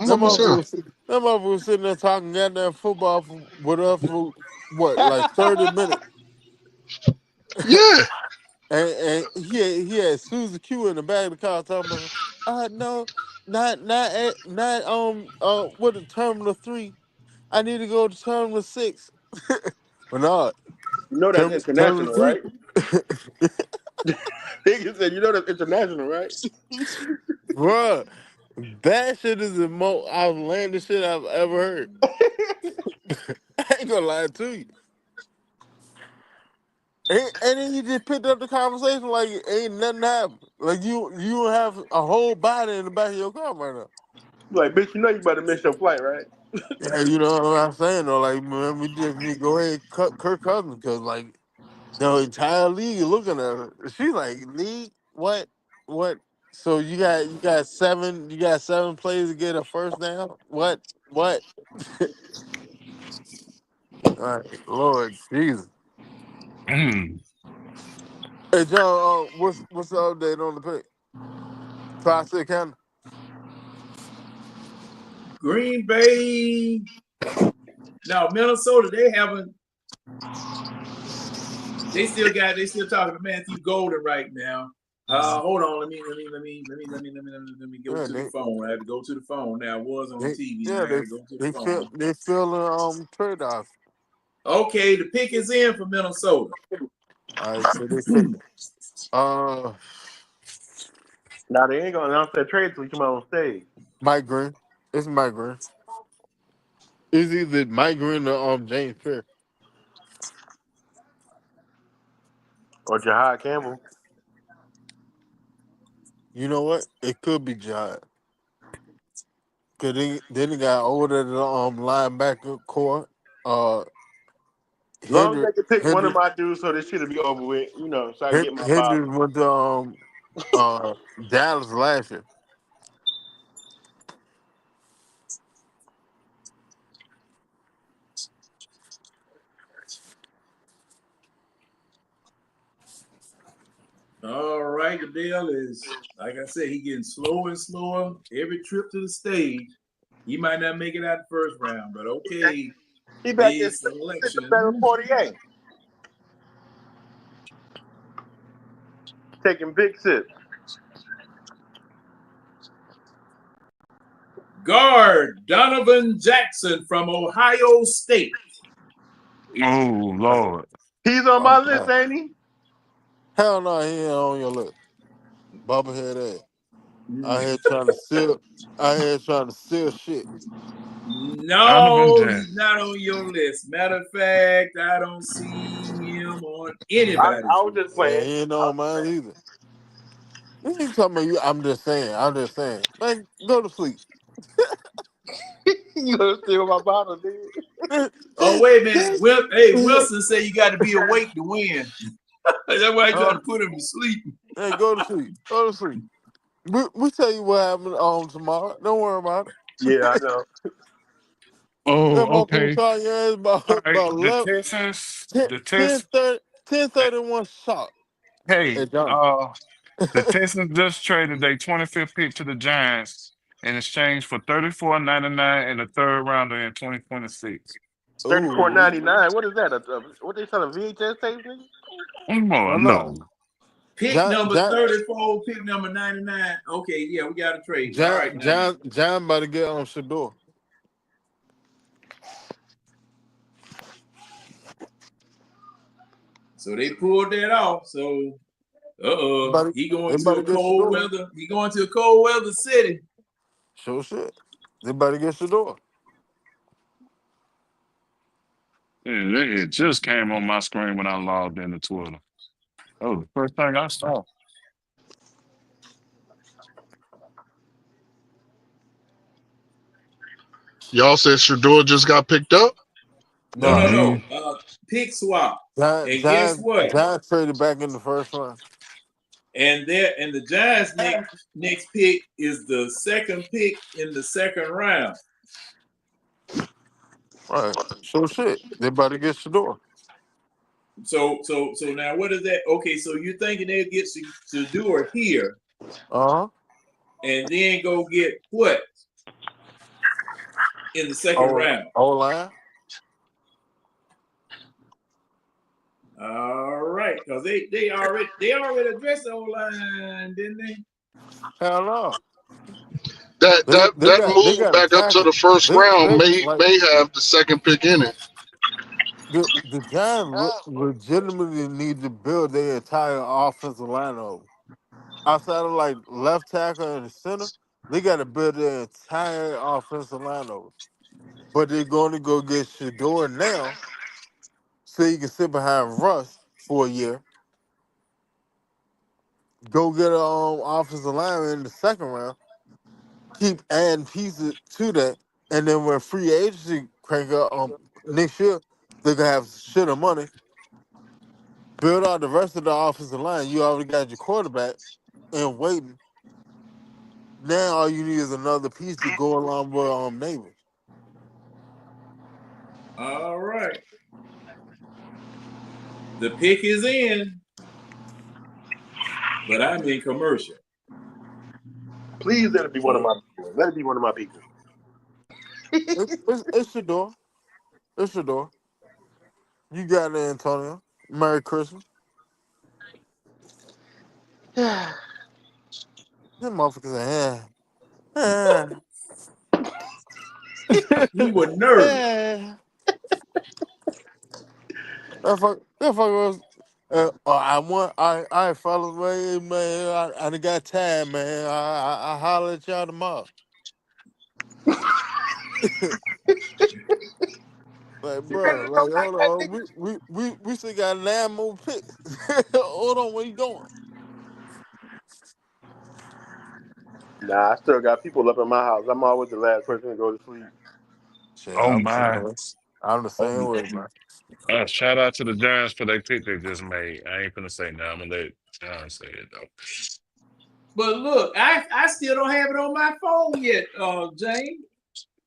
C: I'm by
B: Them
C: myself.
B: motherfuckers was sitting there talking goddamn football with us for what, like 30 minutes.
C: Yeah.
B: And he had Susie Q in the back of the car talking about, no, not what the Terminal 3. I need to go to Terminal 6. But no,
D: You know that's
B: Terminal
D: international,
B: 3.
D: right? Nigga said, you know that's international, right?
B: Bruh, that shit is the most outlandish shit I've ever heard. I ain't gonna lie to you. And then you just picked up the conversation like ain't nothing happened. Like you don't have a whole body in the back of your car right now.
D: Like, bitch, you know you about to miss your flight, right?
B: Yeah, you know what I'm saying though. Like, man, we just need to go ahead and cut Kirk Cousins because like the entire league is looking at her. She's like, league, what? So you got seven plays to get a first down. What? All right, Lord Jesus.
F: Mm.
B: Hey John, what's the update on the pick? Tri-State County.
A: Green Bay. Now Minnesota, they haven't. They still talking to Matthew Golden right now. Hold on, let me go
B: Yeah,
A: to the phone. I had to go to the phone. Now I was on TV. Now I got to go to the phone.
B: they feeling trade off.
A: Okay, the pick is in for Minnesota.
B: All right, so they pick.
D: Now they ain't gonna announce that trade till you come out on stage.
B: Mike Green. It's Mike Green. It's either Mike Green or James Fair.
D: Or Jahad Campbell.
B: You know what? It could be John. Cause then he got older than linebacker core.
D: As long as they can pick one of
B: Hendrick
D: my dudes, so this shit'll be over with, so I can get my body.
B: went to Dallas last year.
A: All right, the deal is, like I said, he getting slower and slower every trip to the stage. He might not make it out the first round, but okay.
D: He back there
A: His selection.
D: 748. Taking big sips.
A: Guard Donovan Jackson from Ohio State.
F: Oh Lord.
D: He's on my list, ain't he?
B: Hell no, he ain't on your list. Bubblehead ass. I here trying to steal shit.
F: Donovan
A: No, he's
F: Jackson.
A: not on your list. Matter of fact, I don't see him on
D: I
A: anybody's
D: was
A: list.
D: just
B: Yeah,
D: playing.
B: he ain't on mine either. What you talking about? I'm just saying. Man, go to sleep.
D: You gonna steal my bottle, dude?
A: Oh, wait a minute. Wilson said you got to be awake to win. That's why he trying to put him to sleep.
B: Hey, go to sleep. Go to sleep. We tell you what happened tomorrow. Don't worry about it.
D: Yeah, I know.
F: Oh,
B: That motherfucker
F: okay.
B: call your ass
F: All
B: about
F: right. The
B: 11,
F: Texans,
B: 10,
F: the Tex
B: 10:31 shot.
F: hey,
B: Hey, John.
F: the Texans just traded their 25th pick to the Giants in exchange for $34.99 and a third rounder in 2026.
B: Ooh.
D: $34.99. What is that? What they selling VHS tapes, nigga?
F: Oh
B: No.
F: no.
A: Pick number 34, pick number 99. Okay, yeah, we got to trade. All right, now.
B: John about to get on Shador.
A: So they pulled that off. So, he going to a
B: get
A: cold
B: Shador.
A: weather. He going to a cold weather city.
B: Sure shit. They about to get Shador.
F: Yeah, it just came on my screen when I logged into Twitter. That was the first thing I saw.
C: Y'all said Shador just got picked up.
A: No,
B: Nah,
A: no,
F: Mm-hmm.
A: no. Pick swap.
B: Giant,
A: And guess
B: Giant,
A: what?
B: Giant traded back in the first round.
A: And the Giants' next pick is the second pick in the second round.
B: Right. So shit. They about to get Shador.
A: So now what is that? Okay, so you're thinking they'll get Shador here
B: Uh-huh.
A: and then go get what in the second round?
B: O-line.
A: All right, because they already addressed the O-line, didn't they?
B: Hell no.
C: That
B: They
C: move
B: got a
C: back up to
B: tackle.
C: the first
B: They
C: round may
B: like
C: have the second pick in it.
B: the Giants legitimately need to build their entire offensive line over. Outside of like left tackle and the center, they got to build their entire offensive line over. But they're going to go get Shador now, so you can sit behind Russ for a year. Go get an offensive lineman in the second round. Keep adding pieces to that, and then when free agency crank up next year, they're gonna have shit of money. Build out the rest of the offensive line. You already got your quarterback and waiting. Now all you need is another piece to go along with Navy.
A: All right. The pick is in, but I'm in commercial.
H: Please let it be one of
A: So
H: my people. Let it be one of my people.
B: It's your door. It's your door. You got it, Antonio. Merry Christmas. Them motherfuckers are
A: he was nervous.
B: That fuck was. I fellas, man. I done got time, man. I holler at y'all tomorrow. Like, bro, like, hold on, we still got 9 more picks. Hold on, where you going?
H: Nah, I still got people up in my house. I'm always the last person to go to sleep.
B: Shit,
F: Oh
B: I'm
F: my!
B: the same way, man.
F: Shout out to the Giants for their pick they just made. I ain't gonna say nothing. I'm gonna let John say it though.
A: But look, I still don't have it on my phone yet, James.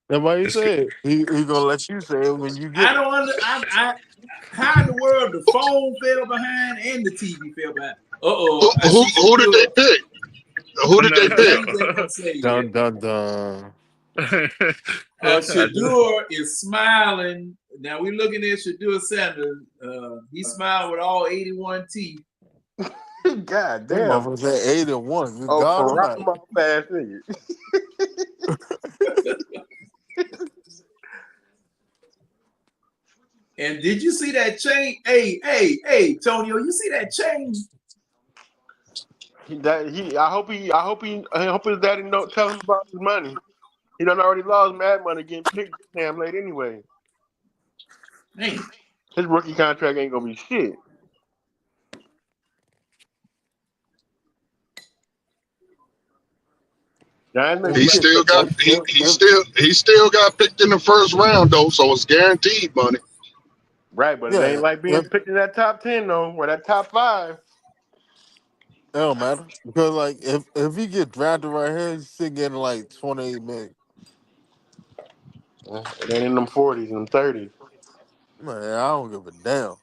B: That's why he
F: It's
B: said he gonna let you say it when you get
A: I
B: it.
A: don't how in the world the phone fell behind and the TV fell behind? I see
C: Who did they pick? Who did they pick?
A: James ain't gonna say it
B: Dun
A: yet.
B: dun dun.
A: Shador is smiling. Now we're looking at Shador Sanders. He's smiling with all 81 teeth.
H: God
B: Them
H: damn.
B: motherfuckers at 81. Good
H: Oh,
B: God
H: corrupt
B: Almighty.
H: mouth ass nigga.
A: And did you see that chain? Hey, Tonio, you see that chain?
H: I hope his daddy don't tell him about his money. He done already lost mad money getting picked damn late anyway.
A: Man.
H: His rookie contract ain't gonna be shit.
C: He still got picked in the first round though, so it's guaranteed money.
H: Right, but it ain't like being picked in that top 10 though, or that top 5.
B: It don't matter. Because like if he get drafted right here, he's still getting like 28 million.
H: It ain't in them 40s and them 30s.
B: Man, I don't give a damn.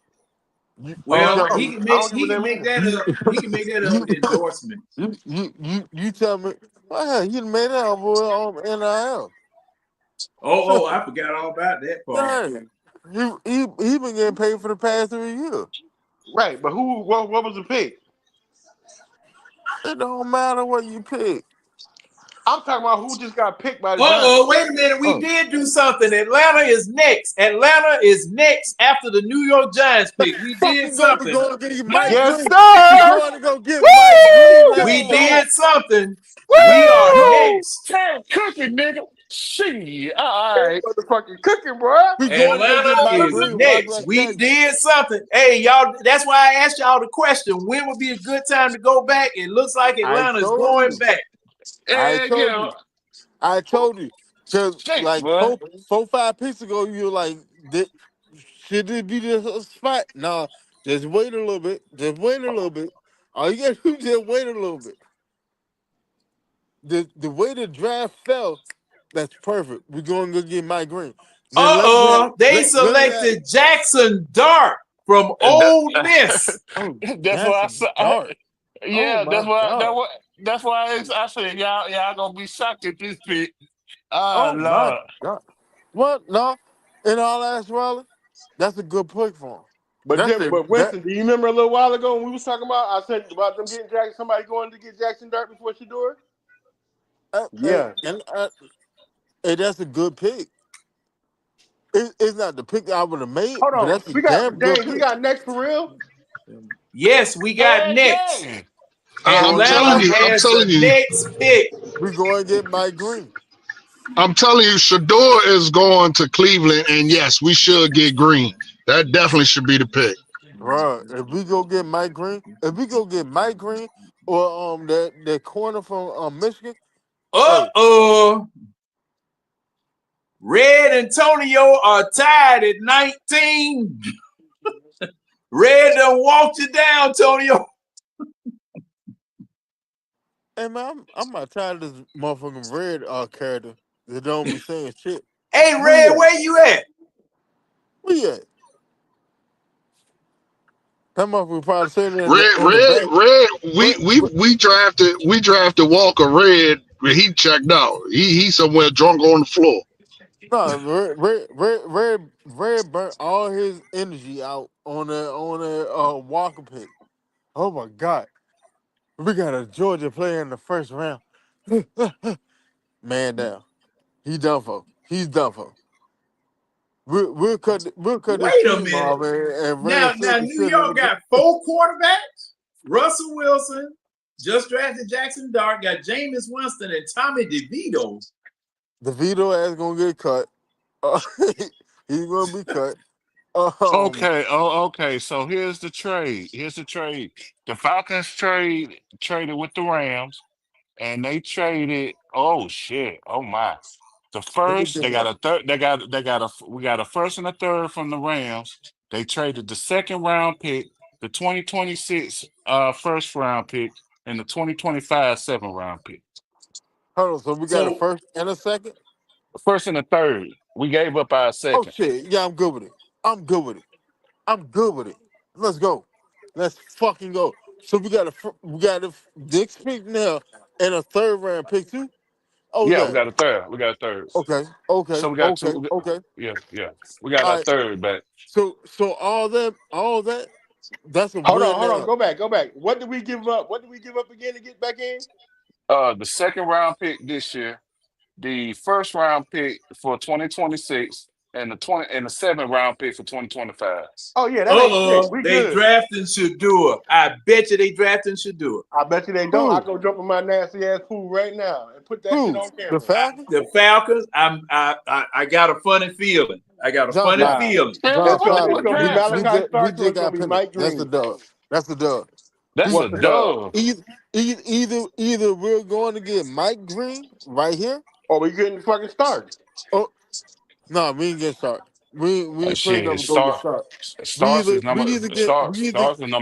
A: Well,
H: I
A: he can
H: don't give a
A: make
H: damn
A: that up. He can make that up with endorsement.
B: You tell me, well, he made that up with NIL.
A: Oh, I forgot all about that part.
B: Yeah. He been getting paid for the past 3 years.
H: Right, but what was the pick?
B: It don't matter what you pick.
H: I'm talking about who just got picked by the Giants.
A: Wait a minute. We did do something. Atlanta is next. Atlanta is next after the New York Giants pick. We did something.
B: Going to get Mike
H: Yes,
B: Green.
H: sir.
B: We're going to go get Mike Green.
A: We did something.
H: Woo!
A: We are next.
F: Cooking, nigga. Shit. All right.
H: Motherfucking cooking, bro.
B: We going to go
A: Atlanta
B: get Mike
A: is
B: Green.
A: next. We did something. Hey, y'all, that's why I asked y'all the question. When would be a good time to go back? It looks like Atlanta's going back.
B: I told you. Because
F: Shit,
B: like
F: boy.
B: 5 picks ago, you were like, should this be the spot? No, just wait a little bit. Just wait a little bit. All you got to do is just wait a little bit. The way the draft fell, that's perfect. We're going to go get Mike Green.
A: They selected Jackson Dart from Ole Miss.
F: That's what I said. Yeah, that's why I said y'all gonna be shocked at this pick.
B: Oh
F: Lord.
B: my God. What? No. In all actuality, that's a good pick for him.
H: But Winston, do you remember a little while ago when we was talking about? I said about them getting Jackson. Somebody going to get Jackson Dart before Shedeur. Yeah,
B: and that's a good pick. It's not the pick I would have made,
H: hold
B: but
H: on.
B: that's a damn good pick.
H: We got next for real.
A: Yes, we got next.
C: I'm
A: Atlanta has
C: telling
A: the
C: you.
A: next pick.
B: We're going to get Mike Green.
C: I'm telling you, Shedeur is going to Cleveland, and yes, we should get Green. That definitely should be the pick.
B: Right. If we go get Mike Green, or that corner from Michigan.
A: Red and Antonio are tied at 19. Red done walked you down, Antonio.
B: Hey man, I'm not tired of this motherfucking Red character that don't be saying shit.
A: Hey Red, where you at?
B: Where you at? That motherfucker probably saying that.
C: We drafted Walker Red, but he checked out. He somewhere drunk on the floor.
B: No, Red burnt all his energy out on that Walker pick. Oh my God. We got a Georgia player in the first round. Man down. He's done for. He's done for. We'll cut this team off and
A: Now New York got 4 quarterbacks. Russell Wilson just drafted Jackson Dart, got Jameis Winston and Tommy DeVito.
B: DeVito ass gonna get cut. He's gonna be cut.
F: Okay. So here's the trade. The Falcons traded with the Rams, and they traded. Oh shit! Oh my! The first they got a third. We got a first and a third from the Rams. They traded the second round pick, the 2026 first round pick, and the 2025 7th round pick.
B: Hold on. So we got a first and a second.
F: First and a third. We gave up our second.
B: Oh shit! Yeah, I'm good with it. Let's go. Let's fucking go. So we got a next pick now and a third round pick too. Oh
F: yeah, we got a third.
B: Okay.
F: So we got two. Yeah. We got our third back.
B: So all that. That's a
H: hold on. Go back. What did we give up? What did we give up again to get back in?
F: The second round pick this year, the first round pick for 2026, and the 7th round pick for 2025.
H: Oh yeah, that
A: they drafting Shedeur. I bet you they drafting Shedeur.
H: I bet you they don't. I go jump in my nasty ass pool right now and put that shit on camera.
A: The Falcons. I got a funny feeling.
B: We just got Mike Green. That's the dub. Either we're going to get Mike Green right here,
H: or we getting fucking started.
B: Oh no, we ain't get started. We straight up go get started.
F: Starts is number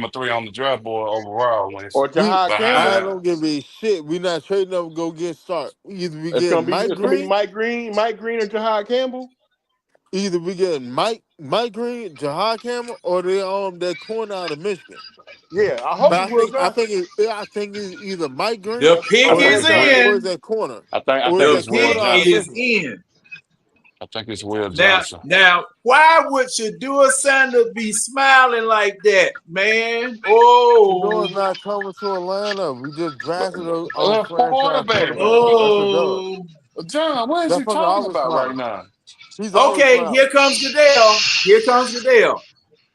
F: 3 on the draft board overall.
H: Or Jahad Campbell.
B: I don't give a shit. We not trading up and go get started. Either we get Mike Green,
H: Mike Green, or Jahad Campbell.
B: Either we get Mike Green, Jahad Campbell, or that corner out of Michigan.
H: Yeah, I
B: think it's either Mike Green.
A: The pick is in.
B: Or that corner.
F: I think
A: the pick is in.
F: I think it's Will Johnson.
A: Now, why would Shedeur Sanders be smiling like that, man? Oh,
B: Shedeur's not coming to Atlanta. We just drafted a
F: quarterback.
A: Oh,
F: John, what is you talking about right now?
A: Okay, here comes Goodell.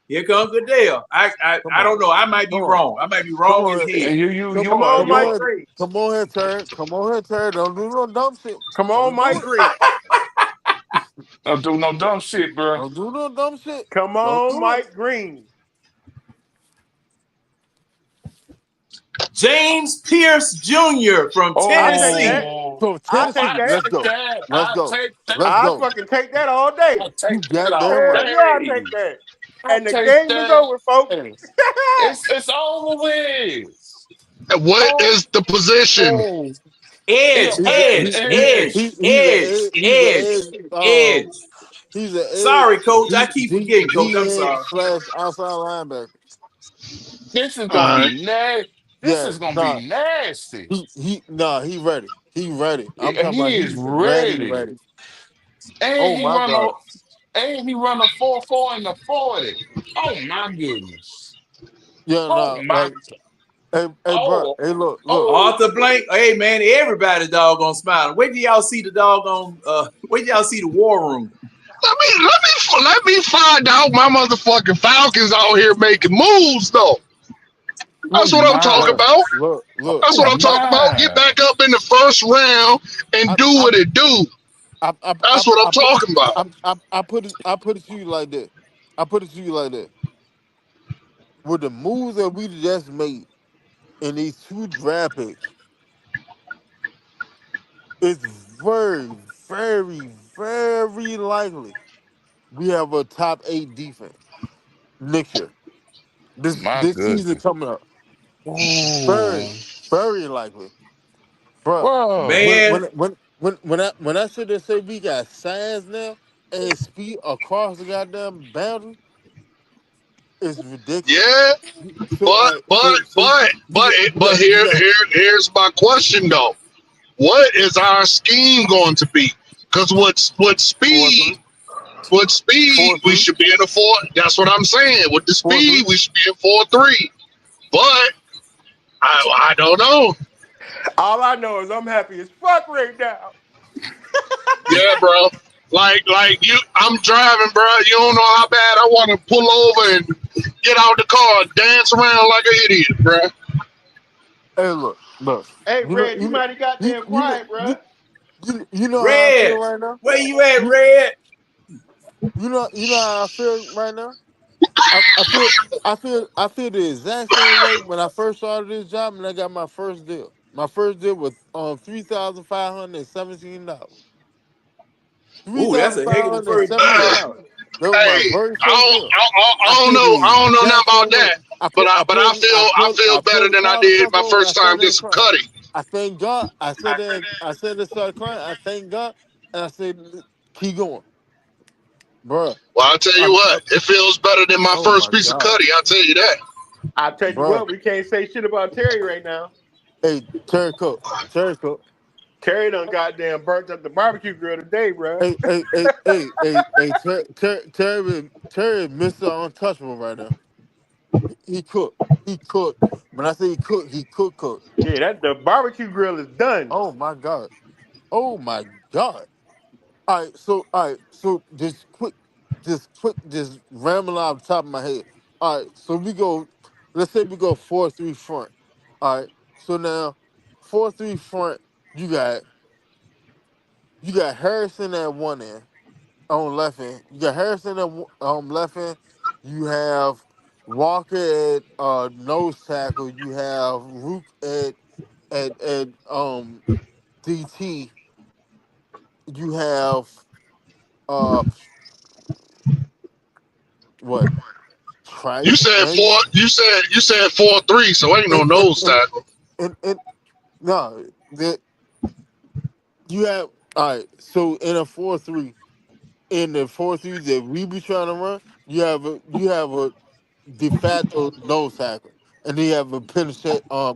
A: Here comes Goodell. I
B: Come
A: don't
B: on.
A: know. I might be
B: Come on.
A: wrong. I might be
B: Come
A: wrong
B: on.
A: as hell.
F: And you
B: Come
H: on, Mike
B: on.
H: Green.
B: Come on here, Terry. Come on here, Terry. Don't do no dumb shit.
H: Come on,
B: Don't do
H: Mike
B: it.
H: Green.
F: don't do no dumb shit, bro.
B: Don't do no dumb shit.
H: Come
B: Don't
H: on,
B: do
H: Mike Green.
A: James Pierce Jr. from
H: I'll take
A: Tennessee.
H: that.
F: Oh,
B: From
H: I'll
B: Tennessee.
H: take
F: I
H: that.
B: Let's
F: take
B: go.
F: that.
B: Let's
F: I
B: go.
F: take that.
B: Let's
H: I'll
B: go.
H: fucking take that all day.
F: I take
B: You
F: that all
B: goddamn
H: Hell
B: right.
H: yeah, I'll take
F: day.
H: that.
F: I
H: And the
F: take
H: game is
F: that.
H: over, folks.
F: It's over with.
C: What
F: Oh,
C: is the position?
F: oh.
A: Edge,
F: Yeah,
B: He's a
A: edge, edge, edge, edge, edge.
B: he's an
A: Sorry,
B: edge
A: coach. I keep forgetting, coach. I'm
B: D-head
A: sorry.
B: / outside linebacker.
F: this is
C: All
F: gonna
C: right.
F: be nasty. This
B: Yeah,
F: is gonna be
B: nah,
F: nasty.
B: he ready. He ready. I'm
F: Yeah,
B: talking about
F: he is
B: he's ready,
F: ready.
B: ready.
F: And
B: Oh
F: he
B: my
F: run a
B: God.
F: and he run a 4.4 in the 40. Oh my goodness.
B: Yeah,
F: Oh
B: nah,
F: my.
B: like, hey, bro.
F: Oh,
B: Hey, look.
F: oh.
A: Arthur Blank. Hey man, everybody doggone smiling. Where do y'all see the doggone where do y'all see the war room?
C: Let me find out my motherfucking Falcons out here making moves though.
F: Oh
C: That's what I'm talking
F: my.
C: about.
B: Look.
C: That's
F: Oh
C: what I'm talking about. Get
F: my.
C: back up in the first round and
B: I,
C: do
B: I,
C: what it do.
B: I, I, I,
C: That's what I'm
B: I put,
C: talking about.
B: I put it to you like that. I put it to you like that. With the moves that we just made in these 2 draft picks, it's very, very, very likely we have a top 8 defense next year.
F: My
B: This season
F: goodness.
B: coming up. Very,
F: Oh.
B: very likely. Bruh,
F: Whoa.
A: Man,
B: when I sit there and say we got size now and speed across the goddamn boundary, it's ridiculous.
C: Yeah,
B: So you got
C: here's my question though. What is our scheme going to be? Because what
B: 4-3,
C: speed we
B: 4-3,
C: should be in a 4. That's what I'm saying. With the
B: 4-3.
C: speed we should be in 4-3. But I don't know.
H: All I know is I'm happy as fuck right now.
C: Yeah, bro. Like you, I'm driving, bro. You don't know how bad I want to pull over and get out the car and dance around like an idiot, bro.
B: Hey, look.
H: Hey,
B: You know,
H: Red, you
B: you know,
H: might have got
B: you,
H: damn
B: you know,
H: quiet, bro.
B: you know how I
A: Red,
B: feel right now.
A: where you at,
B: You,
A: Red?
B: you know how I feel right now. I feel the exact same way when I first started this job and I got my first deal. My first deal was $3,517. Three
A: Ooh, that's
B: thousand
A: a
B: five
A: heck of a
B: hundred
A: first
B: seventeen
A: deal.
B: dollars. That was my
C: Hey,
B: very first deal. I
C: I don't
B: feel
C: know.
B: the
C: I don't know nothing
B: exact
C: about
B: same way.
C: that. But I feel
B: I
C: better
B: pulled the
C: than I
B: car the
C: did
B: fuck
C: my
B: over and I
C: first
B: sat
C: time
B: there
C: get
B: and
C: some
B: cried.
C: cutty.
B: I thank God. I said that. I said that started crying. I thank God, and I said, keep going, bruh.
C: Well, I'll tell you what, it feels better than my
B: Oh
C: first
B: my
C: piece of
B: God,
C: cutty. I'll tell you that.
H: I tell you
B: bruh.
H: what, we can't say shit about Terry right now.
B: Hey, Terry Cook.
H: Terry done goddamn burnt up the barbecue grill today, bro.
B: Terry is Mr. Untouchable right now. He cooked. He cooked. When I say he cooked.
H: Yeah, that the barbecue grill is done.
B: Oh my God. Oh my God. All right, so just rambling off the top of my head. All right, so let's say we go 4-3 front. All right, so now 4-3 front, you got Harrison at one end on left end. You got Harrison at left end. You have Walker at nose tackle. You have Rook at DT. You have uh what
C: You
B: Trice
C: said
B: and
C: 4-3, so ain't no
B: and
C: nose tackle.
B: and no, that you have. All right, so in a 4-3, in the 4-3 that we be trying to run, you have a de facto nose tackle, and then you have a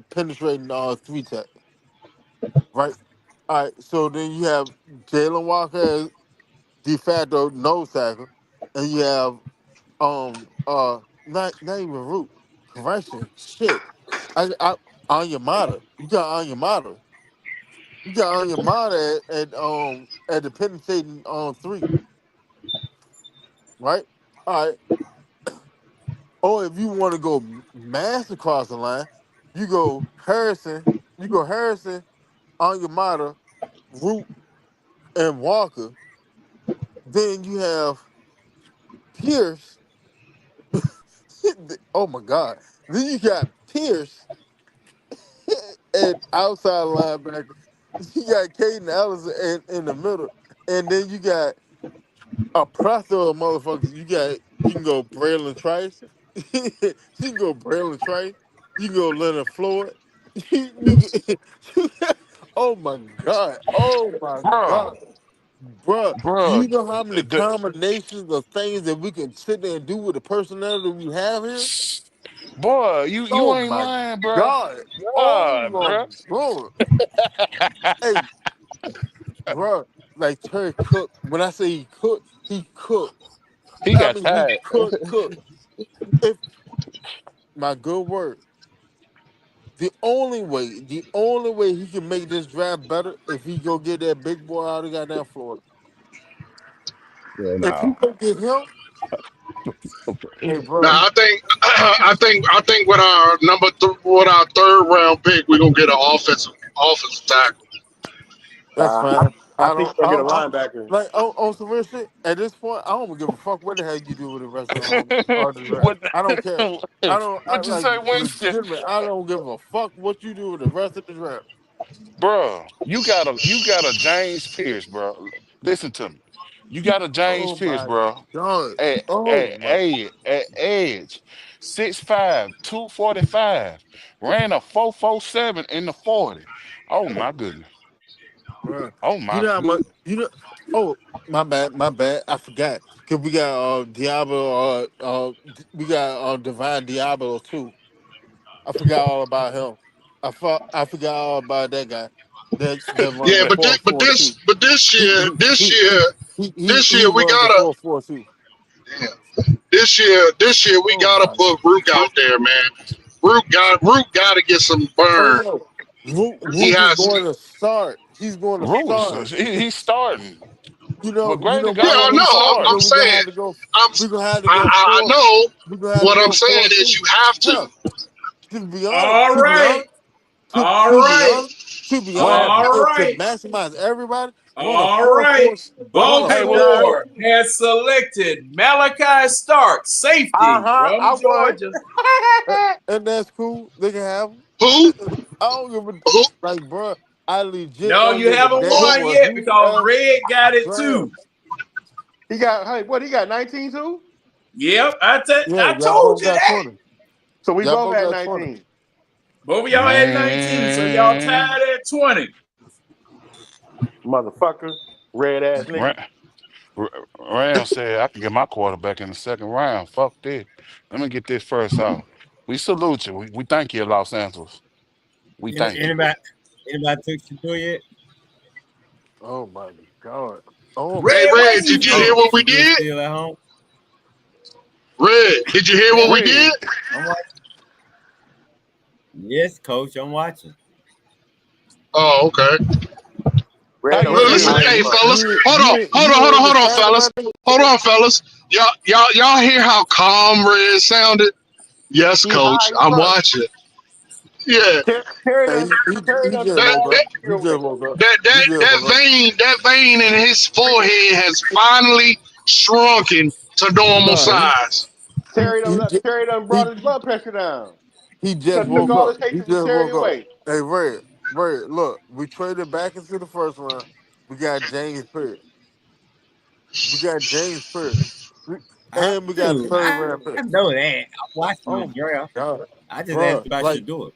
B: penetrating 3 tech, right? All right, so then you have Jalen Walker as de facto nose tackle, and you have not even Root. Correction. Shit. I Onyemata. You got Onyemata. You got Onyemata at the penetrating on 3, right? All right. Or if you want to go mass across the line, you go Harrison, Onyemata, Root, and Walker. Then you have Pierce. Oh my God. Then you got Pierce and outside linebacker. You got Caden Allison in the middle. And then you got a plethora of motherfuckers. You can go Braylon Trice. You can go Braylon Trice. You can go Leonard Floyd. Oh my God. Oh my
F: Bro,
B: God. Bruh, do
F: bro,
B: you know how many
F: the,
B: combinations of things that we can sit there and do with the personnel that we have here?
F: boy, you
B: Oh
F: ain't
B: my
F: lying, bro.
B: God. Oh
F: God,
B: my
F: bro.
B: God. Hey, bruh, like Terry Cook, when I say he cooked.
F: He
B: I
F: got
B: mean, he
F: tired.
B: cooked. If my good word, the only way he can make this draft better if he go get that big boy out of goddamn Florida.
F: Yeah,
B: If he
F: no.
B: go get him, hey,
C: Now
B: bro,
C: I think with our third round pick, we're gonna get an offensive tackle.
B: that's
D: I,
B: fine.
D: I
B: I
D: think
B: don't.
D: you're gonna get a
B: I
D: linebacker.
B: like on some real shit. At this point, I don't give a fuck what the hell you do with the rest of the draft.
F: what
B: I don't care. I don't. I
F: what you
B: like
F: say, Winston?
B: legitimate. I don't give a fuck what you do with the rest of the draft.
F: Bro, you got a James Pierce, bro. Listen to me. You got a James
B: Oh
F: Pierce,
B: my
F: bro.
B: god.
F: At,
B: Oh
F: at,
B: my.
F: at edge, 6'5", 245, ran a 4.47 in the 40. Oh my goodness.
B: Bruh.
F: Oh
B: You
F: my
B: know how much
F: goodness.
B: you know my bad. I forgot. Cause we got Diablo we got Divine Diablo too. I forgot all about him. I forgot all about that guy. That run
C: Yeah,
B: the
C: but this, but
B: 4.4
C: this,
B: too.
C: but this
B: He
C: year,
B: he
C: this
B: he
C: year,
B: he he, he,
C: this
B: he
C: year we
B: runs the
C: gotta.
B: 4.4 too.
C: Yeah, this year we
B: Oh
C: gotta
B: my.
C: put Rook out there, man. Rook got to get some
B: Oh
C: burn.
B: no. Rook,
C: He
B: Rook is
C: has to.
B: going to start. He's going to
F: Roots,
B: start.
F: he's starting. But
B: You know
F: Grady
C: Yeah,
F: got
B: why
C: I
F: him,
C: know.
F: he's
C: I'm
B: we're
F: starting.
B: gonna
C: saying.
B: have to go
C: I'm.
B: we're gonna have to go
C: I
B: four
C: know.
B: we're gonna have to
C: What I'm
B: go
C: saying
B: four
C: is
B: two.
C: you have to.
B: Hell, to be honest,
A: All
B: to be
A: right.
B: honest, to,
A: All
B: to be
A: right.
B: honest, to be
F: What
B: honest,
A: All
F: happened?
B: and to
A: right.
B: maximize everybody, run a
A: All right.
B: 4-4, run a
F: Hey, what?
B: 4-4.
A: Baltimore has selected Malachi Stark, safety from
H: I won.
A: Georgia.
B: And that's cool. They can have him.
C: Who?
B: I don't give a
C: Who?
B: like, bro. I legit
A: No,
B: don't
A: you
B: give a
A: haven't
B: damn
C: Who?
A: won
B: what
A: yet because
B: whoever
A: Red got it
B: draft.
A: too.
H: He got what? He got 19 too.
A: Yep,
B: Yeah,
A: I
B: y'all
A: told
B: both
A: you
B: got
A: that.
B: 20.
H: So we
B: Y'all
H: both
B: both
H: had
B: got 20.
H: 19.
A: Both of y'all had 19, so y'all
F: Man,
A: tied at 20.
H: Motherfucker. Red ass
F: Ra-
H: nigga.
F: Ram said I can get my quarterback in the second round. Fuck this. Let me get this first off. We salute you. We thank you, Los Angeles. We thank you.
E: Anybody took Shador yet?
B: Oh my god. Oh my
C: Hey,
A: Red, where
C: Red,
A: you
C: did you hear
B: god.
A: been?
C: what we
E: Shador
C: did?
E: still at home?
C: Red, did you hear what
E: Yeah,
C: we did?
F: Red,
E: I'm watching. Yes, coach, I'm watching.
C: Oh, okay.
H: Red
F: how
H: don't
F: you
C: Well,
H: care
C: listen,
F: feel?
H: about
C: hey,
H: his
C: fellas,
H: money.
B: You ain't excited
C: fellas,
B: about
C: fellas. Y'all hear how calm Red sounded? Yes,
H: He
C: coach,
H: high. He
C: I'm
H: probably
C: watching. Yeah,
H: Terry
B: it.
H: Terry
B: He
H: done
B: just
H: took
C: that
B: woke
H: all
B: up.
H: his
C: that
B: He
H: shit
B: just
H: away.
B: woke up.
C: that
B: He
C: that,
B: just
C: that
B: woke up.
C: vein in his forehead has finally shrunken to normal
B: No,
C: size.
H: Terry done
B: he
H: brought his blood pressure down.
B: he
H: He
B: just
H: done took
B: woke
H: all
B: up.
H: his
B: He
H: hatred for
B: just
H: Terry
B: woke up.
H: away.
B: Hey, Red, look, we traded back into the first round. We got James Pierce. We got James Pierce. And we got a
E: Dude,
B: third
E: I
B: round pick.
E: know that. I'm watching the
B: Oh my
E: draft.
B: god.
E: I just asked
B: Bro,
E: about
B: like,
E: Shador.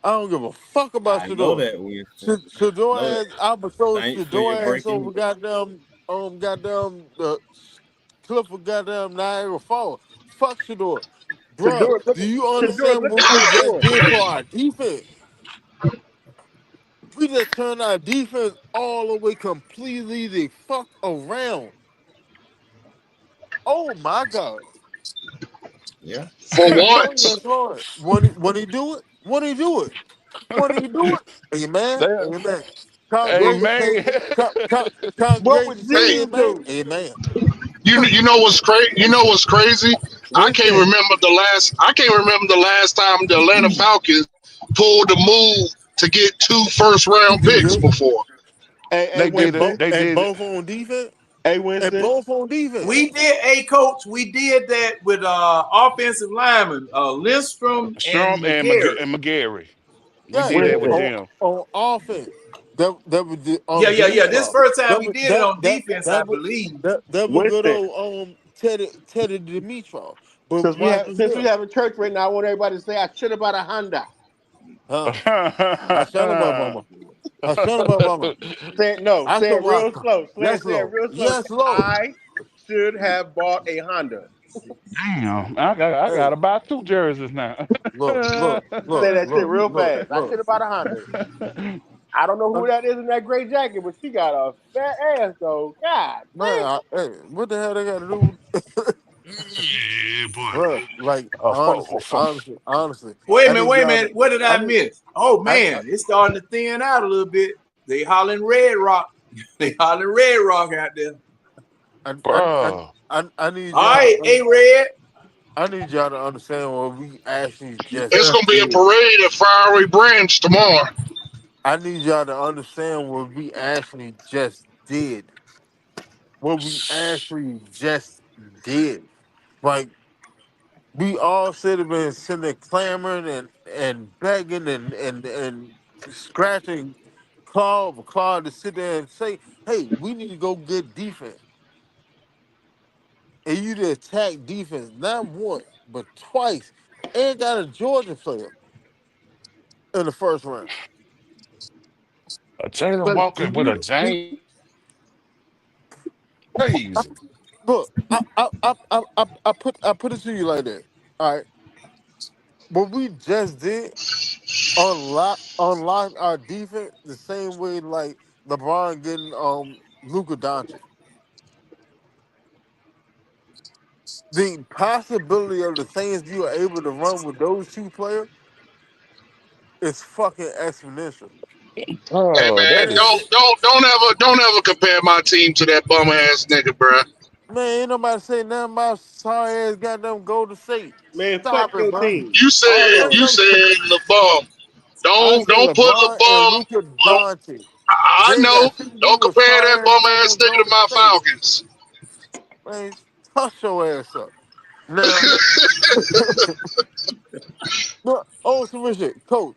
B: I don't give a fuck about
E: I know
B: Shador.
E: that, Winston.
B: Shador
E: Know that.
B: ass, I was so
E: Thanks for
B: Shador
E: your
B: ass
E: breaking
B: over
E: news.
B: goddamn the cliff of goddamn Niagara Falls. Fuck Shador. Bruh,
H: Shador,
B: do you
H: Look
B: understand
H: at
B: what we just
H: Shador.
B: did for our defense? We just turned our defense all the way completely the fuck around. Oh my god.
E: Yeah.
C: For
B: Oh
C: once,
B: yes, Lord. When he do it, when he do it, when he do it, amen,
F: They-
B: amen.
F: Hey
B: Congratulations,
F: man,
H: What would
B: congratulations, say
C: hey,
H: Zeke
B: amen,
H: do?
B: amen.
C: you know what's crazy? You know what's crazy?
K: I can't remember the last time the Atlanta Falcons pulled the move to get 2 first-round picks before.
H: Hey,
F: did it. They did it.
B: both on defense.
H: Hey,
B: And
H: Winston.
B: both on defense.
A: We did, coach. We did that with offensive linemen, Lindstrom
F: Strom
A: and
F: and
A: McGarry.
F: McGarry. We
B: Yeah,
F: did that with
H: Winston.
F: them.
B: on offense. That was the
A: Yeah. This first time we did it on
B: that
A: defense, I
B: that was
A: believe.
B: that was good
H: Winston.
B: old Teddy Dimitrov. But
H: Since we
B: watch this
H: have
B: here.
H: a church right now, I want everybody to say I should have bought a Honda.
B: Huh? I shut him up, mama. I shut him up, mama.
H: Say it real slow.
B: Yes,
H: Say it
B: Lord.
H: real slow.
B: Yes, Lord.
H: I should have bought a Honda.
F: Damn, I gotta buy 2 jerseys now.
B: Look.
H: Say that shit real fast. I
B: Look.
H: should have bought a Honda. I don't know who that is in that gray jacket, but she got a fat ass though. God,
B: Man, hey, what the hell they got to do?
F: Yeah, boy.
B: Bro, like honestly.
A: Wait a
B: I need y'all
A: minute. What did I miss? Oh man, it's starting to thin out a little bit. They hollering Red Rock. They hollering Red Rock out there.
B: I need y'all.
A: All right, Red.
B: I need y'all to understand what we actually just.
K: It's gonna be a parade at Flowery Branch tomorrow.
B: I need y'all to understand what we actually just did. What we actually just did. Like, we all should have been sitting there clamoring and begging and scratching claw to sit there and say, hey, we need to go get defense. And you to attack defense not once, but twice, and got a Georgia player in the first round.
F: Jalen
B: But
F: Walker with a James. Crazy.
B: Look, I put it to you like that. All right. What we just did unlock our defense the same way like LeBron getting Luka Doncic. The possibility of the things you are able to run with those 2 players is fucking exponential.
K: Hey
F: Oh,
K: man,
F: that
B: And
F: is
K: don't ever compare my team to that bum ass nigga, bruh.
B: man, ain't nobody say nothing about sorry ass goddamn Golden State.
H: man, fuck
B: Stop it,
H: your
B: bro.
H: team.
K: You said
H: All of them.
K: LeBum.
B: I
K: Don't
B: said
K: put
B: LeBron and
K: LeBum.
B: Luka Doncic.
K: I
B: They
K: know.
B: got shit to do
K: Don't
B: with
K: compare
B: sorry
K: that
B: ass
K: bum ass
B: goddamn
K: nigga to
B: Golden
K: my
B: State.
K: Falcons.
B: Man, hush your ass up. Now, no, oh, some real shit. Coach,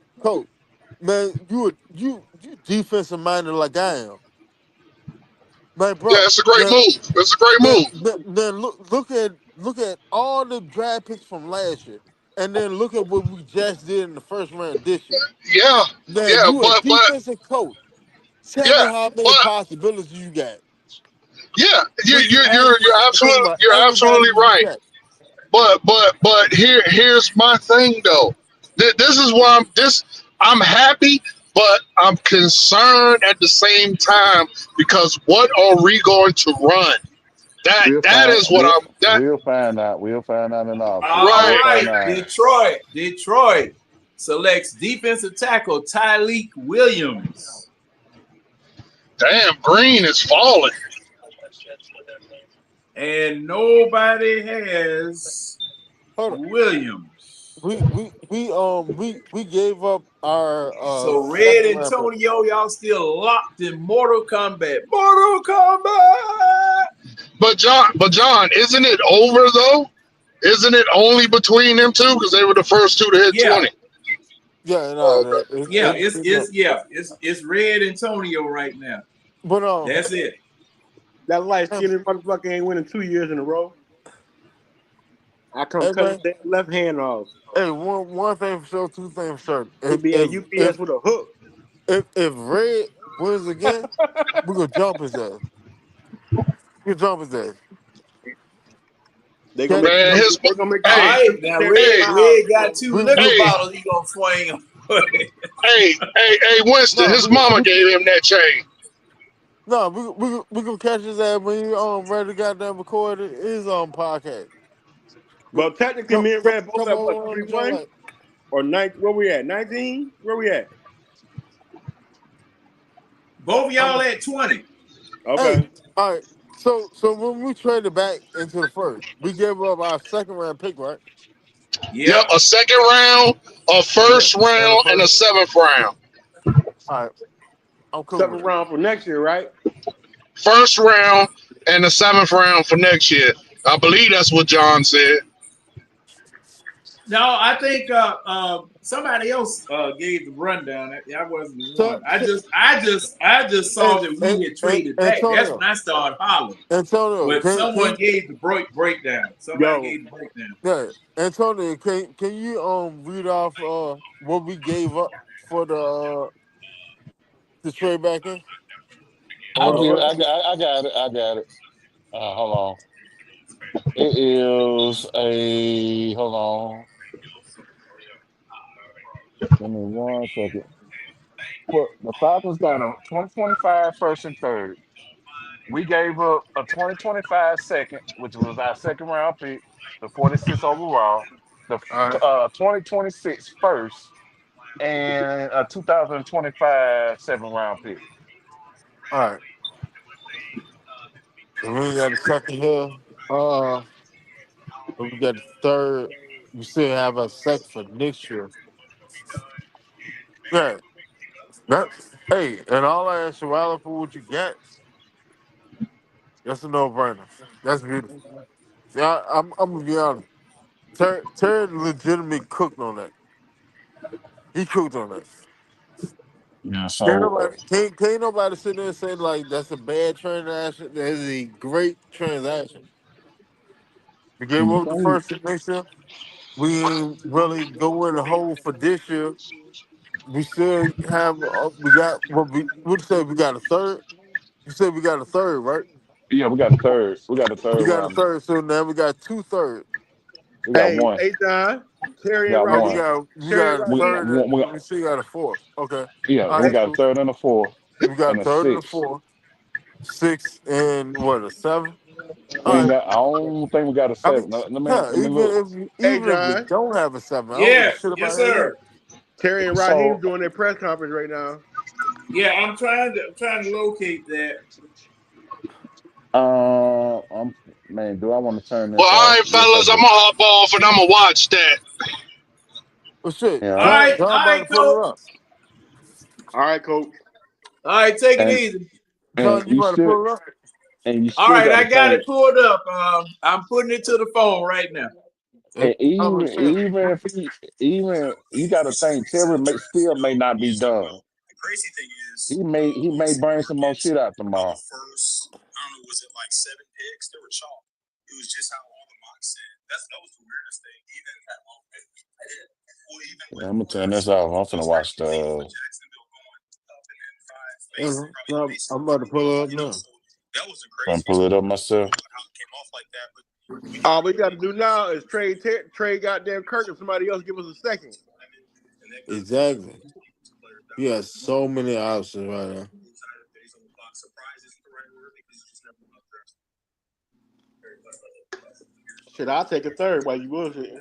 B: man, you defensive minded like I am. Man,
K: Yeah,
B: bro,
K: it's a great
B: now,
K: move. It's a great
B: now,
K: move.
B: now look at all the draft picks from last year, and then look at what we just did in the first round this year.
K: Yeah,
B: Now
K: yeah,
B: you a defensive coach. Tell me
K: yeah,
B: how many
K: but
B: possibilities you got
K: yeah,
B: when you actually think about
K: you're
B: everybody
K: absolutely
B: you
K: right.
B: got.
K: But here's my thing though. This is why I'm happy, but I'm concerned at the same time because what are we going to run? That is what I'm that
F: we'll find out. We'll find out in August.
A: All
K: right.
F: We'll
A: right,
F: find out.
A: Detroit selects defensive tackle Tyleek Williams.
K: Damn, Green is falling.
A: And nobody has
B: Hold on.
A: Williams.
B: We gave up our
A: So Red
B: second round pick.
A: Antonio, y'all still locked in Mortal Kombat. Mortal Kombat.
K: But John, isn't it over though? Isn't it only between them two because they were the first 2 to hit 20?
B: Yeah,
K: Oh,
B: no,
K: okay.
A: It's Red Antonio right now.
B: But
A: That's it.
H: That light skinned motherfucker ain't winning 2 years in a row. I come
B: hey,
H: cut
B: man,
H: his damn left hand off.
B: hey, one thing for sure, 2 things for sure.
H: He'd be at UPS with a hook.
B: If Red wins again, we're gonna jump his ass. We're gonna jump his ass.
H: They gonna
K: Man,
H: make
K: his
H: they gonna make
A: All
K: hey,
A: right, now Red got 2 liquor bottles. He gonna swing them.
K: hey, Winston,
B: No,
K: his mama gave him that chain.
B: No, we gonna catch his ass when he ready to goddamn record his podcast.
H: Well, technically, me and Red both at what,
B: on,
H: 31 or 19? Where we at? 19? Where we at?
A: Both of y'all at 20.
H: Okay.
B: Hey, all right. So when we traded back into the first, we gave up our second round pick, right?
K: Yep,
A: Yep.
K: a second round, a first
B: And the
K: round, and a
B: first.
K: 7th round.
B: All right, I'm cool with
D: 7th
B: it.
D: round for next year, right?
K: First round and the 7th round for next year. I believe that's what John said.
A: No, I think somebody else gave the rundown. I wasn't the one.
B: So,
A: I just saw that we had traded back. That's when I started hollering.
B: Antonio,
A: But someone gave the breakdown. Somebody gave the breakdown.
B: Yeah, Antonio, can you read off what we gave up for the trade back in?
F: I get it. I got it. I got it. Hold on. It is a hold on. Give me 1 second. Well, the Falcons got a 2025 first and third. We gave up a 2025 second, which was our second round pick, the 46 overall, the
B: All right.
F: 2026 first, and a 2025 7th round pick.
B: All right. And we got a second here. We got the third. We still have a second for next year. Yeah. Hey, in all actuality, for what you get, that's a no-brainer. That's beautiful. Yeah, I'm gonna be honest. Terry legitimately cooked on that. He cooked on that.
F: Yeah,
B: Can't nobody sit there and say like that's a bad transaction. That is a great transaction. We gave up the first and next year. We ain't really go in the hole for this year. We still have we got what say we got a third. You said we got a third, right?
F: yeah, we got a third. We got a third
B: We got a
F: round.
B: third, so now we got 2/3.
F: We got one.
D: Hey, John, Terry
F: We
D: and
F: got
B: Oh, we
F: one.
D: Raheem.
B: got we
D: Terry and
B: got a
D: Raheem.
B: third.
F: We
B: We still got a fourth. Okay,
F: yeah,
B: all
F: we
B: right,
F: got a
B: cool.
F: third and a fourth
B: We got a
F: and a
B: third and a
F: sixth.
B: fourth, 6 and what a 7.
F: We
B: All
F: ain't
B: right.
F: got. I don't think we got a
B: I mean,
F: 7. Let
B: even
F: me look.
D: Hey,
B: if we
D: John,
B: don't have a 7, I don't give a
A: Yeah,
B: shit
A: yes,
B: about that either.
A: sir.
D: Terry and
F: So
D: Raheem doing their press conference right now.
A: Yeah, I'm trying to locate that.
F: I'm man. Do I want to turn
K: Well,
F: this
K: all
F: off?
K: right,
F: Yes, I
K: fellas, I'm
F: do.
K: gonna hop off and I'm gonna watch that.
B: Well, shit,
F: Yeah,
A: All right,
B: John about to pull it
A: coach.
B: up.
D: All right, coach.
A: All right, take it
F: and
A: easy.
F: and
B: John, you
F: you
B: about to
F: still
B: pull it up?
A: All right,
F: got
A: I
F: the
A: got
F: same.
A: it pulled up. I'm putting it to the phone right now.
F: And
B: I'm gonna say it.
F: even if even you got to think Terry may not be done.
I: The crazy thing is,
F: He may
I: listen,
F: bring some more
I: Marcus,
F: shit out
I: the
F: tomorrow.
I: first, I don't know, was it like 7 picks? They were chalk. It was just how all the mocks said. That was the weirdest thing. Even that moment, well, even
F: Yeah,
I: with
F: I'm gonna turn this off. I'm finna watch
I: Jacksonville
F: the.
I: going up and then 5 basically probably the basis
B: I'm
I: of
B: about to pull it up
I: you know,
B: now.
I: so that was the
F: I'm
I: craziest
F: pull it
I: part
F: up myself.
I: about how it came off like that. But
D: All we got to do now is trade goddamn Kirk and somebody else give us a second.
B: Exactly. He has so many options right now.
D: Shit, I'll take a third while you bullshitting.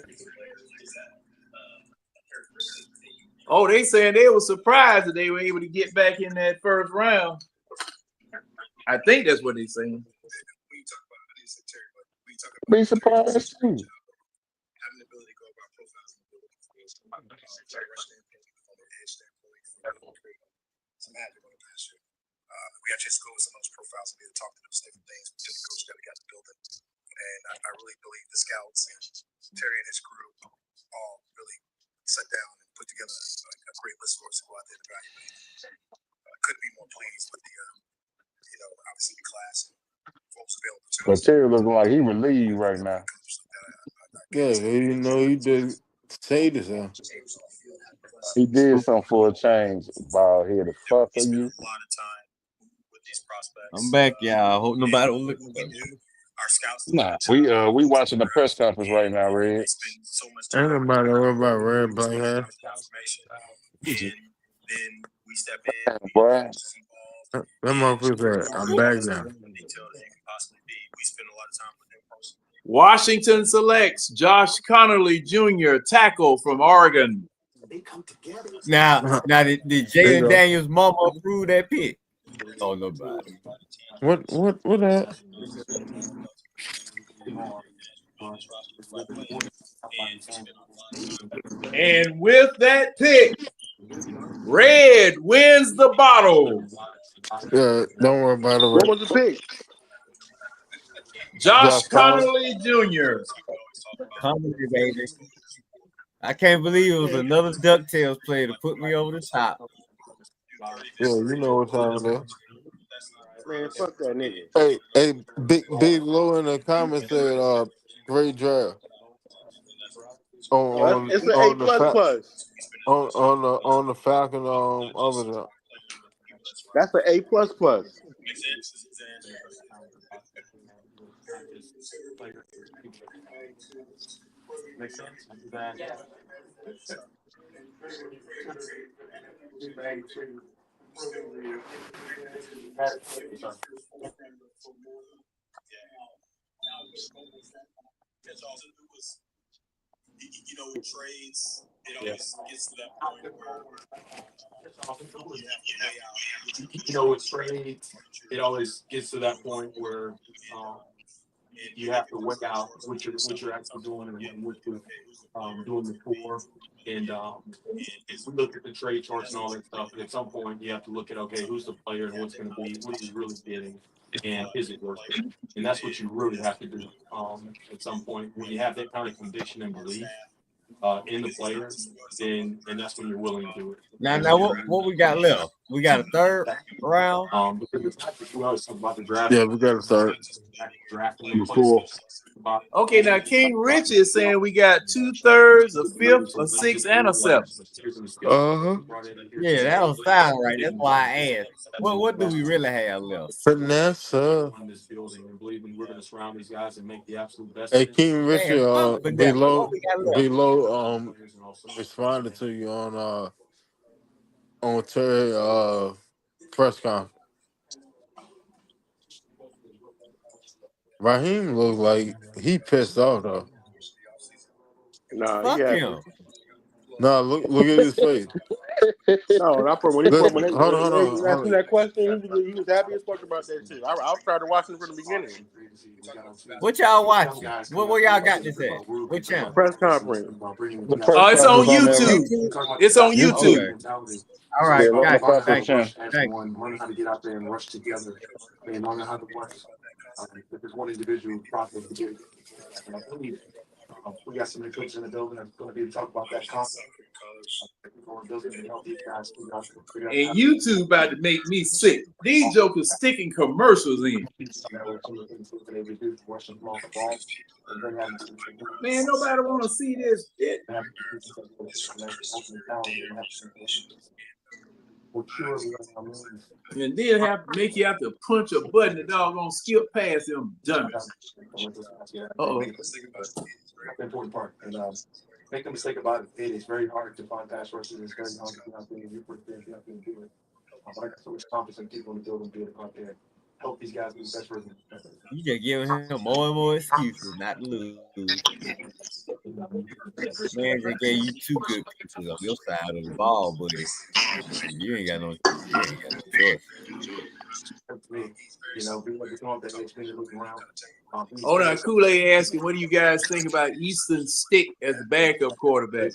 A: Oh, they saying they were surprised that they were able to get back in that first round. I think that's what they're saying.
F: Be surprised too.
I: We actually just go with some of those profiles and talk to those different things. The coach got to build it. And I really believe the scouts and Terry and his group all really sat down and put together a great list for us to go out there and evaluate. Couldn't be more pleased with the, obviously the class and folks available to
F: But
I: us.
F: Terry looking like he relieved right now.
B: Yeah, you know he did say this.
F: He did something for a change. Bald headed fuck are you?
I: A lot of time with these prospects.
E: I'm back, y'all. Hope nobody don't look.
I: Our scouts.
F: Nah, we watching the press conference right now, Red.
B: Ain't nobody worried about red black hair.
I: And then we step in.
F: Boy.
B: That motherfucker said, I'm back now.
I: We spend a lot of time with them personally.
A: Washington selects Josh Connerly Jr., tackle from Oregon.
E: Now did Jalen Daniels' mama approve that pick? Oh, nobody.
B: What that?
A: And with that pick, Red wins the bottle.
B: Yeah, don't worry about it.
H: What was the pick?
A: Josh
B: Josh Collins.
A: Connolly Jr.
E: Comedy, baby. I can't believe it was another DuckTales player to put me over the top.
B: Yeah, you know what time it is.
H: Man, fuck that nigga.
B: Hey, Big Low in the comments said, great draft. On
H: It's an A
B: on the
H: plus
B: fa-
H: plus.
B: on the Falcon over there.
H: That's an A plus plus.
L: You have to work out what you're actually doing and what you're doing it for. And we look at the trade charts and all that stuff. And at some point, you have to look at, okay, who's the player and what's going to be, what he's really getting, and is it worth it? And that's what you really have to do at some point. When you have that kind of conviction and belief in the player, then and that's when you're willing to do it.
E: Now, what we got left? We got a third round.
L: We always talk about the draft.
B: Yeah, we got to start.
L: Drafting
C: Cool.
A: Okay, now King Rich is saying we got 2/3, a fifth, a sixth, and a seventh.
E: Yeah, that was fine, right? That's why I asked. What do we really have left?
B: Finesse.
L: On this building and believing we're going to surround these guys and make the absolute best.
B: Hey, King Richard,
E: Man,
B: below
E: what we got left?
B: responded to you on Terry press conference. Raheem looks like he pissed off though.
H: Nah,
E: Fuck
H: yeah.
E: him.
B: Nah, look at his face.
H: No, not from when he
B: Hold
H: when they
B: on.
H: asked him that question. He was happy as fuck about that shit. I was trying to watch it from the beginning.
E: What y'all watching? Where y'all got this at? What channel?
H: Press conference.
A: Oh, it's on YouTube. It's on YouTube.
E: Okay. All right,
C: Yeah,
E: got you. Thank you.
L: Thank you. Learn how to get out there and rush together. And learn how to work. If there's one individual process to do. We got some new coaches in the building that's going to be to talk about that concept.
A: And YouTube about to make me sick. These jokers sticking commercials in. Man, nobody want to see this shit. And then have to make you have to punch a button. The dog gonna skip past them dummies. Uh-oh.
L: That's the important part. And make no mistake about it. It is very hard to find pass rushes. It's very hard to get out there and do it. But I got so much confidence in people in the building to be able to go out there and help these guys be the best version.
E: You just giving him more and more excuses not to lose. Man, they gave you two good pitchers on your side of the ball, but you ain't got no choice.
L: You know, we want to come up that next minute, look around.
A: Oh, now Kool-Aid asking, what do you guys think about Easton Stick as the backup quarterback?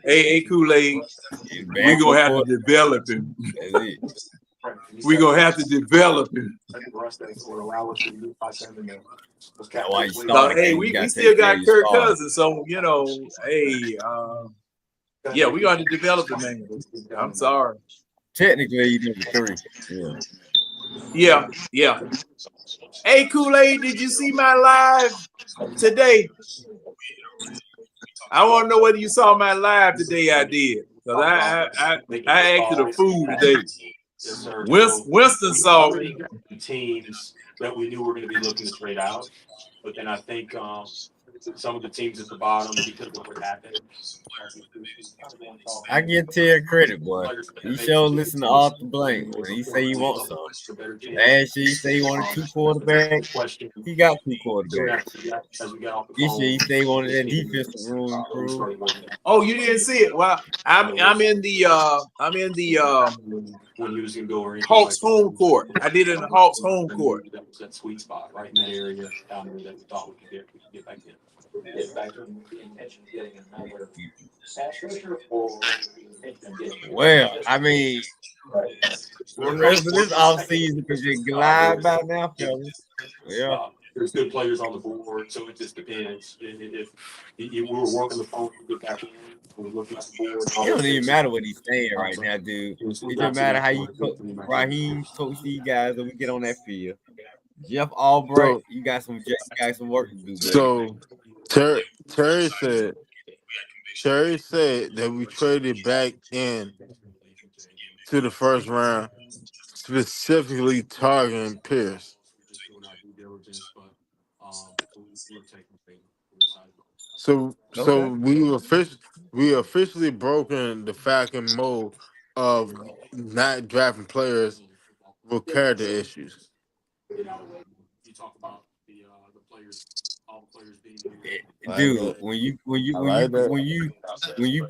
A: Hey, Kool-Aid, we're going to have to develop him. We're going to have to develop him. Hey, we still got Kirk Cousins, so, you know, hey, yeah, we got to develop the man. I'm sorry.
E: Technically, you number 3.
A: Yeah. Hey, Kool-Aid, did you see my live today? I want to know whether you saw my live today. I did. Because I acted a fool today. Winston saw me.
L: Teams that we knew were going to be looking to trade out. But then I think some of the teams at the bottom, because of what happened.
E: I give Terry credit, boy. He sure listen to Arthur Blank when he say he wants some. Last year he say he wanted 2 quarterbacks. He got 2 quarterbacks. This year he say he wanted that defensive room improved.
A: Oh, you didn't see it? Well, I'm in the
L: when he was going to go or anything
A: Hawks
L: like that.
A: home court. I did it in the Hawks home court.
L: That was that sweet spot right in that area down there that we thought we could get back in.
E: Well, I mean, the rest of this offseason could just glide by now, fellas. Yeah.
L: There's good players on the board, so it just depends. If we were working the phone to get back in, we were looking at the board.
E: It don't even matter what he's saying right now, dude. It doesn't matter how you Raheem coach these guys when we get on that field. Jeff Albright, you got some work to do. Baby.
B: So Terry said that we traded back in to the first round, specifically targeting Pierce. So we officially broken the Falcon mold of not drafting players with character issues.
L: You talk about the players, all the players being.
E: Dude, when you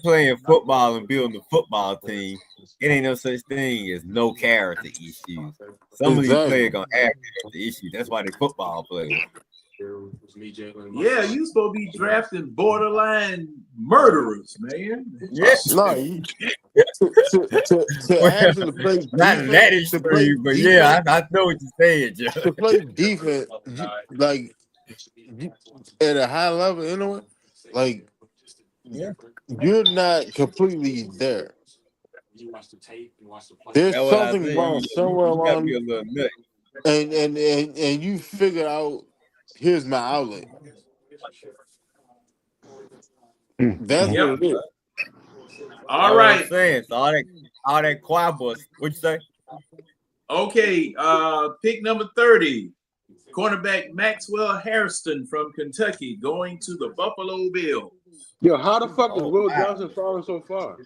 E: playing football and building a football team, it ain't no such thing as no character issues. Some of these players gonna have character issues. That's why they football players.
A: Yeah, you supposed to be drafting borderline murderers, man.
E: Yes.
B: No, to actually play defense,
E: not that extreme, but yeah, I know what you're saying, Jeff.
B: To play defense, like at a high level, anyway, like you're not completely there. There's something wrong somewhere along, and you figure out. Here's my outlet. That's what it is.
A: All right.
E: So all that choir boys. What'd you say?
A: Okay. Pick number 30. Cornerback Maxwell Hairston from Kentucky going to the Buffalo Bills.
D: Yo, how the fuck is Will Johnson falling so far?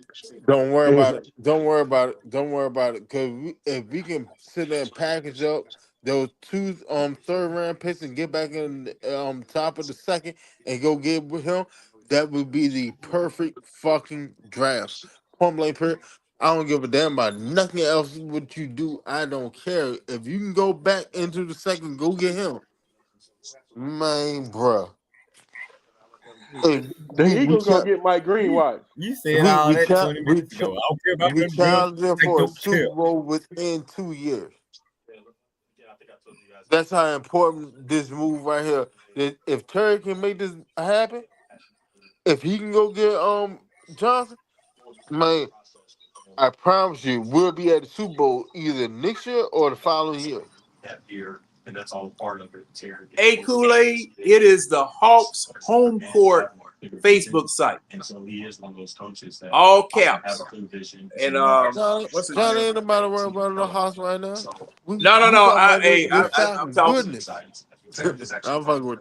B: Don't worry about it. Don't worry about it. Don't worry about it. Because if we can sit there and package up those two third round picks and get back in top of the second and go get with him, that would be the perfect fucking draft. Point blank period. I don't give a damn about nothing else what you do. I don't care. If you can go back into the second, go get him. Man, bruh.
D: The Eagles gonna get Mike Green. Watch.
E: You said all that 20 minutes ago. I don't care about
B: we
E: them.
B: challenged them for a Super Bowl within 2 years. That's how important this move right here. If Terry can make this happen, if he can go get Johnson, man, I promise you, we'll be at the Super Bowl either next year or the following year.
L: And that's all part of it.
A: Hey, Kool-Aid, it is the Hawks home court Facebook site.
L: And so he is one of those coaches that
A: all caps. And
B: what's it? John ain't about to worry about the Hawks right now.
A: No. I'm talking.
B: I'm fucking with.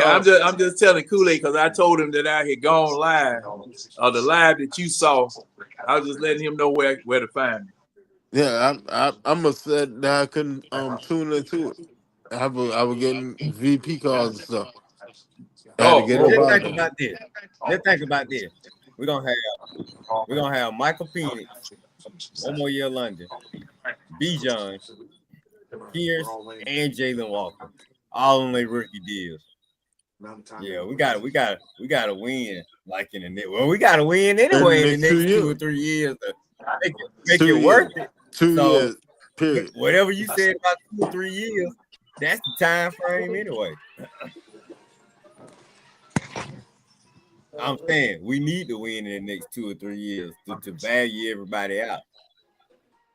A: I'm just telling Kool-Aid because I told him that I had gone live, or the live that you saw. I was just letting him know where to find me.
B: Yeah, I'm upset that I couldn't tune into it. I was getting VP calls and stuff.
E: Let's think about this. We're gonna have Michael Penix, one more year London, Bijan, Pierce, and Jalen Walker, all on their rookie deals. Yeah, we gotta win like in the next. Well, we gotta win anyway in the next 2 or 3 years to make it worth it.
B: 2 years, period.
E: Whatever you said about 2 or 3 years, that's the time frame anyway. I'm saying we need to win in the next 2 or 3 years to value everybody out.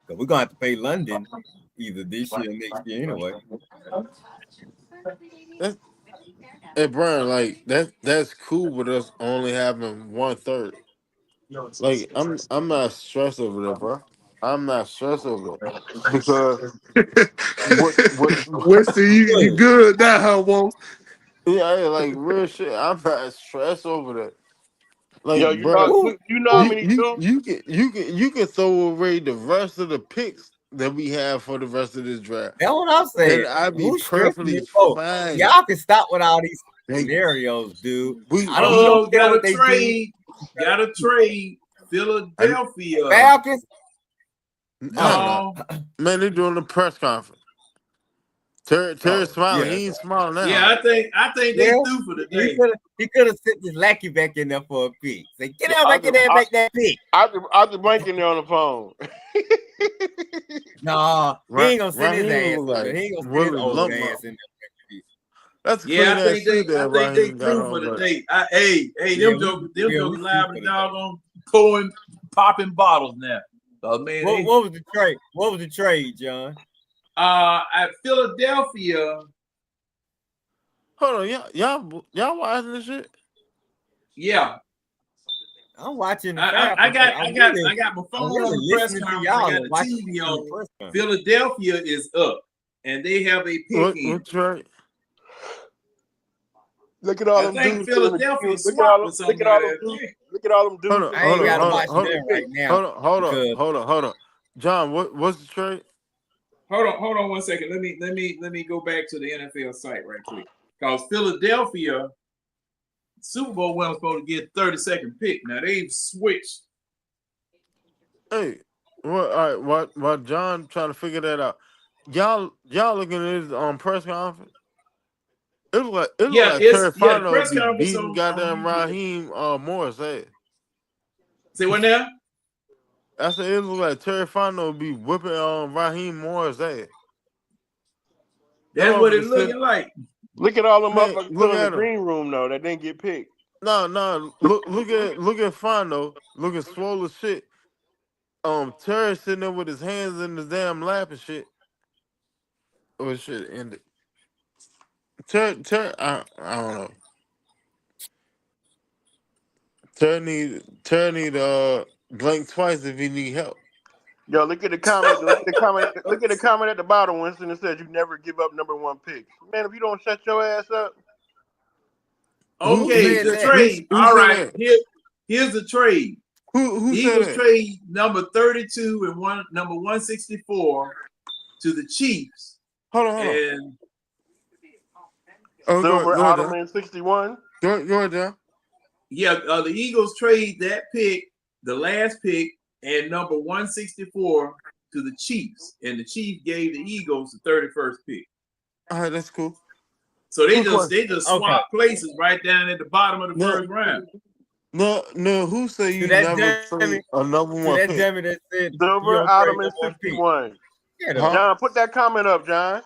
E: Because we're gonna have to pay London either this year or next year anyway.
B: Hey Brian, like that's cool with us only having 1/3. Like I'm not stressed over that, bro. I'm not stressed over it because
K: Winston, you good now, huh, Walt?
B: Yeah, like real shit. I'm not stressed over that. Like,
D: yo, you know how many
B: you can throw away the rest of the picks that we have for the rest of this draft.
E: That's what I'm saying.
B: And I'd be perfectly fine.
E: Y'all can stop with all these scenarios, dude.
A: I don't know what they do. Gotta trade Philadelphia
E: Falcons.
A: No.
B: Man, they doing the press conference. Terry smiling.
E: Yeah.
B: He ain't smiling now.
A: Yeah, I think they
E: Well,
A: threw for the
E: he
A: day.
E: could have sent his lackey back in there for a pick. Say, get out back in there and make that pick.
H: I just blanking there on the phone.
E: Nah, he ain't gonna send his
B: Raheem
E: ass.
B: was
E: Over.
B: like
E: He ain't gonna send
B: Willie
E: his old
B: Lumber.
E: ass in there.
B: That's a
A: Yeah,
B: clean
A: I
B: ass
A: think
B: suit
A: they
B: that Raheem got
A: threw
B: on.
A: for the
B: But
A: day. Hey,
E: Yeah,
A: them jokers
E: we
A: live
E: threw
A: and
E: for the day.
A: doggone popping bottles now. Man,
E: What was the trade? What was the trade, John?
A: At Philadelphia.
B: hold on, y'all watching this shit?
A: Yeah,
E: I'm watching the
A: I got my phone on
E: really
A: the press
E: listening to
A: conference.
E: y'all
A: I got
E: and
A: the
E: watching
A: TV
E: the
A: on.
E: press conference.
A: Philadelphia is up, and they have a pick in.
B: What's right?
H: Look at all
A: I
H: them
A: think
H: dudes.
A: Philadelphia swapped with somebody.
H: Look at all them dudes.
E: I ain't gotta watch them right now.
B: Hold on. John, what's the trade?
A: Hold on 1 second. Let me go back to the NFL site right quick. Because Philadelphia Super Bowl winner supposed to get 32nd pick. Now they've switched.
B: Hey, what? All right, while John trying to figure that out, y'all looking at his press conference. It look like Terry
A: the
B: Fontenot
A: press
B: be
A: conference
B: beating
A: on
B: goddamn
A: YouTube.
B: Raheem Morris head.
A: Say what now?
B: I said it look like Terry Fontenot be whipping Raheem Morris head.
A: That's what it's looking like.
H: Look at all them
B: Man,
H: motherfuckers
B: look
H: still in the
B: at 'em.
H: green room though that didn't get picked.
B: No. Look at Fontenot looking swole as shit. Terry sitting there with his hands in his damn lap and shit. Oh shit, ended. Terry, I don't know. Terry need blink twice if he need help.
H: Yo, look at the comment. Look at the comment at the bottom, Winston. It says you never give up #1 picks. Man, if you don't shut your ass up.
A: Okay, the trade. All right, here's the trade.
B: Who
A: Eagles
B: said that?
A: trade number 32 and number 164 to the Chiefs.
B: Hold on.
A: And
H: Silver Ottoman 61.
B: Go ahead, John.
A: Yeah, the Eagles trade that pick, the last pick, and number 164 to the Chiefs, and the Chiefs gave the Eagles the 31st pick.
B: All right, that's cool.
A: So they just swap places right down at the bottom of the first round.
B: No. Who say you never trade a #1 pick?
E: That said
H: Silver Ottoman 61.
E: Yeah,
H: John, put that comment up, John.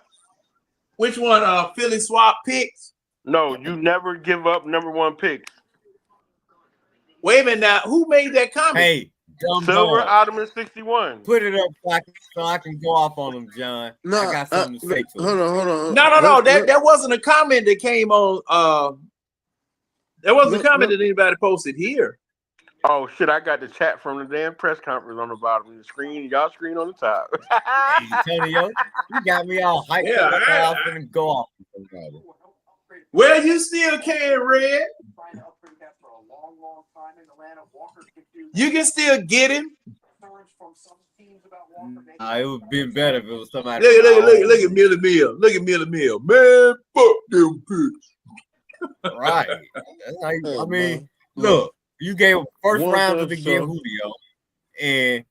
A: Which one? Philly swap picks?
H: No, you never give up #1 picks.
A: Wait a minute now. Who made that comment?
E: Hey,
H: Silver Ottoman 61.
E: Put it up so I can go off on them, John. I got something to say to
B: Hold on.
A: No. That wasn't a comment that came on. There wasn't a comment that anybody posted here.
H: Oh shit! I got the chat from the damn press conference on the bottom of the screen. Y'all screen on the top.
E: Antonio, you got me all hyped up. I was gonna go off.
A: Well, you still can, Red. You can still get him.
E: It would have been better if it was somebody.
A: Look at Millie Mill. Look at Millie Mill. Man, fuck them picks.
E: Right. I mean, look, you gave a first rounder to get Julio, and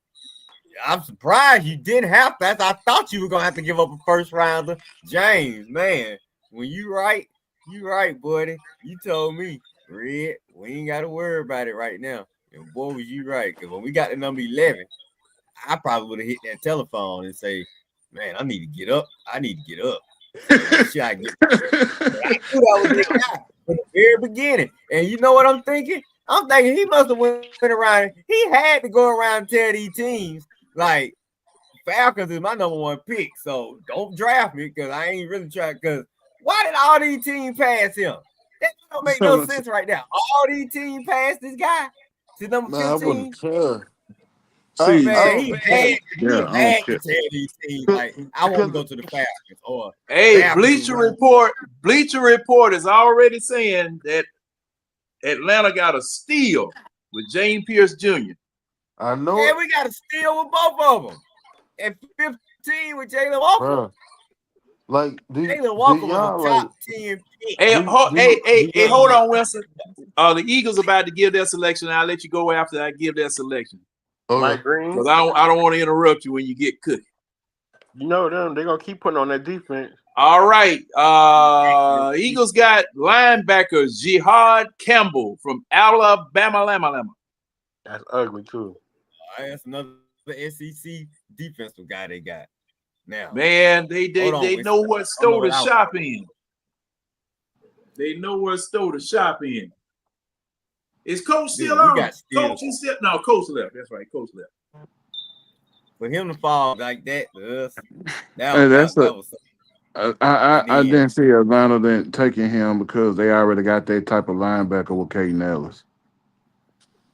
E: I'm surprised you didn't have to. I thought you were gonna have to give up a first rounder. James, man, when you right, buddy. You told me, Red, we ain't got to worry about it right now. And boy, was you right? Because when we got to number 11, I probably would have hit that telephone and say, man, I need to get up. I Should I get? I knew that was the guy from the very beginning. And you know what I'm thinking? I'm thinking he must have went around. He had to go around and tell these teams, like, Falcons is my #1 pick. So don't draft me because I ain't really trying. Because why did all these teams pass him? That don't make no sense right now. All these teams passed this guy to number 15.
B: I wouldn't care.
E: See, man, he had to tell these teams, like, I want to go to the Falcons. Or
A: Bleacher Report is already saying that Atlanta got a steal with James Pierce Jr.
B: I know.
E: Yeah, we got a steal with both of them. And 15 with Jalen Walker.
B: Bruh. Like,
E: Jalen Walker was a top 10 pick.
A: Hey, hold on, Wilson. The Eagles about to give their selection. I'll let you go after I give their selection.
H: Mike
B: Okay.
H: Green.
A: Because I don't want to interrupt you when you get cooking.
H: You know them. They're gonna keep putting on that defense.
A: All right. Eagles got linebacker Jihad Campbell from Alabama.
H: That's ugly too.
E: That's another SEC defensive guy they got. Now,
A: Man, they
E: hold on,
A: know what store to
E: out.
A: shop in. They know what store to shop in. Is Coach still
E: Dude, we
A: on?
E: got still.
A: Coach is still no. Coach left. That's right. Coach left.
E: For him to fall like that to us,
F: Hey, that's
E: that was
F: I didn't see Atlanta then taking him because they already got that type of linebacker with Caden Ellis.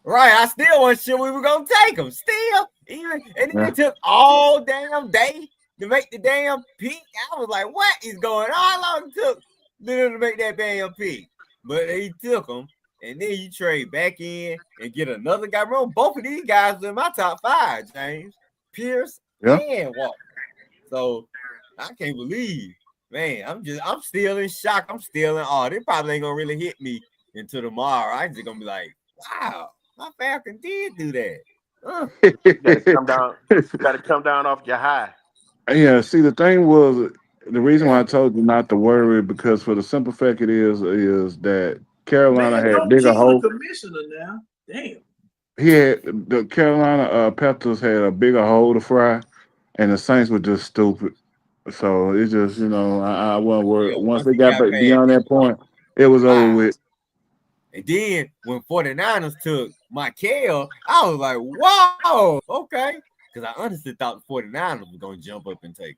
E: right. I still wasn't sure we were gonna take him. Still, even and then it took all damn day to make the damn pick. I was like, what is going on? How long it took to make that damn pick? But he took him, and then you trade back in and get another guy. Remember, both of these guys are in my top 5, James Pierce and Walker. So I can't believe, man. I'm still in shock. I'm still in awe. They probably ain't gonna really hit me until tomorrow. I'm just gonna be like, wow, my Falcon did do that.
H: You gotta come down off your high.
F: Yeah, see, the thing was, the reason why I told you not to worry, because for the simple fact it is that Carolina
A: Man,
F: had
A: don't
F: bigger
A: kill the
F: holes.
A: commissioner now. Damn.
F: The Carolina Panthers had a bigger hole to fry, and the Saints were just stupid. So it's just, I wasn't worried. Once they got beyond that point, it was over with.
E: And then when 49ers took Michael, I was like, whoa, okay. Because I honestly thought the 49ers were going to jump up and take him.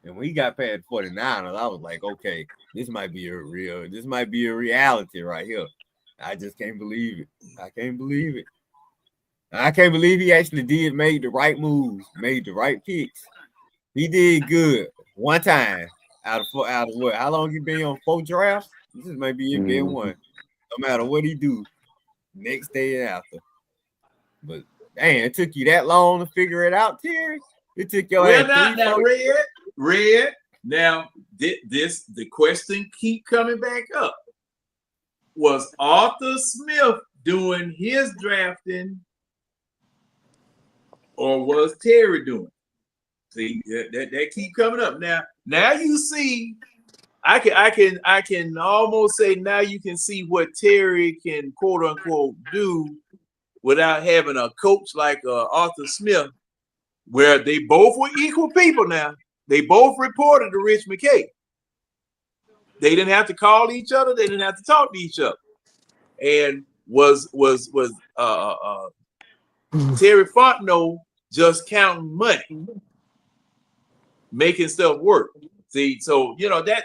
E: And when he got past 49ers, I was like, okay, this might be a reality right here. I just can't believe it. I can't believe he actually made the right moves, made the right picks. He did good one time out of what? How long he been on 4 drafts? This might be it being one. No matter what he do, next day and after. But damn, it took you that long to figure it out, Terry. It took your ass 3
A: now, Red. Now, the question keep coming back up. Was Arthur Smith doing his drafting, or was Terry doing? See, that keep coming up. Now you see, I can almost say now you can see what Terry can quote unquote do without having a coach like Arthur Smith, where they both were equal people. Now they both reported to Rich McKay. They didn't have to call each other. They didn't have to talk to each other. And was Terry Fontenot just counting money, making stuff work? See, so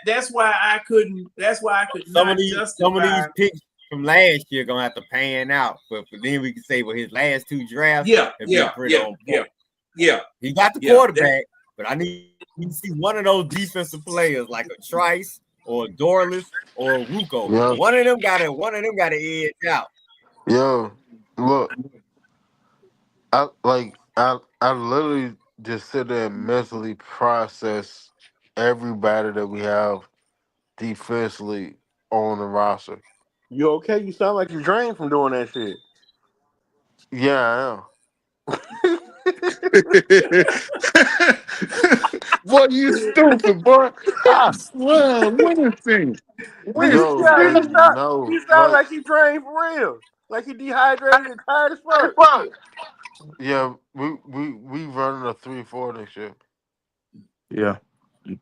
A: that's why I couldn't. That's why I could
E: some
A: not
E: of these picks from last year gonna have to pan out. But then we can say, well, his last 2 drafts,
A: yeah,
E: he got the quarterback, but I need to see one of those defensive players like a Trice or a Dorless or a Ruco.
B: Yeah.
E: One of them got to edge out.
B: Yo, look, I literally just sit there and mentally process everybody that we have defensively on the roster.
H: You okay? You sound like you're drained from doing that shit.
B: Yeah, I am.
F: Boy, you stupid, boy. I swear, what is thing?
H: You sound like he drained for real. Like he dehydrated and tired as fuck.
B: Yeah, we running a 3-4 next year.
F: Yeah.
B: We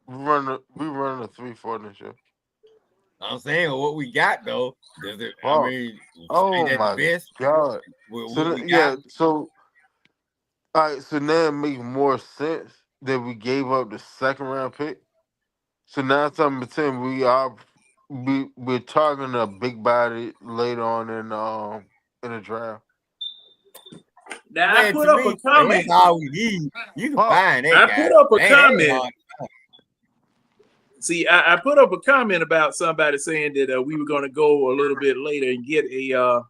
B: running a 3-4 next year.
E: I'm saying what we got though. Does it?
B: Oh.
E: I mean,
B: Oh
E: ain't that
B: my
E: the best?
B: God!
E: So
B: all right. So now it makes more sense that we gave up the 2nd round pick. So now it's time to pretend we're targeting a big body later on in the draft.
A: Now I put up a comment.
E: That's all we need. You can find that guy.
A: I put up a comment. See, I put up a comment about somebody saying that we were going to go a little bit later and get a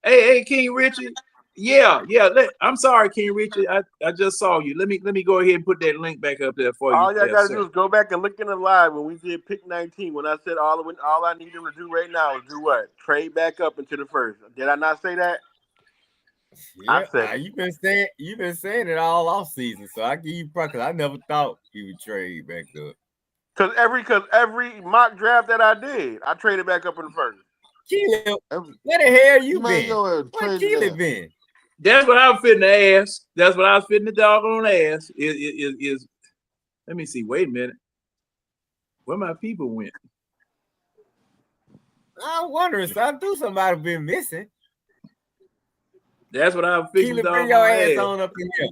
A: hey, King Richard, Yeah. I'm sorry, King Richard. I just saw you. Let me go ahead and put that link back up there for you.
H: All y'all
A: there,
H: gotta
A: sir.
H: do is go back and look in the live when we did pick 19. When I said all I need them to do right now is do what? Trade back up into the first. Did I not say that? I said
E: you've been saying it all off season, so I give you because I never thought he would trade back up.
H: Because every mock draft that I did, I traded back up in the first.
E: Keely, where the hell you been? Where Keely been?
A: That's what I was fitting to ask. That's what I was fitting the doggone ass. Is let me see. Wait a minute. Where my people went?
E: I'm wondering. So I knew somebody been missing.
A: That's what I was fixing
E: Keely,
A: to
E: bring your ass on up in
A: here.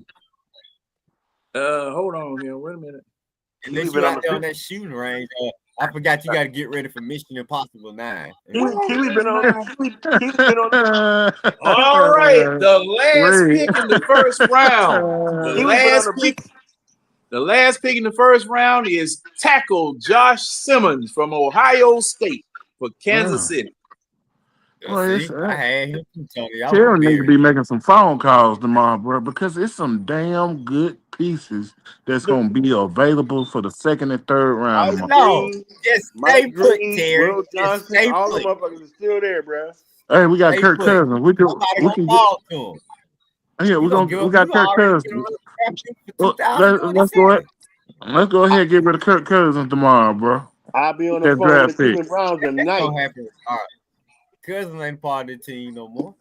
A: Hold on here. Wait a minute.
E: Unless you out there on that shooting range. I forgot you got to get ready for Mission Impossible 9.
H: Keely been on.
A: All right, the last pick in the first round. The last pick in the first round is tackle Josh Simmons from Ohio State for Kansas City.
F: Well,
E: I had him too, Tony.
F: Terry need to be making some phone calls tomorrow, bro, because it's some damn good pieces that's gonna be available for the second and third round.
E: No, just stay put, Terry.
H: Will Johnson, all the motherfuckers are still there, bro.
F: Hey, we got Kirk Cousins. We can
E: fall to him.
F: Yeah, we got Kirk Cousins. Let's go ahead and get rid of Kirk Cousins tomorrow, bro.
H: I'll be on the phone with the Cleveland Browns tonight.
E: All right. Cousins ain't part of the team no more.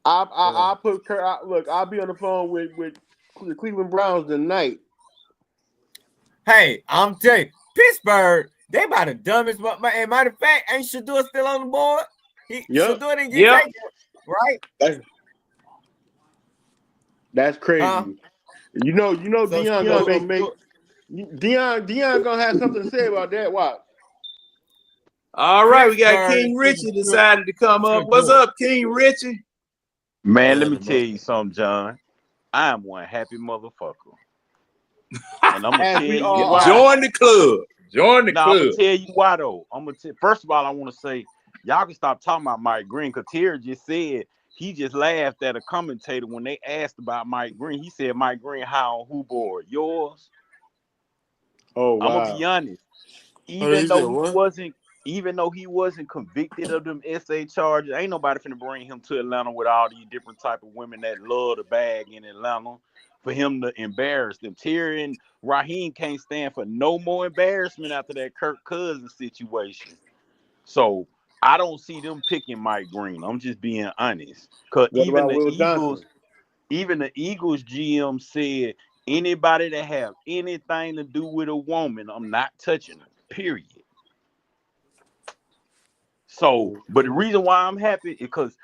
H: I'll put Kirk. Look, I'll be on the phone with the Cleveland Browns tonight.
E: Hey, I'm telling you, Pittsburgh, they about the dumbest. And matter of fact, ain't Shador still on the board? Shador didn't get taken, right?
H: That's crazy. You know, so Deion gonna make Deion gonna have something to say about that. Watch.
A: All right, we got King Richie decided to come up. What's up, King Richie?
M: Man, let me tell you something, John. I am one happy motherfucker. And I'm gonna tell you why.
A: Join the club. I'm
M: gonna tell you why though. First of all, I want to say y'all can stop talking about Mike Green, because Terry just said he just laughed at a commentator when they asked about Mike Green. He said Mike Green high on who board? Yours?
H: Oh, wow.
M: I'm gonna be honest. Even though he wasn't convicted of them SA charges, ain't nobody finna bring him to Atlanta with all these different type of women that love the bag in Atlanta for him to embarrass them. Terry and Raheem can't stand for no more embarrassment after that Kirk Cousins situation. So I don't see them picking Mike Green. I'm just being honest. Because even the Eagles GM said anybody that have anything to do with a woman, I'm not touching her. Period. So, but the reason why I'm happy is because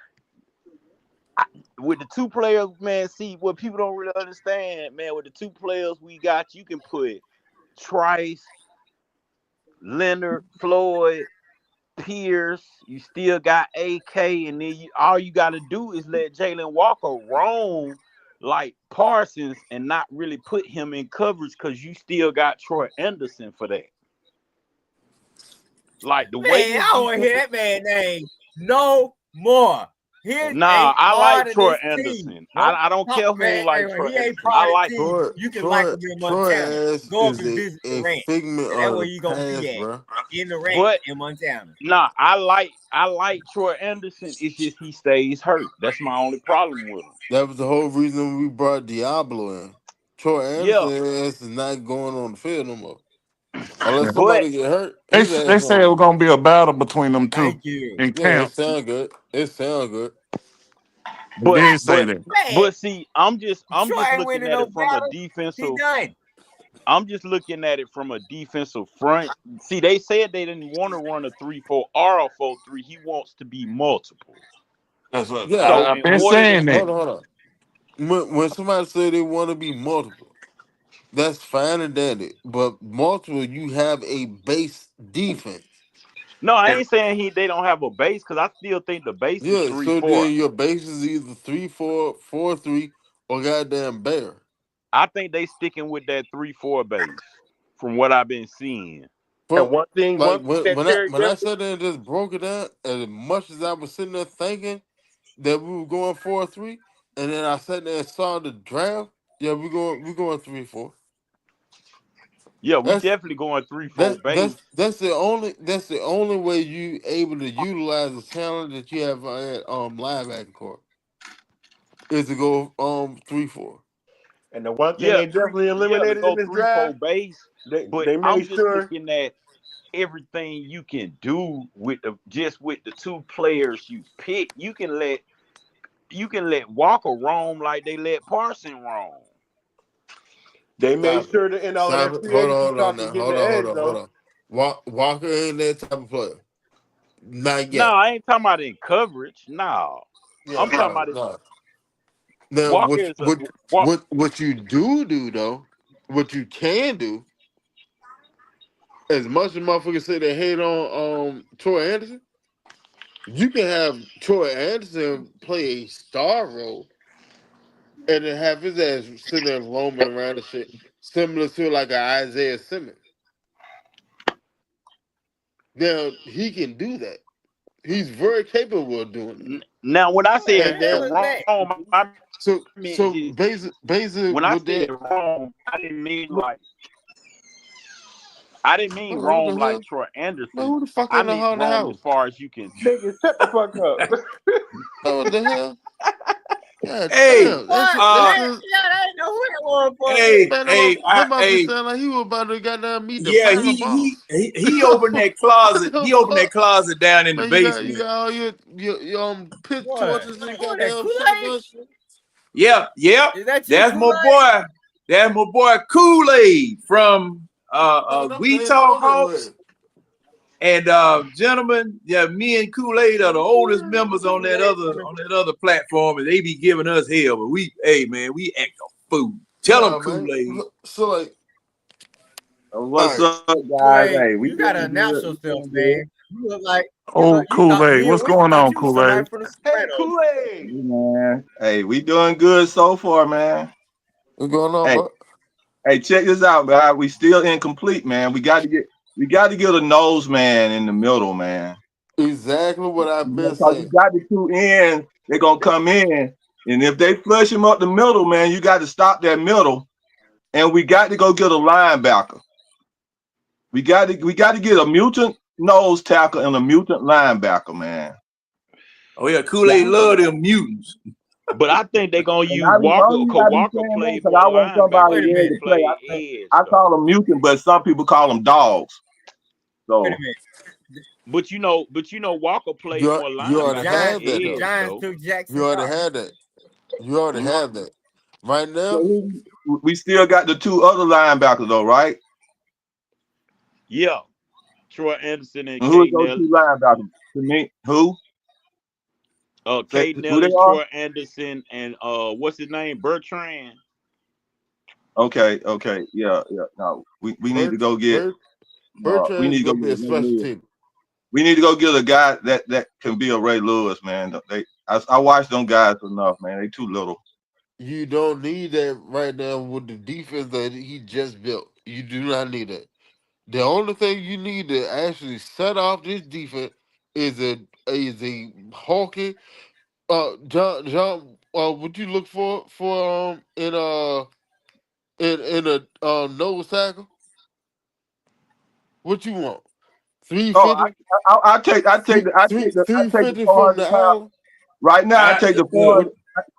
M: with the two players, man, see what people don't really understand, man. With the two players we got, you can put Trice, Leonard, Floyd, Pierce. You still got AK, and then all you got to do is let Jalen Walker roam like Parsons and not really put him in coverage, because you still got Troy Anderson for that. Like the way
E: I don't want to hear that man name no more.
M: I like Troy Anderson. I don't care who like Troy Anderson. I like
E: you can like him in Montana. Go up and visit the ranch. That's where you gonna be at,
M: bro.
E: In the ranch in Montana.
M: I like Troy Anderson. It's just he stays hurt. That's my only problem with him.
B: That was the whole reason we brought Diablo in. Troy Anderson is not going on the field no more. Unless somebody get hurt.
F: They said it was gonna be a battle between them two in camp.
B: It sound good.
M: But see, I'm just looking at it from a defensive. I'm just looking at it from a defensive front. See, they said they didn't want to run a 3-4 or a 4-3. He wants to be multiple.
F: That's what I've been saying.
B: Hold on. When somebody say they want to be multiple, that's fine and dandy. But multiple, you have a base defense.
M: No, I ain't saying they don't have a base, because I still think the base is 3-4.
B: So then your base is either 3-4, 4-3, or goddamn bear.
M: I think they sticking with that 3-4 base from what I've been seeing.
B: But and one thing, like when I sat there and just broke it down, as much as I was sitting there thinking that we were going 4-3, and then I sat there and saw the draft. Yeah, we going 3-4.
M: Yeah, we
B: That's
M: definitely going 3-4 base.
B: that's the only way you able to utilize the talent that you have at linebacker court is to go 3-4.
D: And the one thing
M: Yeah,
D: they definitely
M: to
D: eliminated in
M: go
D: this
M: 3-4
D: draft,
M: base. But
D: they
M: I'm
D: made
M: just
D: sure
M: looking at everything you can do with the two players you pick. You can let Walker roam like they let Parson roam.
D: they made
B: Stop it.
D: sure to end all of
B: Stop
D: that
B: it.
D: free
B: Hold
D: agency
B: on
D: talk
B: now.
D: and getting the
B: Hold
D: edge
B: on.
D: though.
B: Walker ain't that type of player. Not
M: No,
B: yet.
M: I ain't talking about in coverage. No.
B: Yeah,
M: I'm talking about it.
B: no. Now,
M: Walker is
B: what you do though, what you can do, as much as motherfuckers say they hate on Troy Anderson, you can have Troy Anderson play a star role and then have his ass sitting there roaming around and shit, similar to like an Isaiah Simmons. Now he can do that. He's very capable of doing that.
M: Now, when I say
B: And then,
M: wrong, I
B: so
M: mean
B: basically
M: when I
B: with
M: said
B: that,
M: wrong, I didn't mean
B: what
M: wrong
B: the
M: like
B: hell?
M: Troy Anderson.
B: Man, who the fuck
M: I
B: in the
M: mean
B: haunted
M: wrong
B: house?
M: as far as you can.
D: Nigga, shut the fuck up.
B: What the hell? God
A: Hey,
B: damn. That's
E: I didn't know who that was for.
B: man, that motherfucker sound like he was about to goddamn meet the
A: yeah,
B: final boss.
A: he opened that closet. He opened that closet down in the
B: Man,
A: basement.
B: you got all your pit torches and goddamn
E: Kool-Aid?
B: shotgun.
A: Yeah.
E: Is that
A: That's my boy. That's my boy Kool-Aid from We Talk Hawks. And gentlemen, yeah, me and Kool-Aid are the oldest members on that other platform, and they be giving us hell. But we act a fool. Tell them Kool-Aid.
B: So like,
N: what's up, guys?
E: Kool-Aid,
N: Hey, we
E: you gotta
N: doing
E: announce
N: good. We
E: yourself,
N: doing
E: man.
N: good.
E: You look like
F: Oh, Kool-Aid. What's going on,
E: you was somebody
F: Kool-Aid?
E: from the
D: Hey,
E: Sopranos.
D: Kool-Aid.
N: Hey, man. Hey, we doing good so far, man.
B: What's going on,
N: Hey,
B: bro?
N: hey, check this out, man. We still incomplete, man. We got to get a nose man in the middle, man.
B: Exactly what I've been
N: Because you
B: saying.
N: got the two ends, they're gonna come in, and if they flush him up the middle, man, you got to stop that middle, and we got to go get a linebacker. We got to get a mutant nose tackle and a mutant linebacker, man.
A: Oh yeah, Kool-Aid love them mutants.
M: But I think they're gonna use
N: And
M: Walker because
N: I be
M: Walker
N: saying
M: played
N: that
M: more
N: I want somebody
M: linebacker
N: ready
M: than
N: to
M: he
N: play.
M: played edge.
N: I call them mutant, but some people call them dogs. So,
E: Wait a minute.
M: But you know, Walker played more
B: You already
M: linebacker
B: have
M: than
B: that
M: edge.
B: though.
E: Giants took Jackson.
B: You already had that. You already have that. Right now,
N: we still got the two other linebackers though, right?
M: Yeah, Troy Anderson and
N: Who are
M: Kate
N: those
M: Nellis.
N: two linebackers? To me, who?
M: Kate
N: Who they
M: Nellis,
N: are?
M: Troy Anderson, and what's his name? Bertrand.
N: Okay, yeah. No, we need to go get. We need
B: Bertrand's
N: to go
B: gonna
N: get
B: be a
N: Ray
B: special
N: Lewis.
B: team.
N: We need to go get a guy that can be a Ray Lewis, man. I watch them guys enough, man. They too little.
B: You don't need that right now with the defense that he just built. You do not need that. The only thing you need to actually set off this defense is a hawking. John, what you look for in a nose tackle? What you want? 350?
N: I take the
B: 350 from
N: 400
B: the
N: pounds.
B: island.
N: Right now, I take the 400.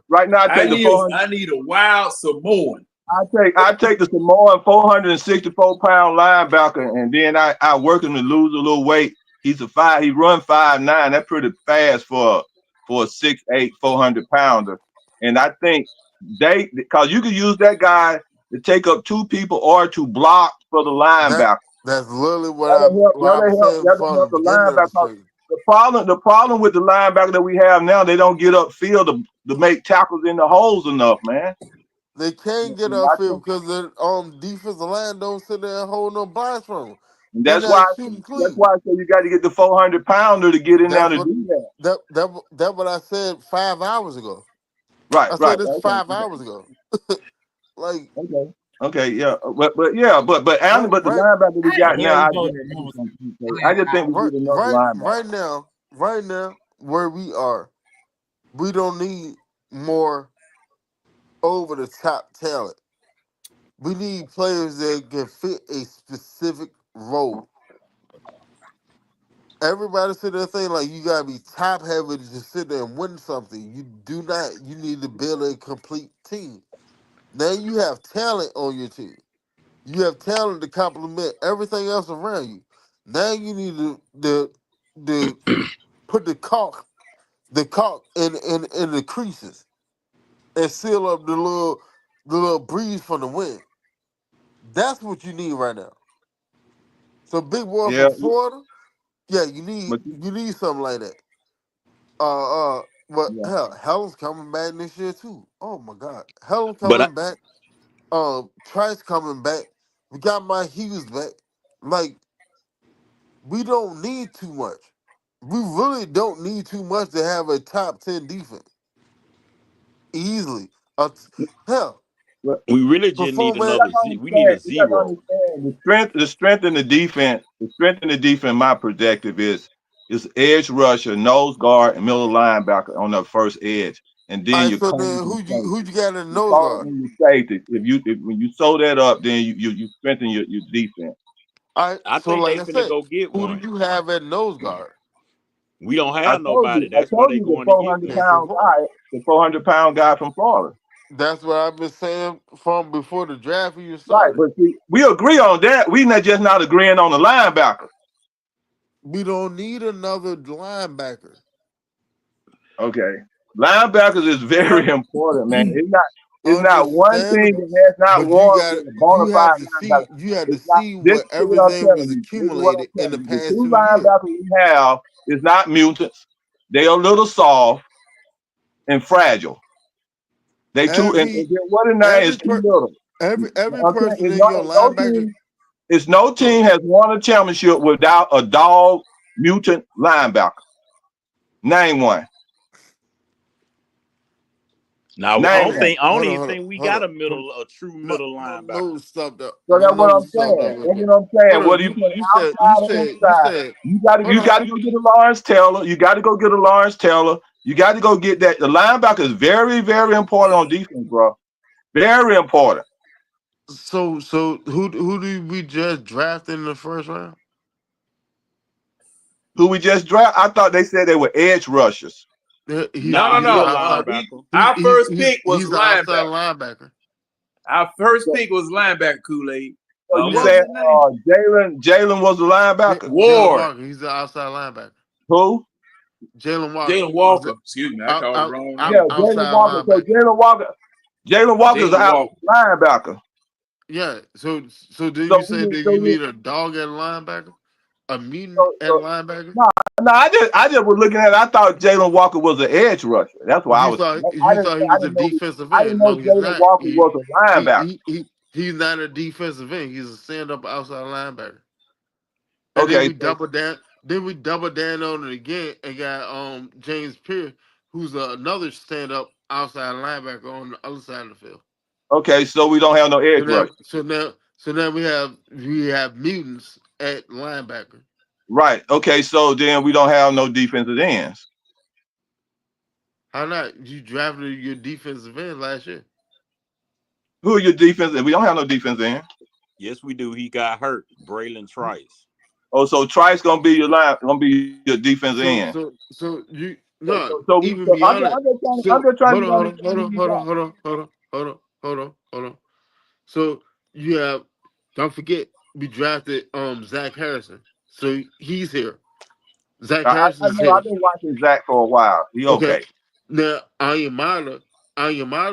N: Right now, I take the 400.
A: I need a wild Samoan.
N: I take the Samoan 464-pound linebacker, and then I work him to lose a little weight. He run 5'9". That's pretty fast for a 6'8", 400-pounder. And I think because you can use that guy to take up two people or to block for the linebacker.
B: That's literally what I'm saying from the beginning of the season.
N: The problem with the linebacker that we have now, they don't get upfield to make tackles in the holes enough, man.
B: They can't get upfield because the defensive line don't sit there and hold no blinds from them.
N: And that's why I say you got to get the 400-pounder to get in there to do that.
B: That's what I said 5 hours ago.
N: Right.
B: I said this 5 hours ago. Like
N: okay, yeah, but the linebacker we got now, I just think we need another linebacker.
B: Right now, where we are, we don't need more over the top talent. We need players that can fit a specific role. Everybody sit there thinking like you gotta be top heavy to just sit there and win something. You do not. You need to build a complete team. Now you have talent on your team. You have talent to complement everything else around you. Now you need to put the caulk in the creases and seal up the little breeze from the wind. That's what you need right now. So big boy
N: Yeah,
B: from Florida, yeah,
N: but
B: you need something like that. But
N: yeah,
B: hell, Helen's coming back this year too. Oh my God, Helen
M: But I,
B: coming back. Trice coming back. We got my Hughes back. Like we don't need too much. We really don't need too much to have a top 10 defense easily. Hell,
N: but
M: we really just
B: before
M: need
B: man,
M: another Z. We need a
N: you got to
M: zero.
N: understand the strength in the defense. The strength in the defense, my perspective is edge rusher, nose guard, and middle linebacker on the first edge, and
B: all
N: then
B: right.
N: your
B: So
N: corners
B: then,
N: and
B: who
N: safety.
B: you got in the
N: You
B: nose
N: call
B: guard?
N: in your safety. If when you sew that up, then you strengthen your defense.
B: All right.
M: I
B: So
M: think
B: like
M: they
B: I
M: finna
B: said,
M: go get
B: who do
M: one.
B: you have at nose guard?
M: We don't
N: I
M: have
N: told
M: nobody.
N: you, I
M: That's why
N: told
M: they
N: you the
M: going to get
N: 400
B: Yeah,
M: one.
B: from
N: pound
B: Florida.
N: guy, the 400-pound guy from Florida.
B: That's what I've been saying from before the draft even
N: Right,
B: started.
N: but see, we agree on that. We not just not agreeing on the linebacker.
B: We don't need another linebacker.
N: Okay, linebackers is very important, man. It's not one team
B: Understandable,
N: that has not
B: but you
N: won
B: got
N: with a bona
B: you have
N: fide
B: to
N: linebacker.
B: see you have to
N: It's not
B: see
N: this
B: what
N: is what I'm
B: everything
N: telling
B: was
N: you. This is what I'm
B: accumulated in the
N: telling you. The
B: past
N: two
B: 2 years.
N: linebackers we have is not mutants. They are a little soft and fragile. They too and
B: Every
N: then what the name is
B: every
N: too
B: per,
N: little.
B: every
N: Okay,
B: person in your linebacker.
N: no
B: Oh,
N: team has won a championship without a dog mutant linebacker. Name one.
M: Now I
N: Name
M: don't
N: one.
B: man,
M: think I don't
B: hold on,
M: even
B: hold on,
M: think we
B: hold
M: got
B: on.
M: a true
B: My,
M: middle
B: my
M: linebacker.
B: nose stopped up.
N: So
B: My
N: that's what I'm
B: nose stopped
N: saying.
B: up
N: That's
B: real quick.
N: what I'm saying.
B: Hold on,
N: Whether you put
B: you said
N: outside or inside,
B: hold
N: you
B: on.
N: gotta go get a Lawrence Taylor. You gotta go get a Lawrence Taylor. You got to go get that. The linebacker is very, very important on defense, bro. Very important.
B: So who do we just draft in the first round?
N: Who we just draft? I thought they said they were edge rushers.
B: He's
A: No, no,
M: Nah,
B: he's
M: he
B: an
A: no.
M: a
B: outside.
M: linebacker.
A: Our first pick was
B: He's an outside
A: linebacker.
B: linebacker.
A: Our first
N: So,
A: pick was linebacker, Kool-Aid.
N: so you
A: What was
N: said
A: his name?
N: Jalen was the linebacker.
B: Jalen
A: Ward.
B: Walker. He's the outside linebacker.
N: Who?
B: Jalen Walker.
A: Jalen
B: He's
A: Walker.
B: the
A: Excuse me, I called the wrong
N: Yeah,
A: name.
N: Jalen
B: outside
N: Walker. So
B: linebacker.
N: Jalen Walker is
A: Jalen
N: out
A: Walker.
N: linebacker.
B: Yeah. So did you
N: So
B: say that you need a dog at linebacker? A mutant at linebacker?
N: no, I just was looking at it. I thought Jalen Walker was an edge rusher. That's why I was.
B: You thought he was a defensive
N: I
B: end.
N: didn't know
B: No, he's
N: Jalen
B: not.
N: Walker was a linebacker.
B: He's not a defensive end. He's a stand-up outside linebacker. And then
N: Okay,
B: we double down. Then we double down on it again and got James Pierce, who's another stand-up outside linebacker on the other side of the field.
N: okay, so we don't have no edge rush.
B: So now we have mutants at linebacker.
N: Right. Okay, so then we don't have no defensive ends.
B: How not? You drafted your defensive end last year.
N: Who are your defensive? We don't have no defense end.
M: Yes, we do. He got hurt. Braylon Trice.
N: Oh, so Trice gonna be your defense end.
B: So you no
N: So
B: even beyond it.
N: I'm just trying
B: Hold
N: to
B: on. So you have don't forget we drafted Zach Harrison. So he's here. Zach
N: I
B: Harrison's
N: know
B: here.
N: I've been watching Zach for a while. He okay.
B: Now Ayamada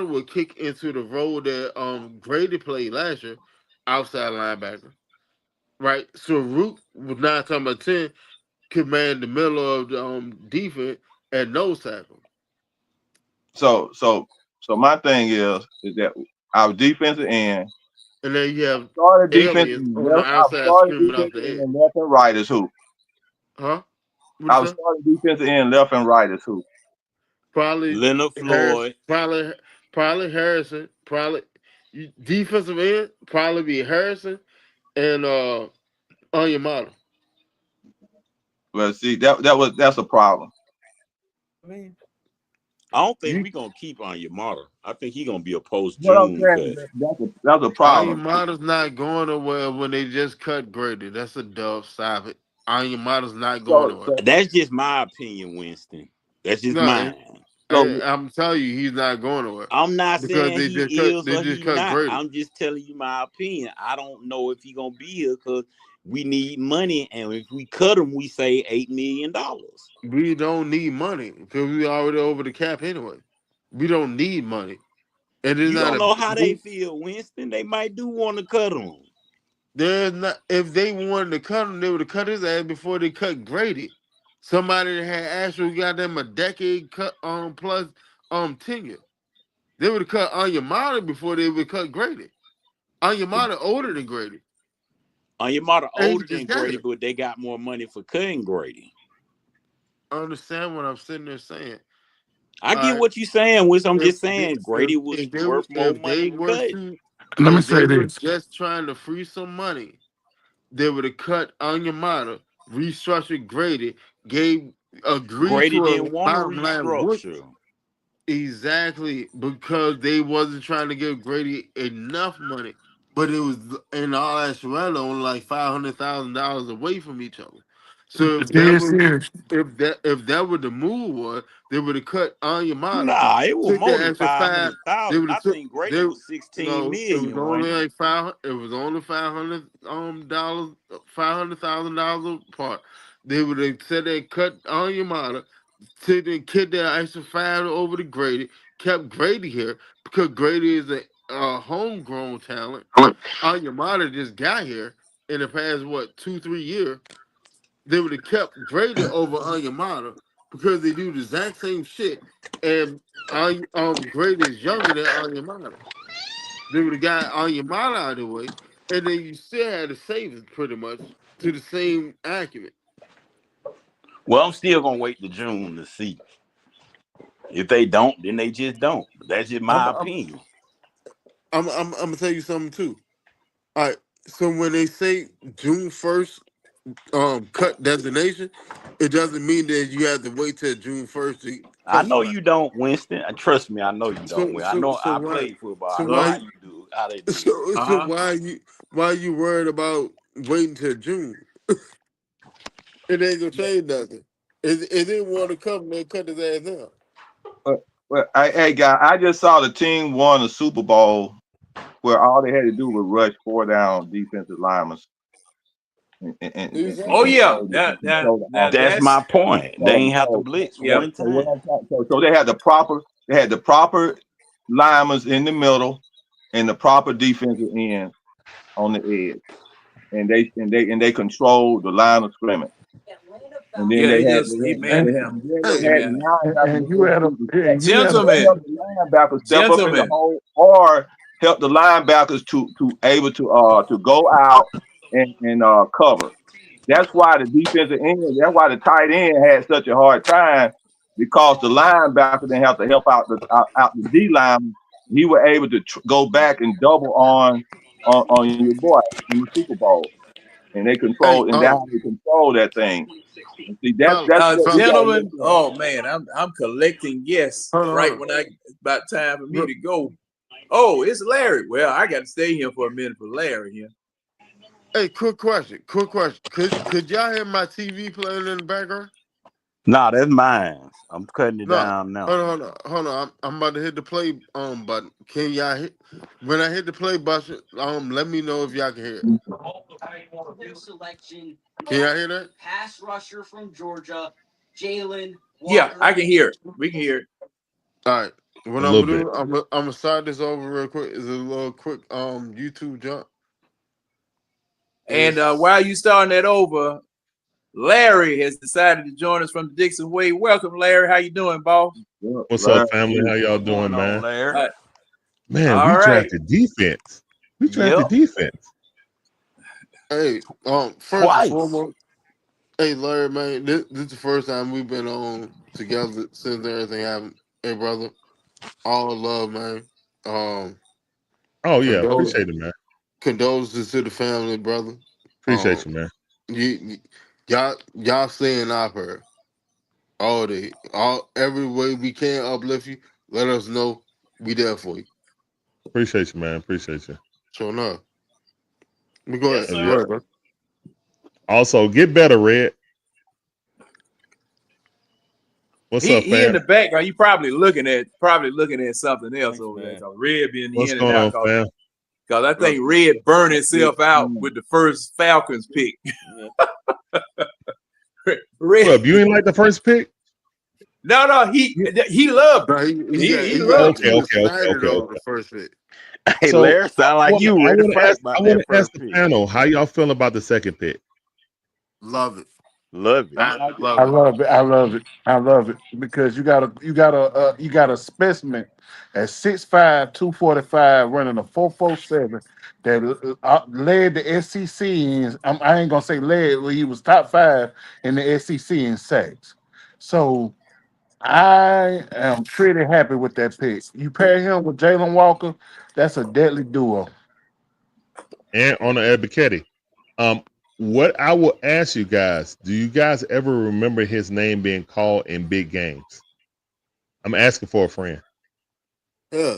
B: will kick into the role that Grady played last year, outside linebacker. Right? So Root was 9 times out of 10 command the middle of the defense at nose tackle.
N: So my thing is that our defensive end.
B: And then you have
N: Started defense
B: aliens on the
N: left. Our
B: outside
N: starting
B: screaming off
N: defensive
B: the edge.
N: end left and right is who?
B: Huh?
N: Our starting defensive end left and right is who?
B: Probably
M: Leonard Floyd.
B: Probably Harrison. Probably defensive end. Probably be Harrison and Onyemata.
N: Well, see that's a problem.
B: I mean,
M: I don't think
B: You
M: we gonna keep Onyemata. I think he gonna be a post
N: What I'm
M: June
N: saying,
M: cut.
N: that's a problem.
B: Onyemata's not going nowhere when they just cut Grady. That's a dub. Stop it. Onyemata's not going
N: So,
B: nowhere.
N: so,
M: That's just my opinion, Winston. That's just
B: No,
M: mine.
N: so
B: I'm telling you, he's not going nowhere
M: I'm not
B: because
M: saying he is
B: they
M: or
B: just
M: he
B: cut
M: not.
B: Grady.
M: I'm just telling you my opinion. I don't know if he gonna be here because we need money, and if we cut him, we say $8 million.
B: We don't need money because we already over the cap anyway. We don't need money, and it's
M: You
B: not
M: don't
B: a.
M: know how they feel, Winston. They might do want to cut him.
B: There's not. If they wanted to cut him, they would have cut his ass before they cut Grady. Somebody that had actually got them a decade cut plus tenure. They would have cut Onyemata before they would cut Grady. Onyemata older than Grady.
M: Onyemata
B: And he
M: older
B: just
M: than
B: got
M: Grady,
B: here.
M: but they got more money for cutting Grady.
B: I understand what I'm sitting there saying.
M: I
B: All
M: get
B: right.
M: what you're saying, Wiz. I'm just
B: If
M: saying Grady was worth more money to cut.
K: Let me
B: if they
K: say
B: were
K: this.
B: just trying to free some money, they would have cut Onyemata, restructured Grady, agreed
M: Grady
B: to a
M: didn't want to
B: bottom line wood.
M: restructure.
B: Exactly, because they wasn't trying to give Grady enough money, but it was in all actuality only like $500,000 away from each other. So
K: Dead serious.
B: if that were the move was, they would have cut Onyemata,
M: Nah, it was
B: took
M: more
B: the
M: than
B: extra five. They
M: 500,000.
B: would
M: I
B: have took
M: think Grady
B: they
M: was 16
B: no, it was
M: million,
B: only
M: wasn't it?
B: like five. It was only $500,000 apart. They would have said they cut Onyemata, took the kid that extra five over to Grady, kept Grady here because Grady is a homegrown talent. Onyemata just got here in the past 2-3 years. They would have kept Grady over Onyemata because they do the exact same shit, and Grady is younger than Onyemata. They would have got Onyemata out of the way, and then you still had the savings pretty much to the same acumen.
M: Well, I'm still gonna wait to June to see. If they don't, then they just don't. That's just
B: I'm,
M: my
B: I'm,
M: opinion.
B: I'm gonna tell you something too. All right, so when they say June 1st, cut designation, it doesn't mean that you have to wait till June 1st to
M: I
B: cut
M: know
B: somebody.
M: you don't, Winston. Trust me, I know you don't.
B: So
M: I
B: so
M: know
B: so
M: I
B: why
M: played football.
B: so
M: I know how
B: why
M: you do, how they do it.
B: so why you worried about waiting till June? It ain't gonna change nothing. If they didn't want to come, they cut his ass out.
N: hey, guy, I just saw the team won the Super Bowl where all they had to do was rush 4 down defensive linemen and
A: Oh
B: Exactly.
A: yeah,
N: control the offense.
M: That's my point. They ain't have to blitz
A: yeah.
M: one
N: So what
M: time.
N: I'm talking, so they had the proper linemen in the middle and the proper defensive end on the edge, and they controlled the line of scrimmage. And then
A: Yeah,
N: they
A: they
N: had
A: just
N: they
A: he
N: had,
A: man
N: and
A: him.
N: then
B: Hey,
N: they
A: Hey
N: had the
A: man,
N: linebackers
K: And you had a you had a
A: gentlemen,
N: help the linebackers step up in the
A: gentlemen.
N: hole or help the linebackers to able to go out and cover. That's why the defensive end, that's why the tight end had such a hard time because the linebacker didn't have to help out the D line. He was able to go back and double on your boy in the Super Bowl, and they
B: hey,
N: control and that's how they control that thing. And see,
B: fellas,
N: that's what we
B: fellas,
N: got to look
A: Gentlemen,
N: at.
A: oh man, I'm collecting yes
B: hold
A: right
B: on.
A: when I about time for me
B: Look,
A: to go. Oh, it's Larry. Well, I got to stay here for a minute for Larry here.
B: hey, quick question. Could y'all hear my TV playing in the background?
M: Nah, that's mine. I'm cutting it
B: No.
M: down now.
B: Hold on. I'm about to hit the play button. Can y'all hit when I hit the play button? Let me know if y'all can hear it. Can y'all hear that?
O: Pass rusher from Georgia, Jalen.
A: Yeah, I can hear it. We can hear it.
B: All right. What
K: a
B: I'm
K: little
B: gonna
K: bit.
B: do, I'm gonna start this over real quick. It's a little quick YouTube jump.
A: And
B: It's
A: while you starting that over, Larry has decided to join us from the Dixon Way. Welcome, Larry. How you doing, boss?
K: What's up, family? How y'all doing, man?
M: Larry?
K: Man,
A: All
K: we
A: right.
K: drafted defense. We drafted
M: Yep.
K: defense.
B: hey, first and
M: Twice.
B: foremost, hey Larry, man, this is the first time we've been on together since everything happened. Hey brother, all love, man.
K: Oh yeah,
B: Condol-
K: appreciate it, man.
B: Condolences to the family, brother.
K: Appreciate you, man.
B: Y'all stay in our prayer. Every way we can uplift you. Let us know. We there for you.
P: Appreciate you, man. Appreciate you.
B: So now, go
P: Yes,
B: ahead.
P: sir.
B: Go ahead, bro.
P: Also, get better, Red. What's up,
A: He in
P: fam?
A: the background. You probably looking at something else
E: Thanks,
A: over there.
E: man.
A: Cause Red been
P: What's
A: in and
P: going
A: out.
P: on, fam?
A: Cause I think Red burned himself out with the first Falcons pick. Red.
P: What up? You ain't like the first pick?
A: No, he loved it. He loved
P: Okay.
A: it.
B: Excited over the first pick.
M: Hey,
P: So
M: Larry, sound like you ready to fight about
P: I
M: that
P: want to
M: first
P: ask the
M: pick.
P: panel, how y'all feel about the second pick?
B: Love it.
M: Love it.
F: I love it. I love it because you got a specimen at 6'5", 245, running a 4.47 that led the SEC in. I ain't gonna say led, but he was top 5 in the SEC in sacks. So I am pretty happy with that pick. You pair him with Jalen Walker, that's a deadly duo.
P: And on the Ebiketti. What I will ask you guys, do you guys ever remember his name being called in big games? I'm asking for a friend.
B: Yeah.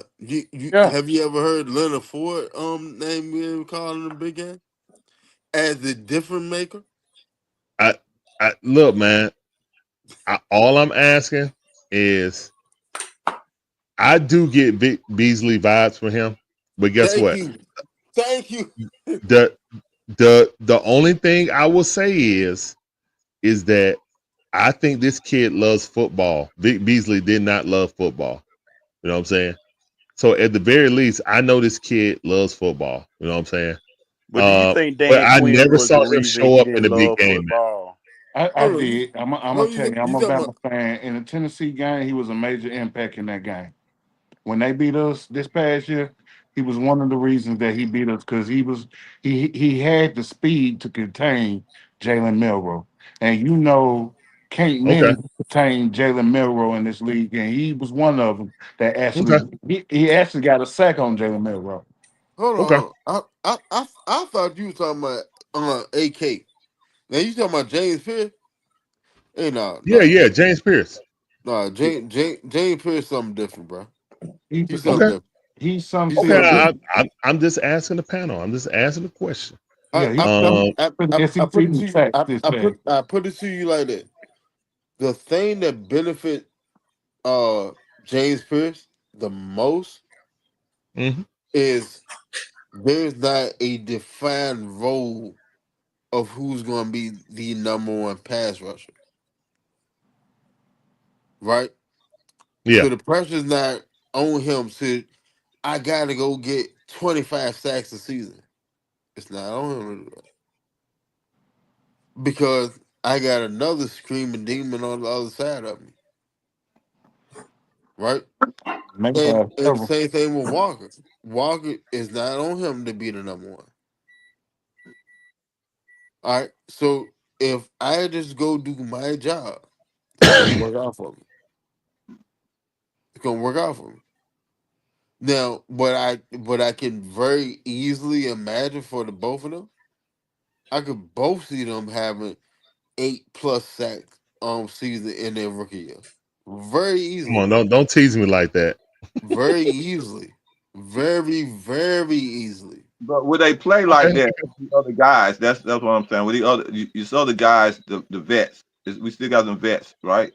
B: Have you ever heard Leonard Ford name being called in the big game as the difference maker?
P: I look, man. All I'm asking is, I do get Beasley vibes from him, but guess what?
B: Thank you.
P: The only thing I will say is that I think this kid loves football. Beasley did not love football. You know what I'm saying? So at the very least, I know this kid loves football. You know what I'm saying?
M: But do you think
P: But
M: Dan
P: I
M: Quinn
P: never
M: was the
P: saw him
M: reason
P: show
M: he
P: up in
M: didn't
P: the big
M: love
P: game, man.
M: football?
F: I did. I'm gonna tell you, I'm a
B: talking
F: Bama fan. In the Tennessee game, he was a major impact in that game. When they beat us this past year, he was one of the reasons that he beat us because he had the speed to contain Jalen Milroe, and can't
P: Okay.
F: many contain Jalen Milroe in this league, and he was one of them that actually
P: Okay.
F: he actually got a sack on Jalen Milroe.
B: Hold
P: Okay.
B: on. I thought you were talking about AK. Now you talking about James Pierce? Hey,
P: Yeah, James Pierce.
B: James Pierce something different, bro. He's something
P: Okay.
B: different.
F: He's something
B: He's something
P: Okay.
B: different.
P: I'm just asking the panel. I'm just asking the question.
B: I put it to you. I put it to you like that. The thing that benefit James Pierce the most is there's not a defined role of who's going to be the number one pass rusher, right?
P: Yeah.
B: So the pressure's not on him to, I got to go get 25 sacks a season. It's not on him to do that. Because I got another screaming demon on the other side of me, right? And the same thing with Walker. Walker is not on him to be the number one. All right. So if I just go do my job, it's gonna work out for me. It's gonna work out for me. Now, what I can very easily imagine for the both of them, I could both see them having 8+ sacks season in their rookie year. Very
P: Come
B: easily.
P: on, don't tease me like that.
B: Very easily. Very, very easily.
N: But would they play like that with the other guys? That's what I'm saying. With the other, you saw the guys, the vets. We still got some vets, right?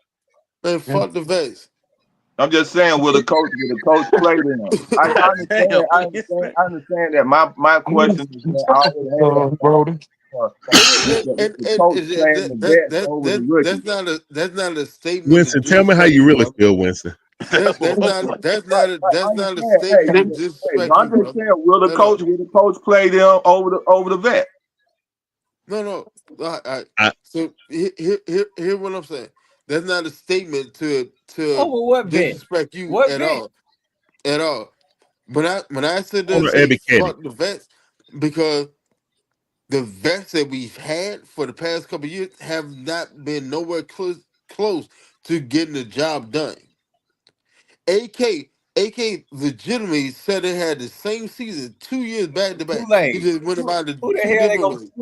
B: Man, fuck the vets.
N: I'm just saying, will the coach play them? I understand that. My question is that I always had the coach playing the vets over the rookies.
B: That's not a statement.
P: Winston, tell me how you really feel, Winston.
B: That's not a statement to disrespect
N: I'm
B: you,
N: just
B: brother.
N: saying, will the coach play them over the vet?
B: No. So here what I'm saying. That's not a statement to disrespect you at all. At all. When I said that, say fuck the vets, because the vets that we've had for the past couple of years have not been nowhere close to getting the job done. AK legitimately said it had the same season 2 years back to back. He just went about it
E: Who the
B: two
E: hell
B: different ways.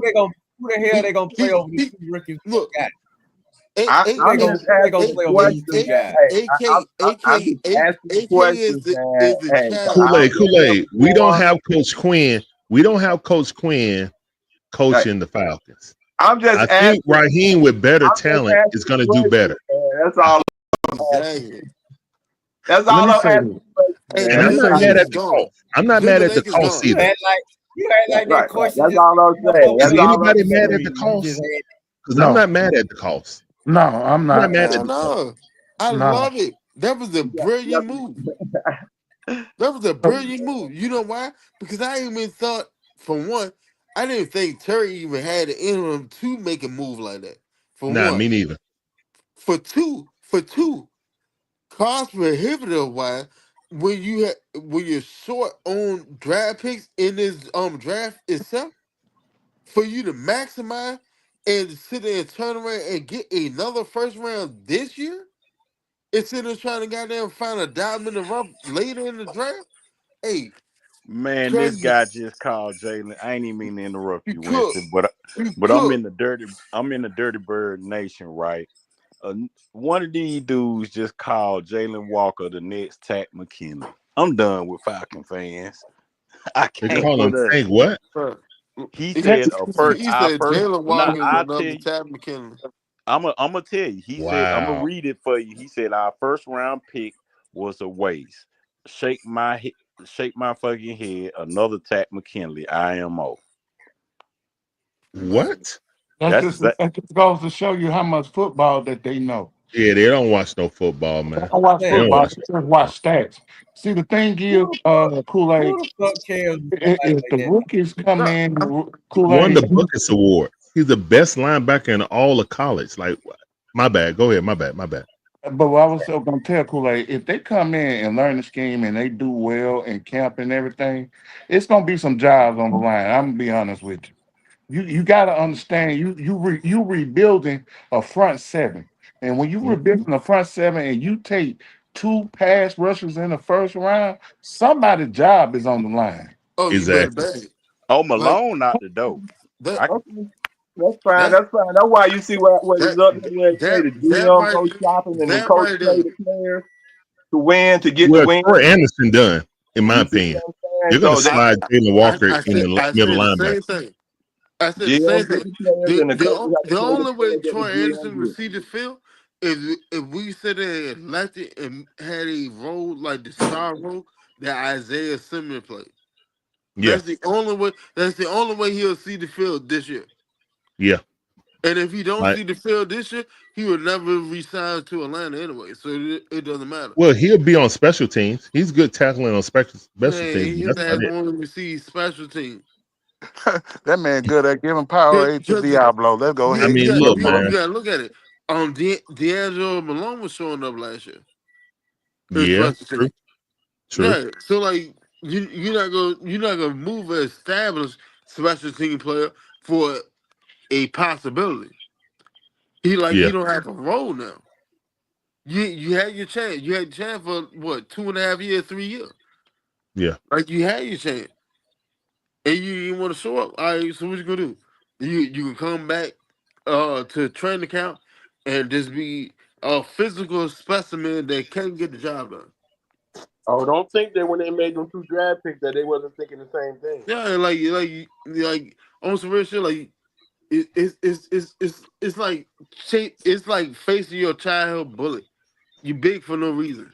E: they gonna play over these two rookies?
B: Look,
N: I'm
E: gonna
N: just asking
E: play over these two guys.
N: I'm just asking questions, man. Hey,
P: Kool-Aid. We don't have Coach Quinn. We don't have Coach Quinn coaching the Falcons.
N: I'm just
P: I
N: asking.
P: think Raheem with better
N: I'm just
P: talent
N: asking
P: is going to do better.
N: man. That's all. That's
P: Let
N: all
P: me
N: I'm
P: say
N: asking.
P: this.
N: Man.
P: And I'm
N: That's
P: not
N: all.
P: mad at the cost. I'm not mad at the cost
E: You
P: either.
E: act like that question.
N: That's
E: Just
N: all I'm saying.
P: Is
N: That's all I'm
P: anybody mad
N: saying.
P: at the cost? Because
B: No.
P: I'm not mad at the cost.
B: No, I'm
P: I'm
B: not.
P: not mad at the cost.
B: No, I
P: No.
B: love it. That was a brilliant move. That was a brilliant move. You know why? Because I even thought, for one, I didn't think Terry even had it in him to make a move like that. For
P: Nah,
B: one.
P: me neither.
B: For two, cost prohibitive wise, when you're short on draft picks in this draft itself, for you to maximize and sit there and turn around and get another first round this year, instead of trying to goddamn find a diamond in the rough later in the draft, hey,
M: Man, this
B: crazy.
M: guy just called Jalen. I ain't even mean to interrupt
B: You
M: you,
B: cook.
M: Winston, but I'm in the dirty bird nation, right? One of these dudes just called Jalen Walker the next Tack McKinley. I'm done with Falcon fans. I
P: They
M: can't
P: call him
M: put a.
P: Tank what?
M: He
B: He
M: said
B: said Jalen
M: Now
B: Walker is
M: I tell
B: another
M: you,
B: Tad McKinley.
M: I'm gonna tell you. He said, I'm gonna
P: Wow.
M: read it for you. He said our first round pick was a waste. Shake my fucking head. Another Tack McKinley. IMO.
P: What?
M: That's
B: That just goes to show you how much football that they know.
P: Yeah, they don't watch no football, man.
B: I watch
P: They don't
B: football.
P: watch.
B: Just watch stats. See, the thing is, Kool-Aid,
E: Who the fuck cares?
B: if the rookies come in,
P: Won
B: Kool-Aid,
P: the Buckets Award. He's the best linebacker in all of college. Like, my bad. Go ahead. My bad.
B: but what I was going to tell Kool-Aid, if they come in and learn the scheme and they do well in camp and everything, it's going to be some jobs on the line. I'm going to be honest with you. You got to understand, you rebuilding a front seven. And when you rebuilding a front seven and you take 2 pass rushers in the first round, somebody's job is on the line. Oh, you better
P: Exactly.
B: bet.
M: Oh, Malone out the door.
N: That's fine. That's why you see what is up there where it say the GM go shopping and the coach play the players to win to get the
P: Well,
N: win.
P: Troy Anderson done, in my opinion. You're going to
N: So
P: slide Jalen Walker
B: I
P: in the middle
B: said the
P: linebacker.
B: same thing. I said the
N: GM
B: same
N: get
B: thing.
N: the players and the coaches have to
B: The
N: play the
B: only way
N: players that
B: Troy
N: the
B: Anderson
N: GM
B: would
N: gets.
B: see the field is if we sit there and left it and had a role like the star role that Isaiah Simmons played.
P: Yeah.
B: That's the only way. That's the only way he'll see the field this year.
P: Yeah.
B: And if he don't
P: Like,
B: see the field this year, he would never resign to Atlanta anyway. So it doesn't matter.
P: well, he'll be on special teams. He's good tackling on special
B: Man,
P: teams.
B: his
P: That's
B: ass
P: about it.
B: won't even see special team.
F: That man good at giving power to
B: Because
F: Diablo. Let's go ahead and
B: you
F: get
P: look,
F: football.
B: you gotta look at it. D'Angelo Malone was showing up last year.
P: Yeah, true.
B: Yeah, so like you're not gonna move an established special team player for a possibility. He
P: Yeah.
B: don't have a role now. You had your chance. You had your chance for what 2.5 years, 3 years.
P: Yeah.
B: Like you had your chance, and you didn't want to show up. All right, so what you gonna do? You can come back to training camp and just be a physical specimen that can't get the job done.
D: Oh, don't think that when they made them 2 draft picks that they wasn't thinking the same thing.
B: Yeah, like on some real shit. Like it's like it's like facing your childhood bully. You big for no reason.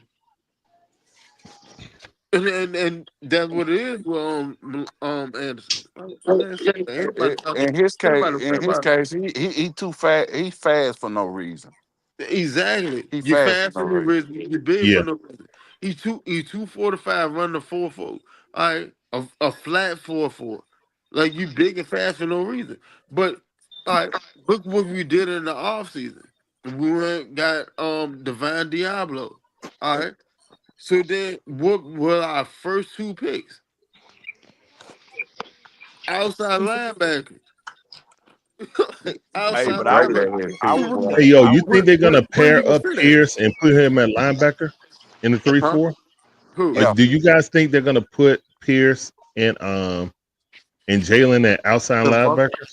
B: And that's what it is with Anderson.
F: In his case, he too fast. He fast for no reason.
B: Exactly.
F: He
B: You
F: fast
B: fast
F: for
B: for
F: no
B: no
F: reason.
B: reason. You big
P: Yeah.
B: for no reason. He's 245, running the 4.4. All right, a flat 4.4. Like you big and fast for no reason. But all right, look what we did in the offseason. We went got Divine Diablo. All right. So then what were our first 2 picks? Outside linebacker.
M: Hey,
B: Outside
M: but I was
B: linebacker.
P: Hey, yo, you think they're
B: Where
P: gonna
B: where you
P: pair
B: gonna
P: up
B: fit at?
P: Pierce and put him at linebacker in the 3-4?
B: Who?
P: Like, do you guys think they're gonna put Pierce and Jalen at outside linebackers?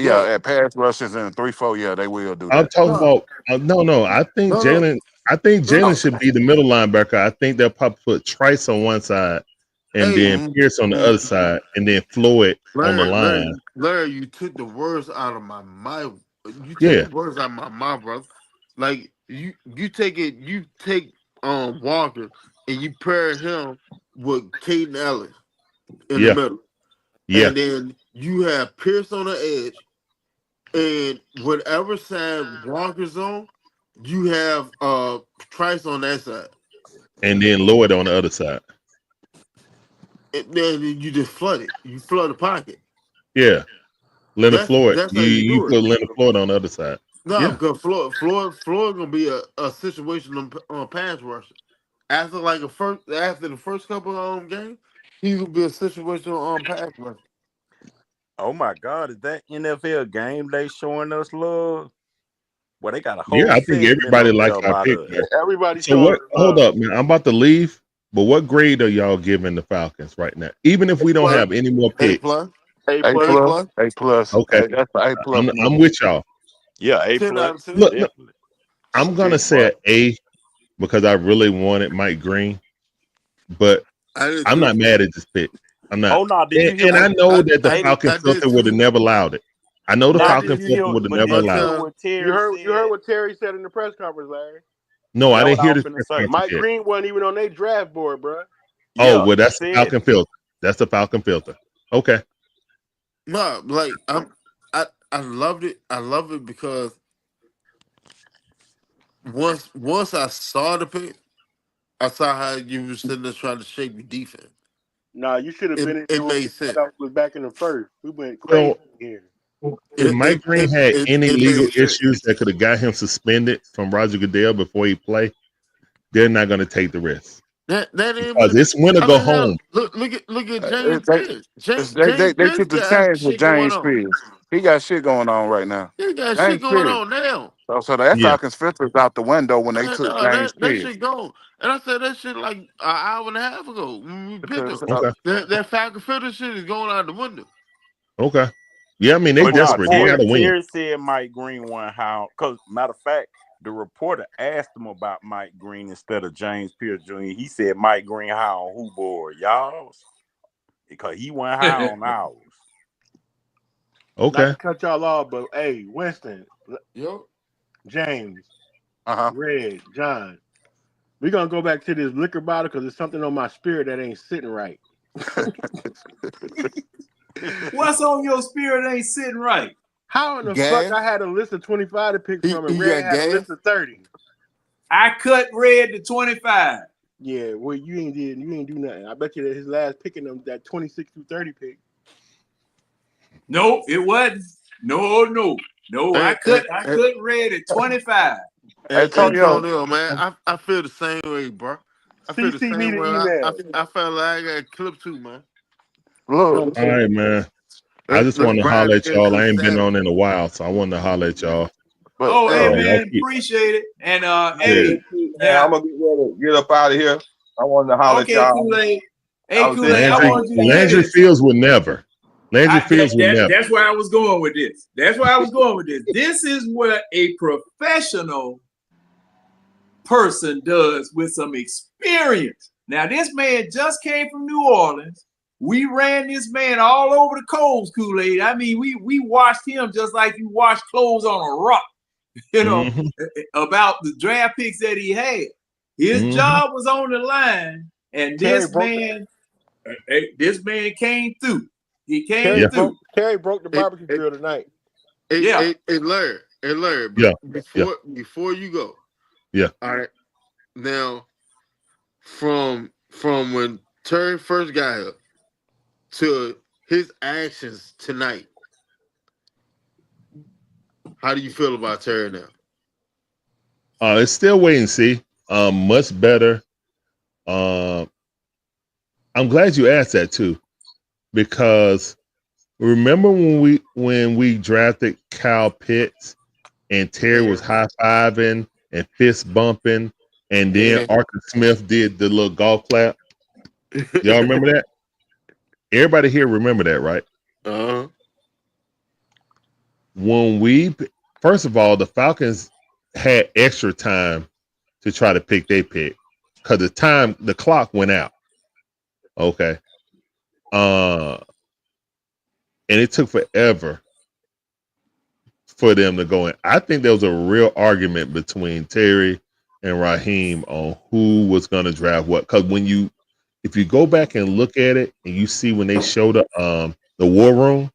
F: Yeah, at pass rushes and 3-4, yeah, they will do
P: I'm
F: that.
P: talking
B: No,
P: about no. I think
B: no, no,
P: Jalen. I think
B: no,
P: Jalen
B: no.
P: should be the middle linebacker. I think they'll probably put Trice on one side, and
B: Hey,
P: then Pierce on the other side, and then Floyd on the line.
B: Larry, you took the words out of my mouth. You took
P: Yeah,
B: the words out of my mouth, bro. Like you take Walker and you pair him with Caden Ellis in the
P: yeah,
B: middle,
P: yeah.
B: and then you have Pierce on the edge, and whatever side Walker's on, you have Trice on that side,
P: And then Lloyd on the other side.
B: and then you just flood it. You flood the pocket.
P: Yeah, Leonard Floyd.
B: That's how you
P: You
B: do
P: put
B: it.
P: Leonard Floyd on the other side.
B: No,
P: Yeah,
B: because Floyd gonna be a situation on pass rusher. After the first couple of games, he's gonna be a situation on pass rusher.
M: Oh my God, is that NFL game day showing us love? Well, they got a
P: yeah.
M: whole
P: I think
M: segment
P: everybody
M: up there
P: likes our
M: about
P: pick,
M: us.
P: man.
H: Everybody
P: So
H: showing
P: what? Hold
H: love.
P: up, man. I'm about to leave. But what grade are y'all giving the Falcons right now? Even if we don't
B: Plus,
P: have any more
B: A
P: picks.
B: plus,
H: A
F: A
B: A
H: plus.
F: plus,
B: plus,
F: A plus.
P: Okay,
F: That's the A plus for
P: I'm
F: me.
P: with y'all.
M: Yeah, A
B: 10 out
M: plus,
B: of 10.
P: Look,
M: definitely.
P: I'm gonna
M: Shit,
P: say
M: boy.
P: an A because I really wanted Mike Green, but
B: I did
P: I'm
B: too.
P: not mad at this pick. I'm not,
M: Oh no, did you hear
P: and
B: I
P: I
M: what?
P: know that the
M: Hey,
P: Falcon
B: I did
P: filter would have
B: too.
P: never allowed it. I know the
B: But I
M: now
P: Falcon
M: did
B: did
M: you
P: filter
M: hear?
P: would have
M: But
P: never
M: did
B: but
M: you hear
P: allowed it.
M: what
H: You
M: Terry
H: heard
M: said?
H: what Terry said in the press conference, Larry.
P: No, I
M: That
P: didn't
M: what I
P: hear
M: was
P: this
M: finna
P: press
M: say.
P: conference
H: Mike
P: yet.
H: Green wasn't even on their draft board, bro.
P: Oh,
M: Yeah,
P: well,
M: he
P: that's the
M: said
P: Falcon filter. That's the Falcon filter. Okay.
B: no, like I loved it. I love it because once I saw the pick, I saw how you were sitting there trying to shape your defense.
H: Nah, you should have been in
B: It
H: here when
B: made
H: we
B: sense.
H: found out was back in the first. We went crazy
P: So
H: here.
P: if Mike Green had any
B: It
P: legal
B: made sense.
P: issues that could have got him suspended from Roger Goodell before he play, they're not going to take the risk
B: That ain't
P: because
B: even.
P: it's win or
B: I
P: go
B: mean, hell,
P: home.
B: look at James
F: They,
B: Pierce. James
F: they
B: Pierce
F: took the
B: got
F: change with
B: shit going
F: James
B: on.
F: Spears. He got shit going on right now.
B: He got shit
F: James
B: going
F: Spears.
B: on now.
F: So that
P: Yeah.
F: Falcons filter is out the window when they
B: No,
F: took James
B: that
F: Spears.
B: shit gone. And I said that shit like an hour and a half ago when we picked
F: Because
B: him.
P: Okay.
B: That Falcon filter shit is going out the window.
P: Okay. Yeah, I mean they
M: But no,
P: desperate. They got to win.
M: Terry said Mike Green won how? Because matter of fact, the reporter asked him about Mike Green instead of James Pierce Jr. He said Mike Green high on who board? Y'all's? Because he went high on ours.
H: Not
P: Okay.
H: to cut y'all off, but hey, Winston,
B: Yo,
H: James,
F: Uh-huh.
H: Red, John, we're gonna go back to this liquor bottle because there's something on my spirit that ain't sitting right.
A: What's on your spirit ain't sitting right?
H: How in the fuck
B: gas.
H: I had a list of 25 to pick from and
B: He
H: Red
B: got
H: had a
B: gas.
H: list of 30?
A: I cut Red to 25.
H: Yeah, well, you ain't do nothing. I bet you that his last picking them that 26 through 30 pick.
A: No, it wasn't. No. I cut Red at 25.
B: Antonio, man, I feel the same way, bro. I feel the
H: CC me
B: same
H: the
B: way.
H: email.
B: I felt like I got a clip too, man.
F: Look,
P: All right, man. I just want to
B: Brian
P: holler at y'all. I
B: is
P: ain't been
B: savage.
P: on in a while, so I wanted to holler at y'all.
F: but
A: Oh, hey
P: Y'all
A: man,
P: keep,
A: appreciate it. And
P: yeah.
A: hey,
N: Man,
A: now,
N: I'm gonna get ready to get up out of here. I wanted to holler at
A: okay,
N: y'all.
A: Kool-Aid.
N: I
A: Hey,
N: was in
A: Kool-Aid, I want you to hear
P: Landry
A: this.
P: Fields would never. Landry Fields would never.
A: That's where I was going with this. This is what a professional person does with some experience. Now, this man just came from New Orleans. We ran this man all over the coals, Kool-Aid. I mean, we washed him just like you wash clothes on a rock, about the draft picks that he had. His job was on the line, and this man came through. He came through.
H: Terry broke the barbecue grill tonight.
B: Hey, Larry, before you go.
P: Yeah.
B: All right. Now, from when Terry first got here to his actions tonight, how do you feel about Terry now?
P: It's still wait and see. Much better. I'm glad you asked that too, because remember when we drafted Kyle Pitts and Terry was high fiving and fist bumping, and then Arthur Smith did the little golf clap. Y'all remember that? Everybody here remember that, right? first of all, the Falcons had extra time to try to pick their pick because the clock went out. Okay. And it took forever for them to go in. I think there was a real argument between Terry and Raheem on who was going to draft what. Because if you go back and look at it and you see when they showed up the war room,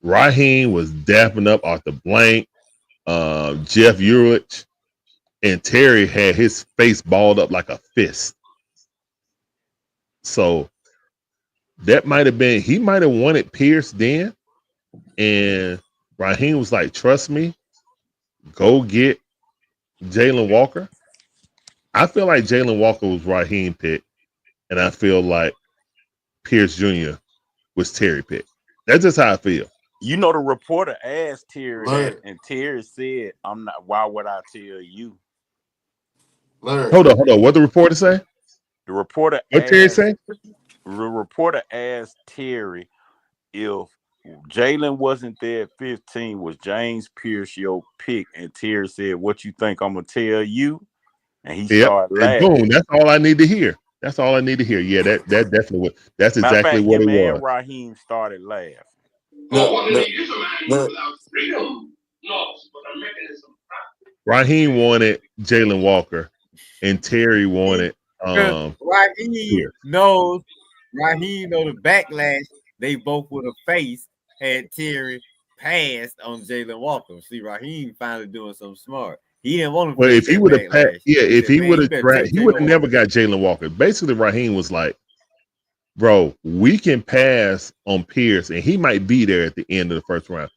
P: Raheem was dapping up Arthur Blank, Jeff Urich, and Terry had his face balled up like a fist. So that might have been, he might have wanted Pierce then. And Raheem was like, trust me, go get Jalen Walker. I feel like Jalen Walker was Raheem pick. And I feel like Pierce Jr. was Terry pick. That's just how I feel.
M: You know, the reporter asked Terry
B: Larry.
M: that, and Terry said, "I'm not. Why would I tell you?"
B: Larry.
P: Hold on. What the reporter say?
M: The reporter
P: What Terry say?
M: The reporter asked Terry if Jalen wasn't there at 15, was James Pierce your pick? And Terry said, "What you think I'm gonna tell you?" And he started
P: And
M: laughing.
P: boom, that's all I need to hear. That's all I need to hear. Yeah, that definitely was. That's
M: Matter of
P: exactly
M: fact,
P: what it
M: him
P: was.
M: and Raheem started laughing.
P: Raheem wanted Jalen Walker, and Terry wanted
E: Raheem knows the backlash they both would have faced had Terry passed on Jalen Walker. See, Raheem finally doing something smart. He didn't want to.
P: Well, if he would have passed, if he would have drafted, he would have never
E: got.
P: got Jalen Walker. Basically, Raheem was like, bro, we can pass on Pierce, and he might be there at the end of the first round.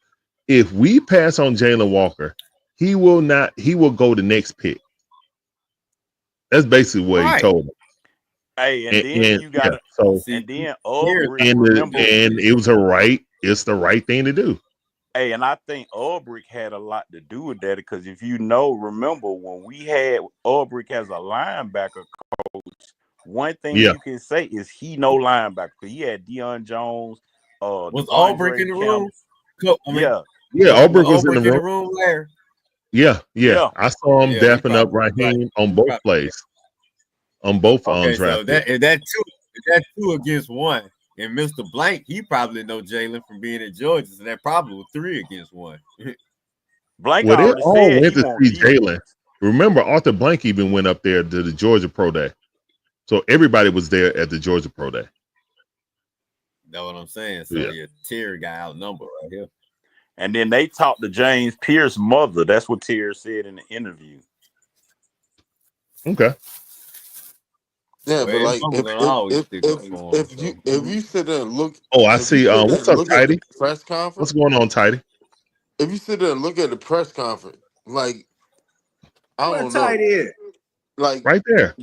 P: If we pass on Jalen Walker, he will not. He will go the next pick. That's basically what he told him.
M: Hey, and then you got and then Ulbrich,
P: and it was it's the right thing to do.
M: Hey, and I think Ulbrich had a lot to do with that because if you remember when we had Ulbrich as a linebacker coach, one thing you can say is he know linebacker. He had Deion Jones.
E: Was Ulbrich in the room?
P: Ulbrich was in the room.
E: Larry.
P: Yeah. I saw him dapping up Raheem on both plays. On both
E: Okay,
P: draft.
E: so that two against one. And Mr. Blank, he probably know Jalen from being in Georgia, so that probably was 3 against 1.
M: Blank
P: well, they all
M: said
P: went to see Jalen. Remember, Arthur Blank even went up there to the Georgia Pro Day. So everybody was there at the Georgia Pro Day.
E: That's what I'm saying. So Terry got outnumbered right here.
M: And then they talked to James Pierce's mother. That's what Terry said in the interview.
B: Okay. Yeah, but like if you sit there and look,
P: I see. What's up, Tidy?
B: Press conference.
P: What's going on, Tidy?
B: If you sit there and look at the press conference, like I don't know,
A: Tidy
B: like
P: right there,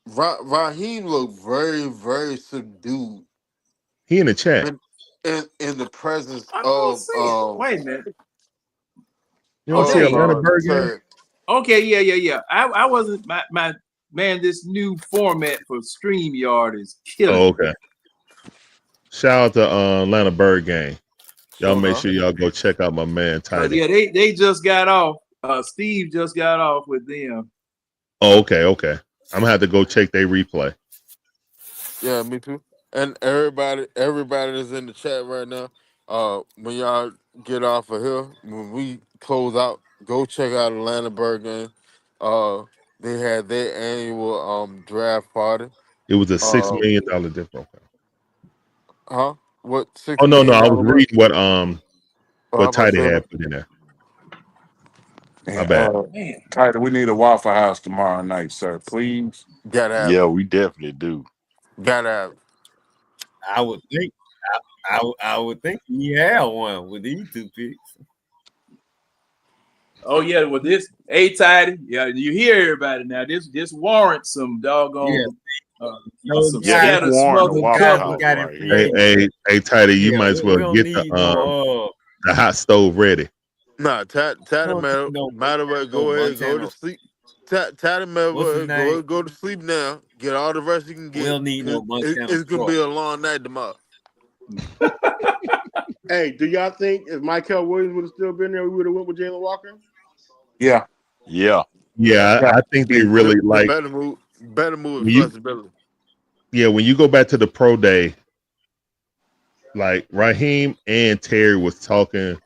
B: Raheem looked very, very subdued.
P: He in the chat.
B: In the presence of
A: wait a minute.
P: You don't see Atlanta Bergen?
A: Okay, yeah. I wasn't my man. This new format for StreamYard is killing.
P: Oh, okay. Shout out to Atlanta Bird Gang. Y'all make sure y'all go check out my man Tidy.
A: Yeah, they just got off. Steve just got off with them.
P: Oh, okay. I'm gonna have to go check their replay.
B: Yeah, me too. And everybody that's in the chat right now, when y'all get off of here, when we close out, go check out Atlanta Bird Gang. They had their annual draft party.
P: It was a $6 million difference.
B: Huh? What?
P: Oh no, I was reading what Tidy had put in there. My bad.
F: Tidy, we need a Waffle House tomorrow night, sir. Please.
B: Gotta have.
M: Yeah, we definitely do.
B: Gotta have.
E: I would think. I would think he had one with these 2 picks.
A: Oh yeah, with this Tidy, yeah, you hear everybody now. This warrants some doggone. Some scattered smothered cover.
P: Hey, Tidy, you might as well get the hot stove ready.
B: Nah, Tidy matter what, go ahead, go to sleep. Tidy matter go to sleep now. Get all the rest you can get.
E: We'll need no
B: it's gonna be a long night tomorrow.
D: Hey, do y'all think if Michael Williams would have still been there, we would have went with Jalen Walker?
A: Yeah.
M: Yeah.
P: Yeah, I think they really like
B: better move
P: when
B: with
P: you.
B: flexibility.
P: Yeah, when you go back to the pro day, like Raheem and Terry was talking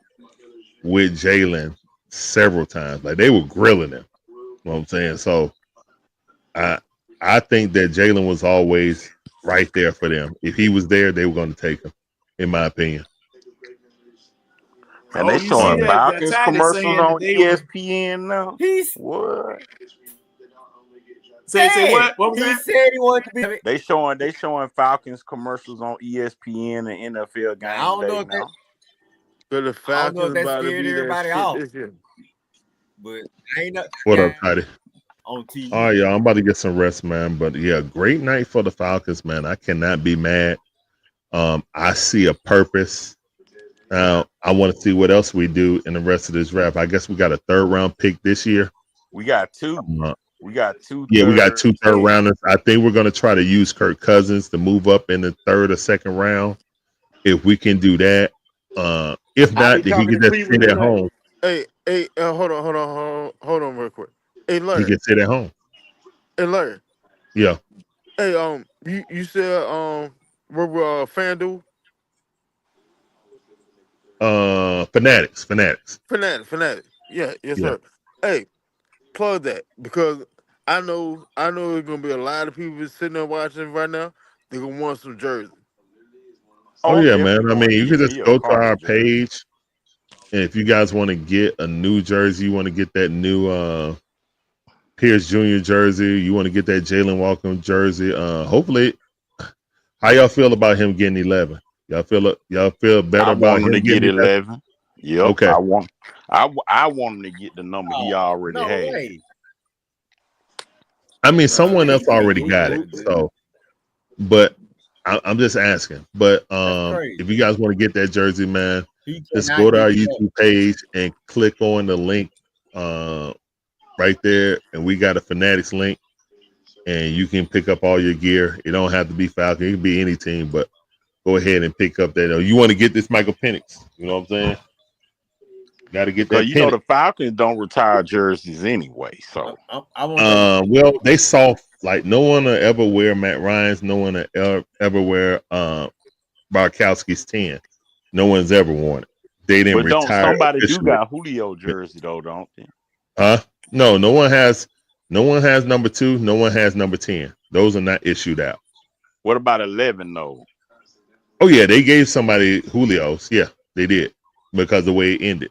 P: with Jalen several times. Like they were grilling him. You know what I'm saying? So I think that Jalen was always right there for them. If he was there, they were going to take him, in my opinion.
M: And
A: Oh,
M: they
A: you see
M: showing
A: that
M: Falcons
A: Titus
M: commercials
A: saying
M: on
A: they were
M: ESPN now.
E: He's
M: What?
A: say
E: said
A: what? What was
E: he
A: that?
E: said he wanted to be.
M: They showing Falcons commercials on ESPN and NFL
E: Now, I
M: game
E: don't know
M: day
E: if that.
M: now.
B: So the
E: I don't know if
B: Falcons
E: that
B: about to
E: scared
B: be that
E: everybody
B: shit
E: off,
B: this year.
E: but I ain't know
P: What up, Tidy?
E: on TV.
P: All right, y'all. I'm about to get some rest, man. But yeah, great night for the Falcons, man. I cannot be mad. I see a purpose. I want to see what else we do in the rest of this draft. I guess we got a third round pick this year.
M: We got two. We got two.
P: Yeah, we got two third
M: picks.
P: rounders. I think we're going to try to use Kirk Cousins to move up in the third or second round. If we can do that, if
D: I'll
P: not,
D: be
P: then he
D: talking
P: can
D: to
P: just
D: Cleveland
P: sit at
D: tonight.
P: home.
B: Hey, hold on real quick. Hey,
P: He
B: Larry.
P: can sit at home.
B: Hey, Larry.
P: Yeah.
B: Hey, you said we're FanDuel?
P: Fanatics.
B: Fanatic. Yeah, yes, sir. Hey, plug that because I know there's gonna be a lot of people sitting there watching right now. They're gonna want some jerseys.
P: Oh
M: I'm
P: yeah,
M: definitely
P: man. I mean,
M: gonna
P: you
M: get
P: can
M: me
P: just
M: a
P: go to
M: Carter
P: our
M: jersey.
P: page, and if you guys want to get a new jersey, you want to get that new Pierce Jr. jersey, you want to get that Jalen Walker jersey. Hopefully, how y'all feel about him getting 11? Y'all feel better
M: I
P: about
M: want him
P: him
M: to get
P: getting 11?
M: 11. Yep.
P: Okay.
M: I want him to get the number he already
E: No
M: had.
E: way.
P: I mean, someone else
E: He
P: already
E: can't
P: got
E: do
P: it.
E: it.
P: So, but I'm just asking. But
E: That's crazy.
P: if you guys want to get that jersey, man,
E: He
P: just
E: cannot
P: go to our
E: get it
P: YouTube page and click on the link right there, and we got a Fanatics link, and you can pick up all your gear. It don't have to be Falcon; it can be any team, but go ahead and pick up that. You want to get this Michael Penix? You know what I'm saying? Got to get that.
M: You know the Falcons don't retire jerseys anyway, so
E: I want
P: well, they soft. Like no one will ever wear Matt Ryan's. No one will ever wear Barkowski's 10. No one's ever worn it. They didn't
M: but don't
P: retire
M: somebody do
P: officially.
M: got Julio jersey though, don't they?
P: Huh? No one has number 2. No one has number 10. Those are not issued out.
M: What about 11 though?
P: Oh yeah, they gave somebody Julio's. Yeah, they did because the way it ended.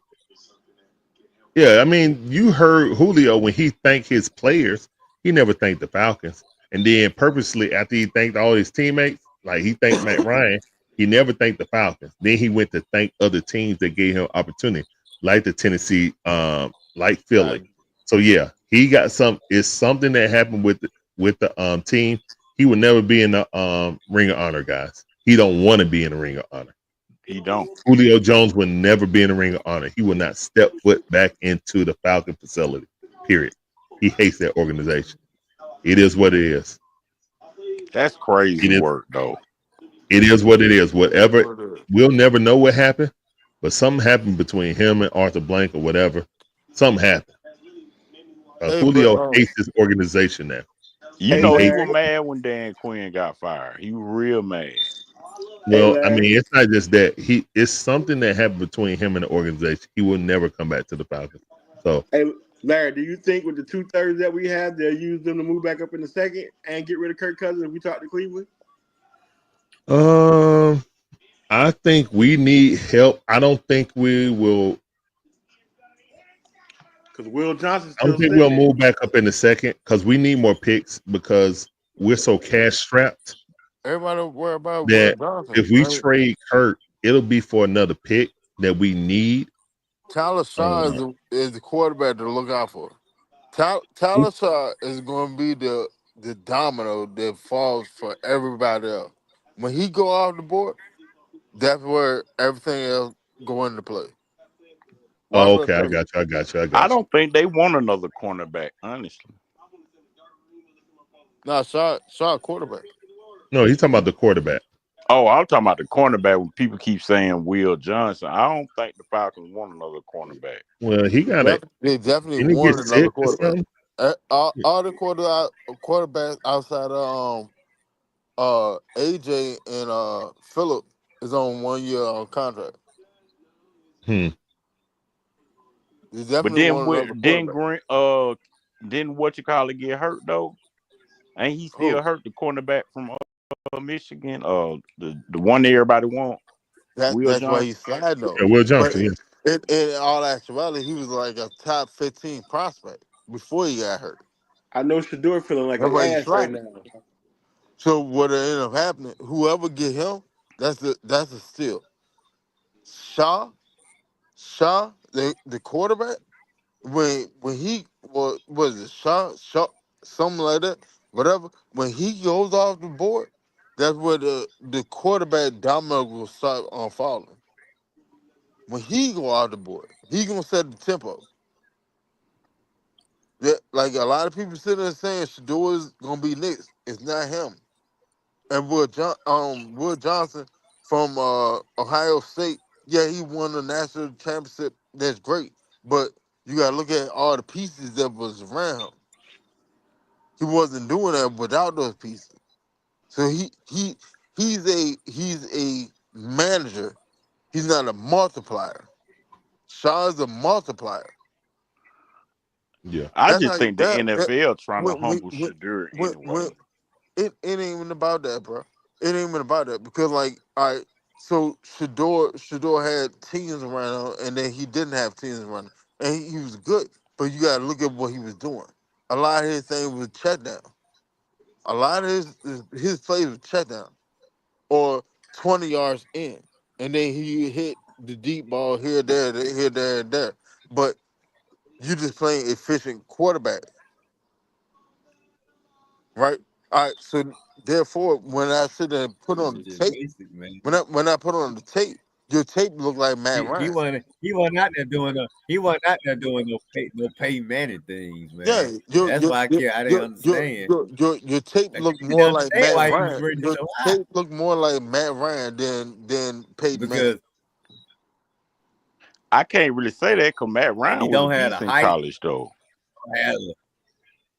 P: Yeah, I mean, you heard Julio when he thanked his players. He never thanked the Falcons, and then purposely after he thanked all his teammates, like he thanked Matt Ryan, he never thanked the Falcons. Then he went to thank other teams that gave him opportunity, like the Tennessee, like Philly. So yeah, he got some. It's something that happened with the team. He would never be in the Ring of Honor, guys. He don't want to be in the Ring of Honor.
M: He don't.
P: Julio Jones would never be in the Ring of Honor. He would not step foot back into the Falcon facility. Period. He hates that organization. It is what it is.
M: That's crazy work, though.
P: It is what it is. Whatever, we'll never know what happened, but something happened between him and Arthur Blank or whatever. Something happened. Julio hates this organization now.
M: You know he was mad when Dan Quinn got fired. He was real mad.
P: Well, I mean, it's not just that. It's something that happened between him and the organization. He will never come back to the Falcons. So,
D: hey, Larry, do you think with the 2/3 that we have, they'll use them to move back up in the second and get rid of Kirk Cousins if we talk to Cleveland?
P: I think we need help. I don't think we will.
D: Because Will Johnson.
P: I don't think we'll move back up in the second because we need more picks because we're so cash strapped.
B: Everybody worry about
P: that
B: Johnson,
P: if we
B: right?
P: trade Kurt, it'll be for another pick that we need.
B: Tyler Shaw is the quarterback to look out for. Tyler Shaw is going to be the domino that falls for everybody else. When he go off the board, that's where everything else go into play.
P: Oh, okay, I got you.
M: I don't think they want another cornerback, honestly.
B: No, Shaw quarterback.
P: No, he's talking about the quarterback.
M: Oh, I'm talking about the cornerback. When people keep saying Will Johnson, I don't think the Falcons want another cornerback.
P: Well, he got a.
B: They definitely
P: Didn't he get
B: wanted another
P: sick or
B: quarterback.
P: something?
B: All the quarterbacks outside of AJ and Phillip is on 1 year contract.
P: Hmm.
B: They
M: But
B: definitely
M: then,
B: want another
M: then
B: quarterback.
M: Green, didn't what you call it get hurt though? Ain't he still
B: Who?
M: hurt? The cornerback from Michigan, the one that everybody want, Will
B: That's why
M: Johnson.
B: he's sliding though.
P: Yeah, Will
B: But
P: Johnson. Yeah.
B: in all actuality, he was like a top 15 prospect before he got hurt.
D: I know Shador feeling like
B: That's
D: an
B: why he's
D: ass right
B: sliding.
D: now.
B: So what ended up happening? Whoever get him, that's a steal. Shaw, the quarterback, when he was it Shaw, something like that, whatever. When he goes off the board, that's where the quarterback domino will start on falling. When he go off the board, he gonna set the tempo. That, like a lot of people sitting there saying Shador is gonna be next. It's not him. And Will Johnson from Ohio State, yeah, he won the national championship. That's great, but you gotta look at all the pieces that was around him. He wasn't doing that without those pieces. So he's a manager. He's not a multiplier. Shaw's a multiplier.
P: Yeah.
M: I
B: That's
M: just
B: how
M: think the
B: that
M: NFL trying to
B: when we
M: humble Shadur
B: when
M: anyway.
B: it ain't even about that, bro. It ain't even about that because like all right, so Shador had teams around him and then he didn't have teams around him. And he was good, but you gotta look at what he was doing. A lot of his things was check down. A lot of his plays was check down or 20 yards in. And then he hit the deep ball here, there, and there. But you just playing efficient quarterback. Right? All right. So therefore, when I sit there and put on the
E: Just
B: tape,
E: basic, man.
B: when I put on the tape, your tape look like Matt
E: He
B: Ryan.
E: wasn't out there doing no Peyton Manning things,
B: Yeah,
E: man. That's why I didn't understand.
B: your tape
E: I
B: look
E: didn't
B: more like
E: understand
B: Matt
E: why he was
B: Ryan.
E: ready
B: Your
E: so high
B: tape look more like Matt Ryan than Peyton Manning.
E: because
M: I can't really say that because Matt
E: and
M: Ryan
E: he
M: was a
E: don't have
M: beast
E: the
M: in
E: height.
M: college though.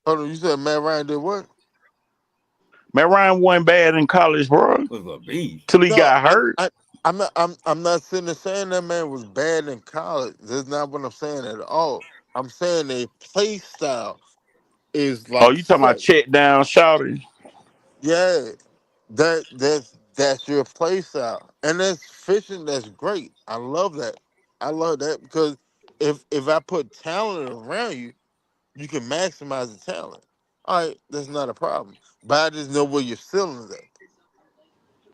B: Hold on, you said Matt Ryan did what?
M: Matt Ryan wasn't bad in college, bro,
E: Was a beast.
M: till he
B: No,
M: got hurt.
B: I'm not sitting there saying that man was bad in college. That's not what I'm saying at all. I'm saying their play style is
M: Oh,
B: like
M: you talking about
B: set.
M: check down shouting?
B: Yeah, that's your play style, and that's fishing. That's great. I love that. I love that because if I put talent around you, you can maximize the talent. All right, that's not a problem. But I just know where your ceiling is at.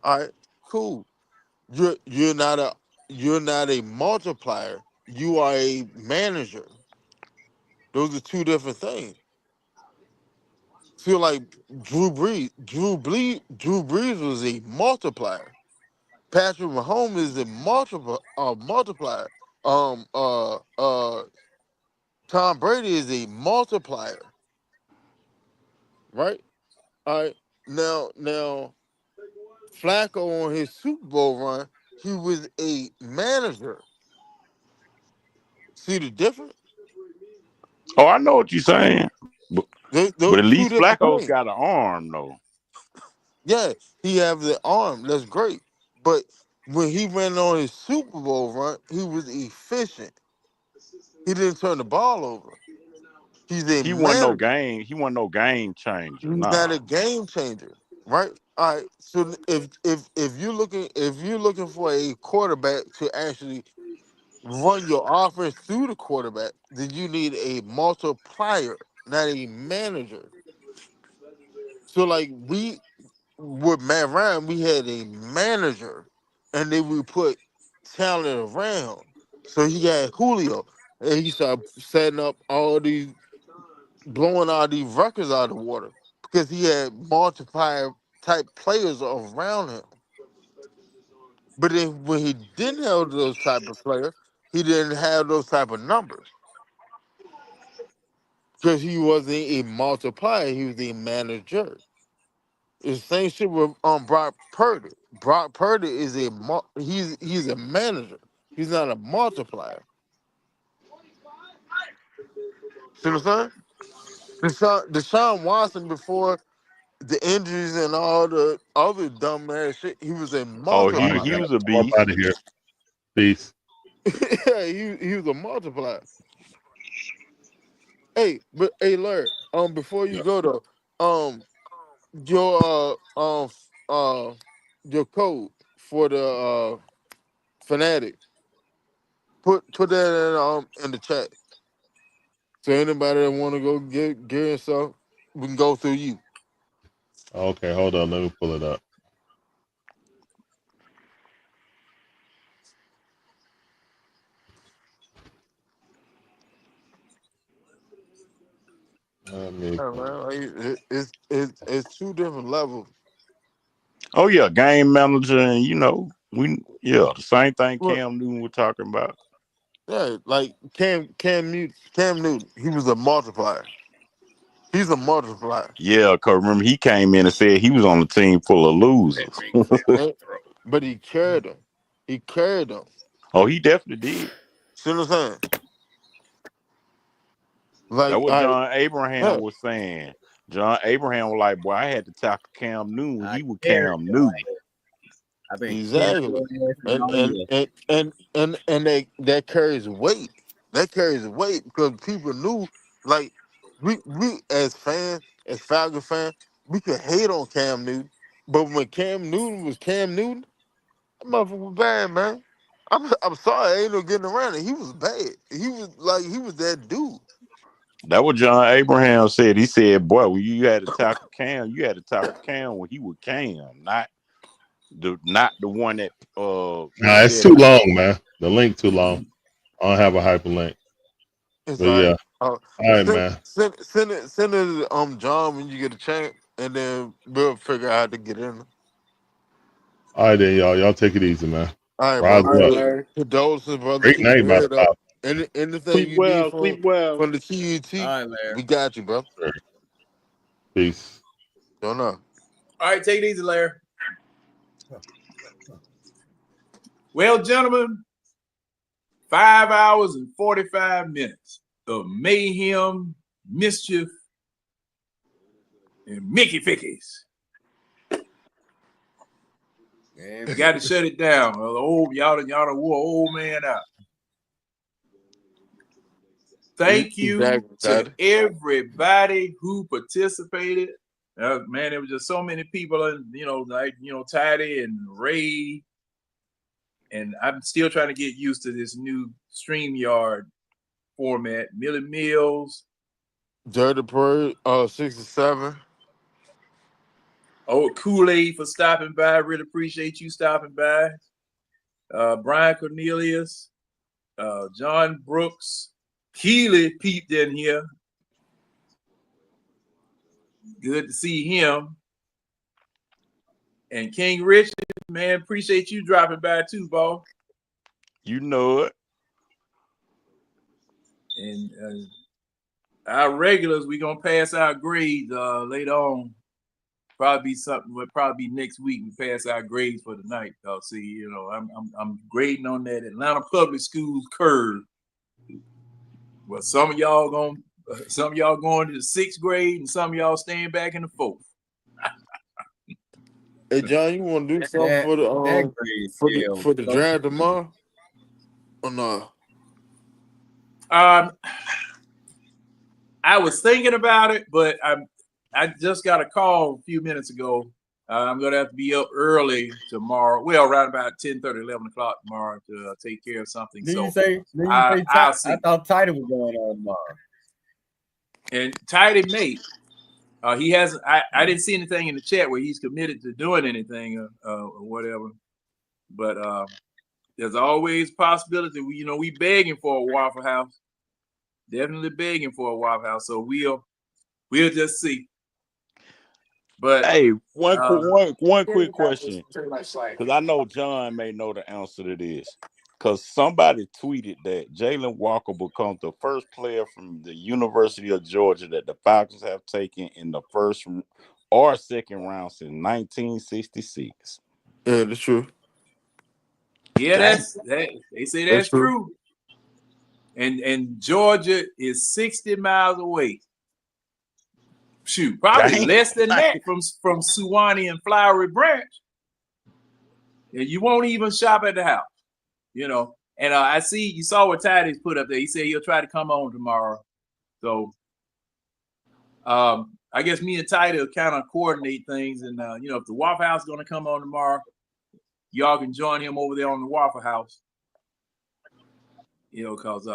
B: All right, cool. You're not a multiplier. You are a manager. Those are two different things. Feel like Drew Brees was a multiplier. Patrick Mahomes is a multiplier. Um, uh, uh, Tom Brady is a multiplier, right? All right. Now, Flacco on his Super Bowl run, he was a manager. See the difference?
M: Oh, I know what you're saying, but
B: Those
M: at
B: are two
M: least
B: different
M: Flacco's
B: things.
M: got an arm though.
B: Yeah, he have the arm. That's great. But when he ran on his Super Bowl run, he was efficient. He didn't turn the ball over. He's a
M: He wasn't no
B: manager.
M: game. He wasn't no game changer.
B: He's not
M: Nah.
B: a game changer, right? All right. So if you're looking for a quarterback to actually run your offense through the quarterback, then you need a multiplier, not a manager. So like we with Matt Ryan, we had a manager, and then we put talent around. So he had Julio, and he started setting up all these, blowing all these records out of the water because he had multiplier type players around him. But then when he didn't have those type of players, he didn't have those type of numbers because he wasn't a multiplier. He was a manager. It's the same shit with Brock Purdy. Brock Purdy is he's a manager. He's not a multiplier. See what I'm saying? Deshaun Watson before the injuries and all the other dumb ass shit, he was a
M: Oh,
P: All right,
M: he
B: multiplier.
P: guys.
M: was a
P: I'm up
M: beast.
P: out of here. Peace.
B: Yeah, he was a multiplier. Hey, but hey, Larry, before you go though, your your code for the fanatic, put that in the chat. So anybody that want to go get stuff, we can go through you.
P: Okay, hold on. Let me pull it up. Let me
B: Yeah,
P: pull it.
B: man, like, it's two different levels.
M: Oh yeah, game manager, and the same thing
B: Well,
M: Cam Newton was talking about.
B: yeah, like Cam Newton, he was a multiplier. He's a multiplier.
M: Yeah, cause remember he came in and said he was on a team full of losers.
B: Right? But he carried them. He carried them.
M: Oh, he definitely did.
B: See what I'm saying?
M: That's
B: Like,
M: what
B: I
M: John Abraham
B: yeah,
M: was saying. John Abraham was like, "Boy, I had to tackle Cam Newton.
E: I
M: He was
E: carry
M: Cam
E: your
M: Newton."
E: ass. I've been carrying
B: exactly.
E: your ass
B: And
E: all
B: and
E: year.
B: and and that carries weight. That carries weight because people knew, like, we as fans, as Falcon fans, we could hate on Cam Newton, but when Cam Newton was Cam Newton, that motherfucker was bad, man. I'm sorry, ain't no getting around it. He was bad. He was that dude.
M: That what John Abraham said. He said, "Boy, when you had to tackle Cam, you had to tackle Cam when he was Cam, not the one that he
P: Nah, it's
M: said."
P: too long, man. The link too long. I don't have a hyperlink.
B: It's
P: But
B: all right.
P: yeah. All right, man.
B: Send it John when you get a chance, and then we'll figure out how to get in.
P: All right, then, y'all. Y'all take it easy, man.
B: All right,
P: Rise
B: brother.
D: All right,
P: up.
B: Hey,
D: Larry.
B: condolences, brother.
P: Great
B: Keep
P: name
B: your
P: by the
B: head up.
P: Falcons.
B: Anything
D: Sleep
B: you need
D: well. Sleep well.
B: from the TUT,
E: All right, Larry.
B: we got you, bro.
P: Sure. Peace.
B: Don't know.
A: All right, take it easy, Larry. Well, gentlemen, 5 hours and 45 minutes of mayhem, mischief, and Mickey Fickies.
E: Yeah,
A: Got to shut it down. Y'all done wore old man out. Thank you
B: Exactly,
A: to
B: Daddy.
A: everybody who participated. Man, there was just so many people, and Taddy and Ray, and I'm still trying to get used to this new StreamYard format. Millie Mills,
B: Dirty Bird, 67.
A: oh, Kool-Aid for stopping by. Really appreciate you stopping by. Brian Cornelius, John Brooks, Keely peeped in here. Good to see him. And King Richard, man, appreciate you dropping by too, Bo.
M: You know it.
A: And our regulars, we gonna pass our grades later on. Probably be next week. We pass our grades for the night. See, I'm grading on that Atlanta Public Schools curve. Well, some of y'all going to the 6th grade, and some of y'all staying back in the 4th.
B: Hey, John, you want to do something for the for the draft tomorrow? Or no?
A: I was thinking about it, but I just got a call a few minutes ago. I'm gonna have to be up early tomorrow. Well, around about 10:30, 11 o'clock tomorrow to take care of something.
E: I'll see. I thought Tidy was going on tomorrow.
A: And Tidy may. He hasn't. I didn't see anything in the chat where he's committed to doing anything or whatever. But there's always possibility. We begging for a Waffle House. Definitely begging for a Waffle House. So we'll just see. But
M: hey, one quick question, because I know John may know the answer to this. Because somebody tweeted that Jalen Walker becomes the first player from the University of Georgia that the Falcons have taken in the first or second round since 1966.
B: Yeah, that's true.
A: Yeah,
E: Dang.
A: they say
B: That's
A: that's true. And Georgia is 60 miles away. Shoot, probably
E: Dang.
A: less than that from Suwannee and Flowery Branch. And you won't even shop at the house, you know. And I see you saw what Titus put up there. He said he'll try to come on tomorrow. So I guess me and Titus will kind of coordinate things. And you know, if the Waffle House is gonna come on tomorrow, y'all can join him over there on the Waffle House. You know, because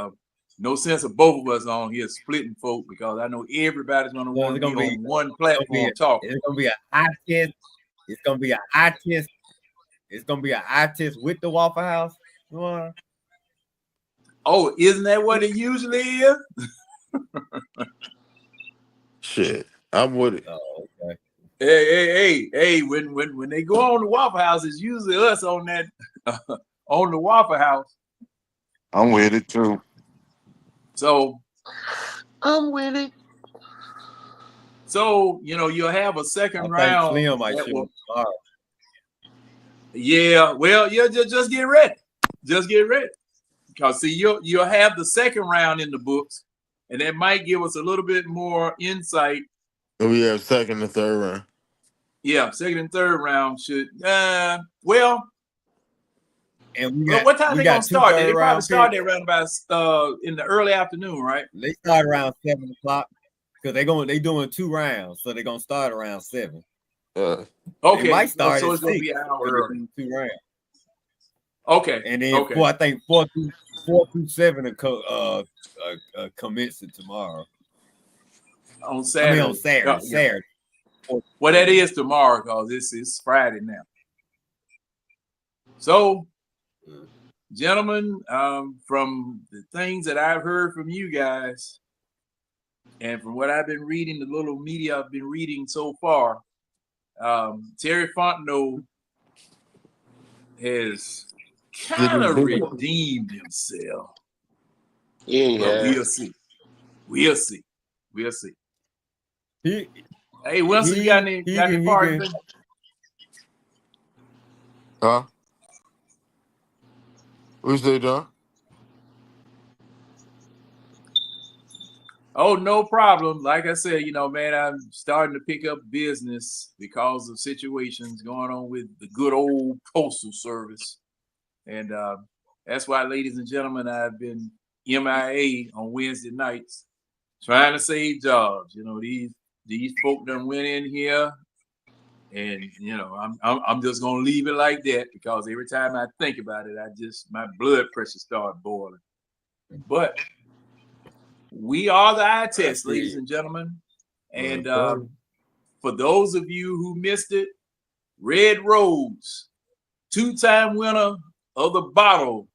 A: no sense of both of us on here splitting folk, because I know everybody's gonna
E: Well,
A: want to
E: it's
A: be
E: gonna be
A: on one platform talking.
E: it's gonna be an eye test. It's gonna be an eye test. It's gonna be an eye test with the Waffle House.
A: Oh, isn't that what it usually is?
B: Shit, I'm with it.
E: Oh, okay.
A: Hey! When they go on the Waffle House, it's usually us on that on the Waffle House.
B: I'm with it too.
A: So
H: I'm with it.
A: So you know you'll have a second
E: I think
A: round.
E: Slim might
A: that
E: show
A: will-
E: up tomorrow.
A: Yeah, well, yeah, just get ready. Just get ready. Because see, you'll have the second round in the books, and that might give us a little bit more insight.
B: And we have second and third round.
A: Yeah, second and third round should well.
E: And we
A: Well,
E: got
A: what time
E: we
A: they
E: got
A: gonna
E: two
A: start? They
E: third
A: probably
E: round
A: start
E: picks.
A: that round about in the early afternoon, right?
E: They start around 7:00 because they doing 2 rounds, so they're gonna start around 7.
B: Yeah.
A: Okay,
E: They might start
A: so
E: at
A: it's gonna
E: 6.
A: be an hour
E: They're
A: early.
E: doing 2 rounds,
A: Okay,
E: and then
A: okay.
E: I think 4 through 7 are commencing tomorrow.
A: On
E: I
A: Saturday.
E: mean on Saturday.
A: Yeah.
E: Saturday.
A: Well, that is tomorrow because this is Friday now. So, gentlemen, from the things that I've heard from you guys, and from what I've been reading, the little media I've been reading so far, Terry Fontenot has kind of redeemed himself.
H: Yeah,
A: But
H: yeah.
A: we'll see. We'll see. We'll see. Hey, Wilson, you
E: he-
A: got any
E: he
A: got any
E: can-
A: parts?
B: Huh? What you say, John?
A: Oh, no problem. Like I said, you know, man, I'm starting to pick up business because of situations going on with the good old Postal Service. And that's why, ladies and gentlemen, I've been MIA on Wednesday nights trying to save jobs. You know, these folk done went in here, and you know, I'm just gonna leave it like that, because every time I think about it, my blood pressure starts boiling. But we are the eye test, ladies and gentlemen. And for those of you who missed it, Red Rose, 2-time winner of the bottle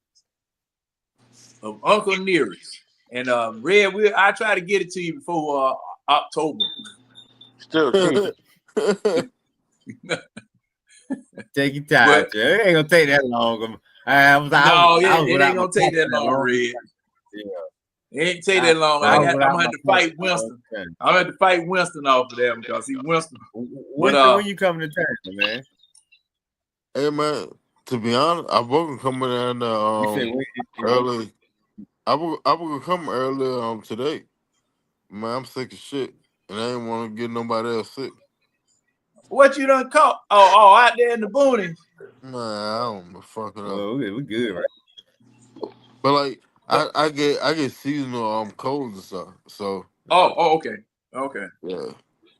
A: of Uncle Nearest. And Red, I try to get it to you before October.
H: Still cheap.
E: Take your time. It ain't gonna take that long.
A: It ain't gonna take that long, Red.
E: Yeah.
A: It ain't take that long. I'm gonna have to fight Winston. I'm gonna have to fight Winston off of that, because he Winston.
E: When you coming to town, man?
B: Hey man, to be honest, I wasn't coming down early. I was gonna come early today. Man, I'm sick of shit, and I ain't want to get nobody else sick.
A: What you done caught? Oh, out there in the boonies.
B: Man, I don't know, fuck it up.
E: Oh, we good, right?
B: But like, I get seasonal colds and stuff. So.
A: Oh, okay.
B: Yeah,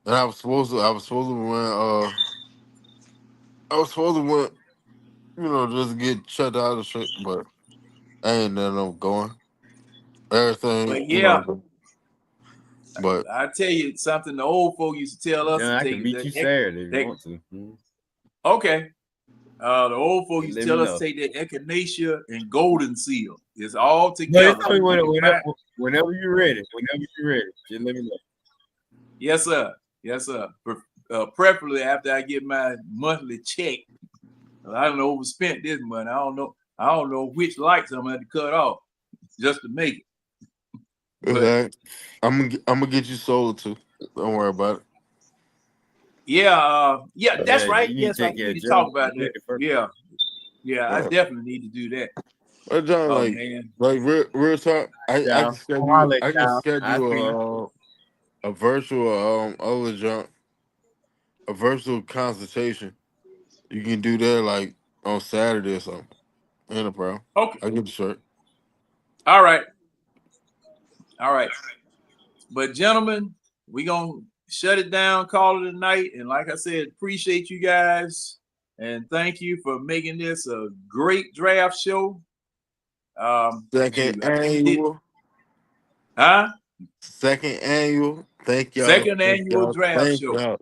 B: and I was supposed to win. I was supposed to win, you know, just get checked out of shit, but I ain't nothing I'm going. Everything,
A: But
B: you
A: yeah,
B: know. But
A: I tell you something the old folk used to tell us
E: Yeah,
A: to
E: I
A: take
E: can meet you Saturday if you want to.
A: Okay. The old folk used to
E: Let
A: tell
E: me
A: us to
E: know.
A: take that echinacea and golden seal. It's all
E: But
A: together.
E: it's only whenever you're ready. Whenever you're ready, just let me know.
A: Yes, sir. Yes, sir. Preferably after I get my monthly check. I don't overspent this month. I don't know which lights I'm gonna have to cut off just to make it.
B: exactly. I'm gonna get you solar too. Don't worry about it.
A: Yeah, that's
E: Yeah,
A: right.
E: you need
A: Yes,
E: to
A: I
E: take
A: do
E: care
A: need
E: of
A: to talk
E: Gerald.
A: about
E: You
A: that.
E: need to first.
A: Yeah, I
B: Yeah.
A: definitely need to do that.
B: But John,
A: Oh
B: like,
A: man.
B: real talk. I
E: Down.
B: can schedule.
E: I'll let
B: I can
E: down. I see.
B: schedule a virtual other junk, a virtual consultation. You can do that like on Saturday or something. Ain't a problem.
A: Okay.
B: I get the shirt.
A: All right. But gentlemen, we gonna shut it down, call it a night. And like I said, appreciate you guys and thank you for making this a great draft show.
B: Second
A: I think we did,
B: annual.
A: huh?
B: Second annual. Thank y'all.
A: Second
B: Thank
A: annual
B: y'all.
A: draft
B: Thank
A: show.
B: y'all.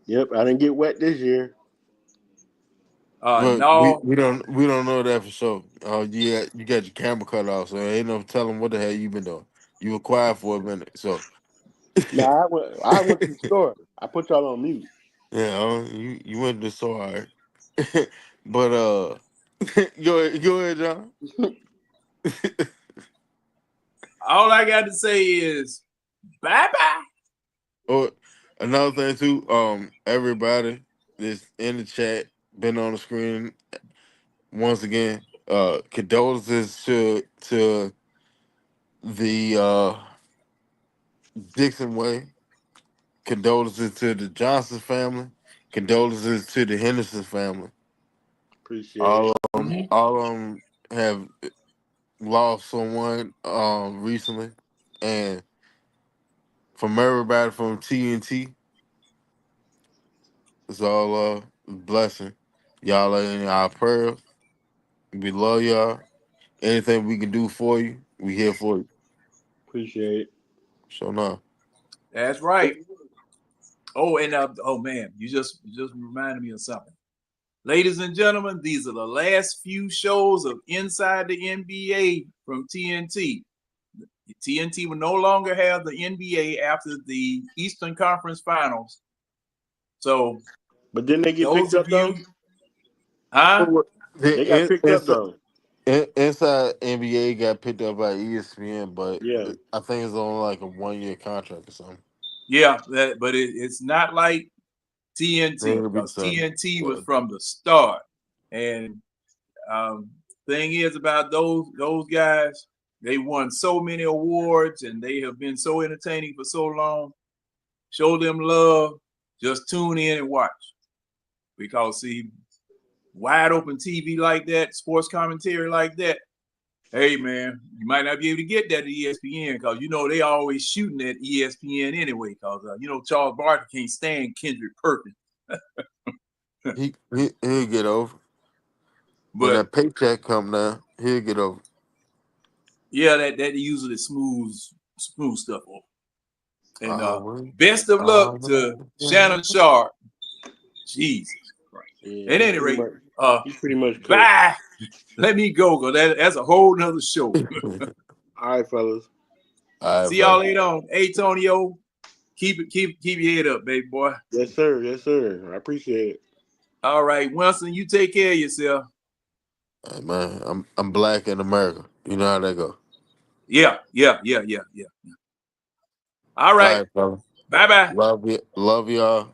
D: Yep, I didn't get wet this year.
B: But
A: No,
B: we don't know that for sure. Oh yeah, you got your camera cut off, so ain't no telling what the hell you been doing. You were quiet for a minute, so
D: No, I went to the store. I put y'all on mute.
B: yeah, you went to the store, all right. But go ahead, John.
A: all I got to say is bye-bye.
B: Oh, another thing too, everybody that's in the chat, been on the screen once again. Condolences to the Dixon Way. Condolences to the Johnson family. Condolences to the Henderson family.
D: Appreciate
B: All
D: it.
B: all of them have lost someone recently, and from everybody from TNT, it's all a blessing. Y'all are in our prayers. We love y'all. Anything we can do for you, we here for you.
D: Appreciate it.
B: So now,
A: That's right. Oh, and oh man, you just reminded me of something. Ladies and gentlemen, these are the last few shows of Inside the NBA from TNT. TNT will no longer have the NBA after the Eastern Conference Finals. So,
D: but didn't they get
A: those
D: picked up
A: of
D: though?
A: you, huh?
D: They got picked up though.
B: Inside NBA got picked up by ESPN, but
D: Yeah.
B: I think it's on like a 1-year contract or something.
A: Yeah, but it's not like TNT
B: It'll be
A: because
B: something.
A: TNT was
B: But
A: from the start. And thing is about those guys, they won so many awards and they have been so entertaining for so long. Show them love. Just tune in and watch. Because see, wide open TV like that, sports commentary like that, hey man, you might not be able to get that at ESPN because you know they always shooting at ESPN anyway. Because you know Charles Barkley can't stand Kendrick Perkins.
B: he'll get over. When
A: But
B: that paycheck come down, he'll get over.
A: yeah, that usually smooth stuff over. And
B: Always.
A: best of luck to Shannon Sharp. Jesus Christ.
D: Yeah,
A: At any rate,
D: he's pretty much cooked.
A: bye. Let me go, because that's a whole nother show.
D: All right, fellas.
B: All right,
A: See y'all later on. Hey, Tonio, keep your head up, baby boy.
D: Yes, sir. Yes, sir. I appreciate it.
A: All right, Winston, you take care of yourself.
B: Hey, man, I'm black in America. You know how that go.
A: Yeah. All right.
B: All right, fella.
A: Bye-bye.
B: Love y'all.